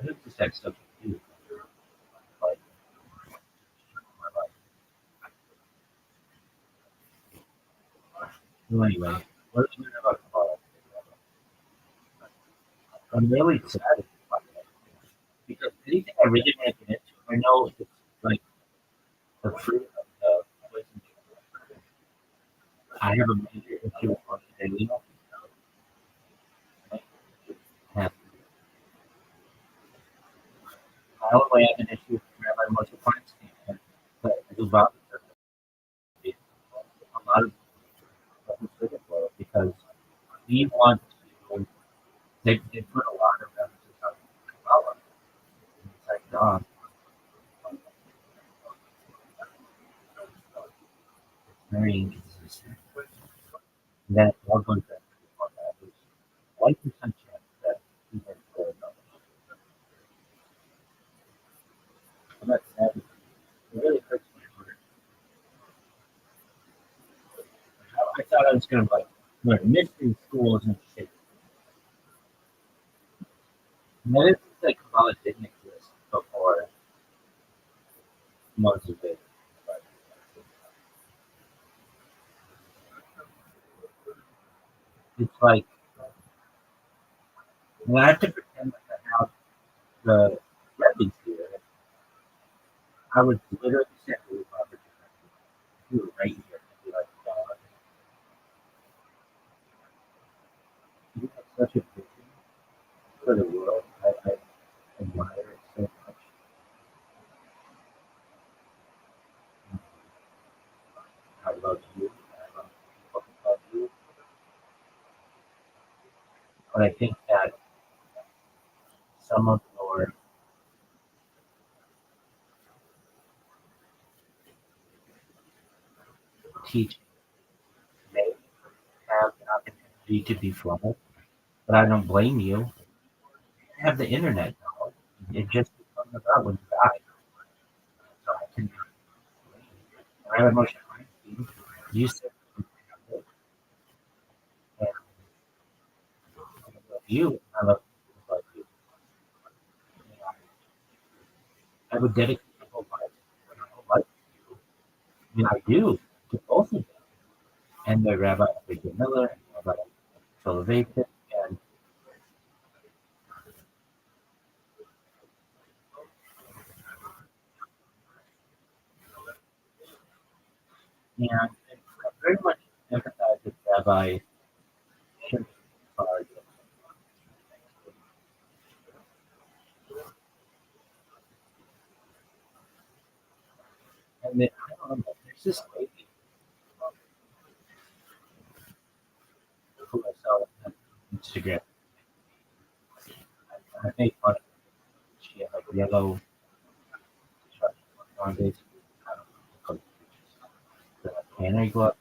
I think just had stuff to do. Like my life. So anyway, what is it about tomorrow? I'm really sad about that because anything I really want to get into, I know it's like the fruit of the poison. I have a major issue with daily. And I only have an issue with Rabbi Moshe Feinstein, but I do bother a lot of people because we want to. They put a lot of emphasis on Kabbalah. It's like, God, it's very inconsistent. And then all goes back to that. There's 1% chance that people will know. And that's sad. It really hurts my heart. I thought I was going to like learn mystery schools and shit. And then it's like Kabbalah didn't exist before most of it. But it's like, I have to pretend like I have the Rabbi's here. I would literally send you right here. I'd be like, you have such a vision for the world. I admire it so much. I love you. I love people who love you. But I think that some of your teaching may have an opportunity to be flawed, but I don't blame you. You have the internet now. It just becomes about when you die. So I can I have emotional honesty. You said and I love you. I love people like you. And I would dedicate my whole life to you. And I do to both of them. And the Rabbi Miller and Rabbi Soloveitchik and I very much empathize with Rabbi Shimon Bar. And then, I don't know, there's this lady who I saw on Instagram. I made fun of her. She had like yellow shorts on basically. I don't know, the canary glove.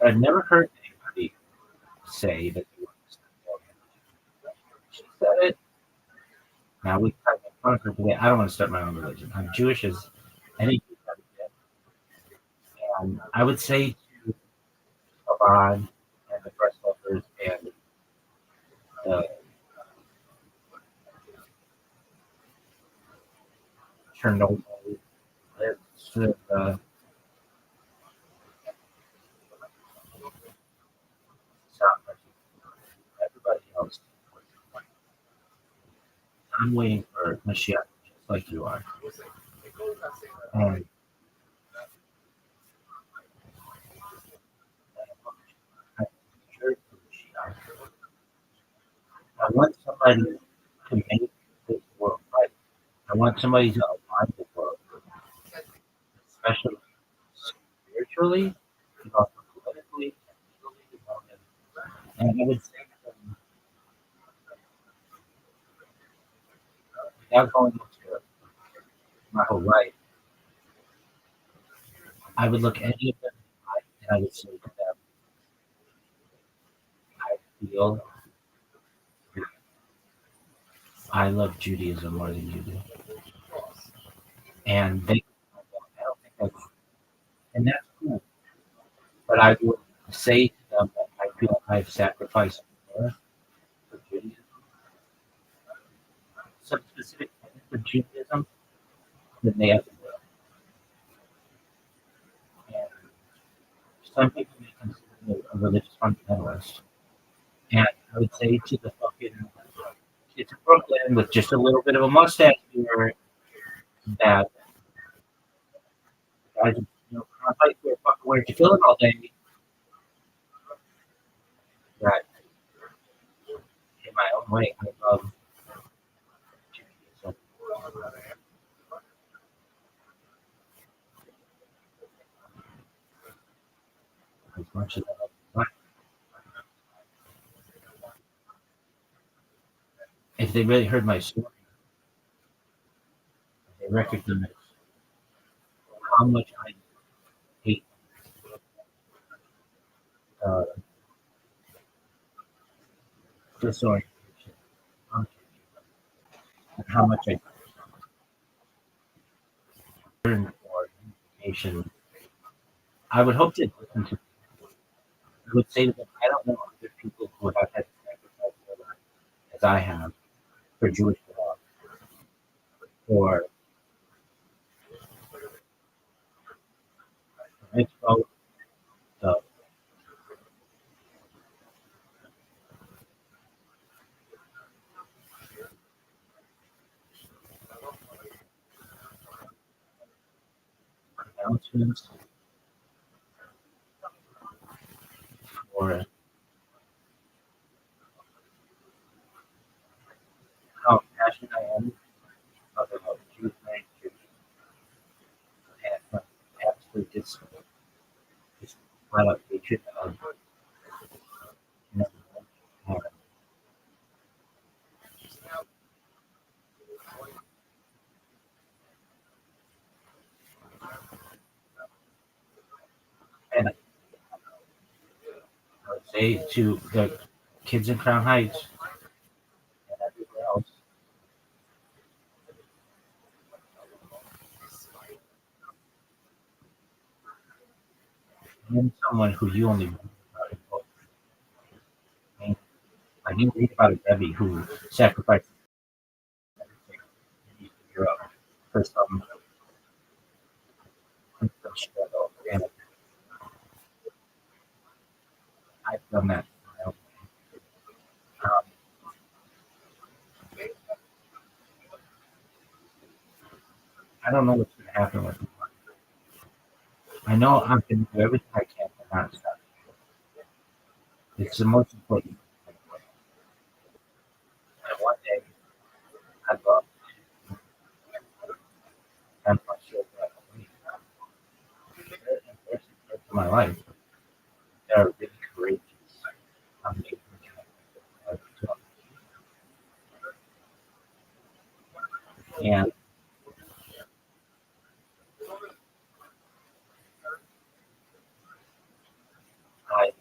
I've never heard anybody say that they were she said it. Now we kind of make fun of her today. I don't want to start my own religion. I'm Jewish as any Jew ever been. And I would say to Chabad and the press workers and the Chernobyl, the South, everybody else. I'm waiting for Mashiach, just like you are. And I'm sure for Mashiach. I want somebody to make this world right. I want somebody to align the world, especially spiritually, but also politically, and legally, and I would say to them, without going into my whole life, I would look any of them in the eye and I would say to them, I feel I love Judaism more than you do. And they, I don't think that's, and that's cool. But I would say to them that I feel I've sacrificed more for Judaism, some specific things for Judaism, than they ever will. And some people may consider me a religious fundamentalist. And I would say to the fucking kids in Brooklyn with just a little bit of a mustache here that guys, can't fight for a fucking wearing tefillin all day. That in my own way, I love Judaism as much as I love life. If they really heard my story, they recognize how much I hate uh, disorientation, and how much I yearn for unification. I would hope to listen to. I would say to them, I don't know other people who have had to sacrifice their life as I have for Jewish law, for Expo, the questions for how passionate I am about Jewish language and absolute just flat out hatred of you know, uh, and I would say to the kids in Crown Heights and everywhere else, name someone who you only read about in books. I mean, like you read about a Debbie who sacrificed everything in Eastern Europe for some struggle, and I've done that. You know? um, I don't know what's going to happen with me. I know I'm going to do everything I can to not stop. It's the most important thing. And one day, I'd love to have my children in parts of my life that are really courageous. Amazing. And I,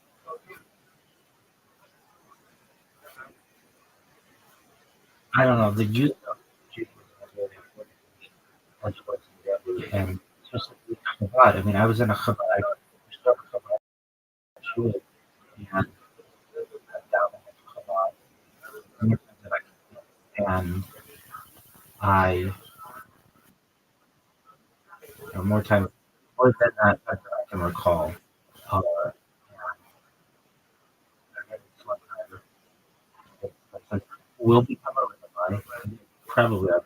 I don't know, the youth of Judaism is really important to me, as well as the Rebbe, and especially with Chabad. I mean, I was in a Chabad, I started Chabad shul, and I'm down in Chabad more times than I can. And I, more times, more than that, than I can recall. And I remember this one time, my son will become a rabbi, probably a rabbi.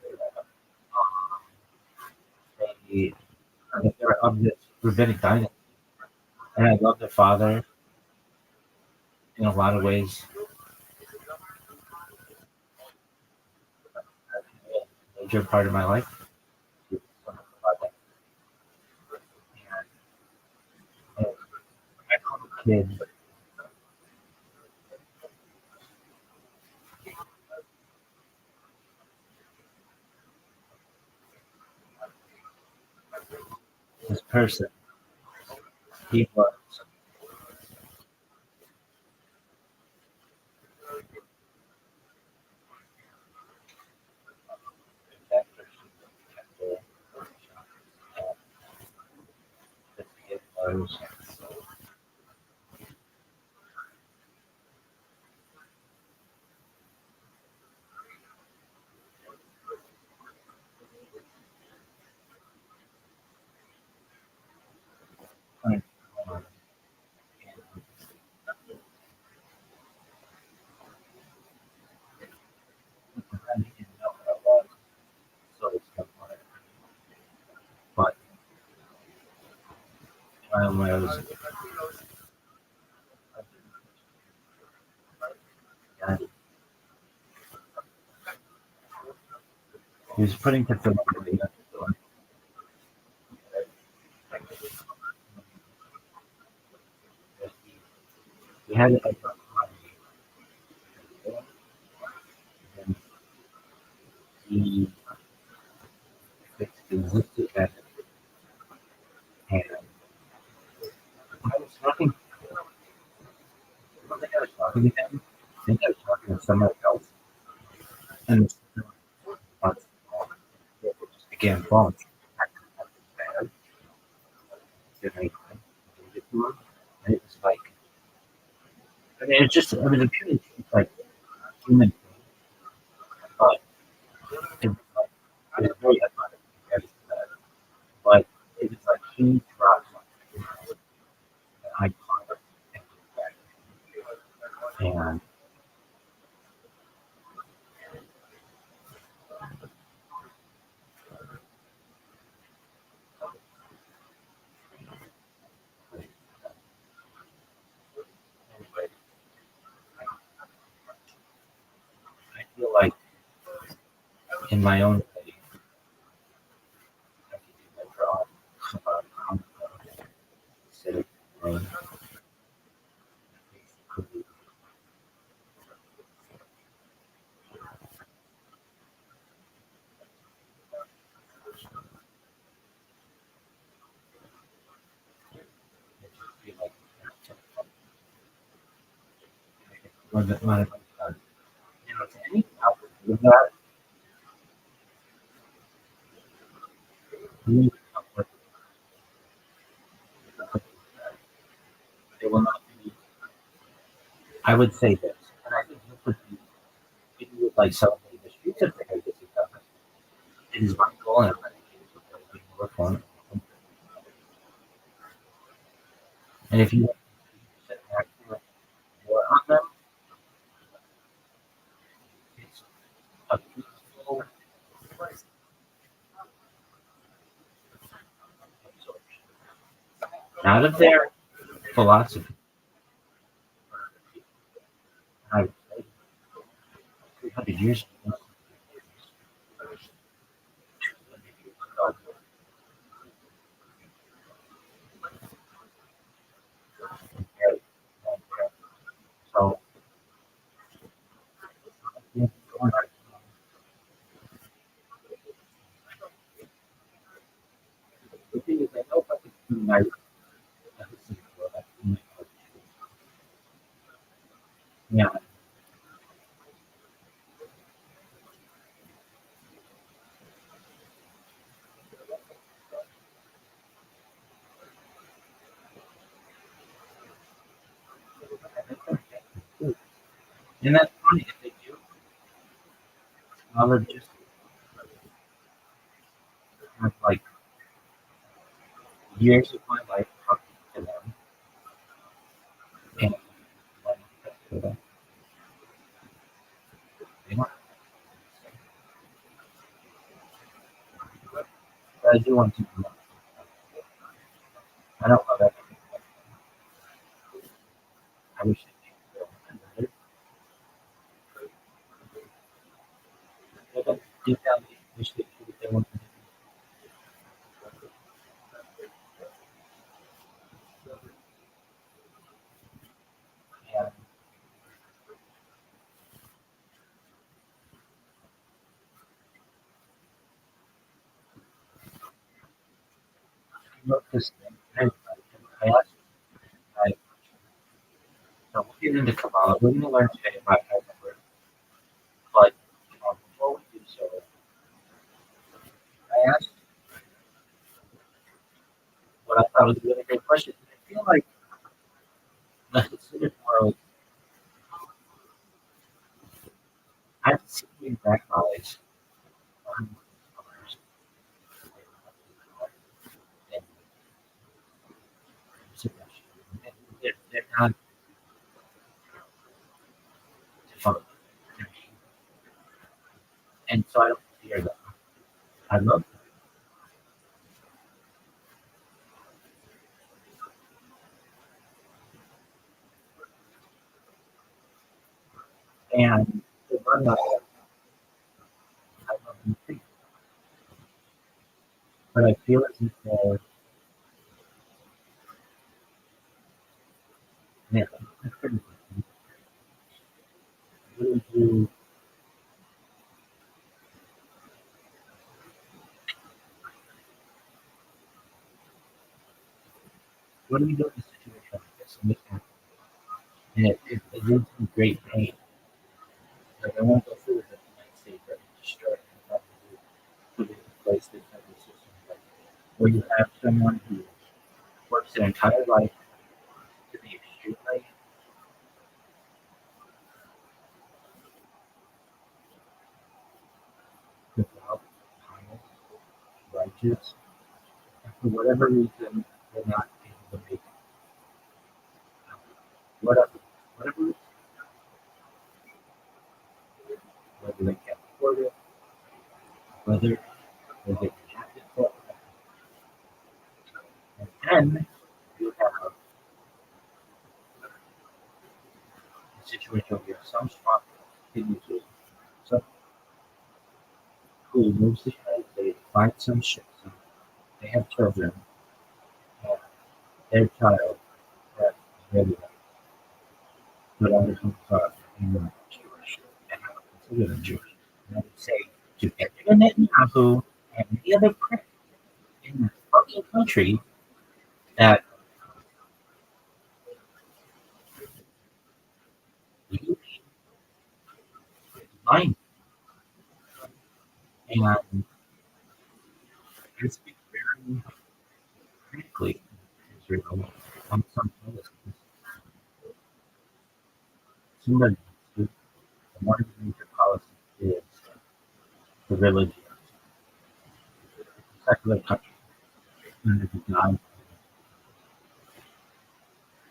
They, they're of this rabbinic dynasty, and I love their father in a lot of ways. A major part of my life. And I call the kid this person. He was that person. This kid was trying to come on, and he didn't know what I was, so it's kind of hard. But when I was he was putting to film. We had it like and he fixed existed at it. And I was talking, I don't think I was talking to him. I think I was talking to somebody else. And it just began falling. Bad. And it was like, I mean, it's just, I mean, it's like human, but it was like, it was very athletic, but it was like he dropped something, and I caught it and did that. And in my own way. I can do my drawing about instead of basically be like one of my to any outlet with that you it will not be I would say this, and I think this would be if you would like celebrate the streets of the Vegas because it is my goal and I'm going to work on it. And if you set back more on them, it's a peaceful out of their philosophy. I would say 300 years ago, so the thing is, I know if I could do my yeah, and that's funny if they do. I would just have like years of my life talking to them and you know, but I do want to do that. I don't love everything. I wish I could. But deep down, I wish they could. They want to and look this thing. I asked, I, so we'll get into Kabbalah. We're going to learn today about how to work. But before we do so, I asked what I thought was a really great question. I feel like the Hasidic world, I've seen rabbis and they're not defined. And so I don't fear them. I love them. And they run my life. I love them too. But I feel as if they're, man, that's pretty good. What do you, what do we do in a situation like this? And this happens. And it leads to great pain. Like I won't go through with it the next stage, but it's destroyed and have to put it in place this type of system. Like, where you have someone who works their entire life to be extremely devout, pious, righteous, and for whatever reason they're not able to make whatever whatever reason, whether they can't afford it, whether they can't afford it. And then you have a situation where some strong individuals, some who moves to the United States, finds some shit. So they have children. And their child has really put on his own car and you're Jewish. And I don't consider them Jewish. And I would say to Benjamin Netanyahu and any other prick in this fucking country that you lying. And I speak very critically Israel on some policies. Somebody one of the major policies is the religion. It's a secular country under the guise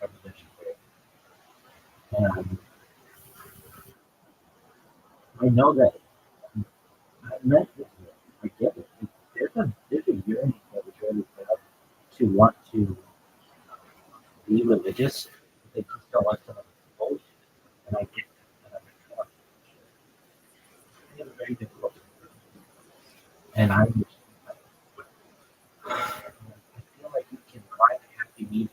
of religion. And I know that I met this. I get it. There's a yearning for the Israeli crowd to want to be religious. They just don't want some of the bullshit. And I get that. And I'm like, they have a very difficult. And I feel like we can find a happy medium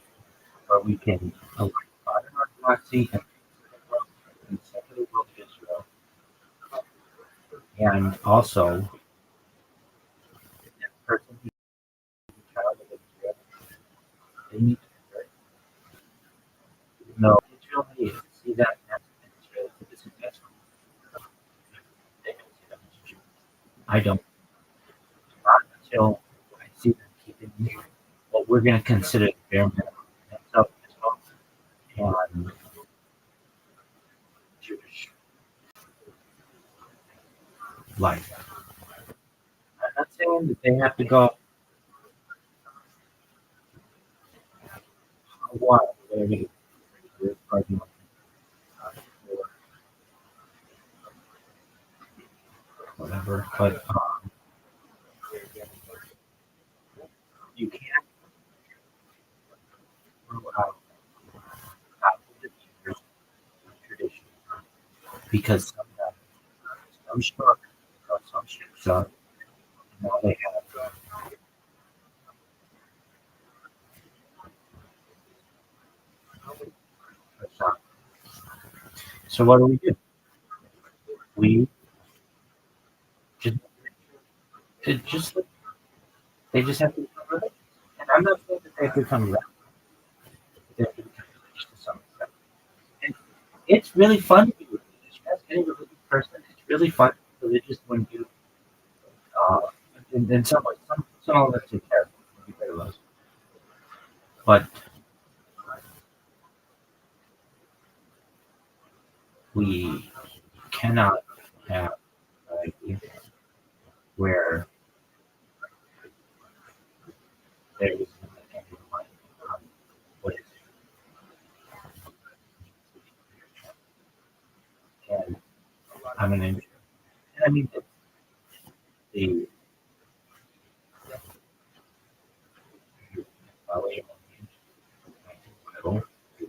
where we can align modern orthodoxy and secular world of Israel. And also, that person who's a child of Israel, they need to convert. No, Israel needs to see that as Israel is a disinvestment. They don't see that as Jew. I don't. Not until I see them keeping what we're going to consider the bare minimum. That's Israel and Jewish life. I'm not saying that they have to go. What? Whatever, but you can't rule out tradition because some struck, some ships up. Now they have. So what do? We just it just they just have to become religious. And I'm not saying that they have to become religious. They have to become religious to some extent. And it's really fun to be religious. As any religious person, it's really fun to be religious when you in some ways some of us take care of it, very low. But we cannot have an idea where there is anyone on what is and I'm an engineer. And I mean the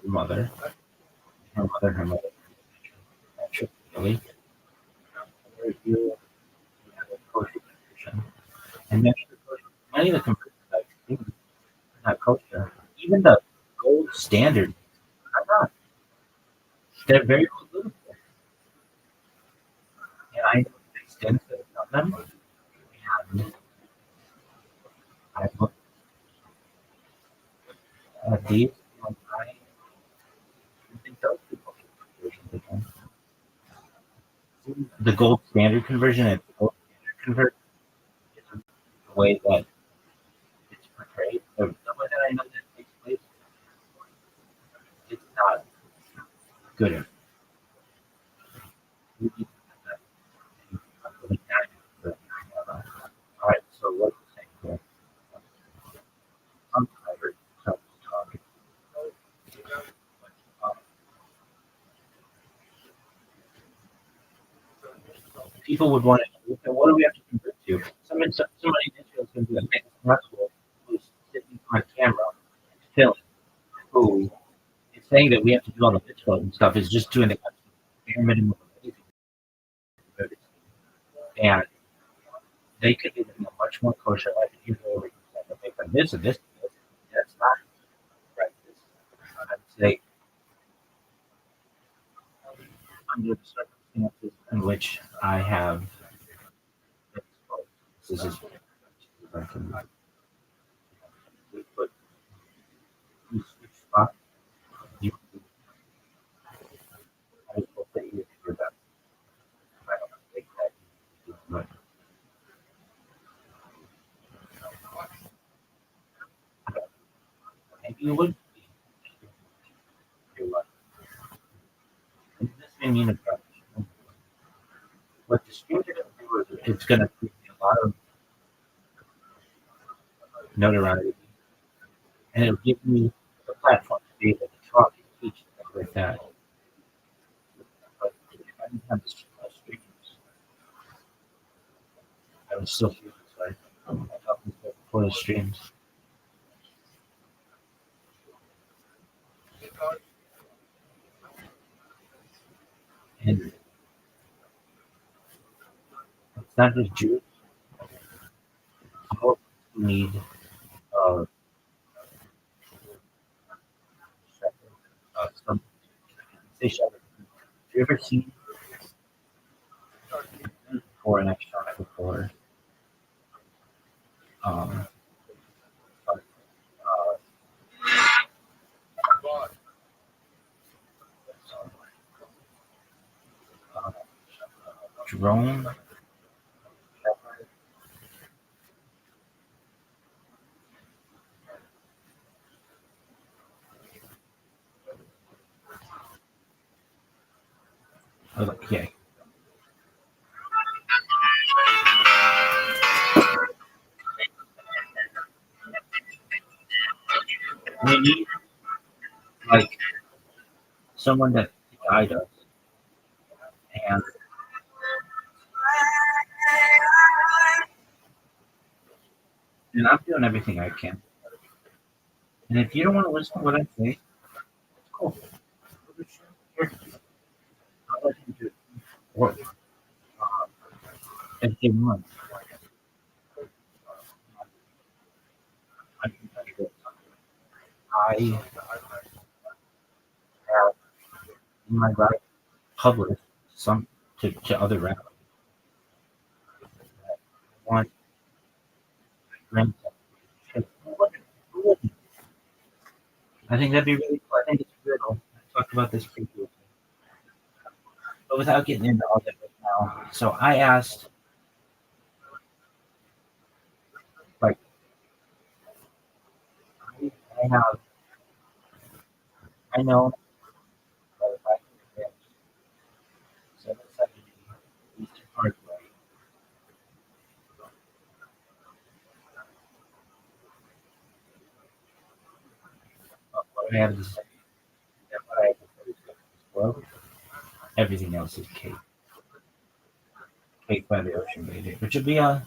mother, her mother, really. You have a kosher conversion. And many of the conversions I've seen are not kosher. Even the gold standard are not. They're very political. And I know the extent of them. And I've looked at these and I think those people conversions again. The gold standard conversion and the gold standard conversion is the way that it's portrayed. The way that I know that takes place, it's not good. All right, so what's the same here? I'm tired of talking. People would want to. What do we have to convert to? Somebody in Israel is going to be like Rothschild, who's sitting on camera, filming, who is saying that we have to do all the mitzvot and stuff. Is just doing the bare minimum of anything. And they could be living a much more kosher life if you go over and make them this and this and this. That's not right. I would say under the circumstances in which I have been exposed, this is we put you spot you I will say you do that. I don't think that but maybe you would be your life. And this may mean a bunch. What the stream is going to do is it's going to give me a lot of notoriety, and it'll give me a platform to be able to talk and teach and things like that. But if I didn't have the streams, I would still feel this way. I thought this way before the streams. And it's not just Jews. People need some say shelter. Have you ever seen for an extra before? Um, drone. Yeah. We need like someone that can guide us, and I'm doing everything I can. And if you don't want to listen to what I say, it's cool. I'll let him do work if they want. I can tell you this. I have in my life published some to other rabbis. I want grandson. I think that'd be really cool. I think it's real. I talked about this previously. But without getting into all that right now. So I asked, like, I have, I know that if I can get 770 Eastern Parkway, what I have to say, that what I have to say is well, everything else is cake. Cake by the ocean, baby. Which would be a.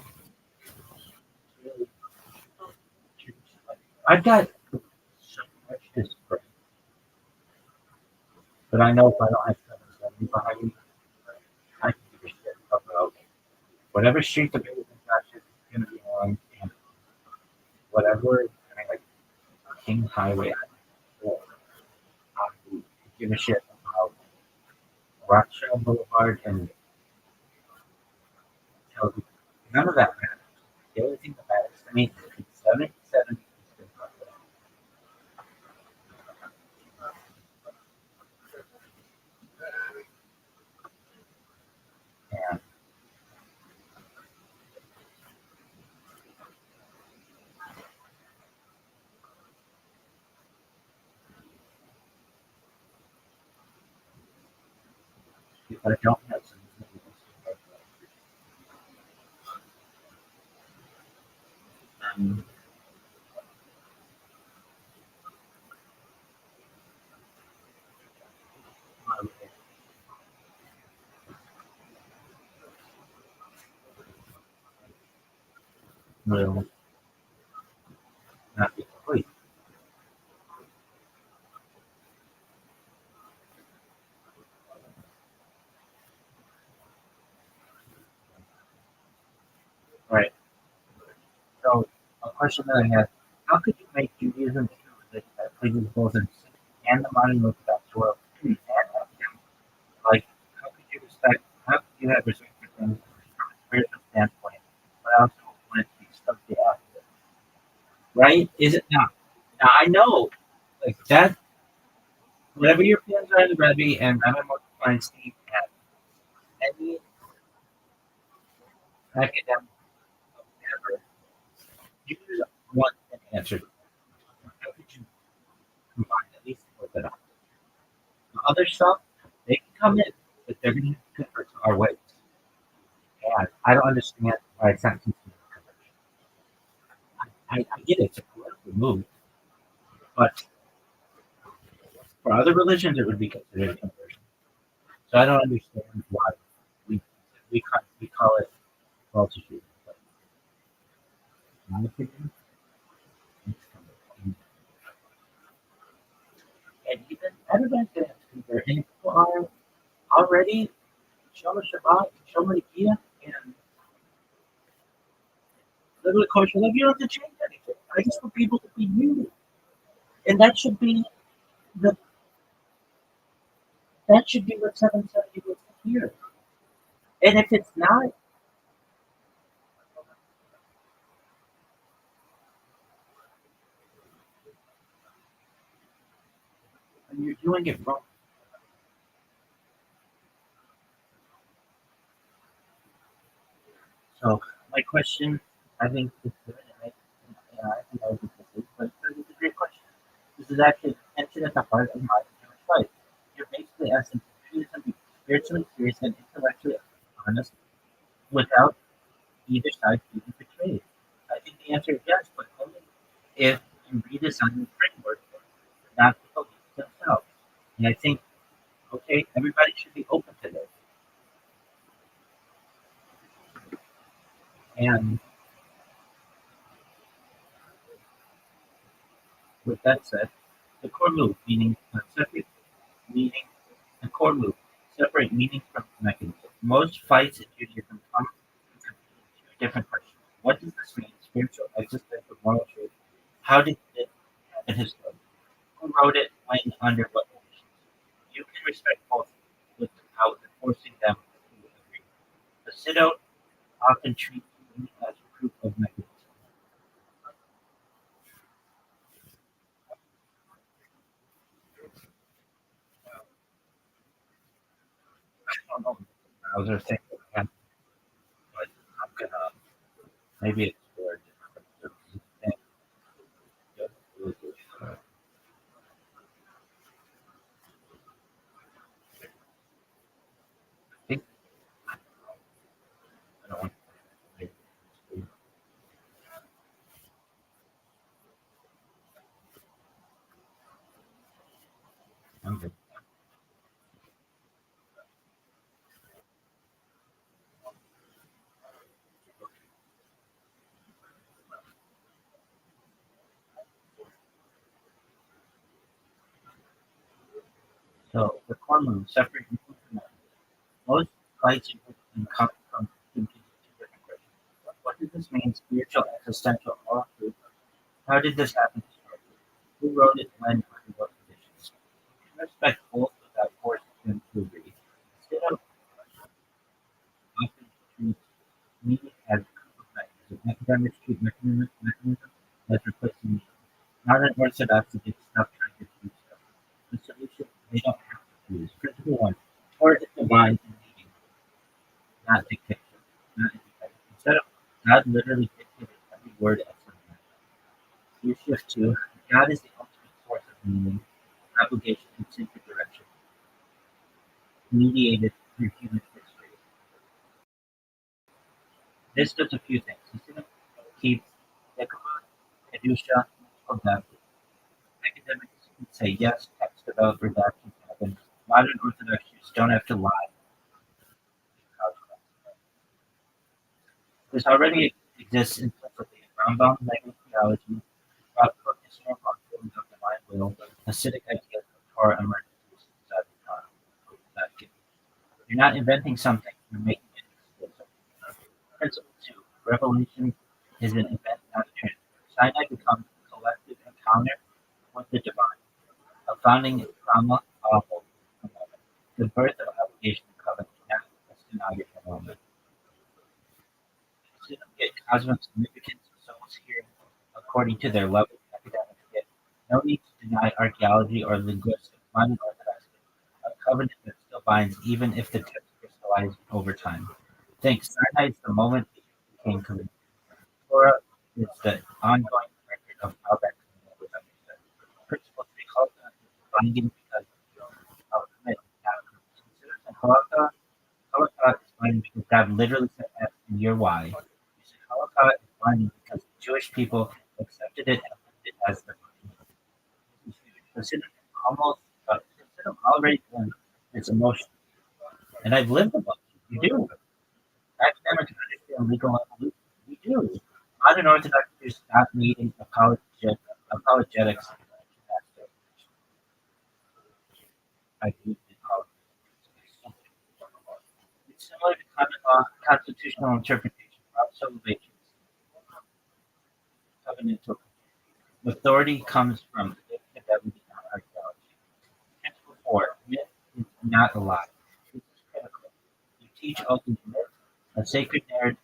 I've got so much to spread. But I know if I don't have 770 behind me, I can give a shit about whatever street the building is going to be on, and whatever, I mean, like King Highway, or I can give a shit about Rothschild Boulevard and tell people none of that matters. The only thing that matters to me is 77 Eastern Parkway. And if I don't have some will not be complete. Right. question that I had: how could you make Judaism true religion that pleases both the Civic and the modern Orthodox world? And academics? Like, how could you respect? How could you have respect for things from a spiritual standpoint, but also want it to be stuck to active? Right? Is it not? Now I know, like that. Whatever your feelings are, the Rabbi and Rabbi Feinstein have any academic ever, you want an answer. How could you combine at least with it? The other stuff, they can come in, but they're going to convert to our ways. And I don't understand why it's not considered conversion. I get it, it's a political move, but for other religions, it would be considered conversion. So I don't understand why we call it falsity. But in my opinion, it's conversion. And even everybody's going to have to convert. And people are already Shomer Shabbat, Shomer Gia, and live a kosher life. You don't have to change anything. I just want people to be you. And that should be the that should be what 770 was here. And if it's not, then you're doing it wrong. So my question, I think is good, and I think I would disagree, but it's a great question. This is actually tension at the heart of my Jewish life. You're basically asking Judaism to be spiritually serious and intellectually honest without either side being betrayed. I think the answer is yes, but only if you redesign the framework, not the beliefs themselves. And I think, okay, everybody should be open to this. And with that said, the core move, meaning separate meaning, the core move, separate meaning from mechanism. Most fights in Judaism come from two different questions. What does this mean? Spiritual, existential, moral truth. How did it happen historically? Who wrote it? When? Under what conditions? You can respect both without enforcing them to agree. The Sidot often treats me as proof of mechanism. I don't know. I was just thinking, but I'm gonna maybe it's for a different thing. I think I don't want to. Okay. So the core move, separate meaning from mechanism. Most fights in come from thinking two different questions. What does this mean? Spiritual, existential, moral truth. How did this happen historically? Who wrote it? When? Under what conditions? You can respect both without forcing them to agree. Instead of often treat meaning as proof of mechanism. Academics treat mechanism as replacing meaning. Modern orthodoxy gets stuck trying to do stuff. The solution they don't have to use. Principle one, Torah is divine in meaning, not dictation, not independent. Instead of God literally dictated every word as something. You shift to God is the ultimate source of meaning, obligation, and sacred direction, mediated through human history. This does a few things. Instead of keep Ekava, Kedusha, or that. Academics can say yes, text about redactions happen. Modern Orthodox Jews don't have to lie. This already exists implicitly in Rambam language theology, about historical unfolding of divine will, Hasidic ideas of Torah emergencies inside the Torah. You're not inventing something, you're making it explicit. Principle 2. Revelation is an event, not a transfer. Sinai becomes a collective encounter with the divine, a founding trauma of a moment, the birth of obligation and covenant, not a stenographer moment. Students get cosmic significance of souls here according to their level of academic fit. No need to deny archaeology or linguistics. Modern Orthodox a covenant that still binds even if the text crystallized over time. Think Sinai is the moment it became covenant. Torah is the ongoing record of how that covenant was understood. Principle 3 Halakha is binding because of commit, not considered in Halakha. Halakha is binding because God literally said X and you're Y. You see, Halakha is binding because the Jewish people accepted it and lived it as their binding. Consider almost consider already done its emotion. And I've lived above it. You do. Academics understand legal evolution. We do. Modern Orthodox Jews stop needing apologetics. I believe in politics. It's similar to common law, constitutional interpretation, observations, covenantal. Authority comes from predictive evidence, not archaeology. Principle 4. Myth is not a lie. This is critical. You teach open myth, a sacred narrative.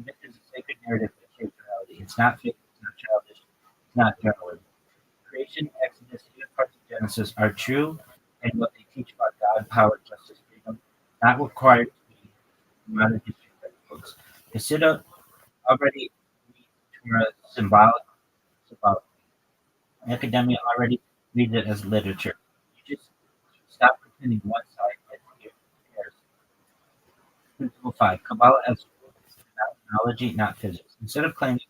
Myth is a sacred narrative that shapes reality. It's not fake, it's not childish, it's not journalism. Creation, Exodus, even parts of Genesis are true, and what they teach about God, power, justice, freedom, not required to be modern history textbooks. Consider already Torah symbolic. Academia already reads it as literature. You just stop pretending one side is yours. Principle 5. Kabbalah as knowledge, not physics. Instead of claiming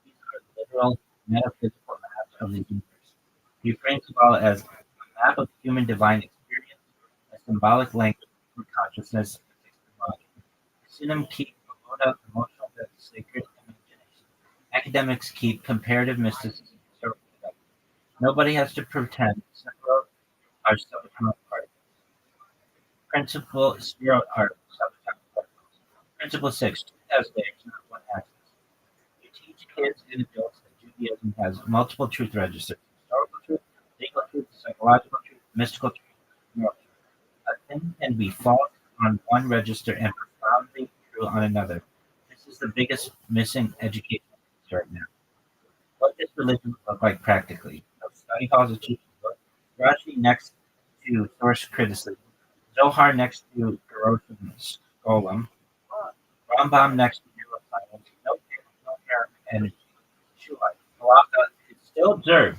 these are literal metaphysical maps of the universe, you frame Kabbalah as a map of human divine experience, a symbolic language for consciousness, and epistemology. Synonym keep emotional depth, sacred imagination. Academics keep comparative mysticism, historical development. Nobody has to pretend several are subatomic particles. Principle zero are subatomic particles. Principle 6, truth has layers, not one axis. You teach kids and adults that Judaism has multiple truth registers: historical truth, legal truth, psychological truth, mystical truth, moral truth. A thing can be false on one register and profoundly true on another. This is the biggest missing educational piece right now. What does religion look like practically? Study halls of teaching. Rashi next to source criticism. Zohar next to Geroshin Golem. Rambam next to neuroscience. No parent energy. Shulai. Halakha is still observed.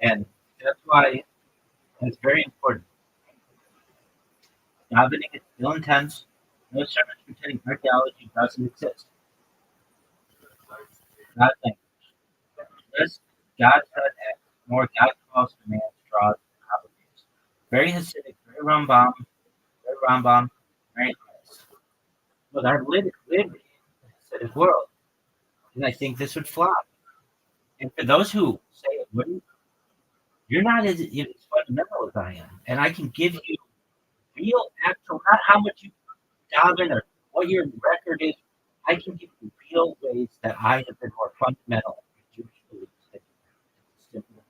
And that's why it's very important. Davening is still intense. No sermons pretending archaeology doesn't exist. God thanks. Less God said X, more God calls, demands, draws, obligates. Very Hasidic, very Rambam, very honest. But I live in a Hasidic world, and I think this would flop. And for those who say it wouldn't, you're not as fundamental as I am. And I can give you real, actual, not how much you daven or what your record is. I can give you real ways that I have been more fundamental in Jewish beliefs than you. Simple.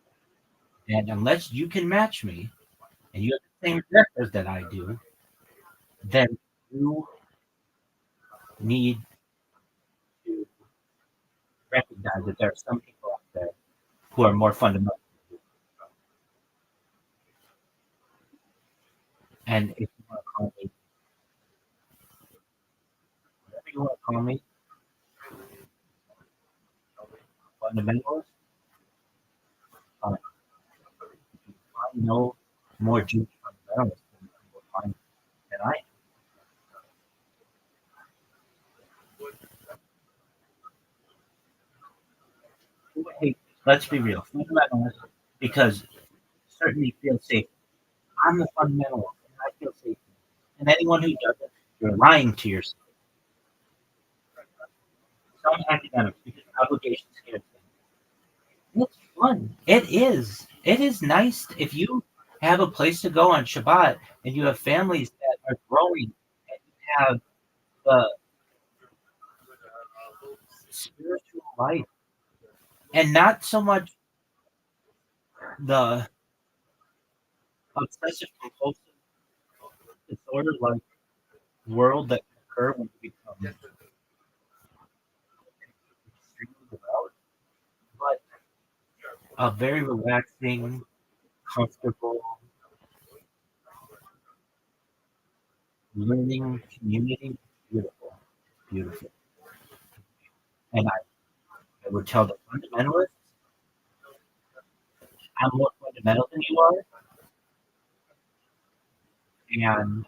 And unless you can match me, and you have the same records that I do, then you need to recognize that there are some people out there who are more fundamental. And if you want to call me whatever you want to call me, fundamentalist, I know more Jewish fundamentalists than you will find than I am. Who hates, let's be real, fundamentalists, because certainly feel safe. I'm a fundamentalist, and I feel safe. And anyone who doesn't, you're lying to yourself. Some academics, because obligations scares them. It's fun. It is. It is nice if you have a place to go on Shabbat and you have families that are growing and you have the spiritual life and not so much the obsessive compulsive disorder like world that can occur when you become extremely devout, but a very relaxing, comfortable, learning community. Beautiful, beautiful. And I would tell the fundamentalists, I'm more fundamental than you are, and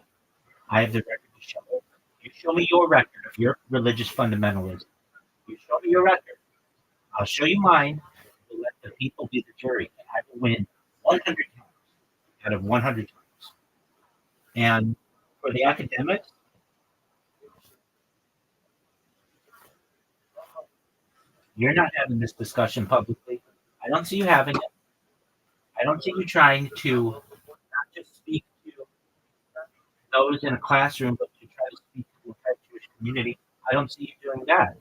I have the record to show it. You show me your record of your religious fundamentalism. You show me your record. I'll show you mine. We'll let the people be the jury, and I will win 100 times out of 100 times. And for the academics, you're not having this discussion publicly. I don't see you having it. I don't see you trying to not just speak to those in a classroom, but to try to speak to the entire Jewish community. I don't see you doing that.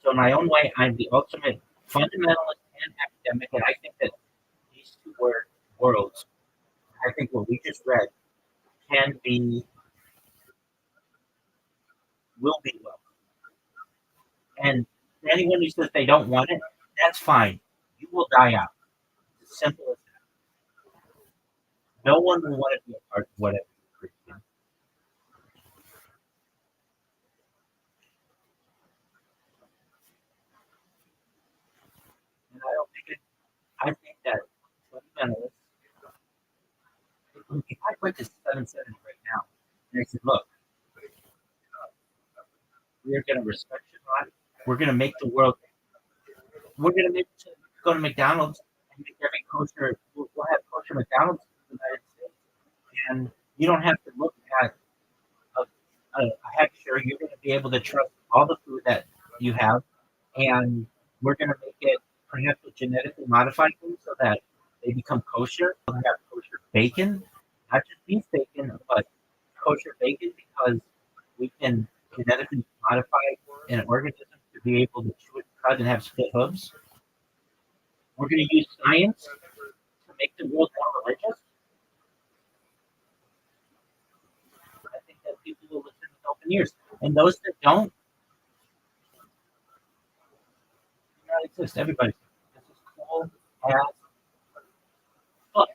So in my own way, I'm the ultimate fundamentalist and academic, and I think that these two worlds, I think what we just read, will be well. And anyone who says they don't want it, that's fine. You will die out. It's as simple as that. No one will want to be a part of whatever you're Christian. And I think that fundamentalists, if I went to 770 right now, and I said, look, we are going to respect Shabbat. We're going to make the world, we're going to go to McDonald's and make every kosher, we'll have kosher McDonald's in the United States. And you don't have to look at a texture. You're going to be able to trust all the food that you have. And we're going to make it perhaps with genetically modified things so that they become kosher. We'll have kosher bacon, not just beef bacon, but kosher bacon because we can genetically modify an organism to be able to chew it, cut, and have split hooves. We're going to use science to make the world more religious. I think that people will listen with open ears. And those that don't, do not exist. Everybody, this is cool as fuck.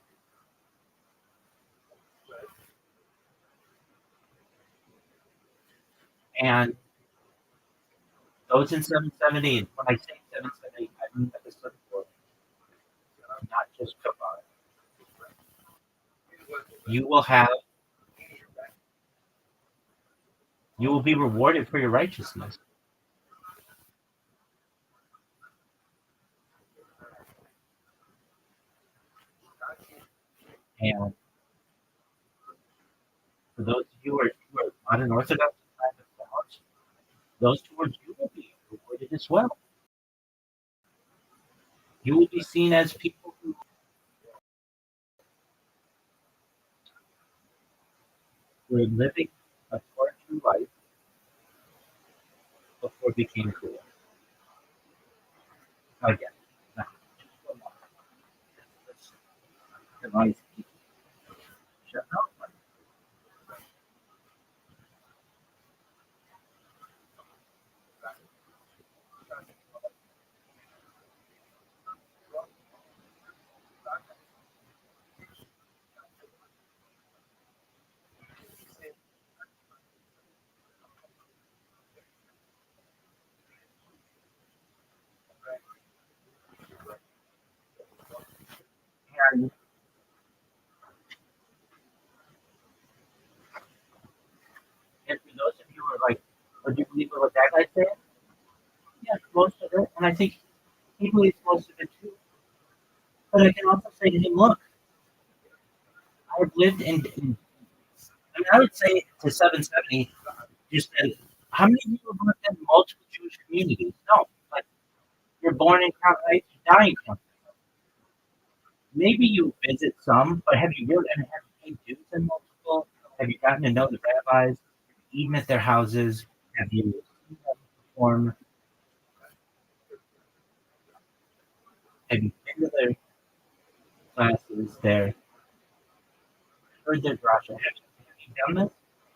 And those in 770, and when I say 770, I mean episode 4, not just Kabbalah. You will be rewarded for your righteousness. And for those of you who are modern Orthodox, those towards you will be rewarded as well. You will be seen as people who were living a Torah life before it became cool. Again, now, let's shut up. And for those of you who are like, would you believe what that guy said? Yeah, most of it. And I think he believes most of it too. But I can also say to him, look, I've lived in I mean, I would say to 770, just said, how many of you have lived in multiple Jewish communities? No. Like, you're born in Crown Heights, you die in Crown Heights. Maybe you visit some, but have you really, have you paid dues in multiple? Have you gotten to know the rabbis? Have you eaten at their houses? Have you seen them perform? Have you been to their classes, their heard their drasha? Have you done this?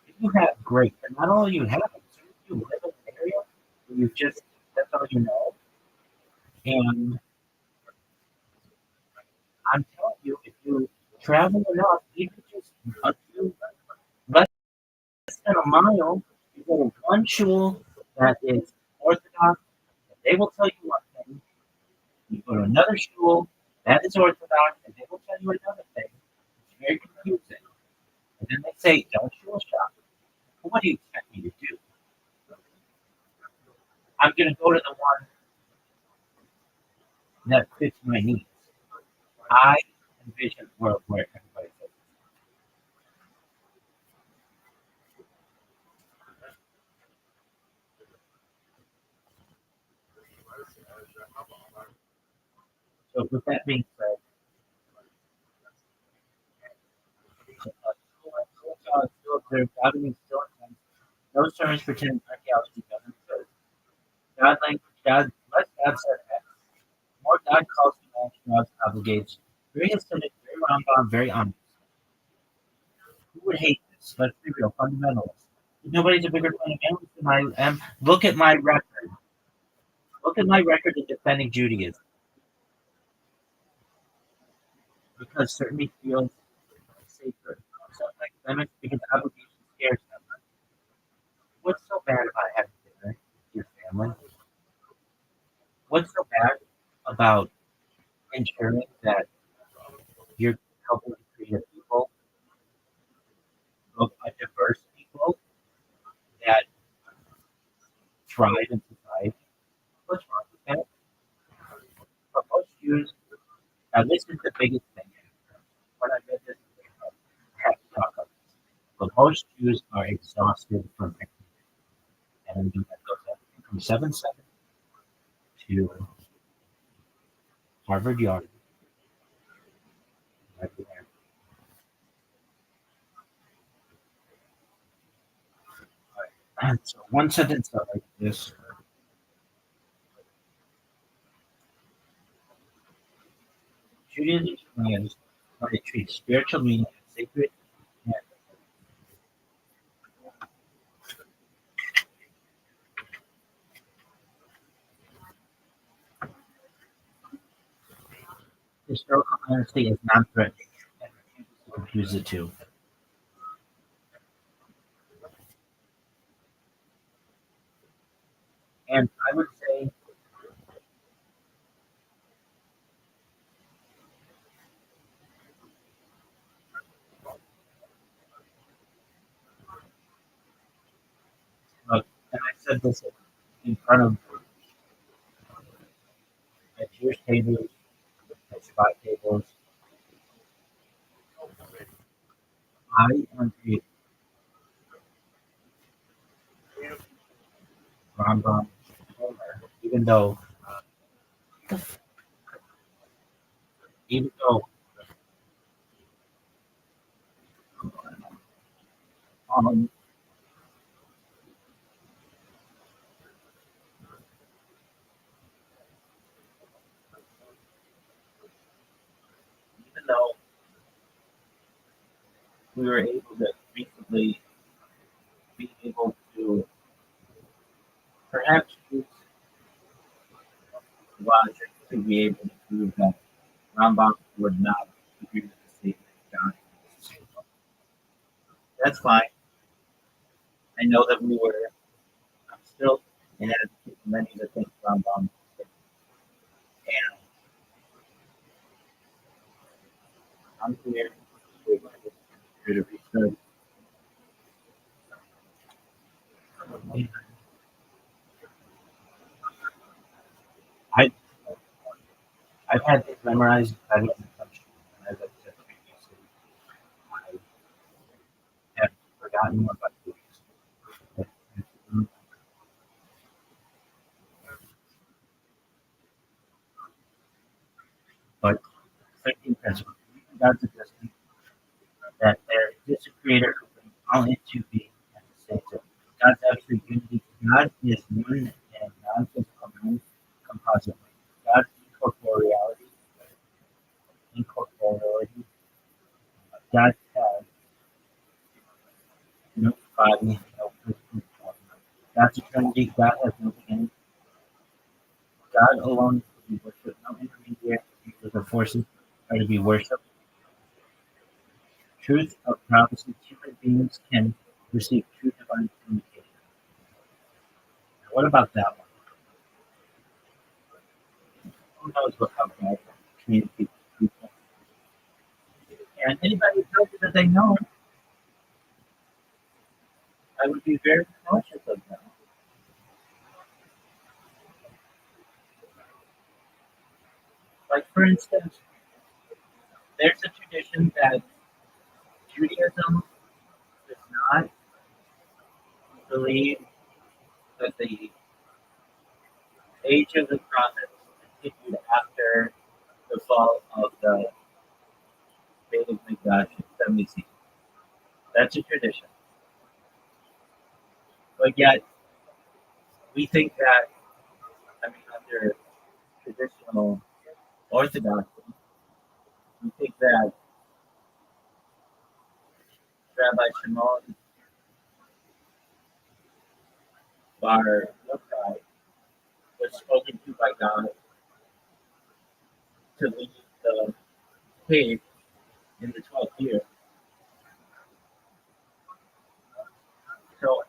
If you have, great. But not all you have. So if you live in an area where you just, that's all you know. And I'm telling you, if you travel enough, even just a few, less than a mile, you go to one shul that is Orthodox, and they will tell you one thing. You go to another shul that is Orthodox, and they will tell you another thing. It's very confusing. And then they say, don't shul shop. Well, what do you expect me to do? I'm going to go to the one that fits my needs. I envision a world where everybody says, so with that being said, still observe, God means still intense. No sermons pretend archaeology doesn't exist. God language, God, less God said X. More God calls to action, God's obligates. Very Hasidic, very Rambam, very honest. Who would hate this? Let's be real, fundamentalists. Nobody's a bigger fundamentalist than I am. Look at my record. Look at my record in defending Judaism. Because certainty feels safer. Some academics, because obligation scares them. What's so bad about having dinner with your family? What's so bad about ensuring that you're helping to create a people of a diverse people that thrive in society? What's wrong with that? But most Jews, now this is the biggest thing. When I read this, I have to talk about this. But most Jews are exhausted from everything. And that goes everything from 7-7 to Harvard Yard. Right there. And so one sentence like this. Judaism's plans are to treat spiritual meaning as sacred and historical honesty as non-threatening and refuses to confuse the two. And I would say look, and I said this in front of at Jewish tables, at Shabbat tables. I am a Rambam owner, even though um, even though we were able to recently be able to perhaps use logic to be able to prove that Rambam would not agree with the statement John. That's fine. I know that I'm still an advocate for many of the things Rambam said. And I'm here to research. I, I've had this memorized. I don't touch, as I said previously, I have forgotten what about this. But 13 principles. God's existence, that there is a creator who brings all into being at the same time. God's absolute unity. God is one and non-physical, non-composite. God's incorporeality incorporeality. God has no body, no physical form. God's eternity, God has no beginning. God alone is to be worshipped. No intermediary features or forces are to be worshipped. Truth of prophecy, human beings can receive true divine communication. Now, what about that one? Who knows how God communicates with people? And anybody who tells you that they know, I would be very cautious of them. Like, for instance, there's a tradition that Judaism does not believe that the age of the prophets continued after the fall of the Beit HaMikdash in 70 CE. That's a tradition. But yet, we think that, under traditional orthodoxy, we think that Rabbi Shimon Bar Yochai was spoken to by God to lead the cave in the 12th year. So,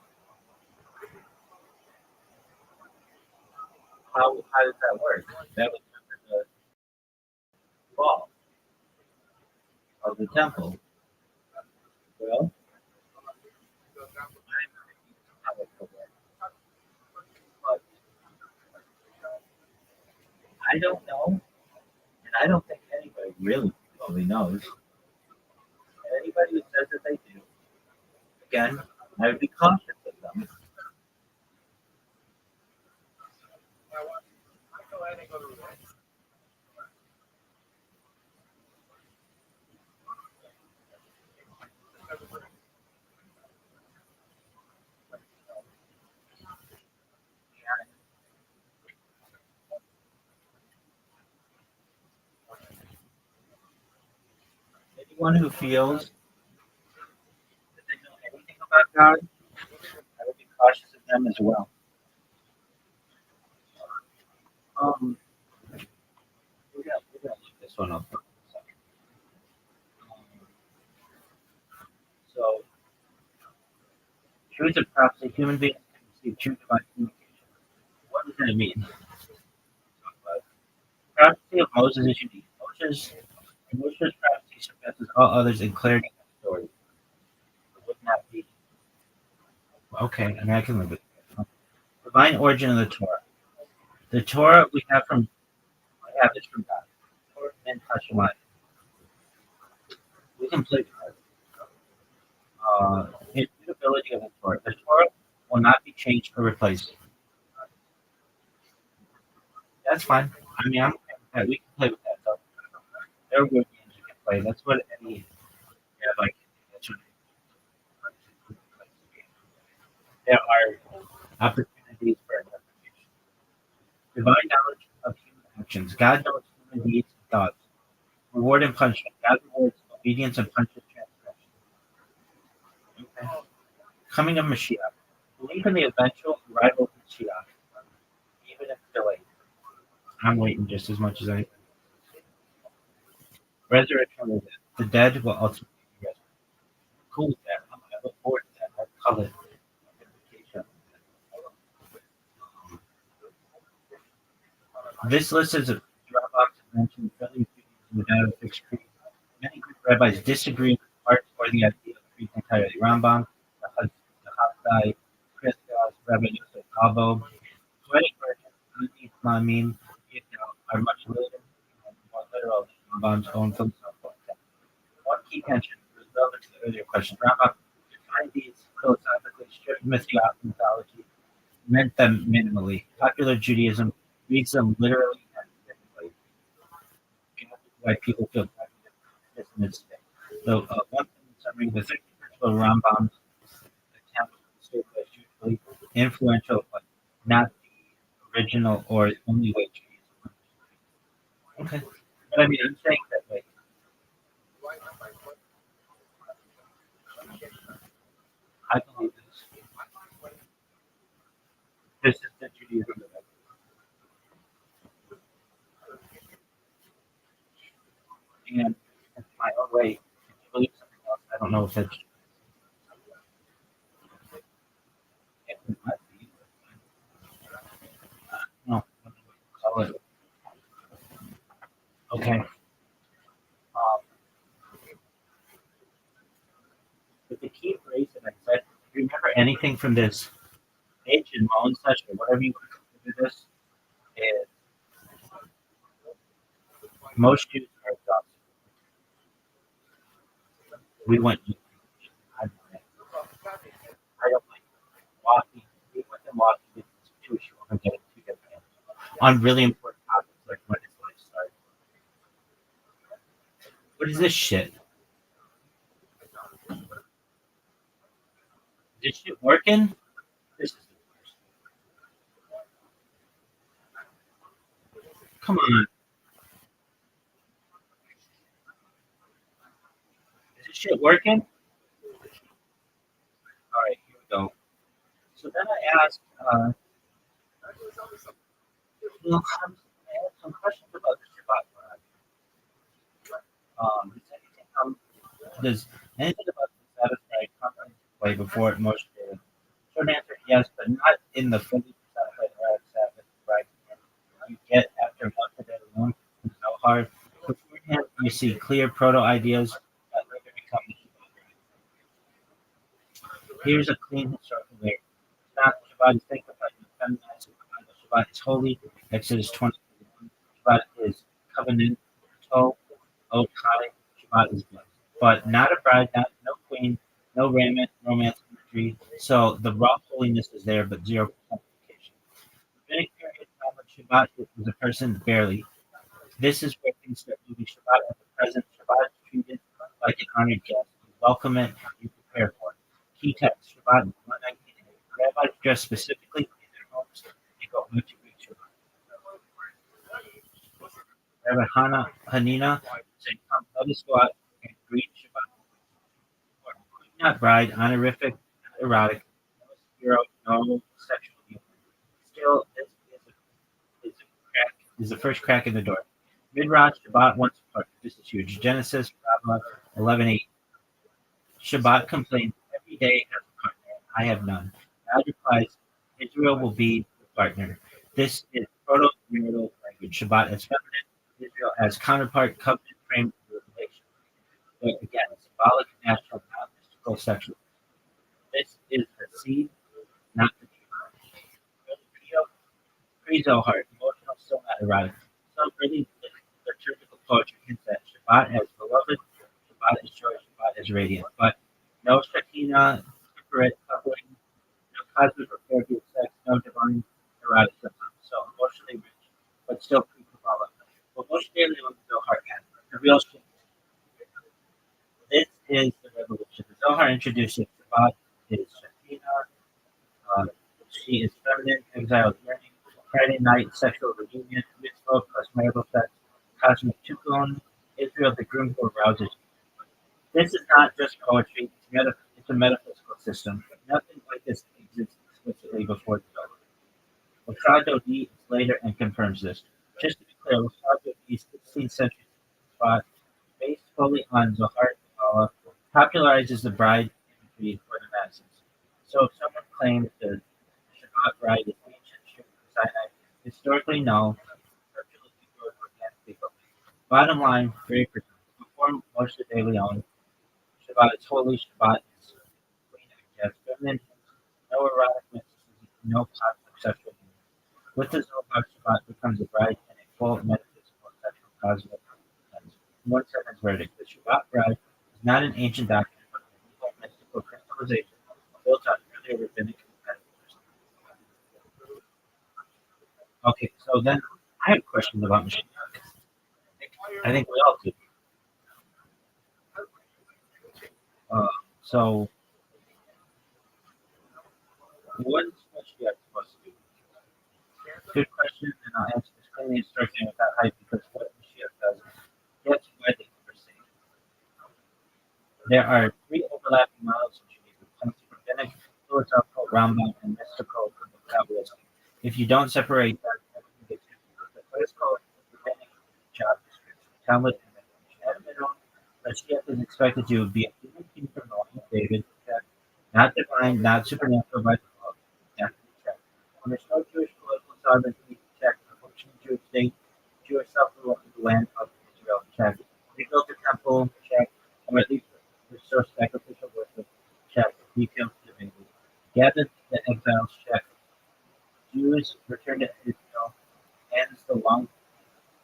how does that work? That was under the fall of the temple. Well, but I don't know, and I don't think anybody really fully knows. And anybody who says that they do, again, I would be cautious of them. Anyone who feels that they know anything about God, I would be cautious of them as well. We're gonna look this one up for a second. So, truth of prophecy, human beings can receive true divine communication. What does that mean? Prophecy of Moses is unique. Moses' prophecy surpasses all others in clarity and story. It would not be. Okay, and I can live with it. Divine origin of the Torah. The Torah we have is from God. Torah and Hashemah. We can play with it. Immutability of the Torah. The Torah will not be changed or replaced. That's fine. I'm okay with that. We can play with that. So there are good games we can play. That's what any like. That's what there are opportunities for interpretation. Divine knowledge of human actions. God knows human deeds and thoughts. Reward and punishment. God rewards obedience and punishes transgression. Okay. Coming of Mashiach. Believe in the eventual arrival of Mashiach, even if delayed. I'm waiting just as much as I. Resurrection of the dead. The dead will ultimately be resurrected. Cool with that. I look forward to that. I call it vindication. This list is a Dropbox mentioned fairly without a fixed creed. Many Greek rabbis disagree with part or the idea of creed entirely. Rambam, the Haftai, Christos, Rabbi Yosef Albo, poetic versions, Islamim, are much later and more literal than Rambam's own philosophical attempt. One key tension was relevant to the earlier question. Rambam defined these philosophically strict mythology, meant them minimally. Popular Judaism reads them literally and literally. Why people feel dissonance today. So, one thing in summary, the 30 principle Rambam's attempt to state was hugely influential, but not the original or only way Judaism. Okay. But I mean, I'm saying that, like, I believe this. This is the Judaism that I believe. And it's my own way. If you believe something else, I don't know if that's it might be. No, what do we call it? Okay. But the key phrase that I said, if you remember anything from this page in Mullen session, or whatever you consider this, is most Jews are exhausted. We went, I don't like walking. We went and walking with this Jewish woman getting two different on really important topics like when his life started. What is this shit? Is this shit working? This is the worst. Come on. Is this shit working? All right, here we go. So then I asked, well, I had some questions about the Shabbat. Does anything about the satisfied comprehensively way before Moshe did? Short answer, yes, but not in the fully satisfied Sabbath, right? You get after Moshe did alone, it's so hard. Beforehand, you see clear proto ideas that later become the Shabbat. Here's a clean historical way. It's not Shabbat is sanctified and feminized. Shabbat is holy. Exodus 20. Shabbat is covenant. Oh, Kali. Shabbat is blessed. But not a bride, no queen, no raiment, romance imagery. So the raw holiness is there, but zero sanctification. Rabbinic period, Shabbat is a person barely. This is where things start moving. Shabbat at the present. Shabbat is treated like an honored guest. You welcome it, you prepare for it. Key text, Shabbat 119. Rabbis dress specifically in their homes. They go out to read Shabbat. Rabbi Hanina said, come, let us go out and greet Shabbat. Not bride, honorific, not erotic, no hero, no sexual humor. Still, this is the first crack in the door. Midrash, Shabbat once apart. This is huge. Genesis, Rabbi 11:8. Shabbat complains every day has a partner. I have none. God replies, Israel will be the partner. This is proto-marital language. Shabbat as feminine, Israel as counterpart, covenant frame, relation. But again, symbolic, national, not mystical, sexual. This is the seed, not the tree. Pre-Zohar, emotional, still not erotic. Some early liturgical poetry hints at Shabbat as beloved, Shabbat as joy, Shabbat as radiant. But no Shekinah, separate covering, no cosmic or fairy sex, no divine eroticism. So emotionally rich, but still pre-Kabbalah. But most daily on the Zohar and the real shit. This is the revolution. The Zohar introduces Shabbat is Shekinah. She is feminine, exiled yearning. Friday night, sexual reunion, mitzvah plus marital sex, cosmic tukun, Israel, the groom who arouses. This is not just poetry, it's a metaphysical system. Nothing like this exists explicitly before the Zohar. Rothschild is later and confirms this. Just to be clear, Rothschild is 16th century spot based fully on Zohar Kabbalah, popularizes the bride imagery for the masses. So if someone claims the Shabbat bride is ancient Sinai, historically no, virtually organically. Bottom line, very precise. Before Moshe de Leon, Shabbat is holy, Shabbat is clean and just feminine, no erotic mysticism, no cosmic sexual union. With the Zohar, Shabbat becomes a bride and a full metaphysical sexual cosmic sense. One sentence verdict: the Shabbat bride is not an ancient doctrine, but a mystical crystallization built on earlier rabbinic metaphysics. Okay, so then I have questions about Mashiach. I think we all do. So, what is Mashiach supposed to do? Good question, and I'll answer this clearly and structurally without hype because what Mashiach does gets widely overseen. There are three overlapping models of Judaism: comes from rabbinic philosophical, Rambam, and mystical Kabbalistic. If you don't separate them, everything gets confused. The first call is depending on the job description. Talmud and Midrash. At middle, Mashiach is expected to be a human king from the line of David, not divine, not supernatural by default. That can be checked. When there's no Jewish political sovereignty, check. A functioning Jewish state, Jewish self-rule of the land of Israel, check. Rebuild the temple, check. Or at least restore sacrificial worship, check. Rebuild divinity. Gather the exiles, check. Jews return to Israel, ends the long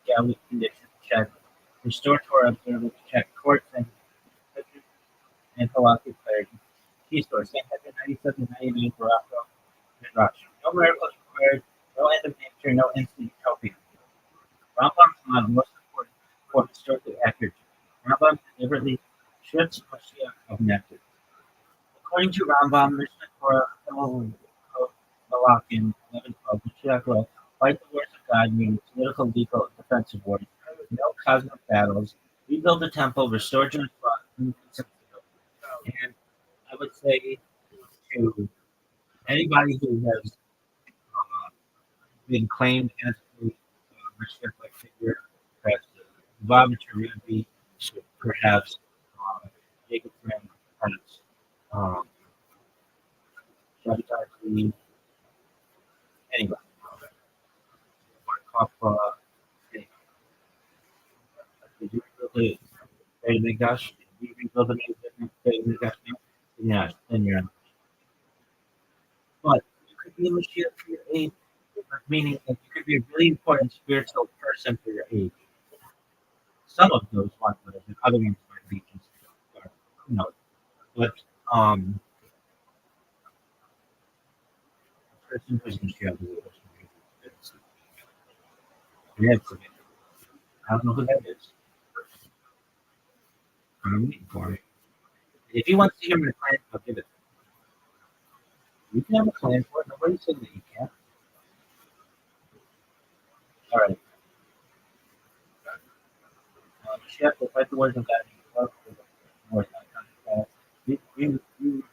Gallic condition, check. Restore Torah observance, check. Courts and philosophy clarity. Key source, St. Hedrin 97-99, Morocco, Midrash. No miracles required, no end of nature, no instant utopia. Rambam's on most important for historically accurate. Rambam deliberately strips Mashiach of nectar. According to Rambam, Mishnah Torah, Malach in 11:12, Mashiach will fight the wars of God, meaning political, legal, and defensive wars, no cosmic battles, rebuild the temple, restore Jewish law, and I would say to anybody who has been claimed as a Mashiach-like figure, perhaps Rabbi should perhaps take a friend, perhaps Shabbatai, anybody. Did you rebuild the Beit Mikdash? Did you rebuild the Beit Mikdash now? Yeah, then you're in. But you could be a Mashiach for your age, meaning that you could be a really important spiritual person for your age. Some of those ones would have been, other ones might be just, who knows. But, the person who's Mashiach is a person who's I don't know who that is. I'm waiting for it. If he wants to hear my plan, I'll give it. You can have a plan for it. Nobody said that you can't. All right. Chef will fight the wars of God. We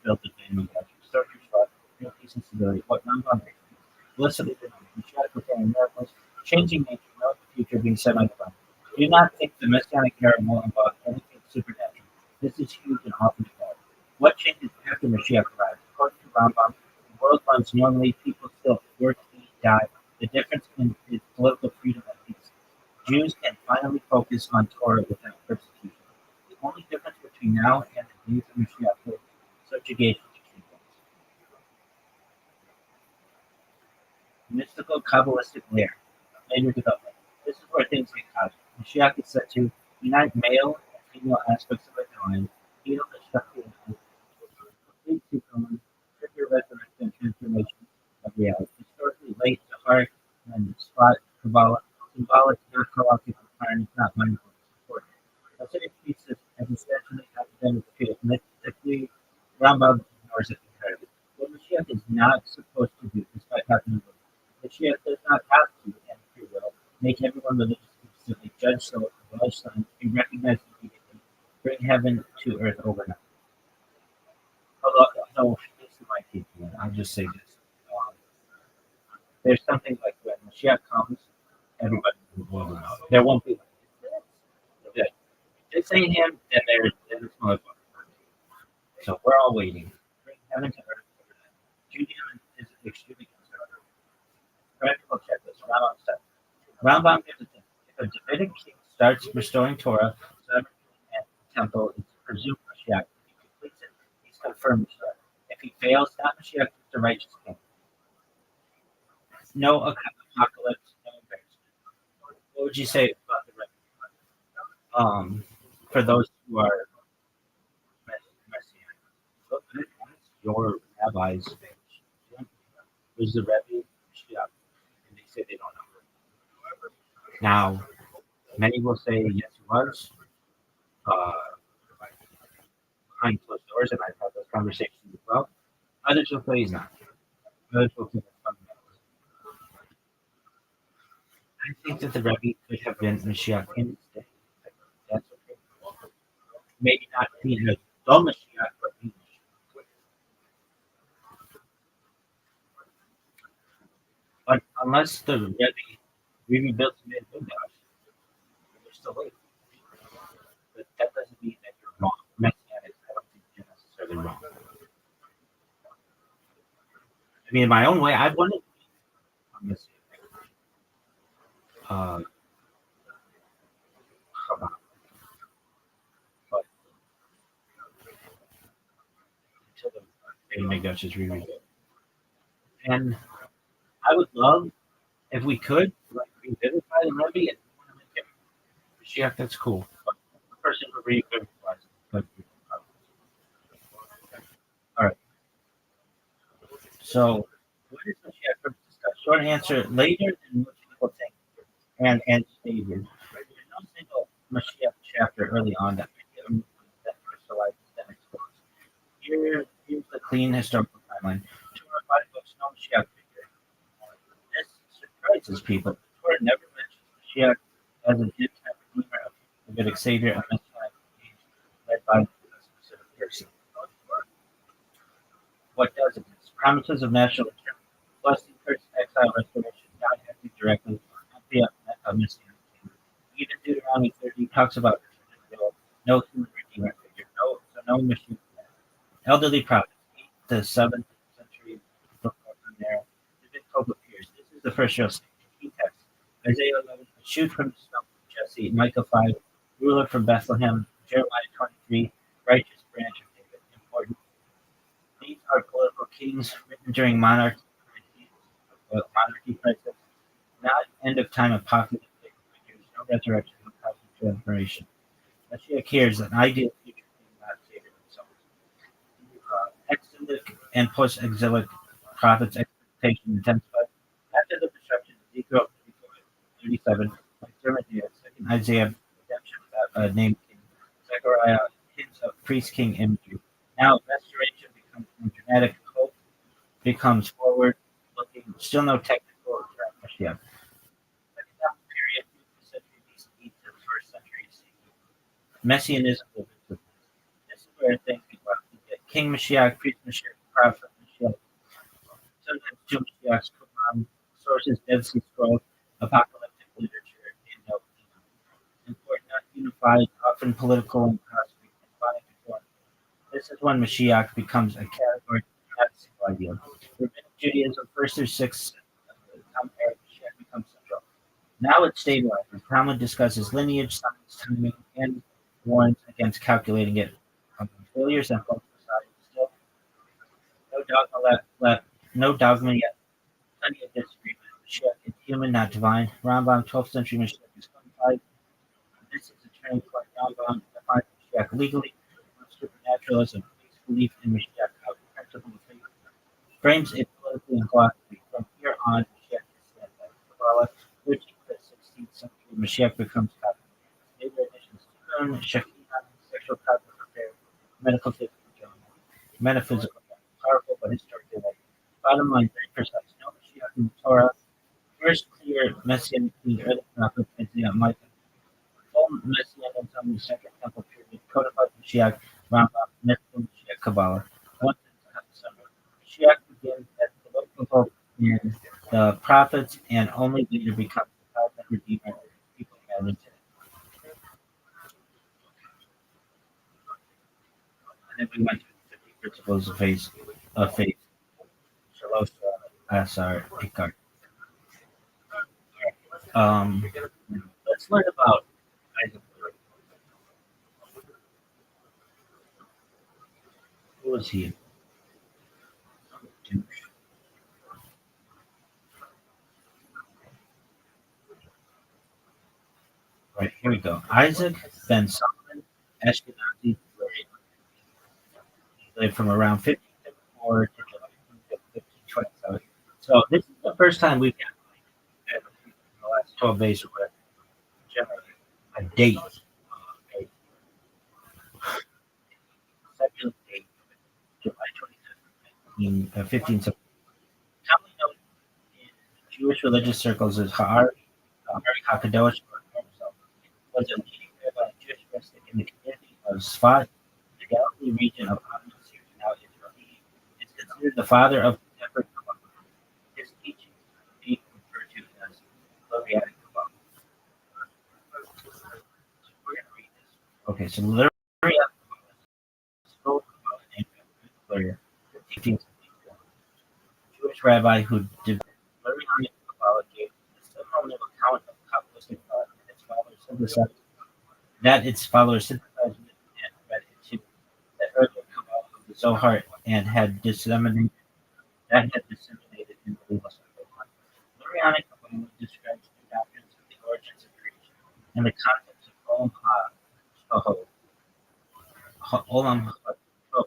built the family. Start your spot. Real peace and stability. What non-boundary? Blessedly denied. We try to perform miracles, changing nature, not the future being semi-divine. Do not think the Messianic era will involve anything supernatural. This is huge and often ignored. What changes after Mashiach arrives? According to Rambam, the world runs normally, people still work, eat, die. The difference is political freedom and peace. Jews can finally focus on Torah without persecution. The only difference between now and the days of Mashiach is subjugation to kingdoms. Mystical Kabbalistic layer. Later development. This is where things get cosmic. Mashiach is said to unite male and female aspects of the divine, heal the structure of complete superman, trigger resurrection and transformation of reality. Historically late to heart and spot Kabbalah, symbolic, not colloquial, is not mindful. Hasidic thesis as essentially academic field. Mystically, Rambam ignores it entirely. What Mashiach is not supposed to do, despite talking about it, Mashiach does not have to, and free will, make everyone religious instantly, judge souls, abolish signs, be recognized immediately, bring heaven to earth overnight. Although, no, this is my take, man. I'll just say this. There's something like when Mashiach comes, everybody will know. There won't be like this. This ain't him, then there's this motherfucker. So we're all waiting. Bring heaven to earth overnight. Judaism is extremely conservative. Practical checklist. Rambam said. Rambam gives a tip. If a Davidic king starts restoring Torah, and the temple, it's presumed Mashiach. If he completes it, he's confirmed Mashiach. If he fails, not Mashiach, it's the righteous king. No apocalypse, no embarrassment. What would you say about the Rebbe? For those who are messianic, look, your rabbis, was the Rebbe Mashiach? And they say they don't know. Now, many will say yes, he was. Behind closed doors, and I've had those conversations as well. Others will say he's not. Others will say it's fundamental. I think that the Rebbe could have been Mashiach in his day. That's okay. Maybe not being a dull Mashiach, but being Mashiach. unless the Rebbe rebuilt the Mid Midrash, they're still late. But that doesn't mean that you're wrong. Messianics, I don't think you're necessarily wrong. I mean, in my own way, I wanted to be on this. Come on. But until the Mid Midrash is rebuilt. And I would love if we could like revivify the Rebbe and make him Mashiach. That's cool. But the person who revivifies it. But, all right. So, what is Mashiach? Short answer: later than most people think, and stated. There's no single Mashiach chapter early on that crystallizes and explodes. Here's the clean historical timeline. 205 books, no Mashiach figure. This surprises people. The Torah never mentions Mashiach as an intimate redeemer of Davidic Savior, a messianic age led by a specific person. What does it? It's promises of national return, blessing, curse, exile, restoration, God acting directly, a messianic king. Even Deuteronomy 30 talks about no human redeemer figure, no Mashiach. Elderly prophets, 8th to 7th century before there. The big hope appears. This is the first real key text. Isaiah 11, a shoot from the stump of Jesse. Micah 5, ruler from Bethlehem. Jeremiah 23, righteous branch of David. Important. These are political kings written during monarchy crisis, not end of time apocalyptic figures, no resurrection, no cosmic transformation. Mashiach here is an ideal future king, not Savior himself. Exilic and post-exilic prophets' expectation intensified after the destruction of Ezekiel 37, like Jeremiah, 2nd Isaiah, redemption without a named king, Zechariah, hints of priest-king imagery. Now restoration becomes more dramatic, hope becomes forward-looking, still no technical term. Mashiach. Second period, 5th century BCE to the 1st century CE. Messianism will be. This is where things get rough. King Mashiach, priest Mashiach, prophet Mashiach. Sometimes two Mashiachs, Quran, sources, Dead Sea Scrolls, apocalyptic literature, and no important, not unified, often political and cosmic, symbolic form. This is when Mashiach becomes a category, not a single idea. Rabbinic Judaism, 1st through 6th era, Mashiach becomes central. Now it's stabilized. Talmud discusses lineage, science, timing, and warns against calculating it. Failures and both sides still. No dogma yet. Plenty of disagreement. Mashiach is human, not divine. Rambam, 12th century Mashiach is qualified. This is a turning point. Rambam defines Mashiach legally. Supernaturalism, belief in Mashiach, how principle of faith frames it politically and philosophically. From here on, Mashiach is stand by Kabbalah, 13th to 16th century. Mashiach becomes Catholic. Later editions, Shekhinah, sexual cosmic affair, metaphysical, powerful but historically late. Bottom line, very precise. No Mashiach in the Torah. First clear messianic king, early prophet, Isaiah, Micah. Full messianism, the Second Temple period, codified Mashiach, Rambam, mythical Mashiach, Kabbalah. One Mashiach begins as political in the prophets and only later becomes the cosmic redeemer people imagine today. And then we went to the 50 principles of faith. Shalosh Asar Ikar. Let's learn about Isaac. Who was he? Right, here we go. Isaac ben Solomon, Ashkenazi. He lived from around 1554 to 1527. So this is the first time we've got in the last 12 days or whatever, generally a date, a secular date, July 27th, 1570. Commonly known in Jewish religious circles as Ha'ari HaKadosh, was a leading rabbi and Jewish mystic in the community of Sfat, the Galilee region of Amman, Syria, now Israel. He is considered the father of contemporary Kabbalah. His teachings deep and Okay, so Luria spoke about an ancient Luria, 15th century Jewish rabbi who developed Lurianic Kabbalah gave a seminal account of Kabbalistic thought its followers synthesized it and read into the earlier Kabbalah of the Zohar and had disseminated in the Muslim world. Lurianic Kabbalah describes the doctrines of the origins of creation and the concepts of Olam HaTohu,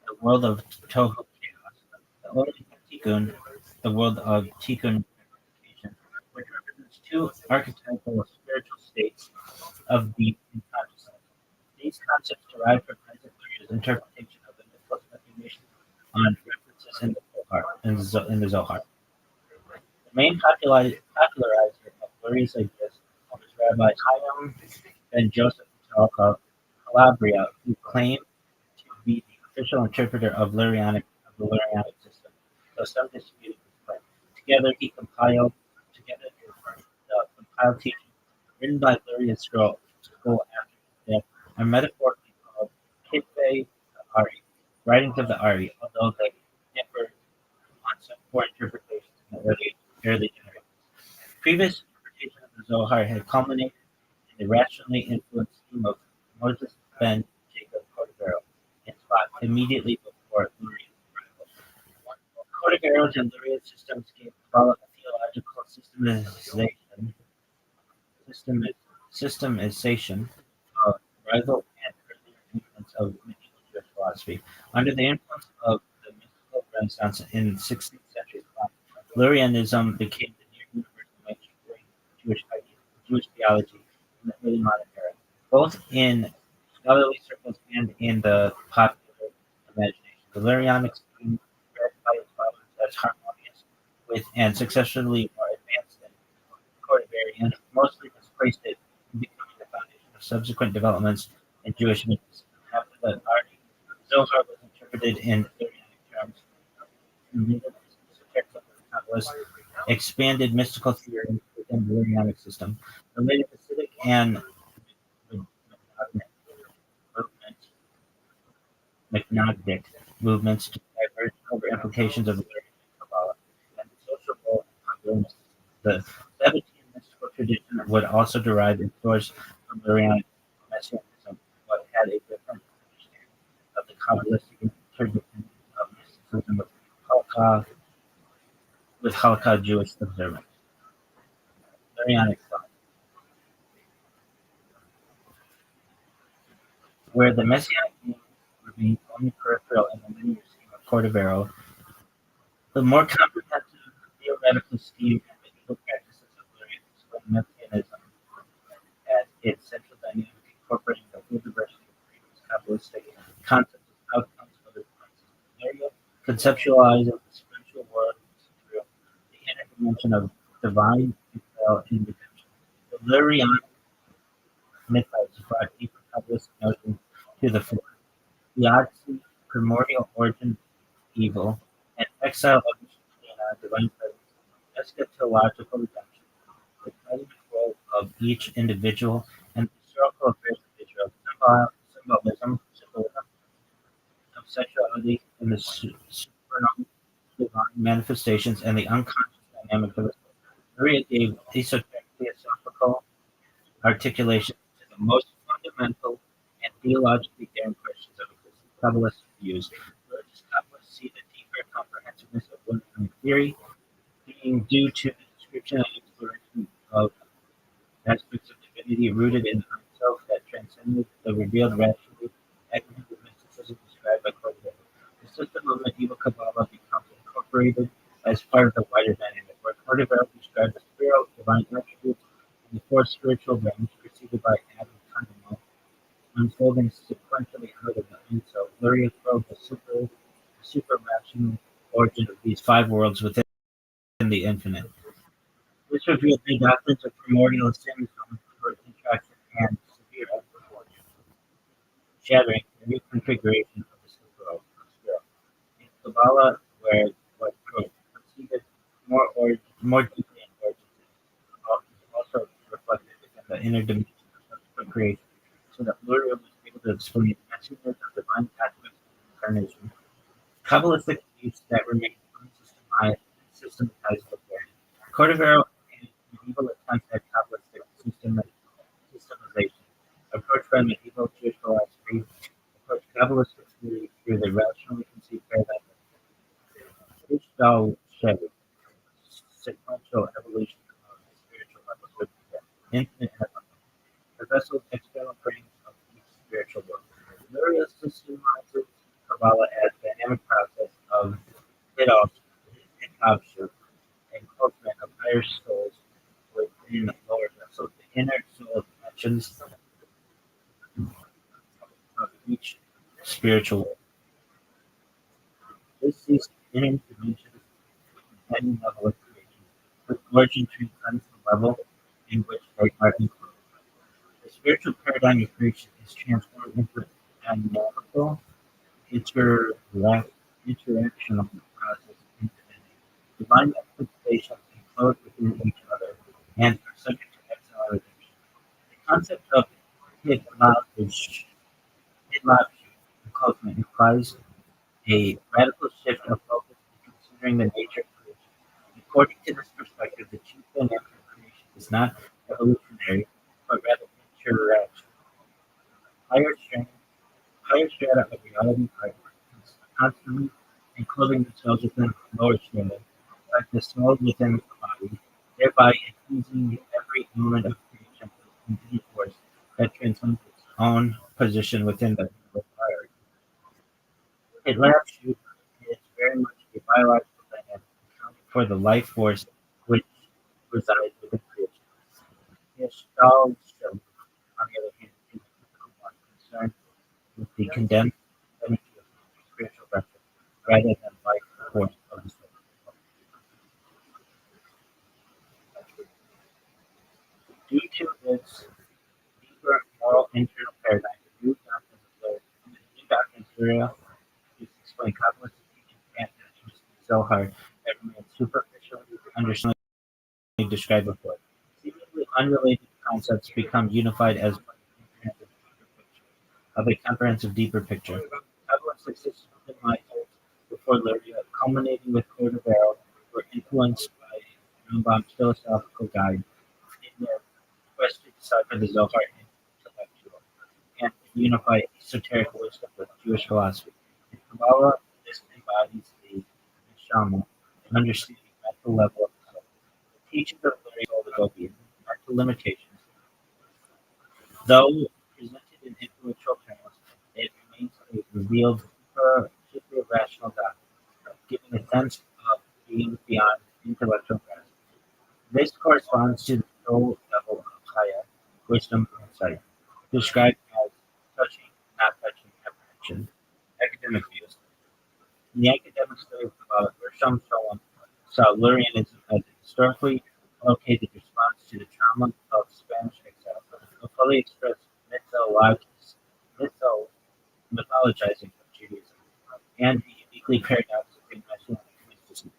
the world of Tohu chaos, the Olam HaTikun, the world of Tikkun purification, which represents two archetypal spiritual states of deep consciousness. These concepts derive from Isaac Luria's interpretation of the mythical speculation on references in the Zohar. The main popularizer of Luria's ideas was Rabbi Chaim ben Joseph Calabria, who claimed to be the official interpreter of the Lurianic system, though some disputed his claim. Together, he compiled the compiled teachings written by Luria's scroll after his death are metaphorically called Kitvei Ari, writings of the Ari, although they differ on some core interpretations in the early generations. Previous interpretation of the Zohar had culminated in the rationally influenced scheme of Moses ben Jacob Cordovero in Spot immediately before Luria's arrival. Cordovero's and Luria's systems gave Kabbalah a theological systemization of rival and earlier influence of medieval Jewish philosophy. Under the influence of the mystical Renaissance in the 16th century, Lurianism became the near universal mainstream Jewish theology in the early modern era, both in scholarly circles and in the popular imagination. The Lurianic scheme, read by its followers as harmonious with and successfully more advanced than Cordoverian, mostly misplaced it in becoming the foundation of subsequent developments in Jewish mysticism. After the Zohar was interpreted in Lurianic terms, related texts of the Kabbalists expanded mystical theory within the Lurianic system. The later Hasidic and Mignondic movements diverged over implications of Lurianic Kabbalah and the social role and popular mysticism. The Sabbatean mystical tradition would also derive its source from Lurianic messianism, but had a different understanding of the Kabbalistic interdependence of mysticism with Halakha Jewish observance. Lurianic thought, where the messianic meaning remained only peripheral in the linear scheme of Cordovero, the more comprehensive theoretical scheme and medieval practices of Lurian explain messianism as its central dynamic, incorporating the full diversity of previous Kabbalistic concepts as outcomes of its concepts. Luria conceptualizes the spiritual world through the inner dimension of divine Israel and redemption. The Lurian mythos brought deeper Kabbalistic notions to the fore. Theodicy, primordial origin of evil, and exile of divine presence, eschatological redemption, the cosmic role of each individual, and the historical affairs of Israel, symbolism of sexuality, and the supernal divine manifestations, and the unconscious dynamic of the soul. Luria gave esoteric theosophical articulation to the most fundamental and theologically daring questions of existence. Kabbalist views. Religious Kabbalists see the deeper comprehensiveness of Lurianic theory being due to the description and exploration of aspects of divinity rooted in Self that transcended the revealed rationally aggravated mysticism described by Cordovero. The system of medieval Kabbalah becomes incorporated as part of the wider dynamic, where Cordovero described the spiritual divine attributes and the four spiritual realms preceded by Adam Kandamal, unfolding sequentially out of the Ein-Sof. Luria probed the super-rational origin of these five worlds within the infinite. This revealed new doctrines of primordial sin, contraction, and severe fortune, shattering the new configuration of the spiral. In Kabbalah, where what proceeded more deeply in origins, also reflected within the inner dimension of subsequent creation. so that Luria was able to explain the messages of divine aspects of incarnation. Kabbalistic beliefs that remain unsystematized before. Cordovero and medieval attempts at Kabbalistic systemization, approached by medieval Jewish philosophy, approached Kabbalistic theory through the rationally conceived paradigm of Rothschild, sequential evolution of the spiritual level with infinite heaven, the vessel's external frames of each spiritual world. Luria systemizes Kabbalah as a dynamic process of Hidalgo, enclosement of higher souls within lower vessels. The inner soul dimensions of each spiritual world. This sees inner dimensions at any level of creation, with origin transcends the level in which they are included. The spiritual paradigm of creation is transformed into a dynamical interactional process of infinity. Divine manifestations enclosed within each other and are subject to external redemption. The concept of hidlapship enclosement implies a radical shift of focus in considering the nature of creation. According to this perspective, the chief dynamic of creation is not evolutionary, but rather interaction. Higher strata of reality are constantly enclosing themselves within lower strata, like the soul within the body, thereby infusing every element of creation with infinite force that transcends its own position within the hierarchy. A lab shoot is very much a biological dynamic, accounting for the life force which resides within creation. Gestalt, on the other hand, is a physical one concerned with the condensed energy of spiritual vessel rather than life force of the soul. Due to its deeper moral internal paradigm, the new doctrine Surya is explained Kabbalistic teachings and traditions in Zohar that remain superficially understandably described before. Seemingly unrelated concepts become unified as part of a comprehensive deeper picture. Kabbalistic systems before Luria, culminating with Cordovero, were influenced by Rambam's philosophical guide in their quest to decipher the Zohar intellectual and unify esoteric wisdom with Jewish philosophy. In Kabbalah, this embodies the neshama, an understanding mental level of the soul. The teachings of Luria told the Gopi mental limitations. Though presented in influential terms, it remains a revealed supra-rational doctrine, giving a sense of being beyond intellectual grasp. This corresponds to the soul level of Chaya, wisdom, and sight, described as touching, not touching apprehension. Academic views. In the academic study of Kabbalah, Gershom Scholem saw Lurianism as a historically located response to the trauma of Spanish exile, a fully expressed mythologizing of Judaism, and the uniquely paradoxical messianic mysticism.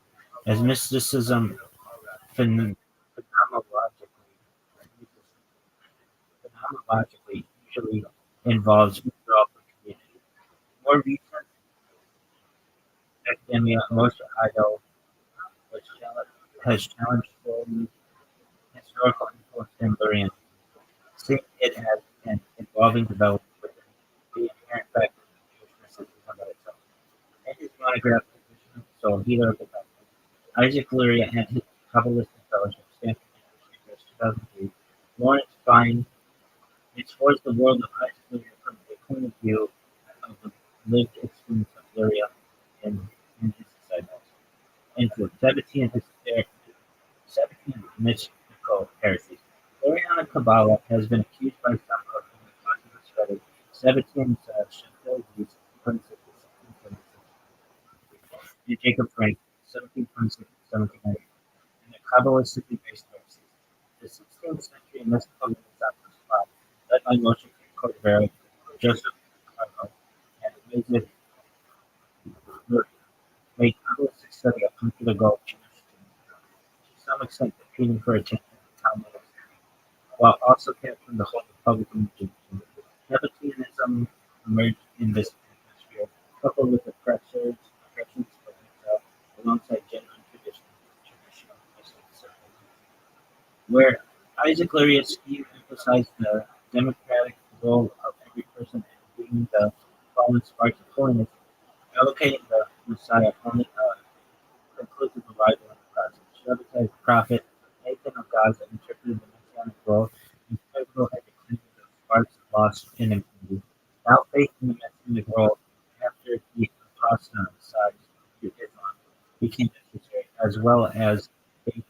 As mysticism phenomenologically usually involves withdrawal from community. More recent academia, Moshe Idol, has challenged the historical influence in Lurianism, seeing it as an evolving development within the inherent fact of Jewish mysticism about itself. In his monograph, So Healer of the Gospel, Isaac Luria and his Kabbalistic Fellowship, Stanford University, 2003, Lawrence Fine explores the world of Isaac Luria from a point of view of the lived experience of Luria in his disciples. Into 17 mystical heresies. Lurianic Kabbalah has been accused by some of the classical study 17 Sheffield principles. And Jacob Frank, 1726-1790, and the Kabbalistically based heresies. The 16th century mystical Renaissance spot, led by Moshe Cordovero, Joseph Carlo, and Isaac Luria, made Kabbalistic study a popular goal of Jewish students, to some extent competing for attention in Talmudic study, while also capturing the whole of public imagination. Nepotism emerged in this atmosphere, coupled with oppressions of himself, alongside genuine traditional Muslim ceremony, where Isaac Luria Steve emphasized the democratic role of every person and being the fallen spark of holiness, allocating the Messiah only conclusive arrival in the process. Shabbatai prophet Nathan of Gaza interpreted the messianic role as pivotal at the cleansing of sparks of lost infinity. Without faith in the messianic role, after the apostatized to Islam became necessary, as well as faith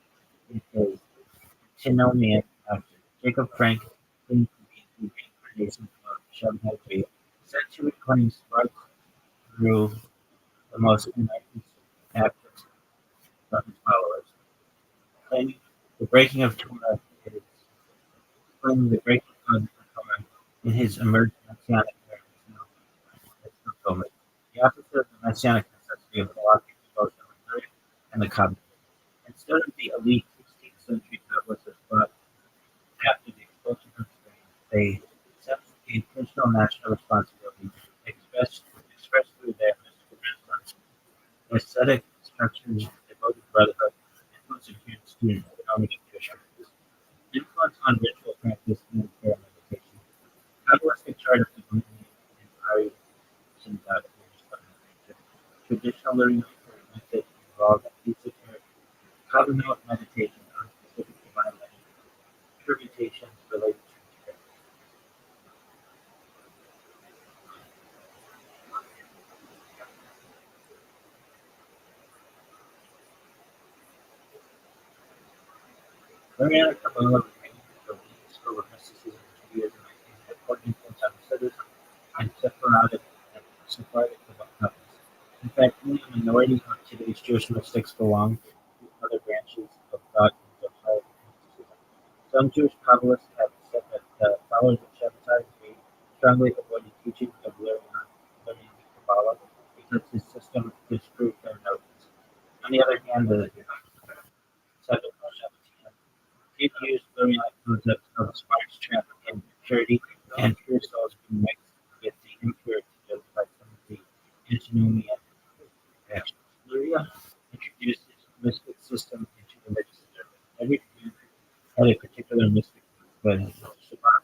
in his antinomian after. Jacob Frank claimed to be the reincarnation of Shabbatai, said to reclaim sparks through the most enlightened acts of his followers. Claiming the breaking of Torah is claiming the breaking of the Torah in his emergent messianic era is no fulfillment. The opposite of the messianic necessity of philosophy is both the Missouri and the covenant. Instead of the elite 16th century Catholics thought after the expulsion of Spain, they accepted a personal national responsibility expressed through their mystical renaissance. Aesthetic structures, devoted brotherhood, influence of human student economic traditions, influence on ritual practice and prayer meditation. Kabbalistic chart of divinity and Ari synagogue traditional learning method involved esoteric covenant meditation on specific divine permutations related to prayer. Mariana Kabbalah remained the leading school of mysticism in Judaism and had important influence on Hasidism and Sephardic Kabbalists. In fact, only a minority of today's Jewish mystics belong to other branches of thought in Zohar mysticism. Some Jewish Kabbalists have said that the followers of Shabbatai strongly avoided teaching of learning Kabbalah because his system disproved their notions. On the other hand, the Tzadok Shabbatai did use Lurianic concepts of sparks trapped in purity and pure souls being mixed with the impurity of by some of the antinomian actions. Luria introduced his mystic system into religious observance. Every community had a particular mystic but Shabbat,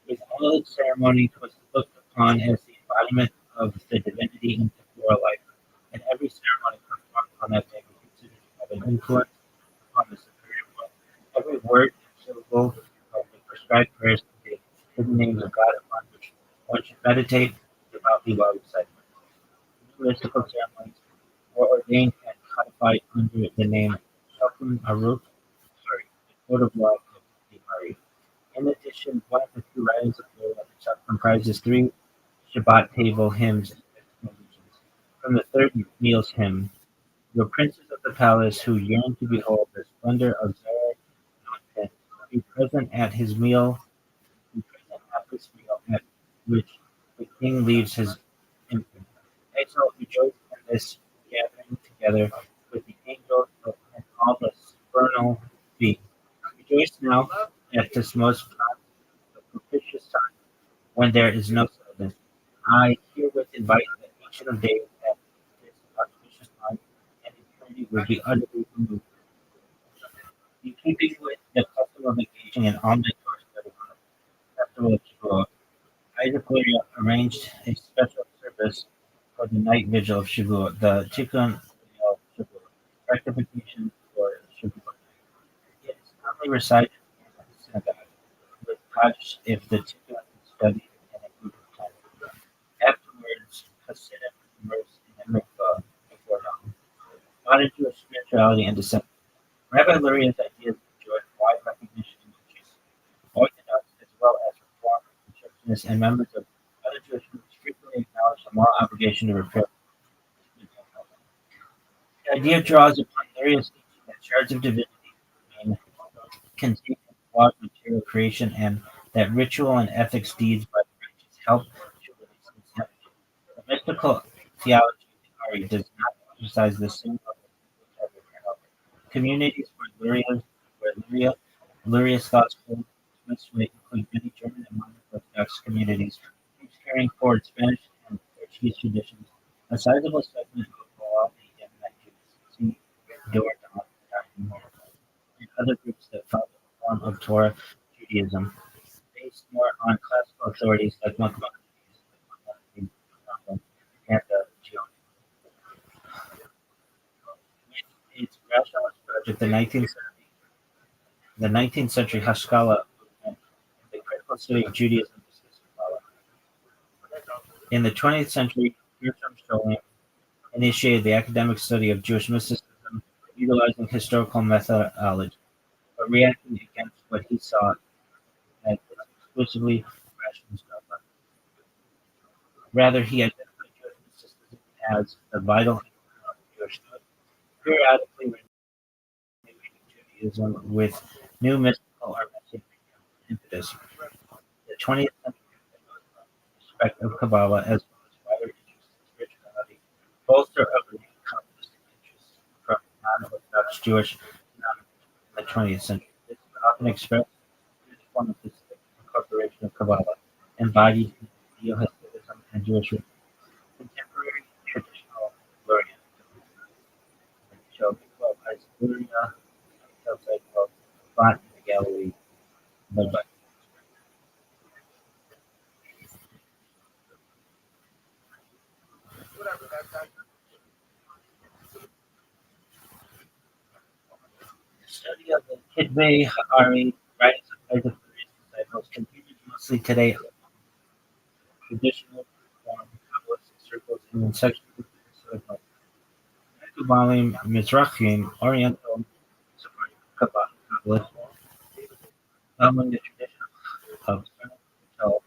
with all its ceremonies, was looked upon as the embodiment of the divinity in temporal life, and every ceremony performed on that day was considered to have an influence upon the superior world. Every word and syllable of the prescribed prayers contained hidden names of God upon which one should meditate devoutly while reciting. New mystical ceremonies were ordained and codified under the name Shulchan Aruch, the Code of Law of the Ari. In addition, one of the two writings of the Torah itself comprises three Shabbat table hymns and explanations. From the third Meal's hymn, your princes of the palace who yearn to behold the splendor of Zerah and be present at his meal, be present at this meal at which the king leaves his infant. They shall rejoice in this gathering together with the angels and all the supernal beings. Rejoice now at this most propitious time when there is no sadness. I herewith invite the Ancient of Days at this auspicious time, and eternity will be utterly removed. In keeping with the custom of engaging in all-night Torah study on the festival of Shavuot, Isaac Luria arranged a special service for the night vigil of Shavuot, the Tikkun of Shavuot, rectification for Shavuot. It is commonly recited in the synagogue, with Kaddish if the Tikkun is studied in a group of 10. Afterwards, Hasidim immersed in a mikvah before dawn. Modern Jewish spirituality and descent. Rabbi Luria's ideas enjoyed wide recognition in Judaism. Orthodox as well as Reform, Conservationists, and members of other Jewish groups frequently acknowledge the moral obligation to repair. The idea draws upon Luria's teaching that shards of divinity remain contained in flawed material creation, and that ritual and ethics deeds by the righteous help to release this energy. The mystical theology of the Ari does not emphasize the sin of the communities where Luria's thoughts hold much weight include many German and modern Orthodox Orthodox communities, each carrying forward Spanish and Portuguese traditions. A sizable segment of Wallachia Yemenite Jews see Dordogne and other groups that follow the form of Torah Judaism, based more on classical authorities like Maimonides and the Geon. With its rationalist project, the 19th century Haskalah movement, the critical study of Judaism discussed Kabbalah. In the 20th century, Gershom Scholem initiated the academic study of Jewish mysticism, utilizing historical methodology, but reacting against what he saw as exclusively rational stuff. Rather, he identified Jewish mysticism as the vital engine of Jewish thought, periodically renewing Judaism with new mystical or messianic impetus. The 20th century aspect of Kabbalah, as well as wider interest in spirituality, bolster of renewed communistic interests from non-Orthodox Jewish denominations in the 20th century. This is often expressed through the form of the incorporation of Kabbalah, embodied in Neo-Hasidism and Jewish contemporary traditional Lurian. So, as Luria, outside of Font in the Galilee, led by the study of the Kidvei Ha'ari writings of Isaac Luria's disciples continues mostly today traditional form Kabbalistic circles and in sections of the circle. Mekubalim Mizrachim, Oriental supporting Kabbalah, following the tradition of Spiritual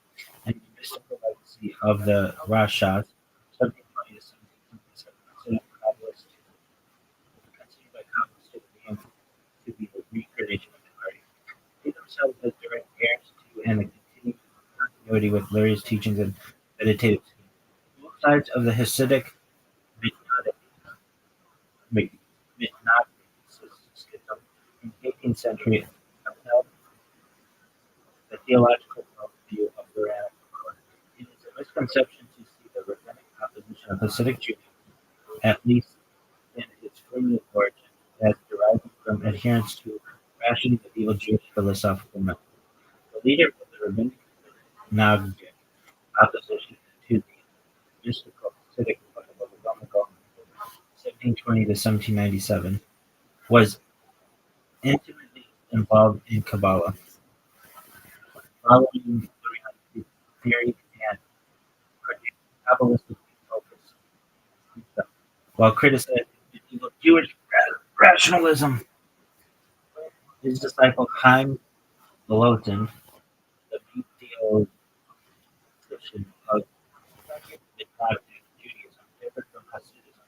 and the mystical legacy of the Rashas, 1720 to 1777, considered by Kabbalists to be the reincarnation of the party. They themselves as direct heirs to and the continued continuity with Luria's teachings and meditative schemes. Both sides of the Hasidic Mitnagdic schism in the 18th century upheld the theological worldview of Lurianic Kabbalah. It is a misconception to see the rabbinic opposition of Hasidic Judaism, at least in its primitive origin, as deriving from adherence to rational medieval Jewish philosophical method. The leader of the rabbinic Nagdic opposition to the mystical Hasidic Rabbinical 1720 to 1797 was intimately involved in Kabbalah, following Lurianic theory and Kabbalistic focus, while criticizing medieval Jewish rationalism. His disciple Chaim Volotin, the theologian of Mitnagdic Judaism, differed from Hasidism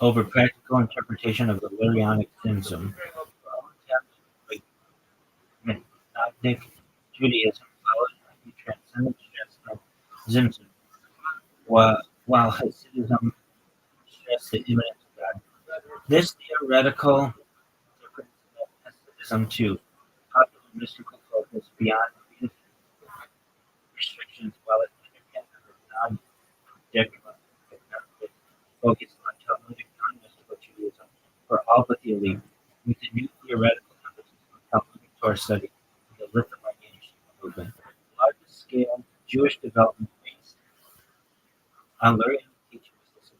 over practical interpretation of the Lurianic symptom. Mitnagdic Judaism followed the transcendent Zimtzum, while Hasidism stressed the immanence of God. This theoretical difference led Hasidism to popular mystical focus beyond these restrictions, while it underpinned the non-dogmatic focus on Talmudic non-mystical Judaism for all but the elite, with a new theoretical emphasis on Talmudic Torah study and the Lithuanian movement. Largest scale Jewish development based on Lurianic teaching mysticism,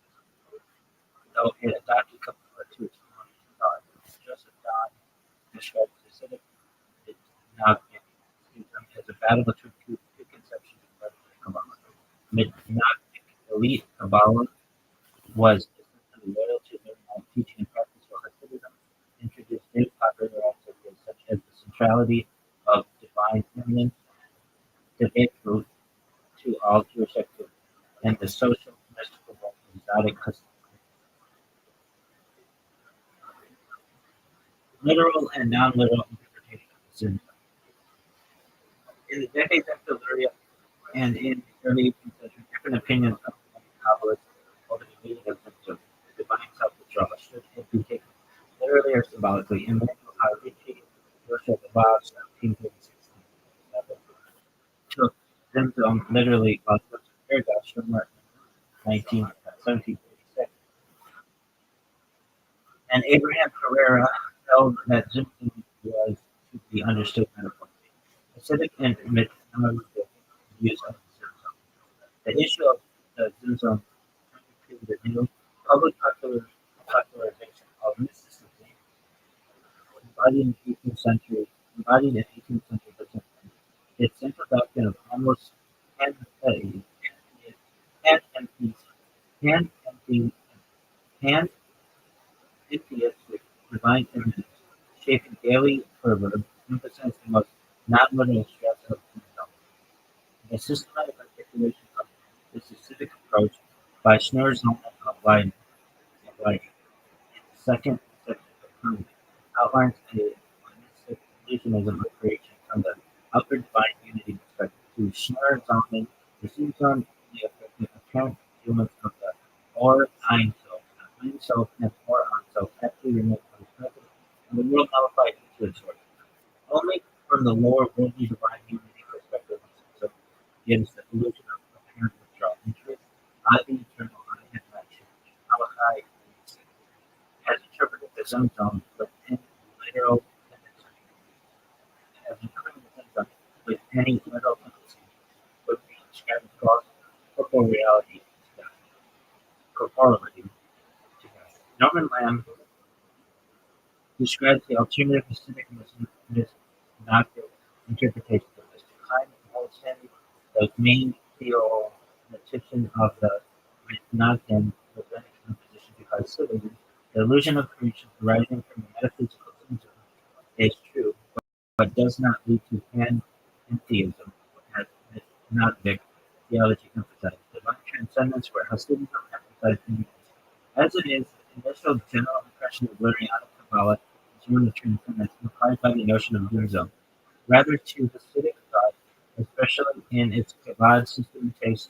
though it adopted Kabbalah to its own thought. Joseph Don described Hasidic Mitnagdic as a battle between two conceptions of Kabbalah. Mitnagdic elite Kabbalah was essentially loyal to Lurianic teaching and practice, while Hasidism introduced new popular ideas such as the centrality of divine immanence, the root to all Jewish activity, and the social mystical role of exotic Hasidism. Literal and non-literal interpretation of Hasidism. In the decades after Luria and in the early 18th century, different opinions of Kabbalists over the meaning of the divine self-withdrawal should it be taken literally or symbolically. Emmanuel Harichi, Joseph Bob, 1736, took Zone literally was a paradox from 1746. And Abraham Carrera held that Zimzum was to be understood metaphorically. Acidic and metaphysical use of the Zimzum. The issue of the Zimzum to the new public popularization of mysticism embodied in 18th century Byzantium. Its introduction of almost pantheistic, pantheistic, pantheistic divine images, shaping daily fervor, emphasized the most non-literal stress of himself. The systematic articulation of this specific approach by Schneer's own life, second section of Hermes, outlines a monistic illusionism of creation from the upper divine unity perspective. To Schneer's own, the Zimzum the apparent humans of the or Ein Sof, Ein Sof and or Ein Sof actually remain unpresent, and the world nullified into its origin. Only from the lower worldly divine unity perspective of Zimzum gives the illusion of apparent withdrawal interest, I the eternal, I have not changed, Malachi has interpreted the Zimzum with any literal tendency, would be described as corporeality corporality to God. Norman Lamb describes the alternative aesthetic synoptic interpretation of this. To Klein understanding the main theoretician of the Nogden rabbinic opposition to Hasidism, the illusion of creation arising from the metaphysical symptom is true, but does not lead to pantheism, as Gnostic theology emphasizes. Divine transcendence, where Hasidism emphasizes immanence. As it is, the initial general impression of learning out of Kabbalah is one of transcendence implied by the notion of Zimzum. Rather to Hasidic thought, especially in its Kabbalah systemization,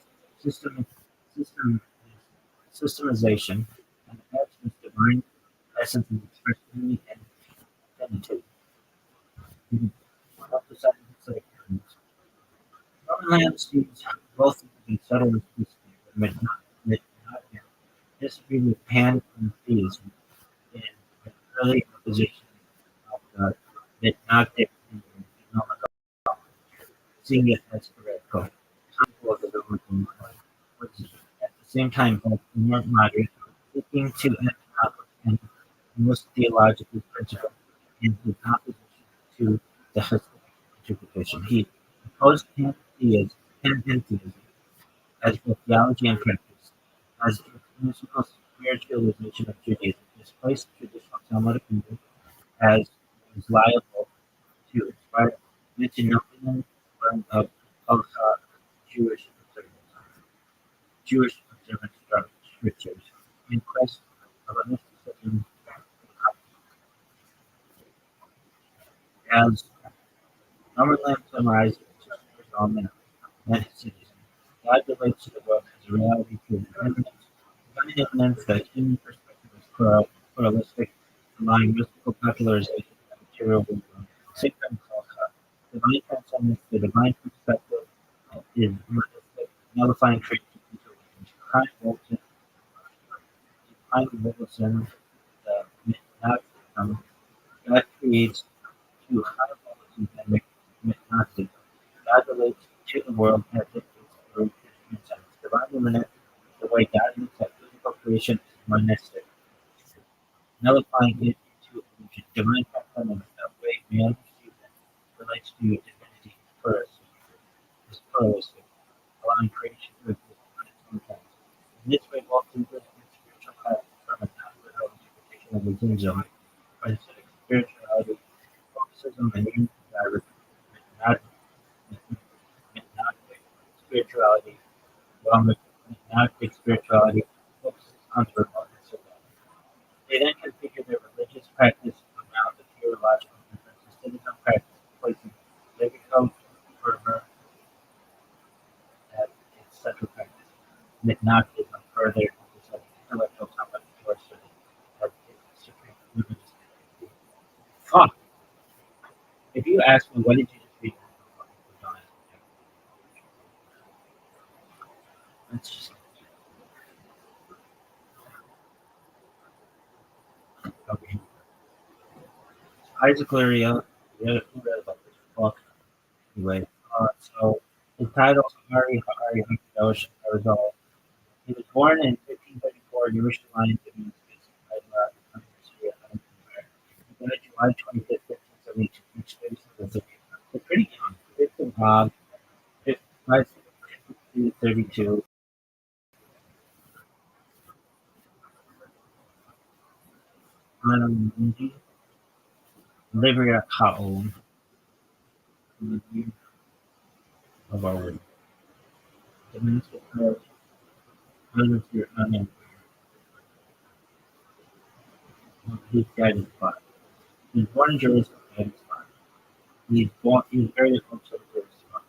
and its divine essence is expressed only in infinitive. Emphasizing Hasidic terms. Norman Lamb sees both to be subtle and specific, but not disagree with pantheism in the early opposition of the Gnostic and economic, seeing it as heretical. Harmful of the biblical model, was at the same time both more moderate, seeking to adopt and most theological principle in his opposition to the Hasidic interpretation. He opposed pantheism as both theology and practice, as its musical spiritualization of Judaism displaced traditional Talmudic music as was liable to inspire antinomian form of Halacha Jewish observance scriptures in quest of a mysticism as Norman Lamb summarized Islam and Hasidism. God relates to the world as a reality through divine immanence, the human perspective is pluralistic, allowing mystical popularization of material wisdom. Sacred Halacha. Divine transcendence, the divine perspective is monistic, nullifying creation into illusion. Klein Wilson, the Gnostic, God creates two hypotheses and Gnostic. God relates to the world as it is through his transcendence. Divine immanence, the way God looks at physical creation is monistic, nullifying it into illusion. Divine transcendence, the way man relates to divinity is pluralistic, allowing creation to exist on its own terms. In this way, both Jesus and spiritual paths from a non-literal interpretation of the Zimzum, consider spirituality, focuses on the main driver, not spirituality, while Gnostic spirituality focuses on the remoteness of God. They then configure their religious practice around the theological differences. Citizen practice placing liturgical fervor as its central practice. Gnosticism further emphasizes intellectual competence towards study as its supreme religious identity. Fuck! If you ask me, what did you just read? It's okay. Isaac Luria, who read about this book anyway. So his title is Hari Hakadosh Arizal. He was born in 1534 in Yerushalayim, Damascus, born on July 25th, 1572, which is pretty young. 32. Liberia Ha'ol, in the year of our Lord. Damascus, his dad is fine. He was born in Jerusalem, and is fine. He was buried at home so Jerusalem.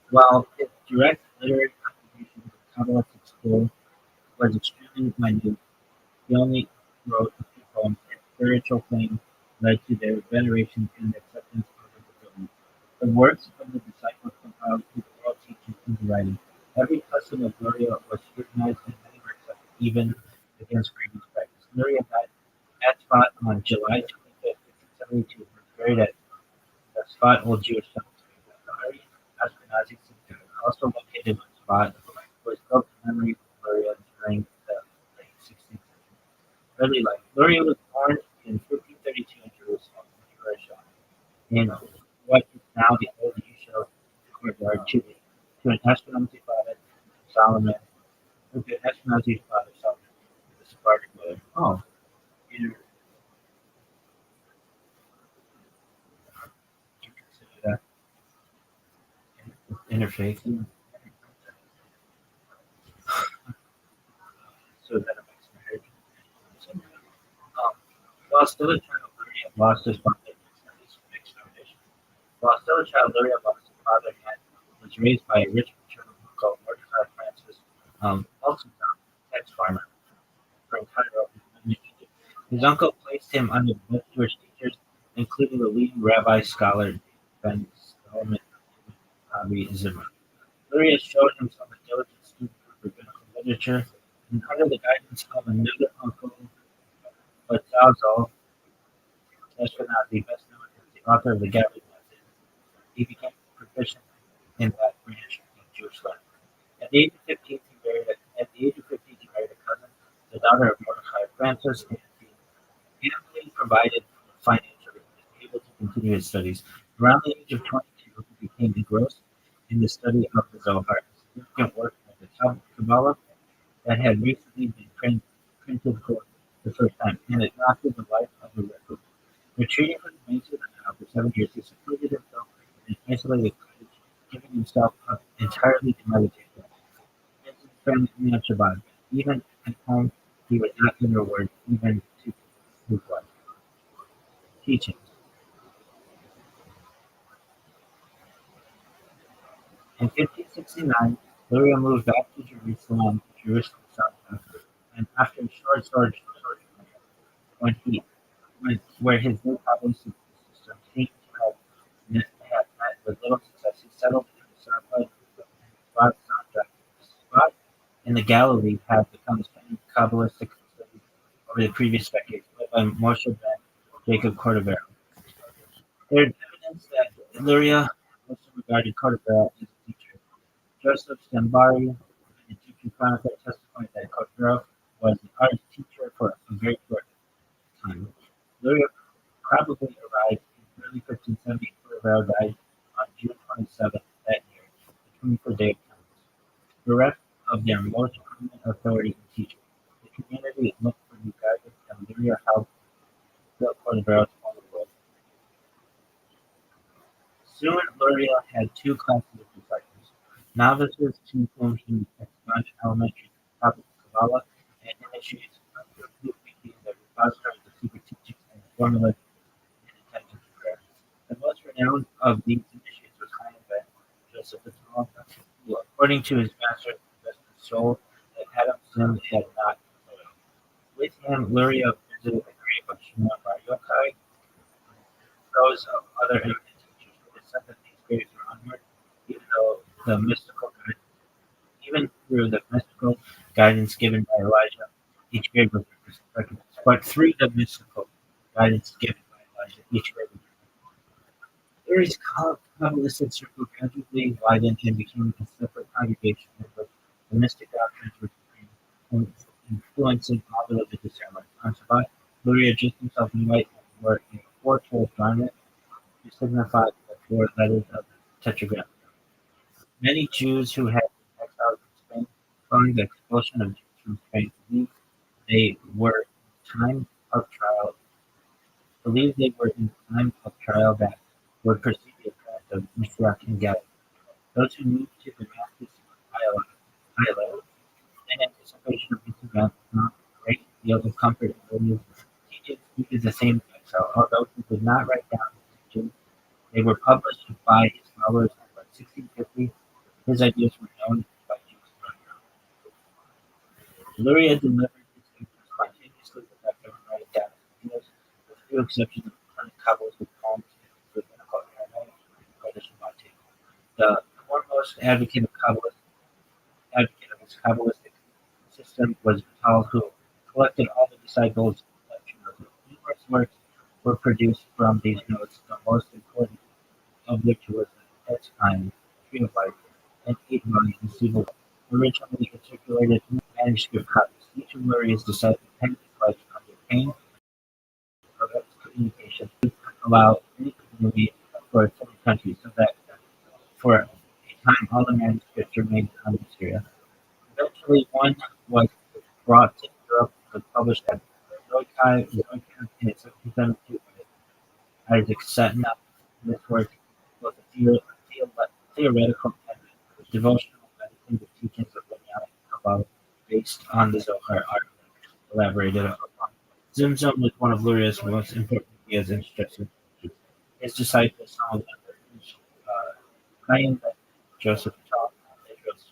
While his direct literary contribution to the Kabbalistic school was extremely minute, he only wrote a few poems, and spiritual fame led to their veneration and acceptance of his ability. The works of the disciples compiled his oral teachings into writing. Every custom of Luria was scrutinized and many were accepted, even against previous practice. Luria died at Spot on July 25th, 1572, and was buried at the Spot Old Jewish Cemetery. The Ari Ashkenazi Cemetery, also located on Spot, was built in memory of Luria during the late 16th century. Early life. Luria was born in 1532 in Jerusalem, in what is now the old Yishuv courtyard to an Ashkenazi father, Solomon, the Sephardic mother. Oh, you consider that interfaith. So that it makes marriage. While still a child, Luria lost his father in mixed foundation. While still a child, Luria lost his father and was raised by a rich maternal uncle, Mordecai Francis Elsintown, ex-farmer from Cairo, Egypt. His uncle placed him under the best Jewish teachers, including the leading rabbi scholar Ben Solomon Rabbi Zimmer. Luria showed himself a diligent student of rabbinical literature, and under the guidance of another uncle, Batzalzel Ashkenazi, best known as the author of the Gabbard Method, he became proficient in that branch of Jewish life. At the age of 15, he married a cousin, the daughter of Mordecai Francis, and he amply provided financially and was able to continue his studies. Around the age of 22, he became engrossed in the study of the Zohar, a significant work of the Kabbalah that had recently been printed for the first time, and it lasted the life of the record. Retreating from the mainstream for 7 years, he secluded himself in an isolated cottage, giving himself up entirely to meditation. His family on Shabbat. Even at home, he would not give a word, even to his wife. Teachings. In 1569, Luria moved back to Jerusalem, South Africa, and after a short sojourn, where his new publicity system seemed to have met with little success, he settled in the Sarfat Spot in the Galilee had become a study of Kabbalistic studies over the previous decades, led by Moshe ben Jacob Cordovero. There is evidence that Luria also regarded Cordovero as a teacher. Joseph Stambari, an Egyptian chronicler, testified that Cordovero was an art teacher for a very short time. Luria probably arrived in early 1570. Cordovero died on June 27th that year, the 24th day of Tammuz. Bereft of their most prominent authority and teacher, the community looked for new guidance, and Luria helped build Cordovero's own world. Soon, Luria had two classes of disciples: novices to whom he expunged elementary topics of Kabbalah, and initiates who became the repository of the secret teachings and formulas and intentions of prayer. The most renowned of these initiates was Chaim ben Joseph Israel, who, according to his master, possessed the soul that Adam's sin had not fulfilled. With him, Luria visited the grave of Shimon Bar Yochai, those of other eminent teachers, who said that these graves were unmarked, even through the guidance given by Elijah. Each grade was recognized. But through the mystical guidance given by Elijah, each grade was recognized. Mary's Kabbalistic circle gradually widened and became a separate congregation in which the mystic doctrines were influencing all the religious ceremonies. On Shabbat, Luria dressed himself in white and wore a four-toed garment to signify the four letters of the tetragram. Many Jews who had been exiled from Spain following the expulsion of Jews from Spain believed they were in time of trial that would precede the appearance of Mishrak in Galilee. Those who moved to Damascus island in anticipation of this event found a great deal of comfort in Lulia's teachings due to the same exile. Although he did not write down his teachings, they were published by his followers, and by 1650 his ideas were known by Jews throughout Europe. Luria delivered his teachings spontaneously without ever writing down his ideas, with few exceptions of current Kabbalistic poems and rabbinical Aramaic and Kurdish motif. The foremost advocate of his Kabbalistic system was Vital, who collected all the disciples' lecture notes. Numerous works were produced from these notes, the most important of which was the Etzheim, Tree of Life, and 8 volumes of Sibyl. Originally, it circulated in manuscript copies. Each of Murray's disciples penned his life under pain of excommunication to allow any community for a foreign country, so that for a time all the manuscripts remained on Syria. Eventually, one was brought to Europe and published at Zoikai in 1772 by Isaac Setna. This work was a theoretical and devotional meditative teachings of Rabbinic Kabbalah based on the Zohar argument elaborated upon. Zimzum was one of Luria's most important ideas and instructions. His disciples, some of them, claimed that Joseph taught Israel's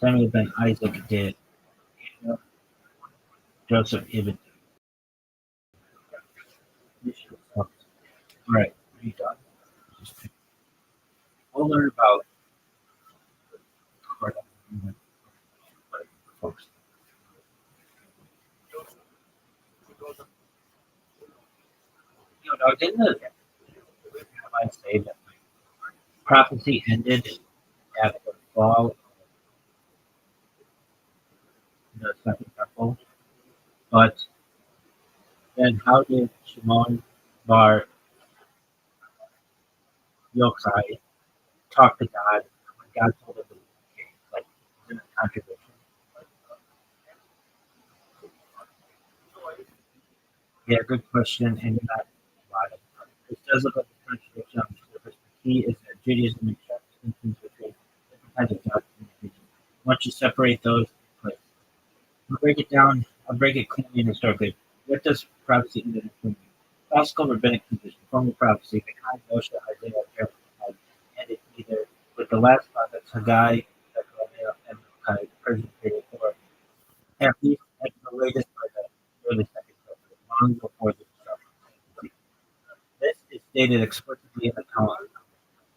Samuel ben Isaac did. Joseph ibn. All right, are you done? We'll learn about folks. Didn't the rabbi say that prophecy ended at the fall of the Second Temple? But then how did Shimon Bar Yochai talk to God when God told him to leave? Like, isn't it a contradiction? Yeah, good question, and you're not lying. This does look like a contradiction on the surface. The key is that Judaism makes sharp distinctions between different kinds of God communication. Once you separate those, I'll break it down. I'll break it cleanly and historically. What does prophecy mean? Classical rabbinic position, formal prophecy, the kind Moshe, Isaiah, Jeremiah, ended either with the last prophets, Haggai, Zechariah, and Malachi, the Persian period, or at least at the latest by the early second century, long before the destruction. This is stated explicitly in the Talmud.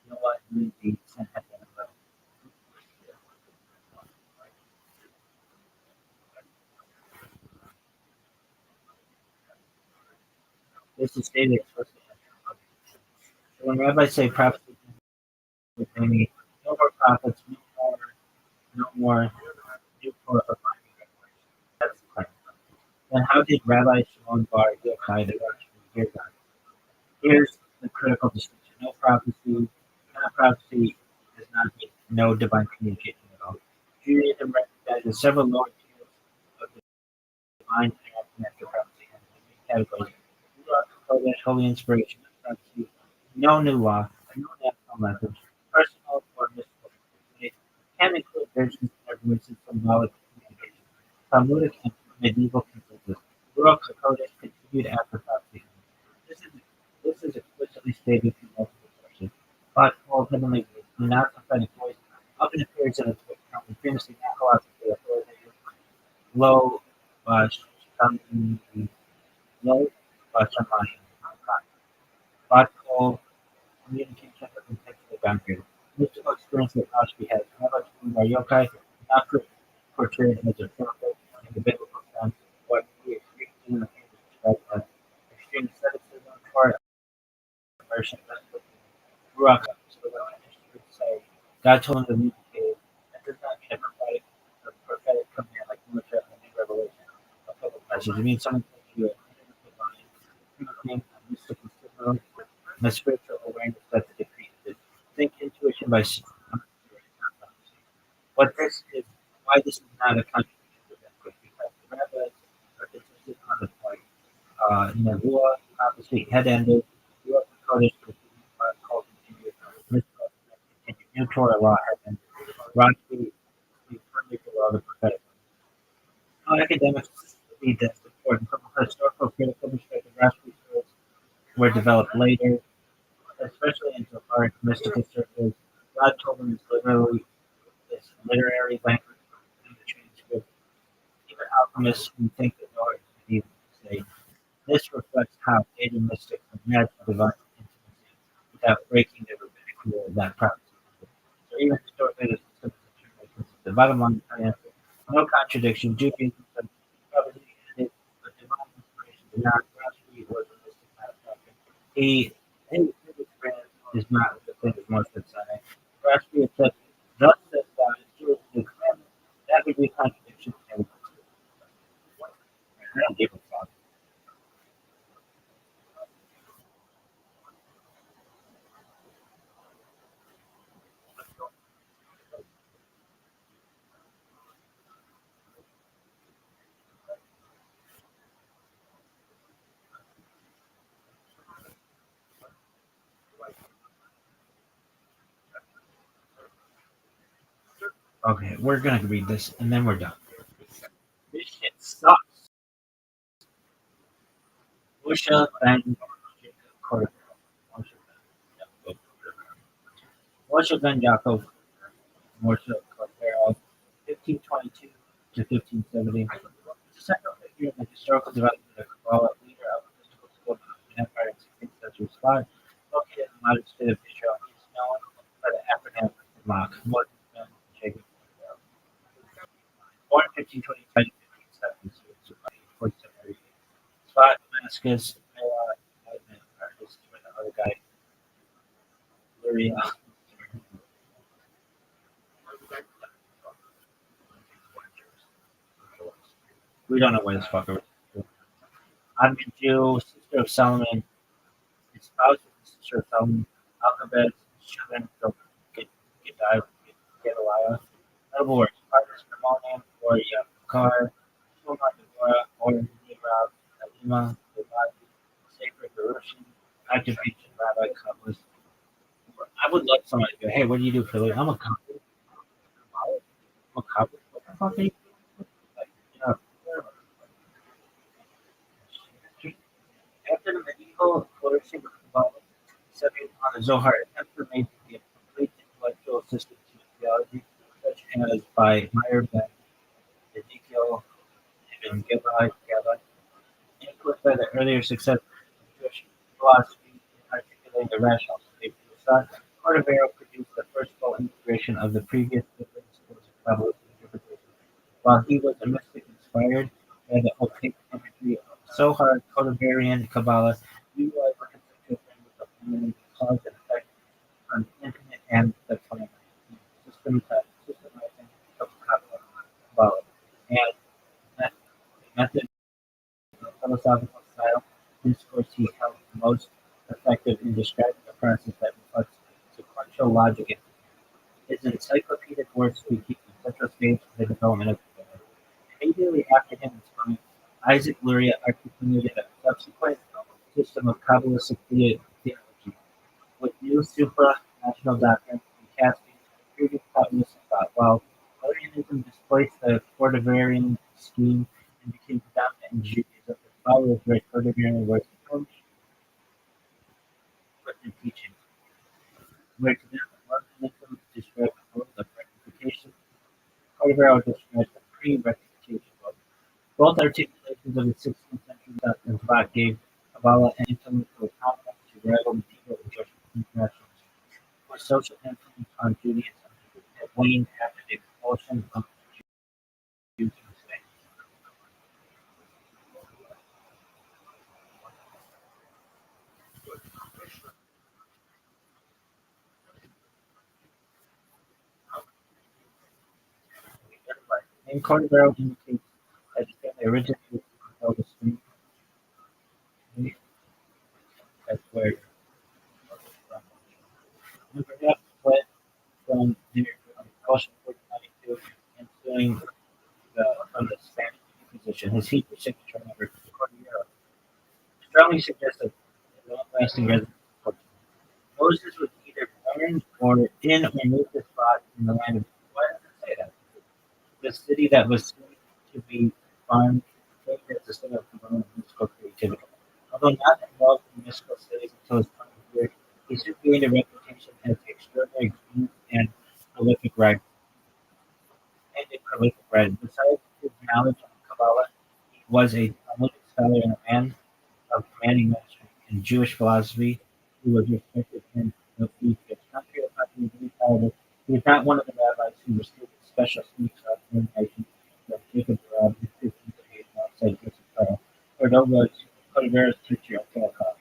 Noah and the Sanhedrin. This is stated explicitly in the Talmud. So when rabbis say prophecy, they mean no more prophets, no more new Torah or binding revelation. That's the claim. Then how did Rabbi Shimon Bar Yochai the Rothschild hear God? Here's the critical distinction. No prophecy does not mean no divine communication at all. Judaism recognizes several lower tiers of the divine and after prophecy and the main categories. Kodesh, holy inspiration, prophecy, no new law, no natural message, personal or mystical faith, can include visions or voices symbolic communication. Talmudic and medieval consensus. Ruach HaKodesh continued after prophecy. This is explicitly stated in multiple sources. But all heavenly ways, the not prophetic voice often appears in a book, and famously nachologically authoritative, low, Bashamayim. But all communication with contextual boundaries. Mystical experience that Ashby has. Rabbi Shimon Bar Yochai, not portrayed as a perfect in the biblical sense, what he experienced in the famous described as extreme asceticism, toward immersion, Ruach. So the history would say, God told him to leave the cave. That does not mean a prophetic command like Moshe and the new revelation, a public message. It means something that you think a mystical signal, a spiritual awareness that's a decree. Think intuition by what this is, why this is not a contradiction with that, because the rabbis are consistent on the point. Nebuah, prophecy, had ended. You have Kodesh, the called continued. Mitzvah continued. New Torah law had ended. Rothschild, the permeable law, the prophetic. How academics see this important from a historical critical perspective, Rashi stories were developed later, especially in Zoharic mystical circles. God told them this literary language in the transcript. Even alchemists who think that Noah is evil say this reflects how Asian mystics imagine divine intimacy without breaking the rabbinic rule of that prophecy. So even historically, this is the bottom line answer. No contradiction. Judaism said prophecy ended, but divine inspiration did not. Rashi was a mystic, not a prophet. His experience is not the thing as most would say. Rashi had said, thus says God, it's true to the commandment. That would be a contradiction. And I don't give a fuck. Okay, we're gonna read this and then we're done. This shit sucks. Moshe ben Yaakov. Moshe ben Yaakov. Moshe Cordero, 1522 to 1570. The second figure in the historical development of Kabbalah, leader of the mystical school of the Empire in 16th century Spot, located in the modern state of Israel. He is known by the acronym MAC, Moshe ben Jacob Cordero. Born 1525 to 1570, so 47 Spot, Damascus, artist, with the other guy, Luria. We don't know where this fucker is. I'm a Jew, sister of Solomon, his spouse is the sister of Solomon, Alcabet's children, Gedaliah. Notable works, Artist Ramonian, or Yakar, Shulman Devorah, or Nirav, Alima, Devati, Sacred Berushin, Activation, Rabbi, Kabbalist. I would love somebody to go, hey, what do you do for a living? I'm a Kabbalist. I'm a Kabbalist. What the fuck are you doing? Like, after the medieval flourishing of Kabbalah, studied on the Zohar attempts were made to give complete intellectual assistance to theology, such as by Meir ben Ezekiel and Gabbai, influenced by the earlier success of Jewish philosophy in articulating the rational state of the sun. Cordovero produced the first full integration of the previous different schools of Kabbalah interpretation. While he was a mystic inspired by the opaque imagery of Zohar, Cordoverian Kabbalah utilized the conceptual framework of limiting cause and effect on the infinite and the finite, systemizing of Kabbalah, and method of philosophical style discourse he held most effective in describing a process that reflects sequential logic. His encyclopedic works became the central stage of the development of Kabbalah. Immediately after him in Spain, Isaac Luria articulated a subsequent system of Kabbalistic theology with new supranational doctrine and casting previous Kabbalistic thought, while Arianism displaced the Cordoverian scheme and became predominant in Judaism. The followers read Cordoverian works of and teaching, where to them Arianism described the mode of rectification. Cordovero described the pre-rectification mode. Both articulations of the 16th century doctrines Bach gave Kabbalah an intellectual content to rival medieval and Jewish internationalism, whose social influence on Judaism had waned after the expulsion of In Cordero indicates that the family originated from the street. That's where we perhaps fled from their Russian 1492 ensuing from the Spanish Inquisition. His Hebrew signature number, Cordero, strongly suggests a long-lasting residence of Portugal. Moses was either born or in or moved to spot in the land of. Why does it say that? The city that was soon to be farmed claimed as the center of Roman musical creativity. Although not involved in musical studies until his time here, he soon gained a reputation as an extraordinary genius and prolific writer. Besides his knowledge of Kabbalah, he was a Talmudic scholar and a man of commanding mastery in Jewish philosophy. He was respected in the free church. Contrary to popular belief, however, he was not one of the rabbis who received special speech of ordination like Jacob Rabbi, who alongside Joseph Carl, Cordovero's teacher at Telekov.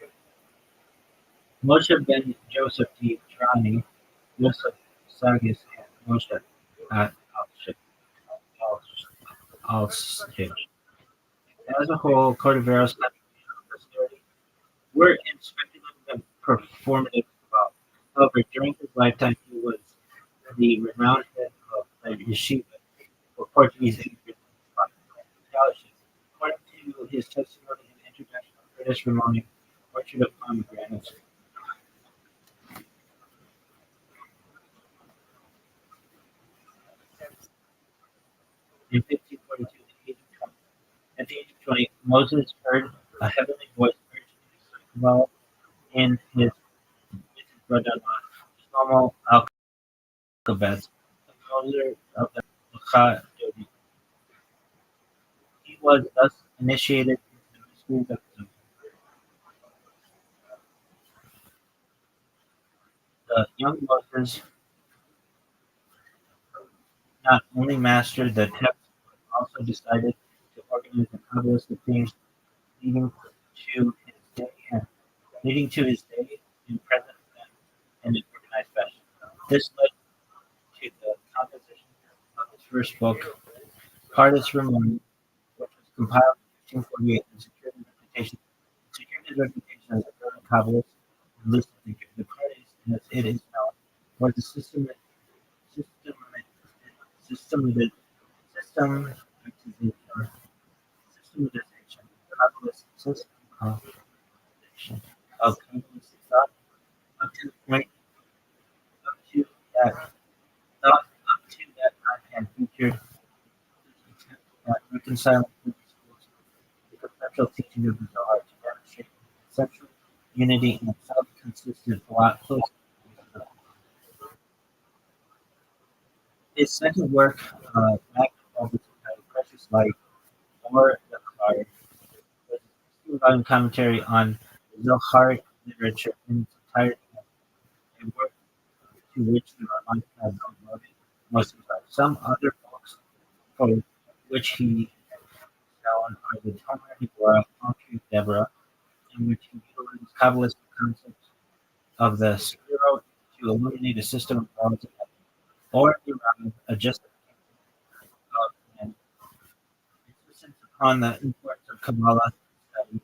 Moshe ben Joseph T. Trani, Joseph Sagis, and Moshe Al-Shich. As a whole, Cordovero's contributions were in speculative and performative thought. However, during his lifetime, he was the renowned head of the yeshiva for Portuguese immigrants and scholarships. According to his testimony in the introduction of Curtis Ramoni, Orchard of Pomegranates. In 1542, at the age of 20, Moses heard a heavenly voice urging him to Kabbalah in with his brother-in-law, Shlomo Alkabetz, the composer of the Lecha Dodi. He was thus initiated into the mysteries of Judaism. The young Moses not only mastered the text, but also decided to organize the Kabbalistic themes leading to his day in present and in organized fashion. This led to the composition of his first book, Cardus Ramon, which was compiled in 1548 and secured his reputation as a brilliant Kabbalist and lucid thinker. The Cardus, as it is known, was a systematization of Kabbalistic thought up to the point up to that thought up to that time and featured attempt at reconciling the schools with the conceptual teaching of the Zohar to demonstrate conceptual unity and self-consistent philosophy. His second work, Magnum Precious Light, or the Card, was a 16-volume commentary on the Zohar literature in its entirety, a work to which the Ramban has devoted most of his life. Some other books for which he is known are the Tomer Deborah, Poetry Deborah, in which he utilizes Kabbalistic concepts of the Sphirot to illuminate a system of laws, or derive a justification of an insistence upon the importance of Kabbalah study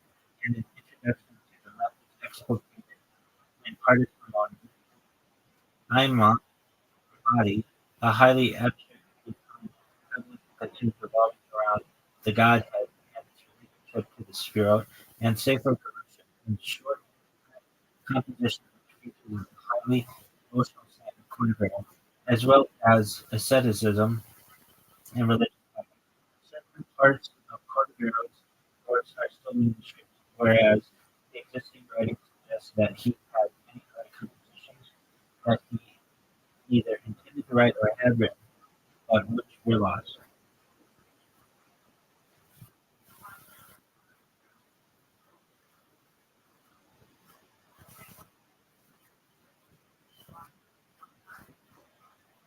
and an introduction to the methods explicated in Cardus Ramon. Aima Body, a highly abstract Kabbalah revolving around the Godhead and its relationship to the Sphirot, and Sefer Corruption, in short composition which features a highly emotional side of Cordero, as well as asceticism and religious practice. Certain parts of Cordero's works are still manuscripts, whereas the existing writing suggests that he had many other compositions that he either intended to write or had written, but which were lost.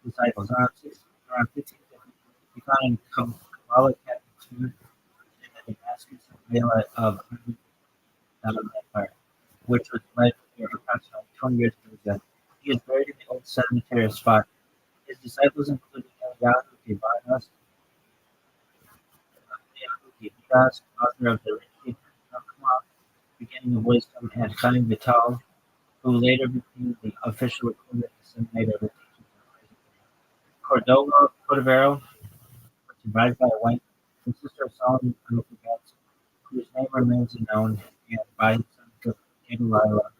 Disciples. Around 1550, he found Kabbalah captive in the Damascus Valley of Empire, which was led here approximately 20 years ago his death. He is buried in the old cemetery spot. His disciples included Eliyahu Kivanos, Eliyahu author of the Rishon Beginning of Wisdom, and Chaim Vital, who later became the official recorded disseminator of the teachings of Cordovero was survived by a wife and sister of Solomon Alphabets, whose name remains unknown, and by his son Gedaliah,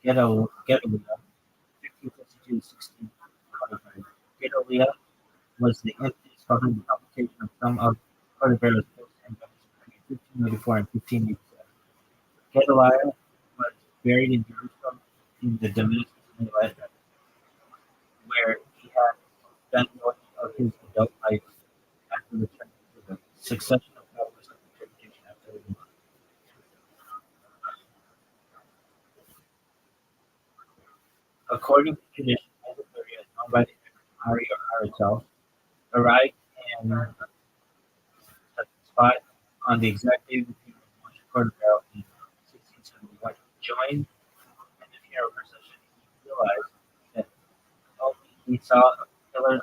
1552-1625. Gedaliah was the impetus behind the publication of some of Cordovero's books and books between 1584 and 1587. Gedaliah was buried in Jerusalem in the Damascus Library, where he had spent most of his adult life after returning to the succession of Calvinist interpretation after the war. According to tradition, Mesopotamia is known by the name Ari or Aritel. Arai and a spot on the exact day of the funeral of Moshe Cordero in 1671. Joined in the funeral procession, he realized that only he saw a pillar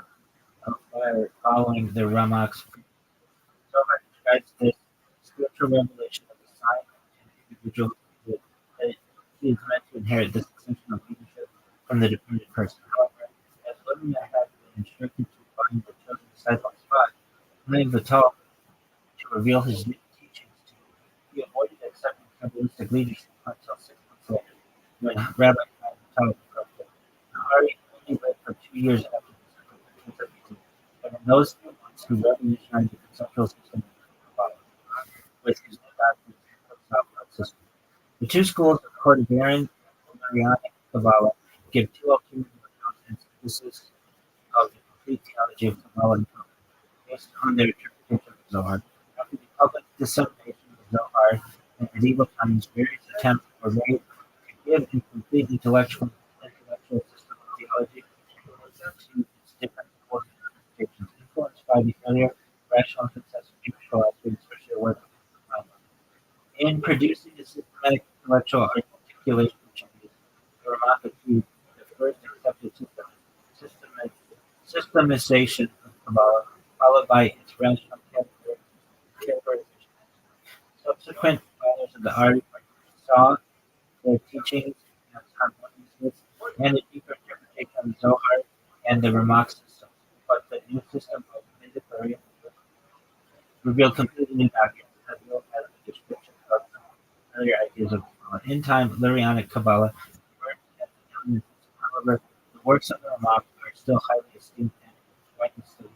of fire following the Ramak's funeral. Zohar describes this spiritual revelation as a sign of an individual that he is meant to inherit the succession of leadership from the departed person. However, as Lerner had been instructed to find the chosen disciple spot, claiming the talk to reveal his new teachings to him, he avoided accepting Kabbalistic leadership until 6 months later, when Rabbi Tal corrupted. Hari only lived for 2 years after this, 1932, but in those few months he revolutionized the conceptual system of Kabbalah with his new doctrines and philosophical system. The two schools of Cordoverian and Lurianic Kabbalah give two alternative accounts and synthesis of the complete theology of Kabbalah and Kabbalah, based on their interpretation of Zohar. After the public dissemination of Zohar in medieval times, various attempts were made to give a complete intellectual system of theology to its different important interpretations, influenced by the earlier rational and successive Jewish philosophers, especially the work of Rabbi. In producing a systematic intellectual articulation of changes, the Ramak achieved the first accepted systemization of Kabbalah, followed by its rational categorization. Subsequent fathers of the art saw their teachings as harmonious and a deeper interpretation of the Zohar and the Ramak system, but the new system of Midipuri revealed completely new doctrines as well as the description of earlier ideas of Kabbalah. In time, Lurianic Kabbalah emerged as the dominant system. However, the works of the Ramak are still highly esteemed and widely studied.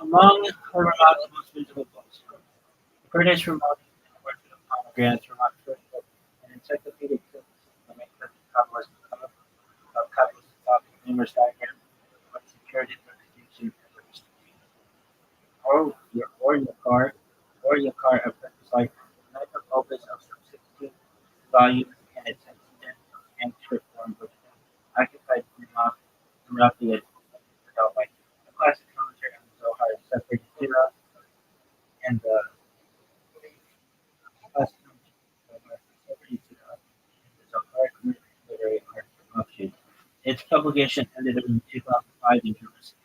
Among the Ramak's most visible books, the Kurdish Ramak and the Portrait of Pomegranate's Ramak's first book, an encyclopedic synthesis of the main Kabbalist thought with numerous diagrams, but secured its reputation as a restriction. Or Yakar, a purpose like Knife of Opus of some 16 volumes and its incident and script form, which occupied Ramak throughout the adult life. A classic commentary on the Zohar is separated Sirah and the classic commentary on the Zohar is separated Sirah and the Zoharic literary art offshoot. Its publication ended in 2005 in Jerusalem.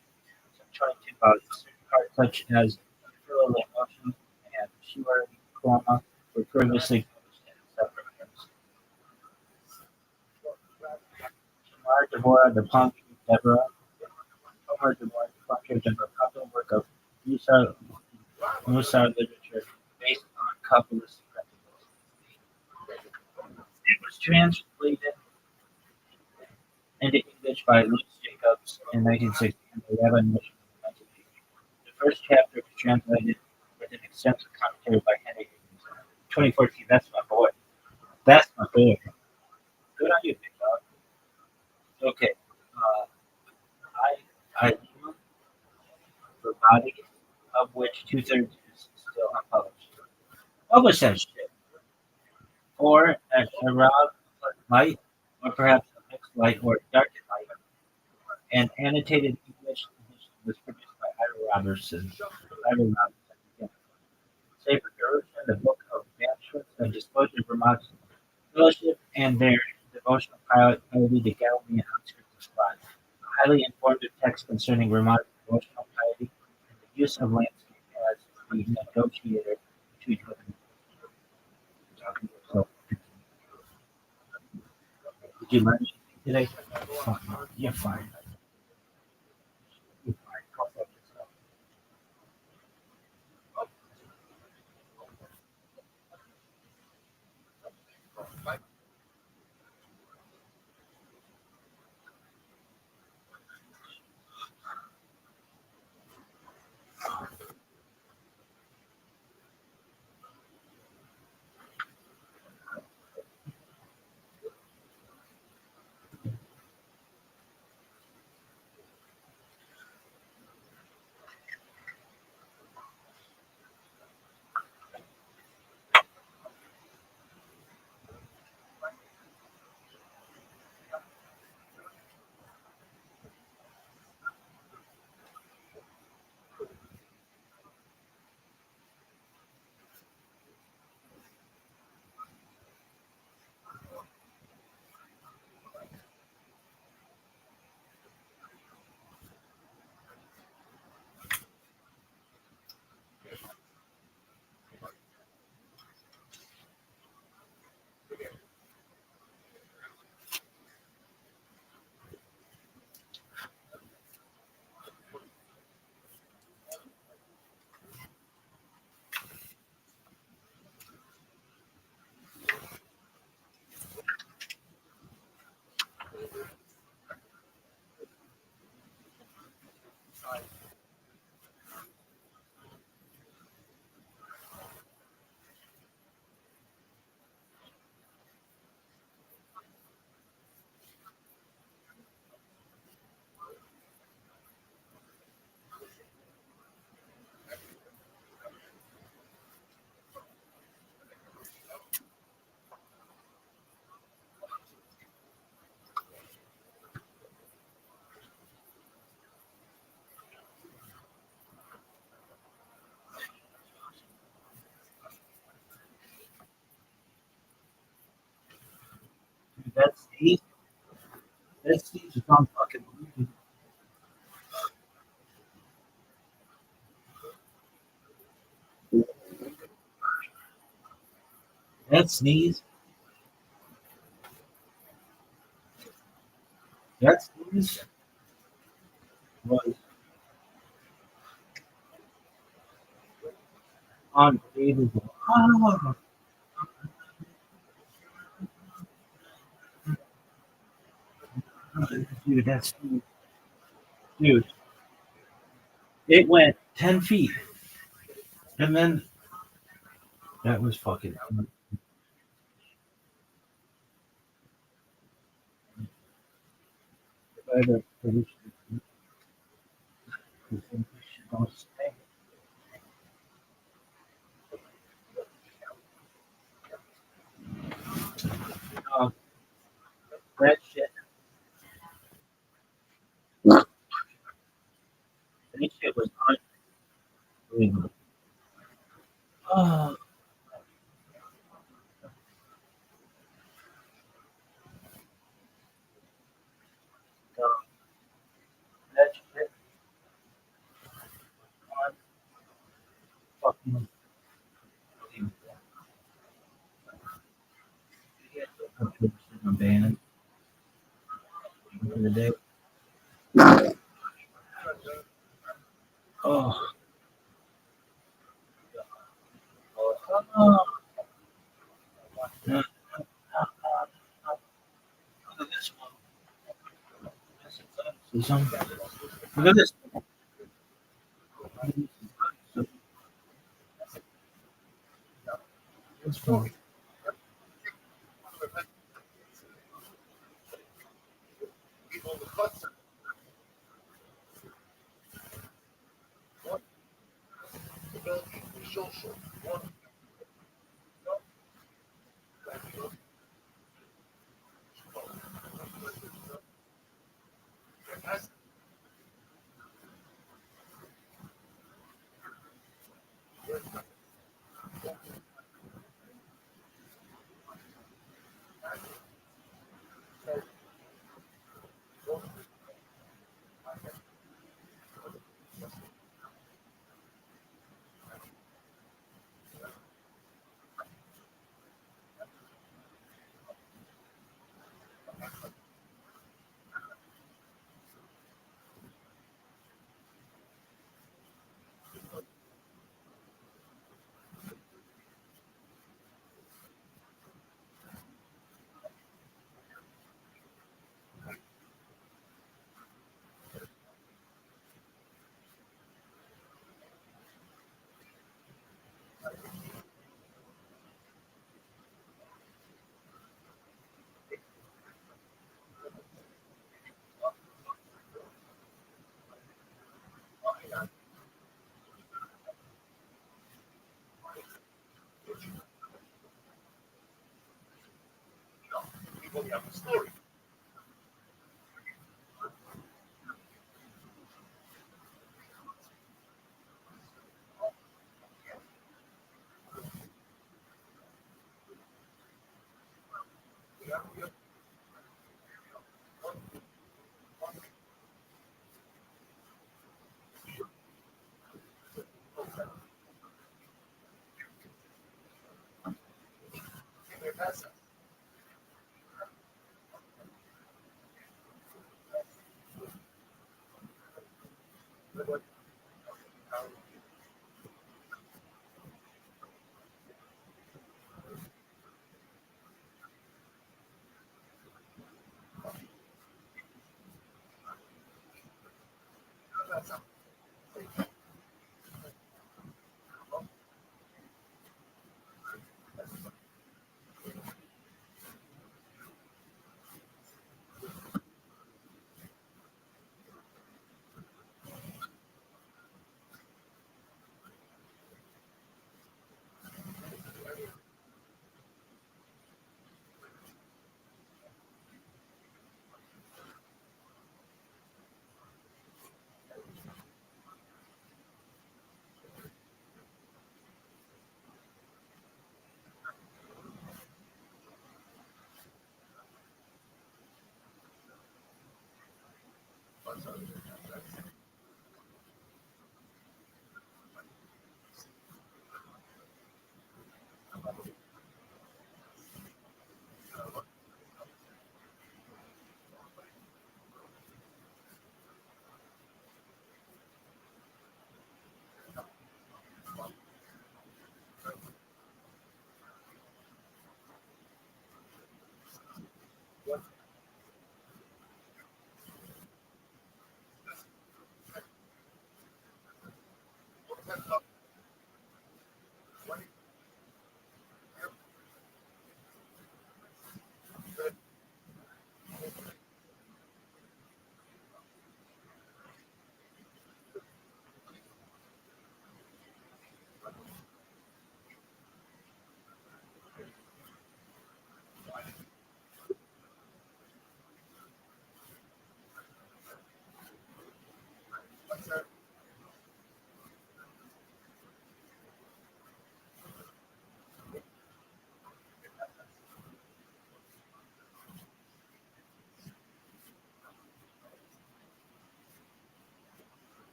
Some 22 volumes. Certain parts such as Philo Emotion and Shivar Krama were previously published in separate items. Shamar Devorah, the Palm Tree of Deborah, Omar Devorah, the Palm Tree of Deborah, popular work of Musar literature based on Kabbalist principles. It was translated into English by Louis Jacobs in 1960 and by Rabbi Mission in 1980. The first chapter was translated with an extensive commentary by Henry Higgins. 2014, that's my boy. That's my boy. Good on you, big dog. Okay. I for body, of which 2/3 is still unpublished. Published as shit. Or as Sharab light, or perhaps a mixed light or darkened light. An annotated English edition Robertson. Bible Robertson. Yeah. Sacred Devotion, the Book of Baptist, the Disclosure of Vermont's Fellowship, and their devotional piety, the Galilean Unscripted Scribe. A highly informative text concerning Vermont devotional piety and the use of landscape as the negotiator between heaven and earth. Did you learn anything today? Fuck no, you're fine. You're fine. Go fuck yourself. Dude, that sneeze is on fucking movie. That sneeze, that sneeze was unbelievable. Oh, dude, that sneeze, dude, it went 10 feet. And then that was fucking. By the producer, uh, that shit. That shit was unbelievable. Oh, God, that shit was fucking unbelievable. I'm banned for the day. Oh, oh. Look at this one. Look at this. This one. we have a story.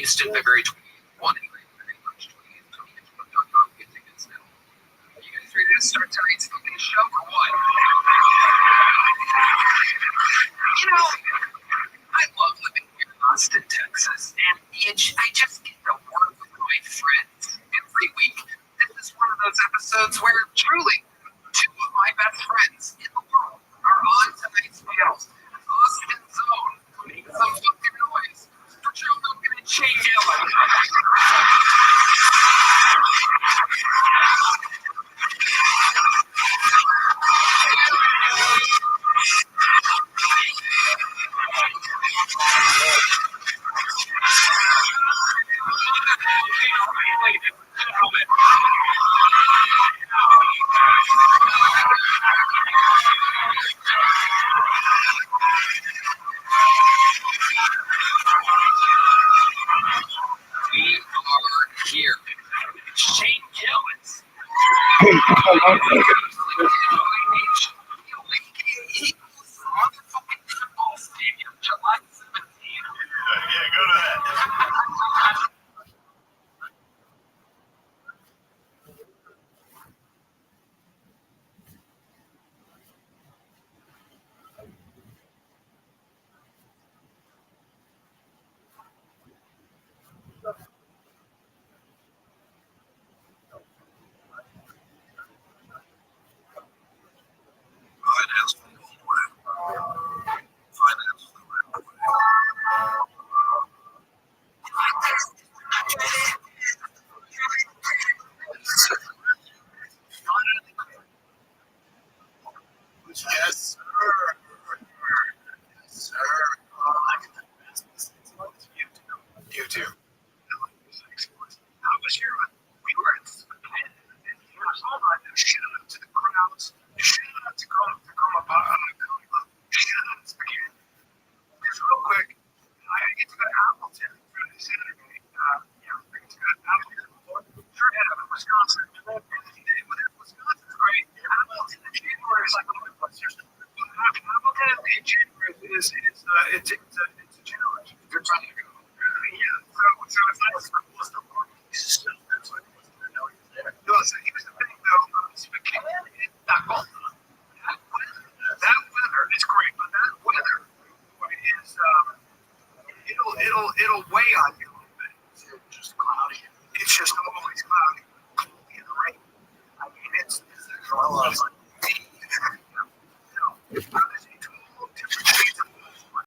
stood February 21 anyway. March 20th, 20th.com. Get tickets now. Are you guys ready to start tonight's fucking show or what? You know, I love living here in Austin, Texas, and I just get to work with my friends every week. This is one of those episodes where truly two of my best friends in the world are on tonight's panels. Austin's own. Make some fucking noise for Joe Rogan and Shane Gillen. We are here. Shane Gillis. Motherfucking football stadium, July 17th. Yeah, go to that. Yes, sir. Yes, sir. YouTube. I was here when we were in Spokane, and he was all right there shooting up to the crowds, shooting up to Tacoma, shooting up to Spokane. Just real quick, I get to go to Appleton Friday, Saturday. I get to go to Appleton. Sure, head up in Wisconsin. Wisconsin's great. Appleton in January is like a little bit less. Appleton in January is it's a challenge. Good time to go. Yeah. So it's not as cool as the Rockies. That's what I know he's there. No, so here's the thing though. Spokane is not cold. That weather is great, but that weather is it'll weigh on you a little bit. It's just cloudy. It's just always cloudy. Rain. I mean, it's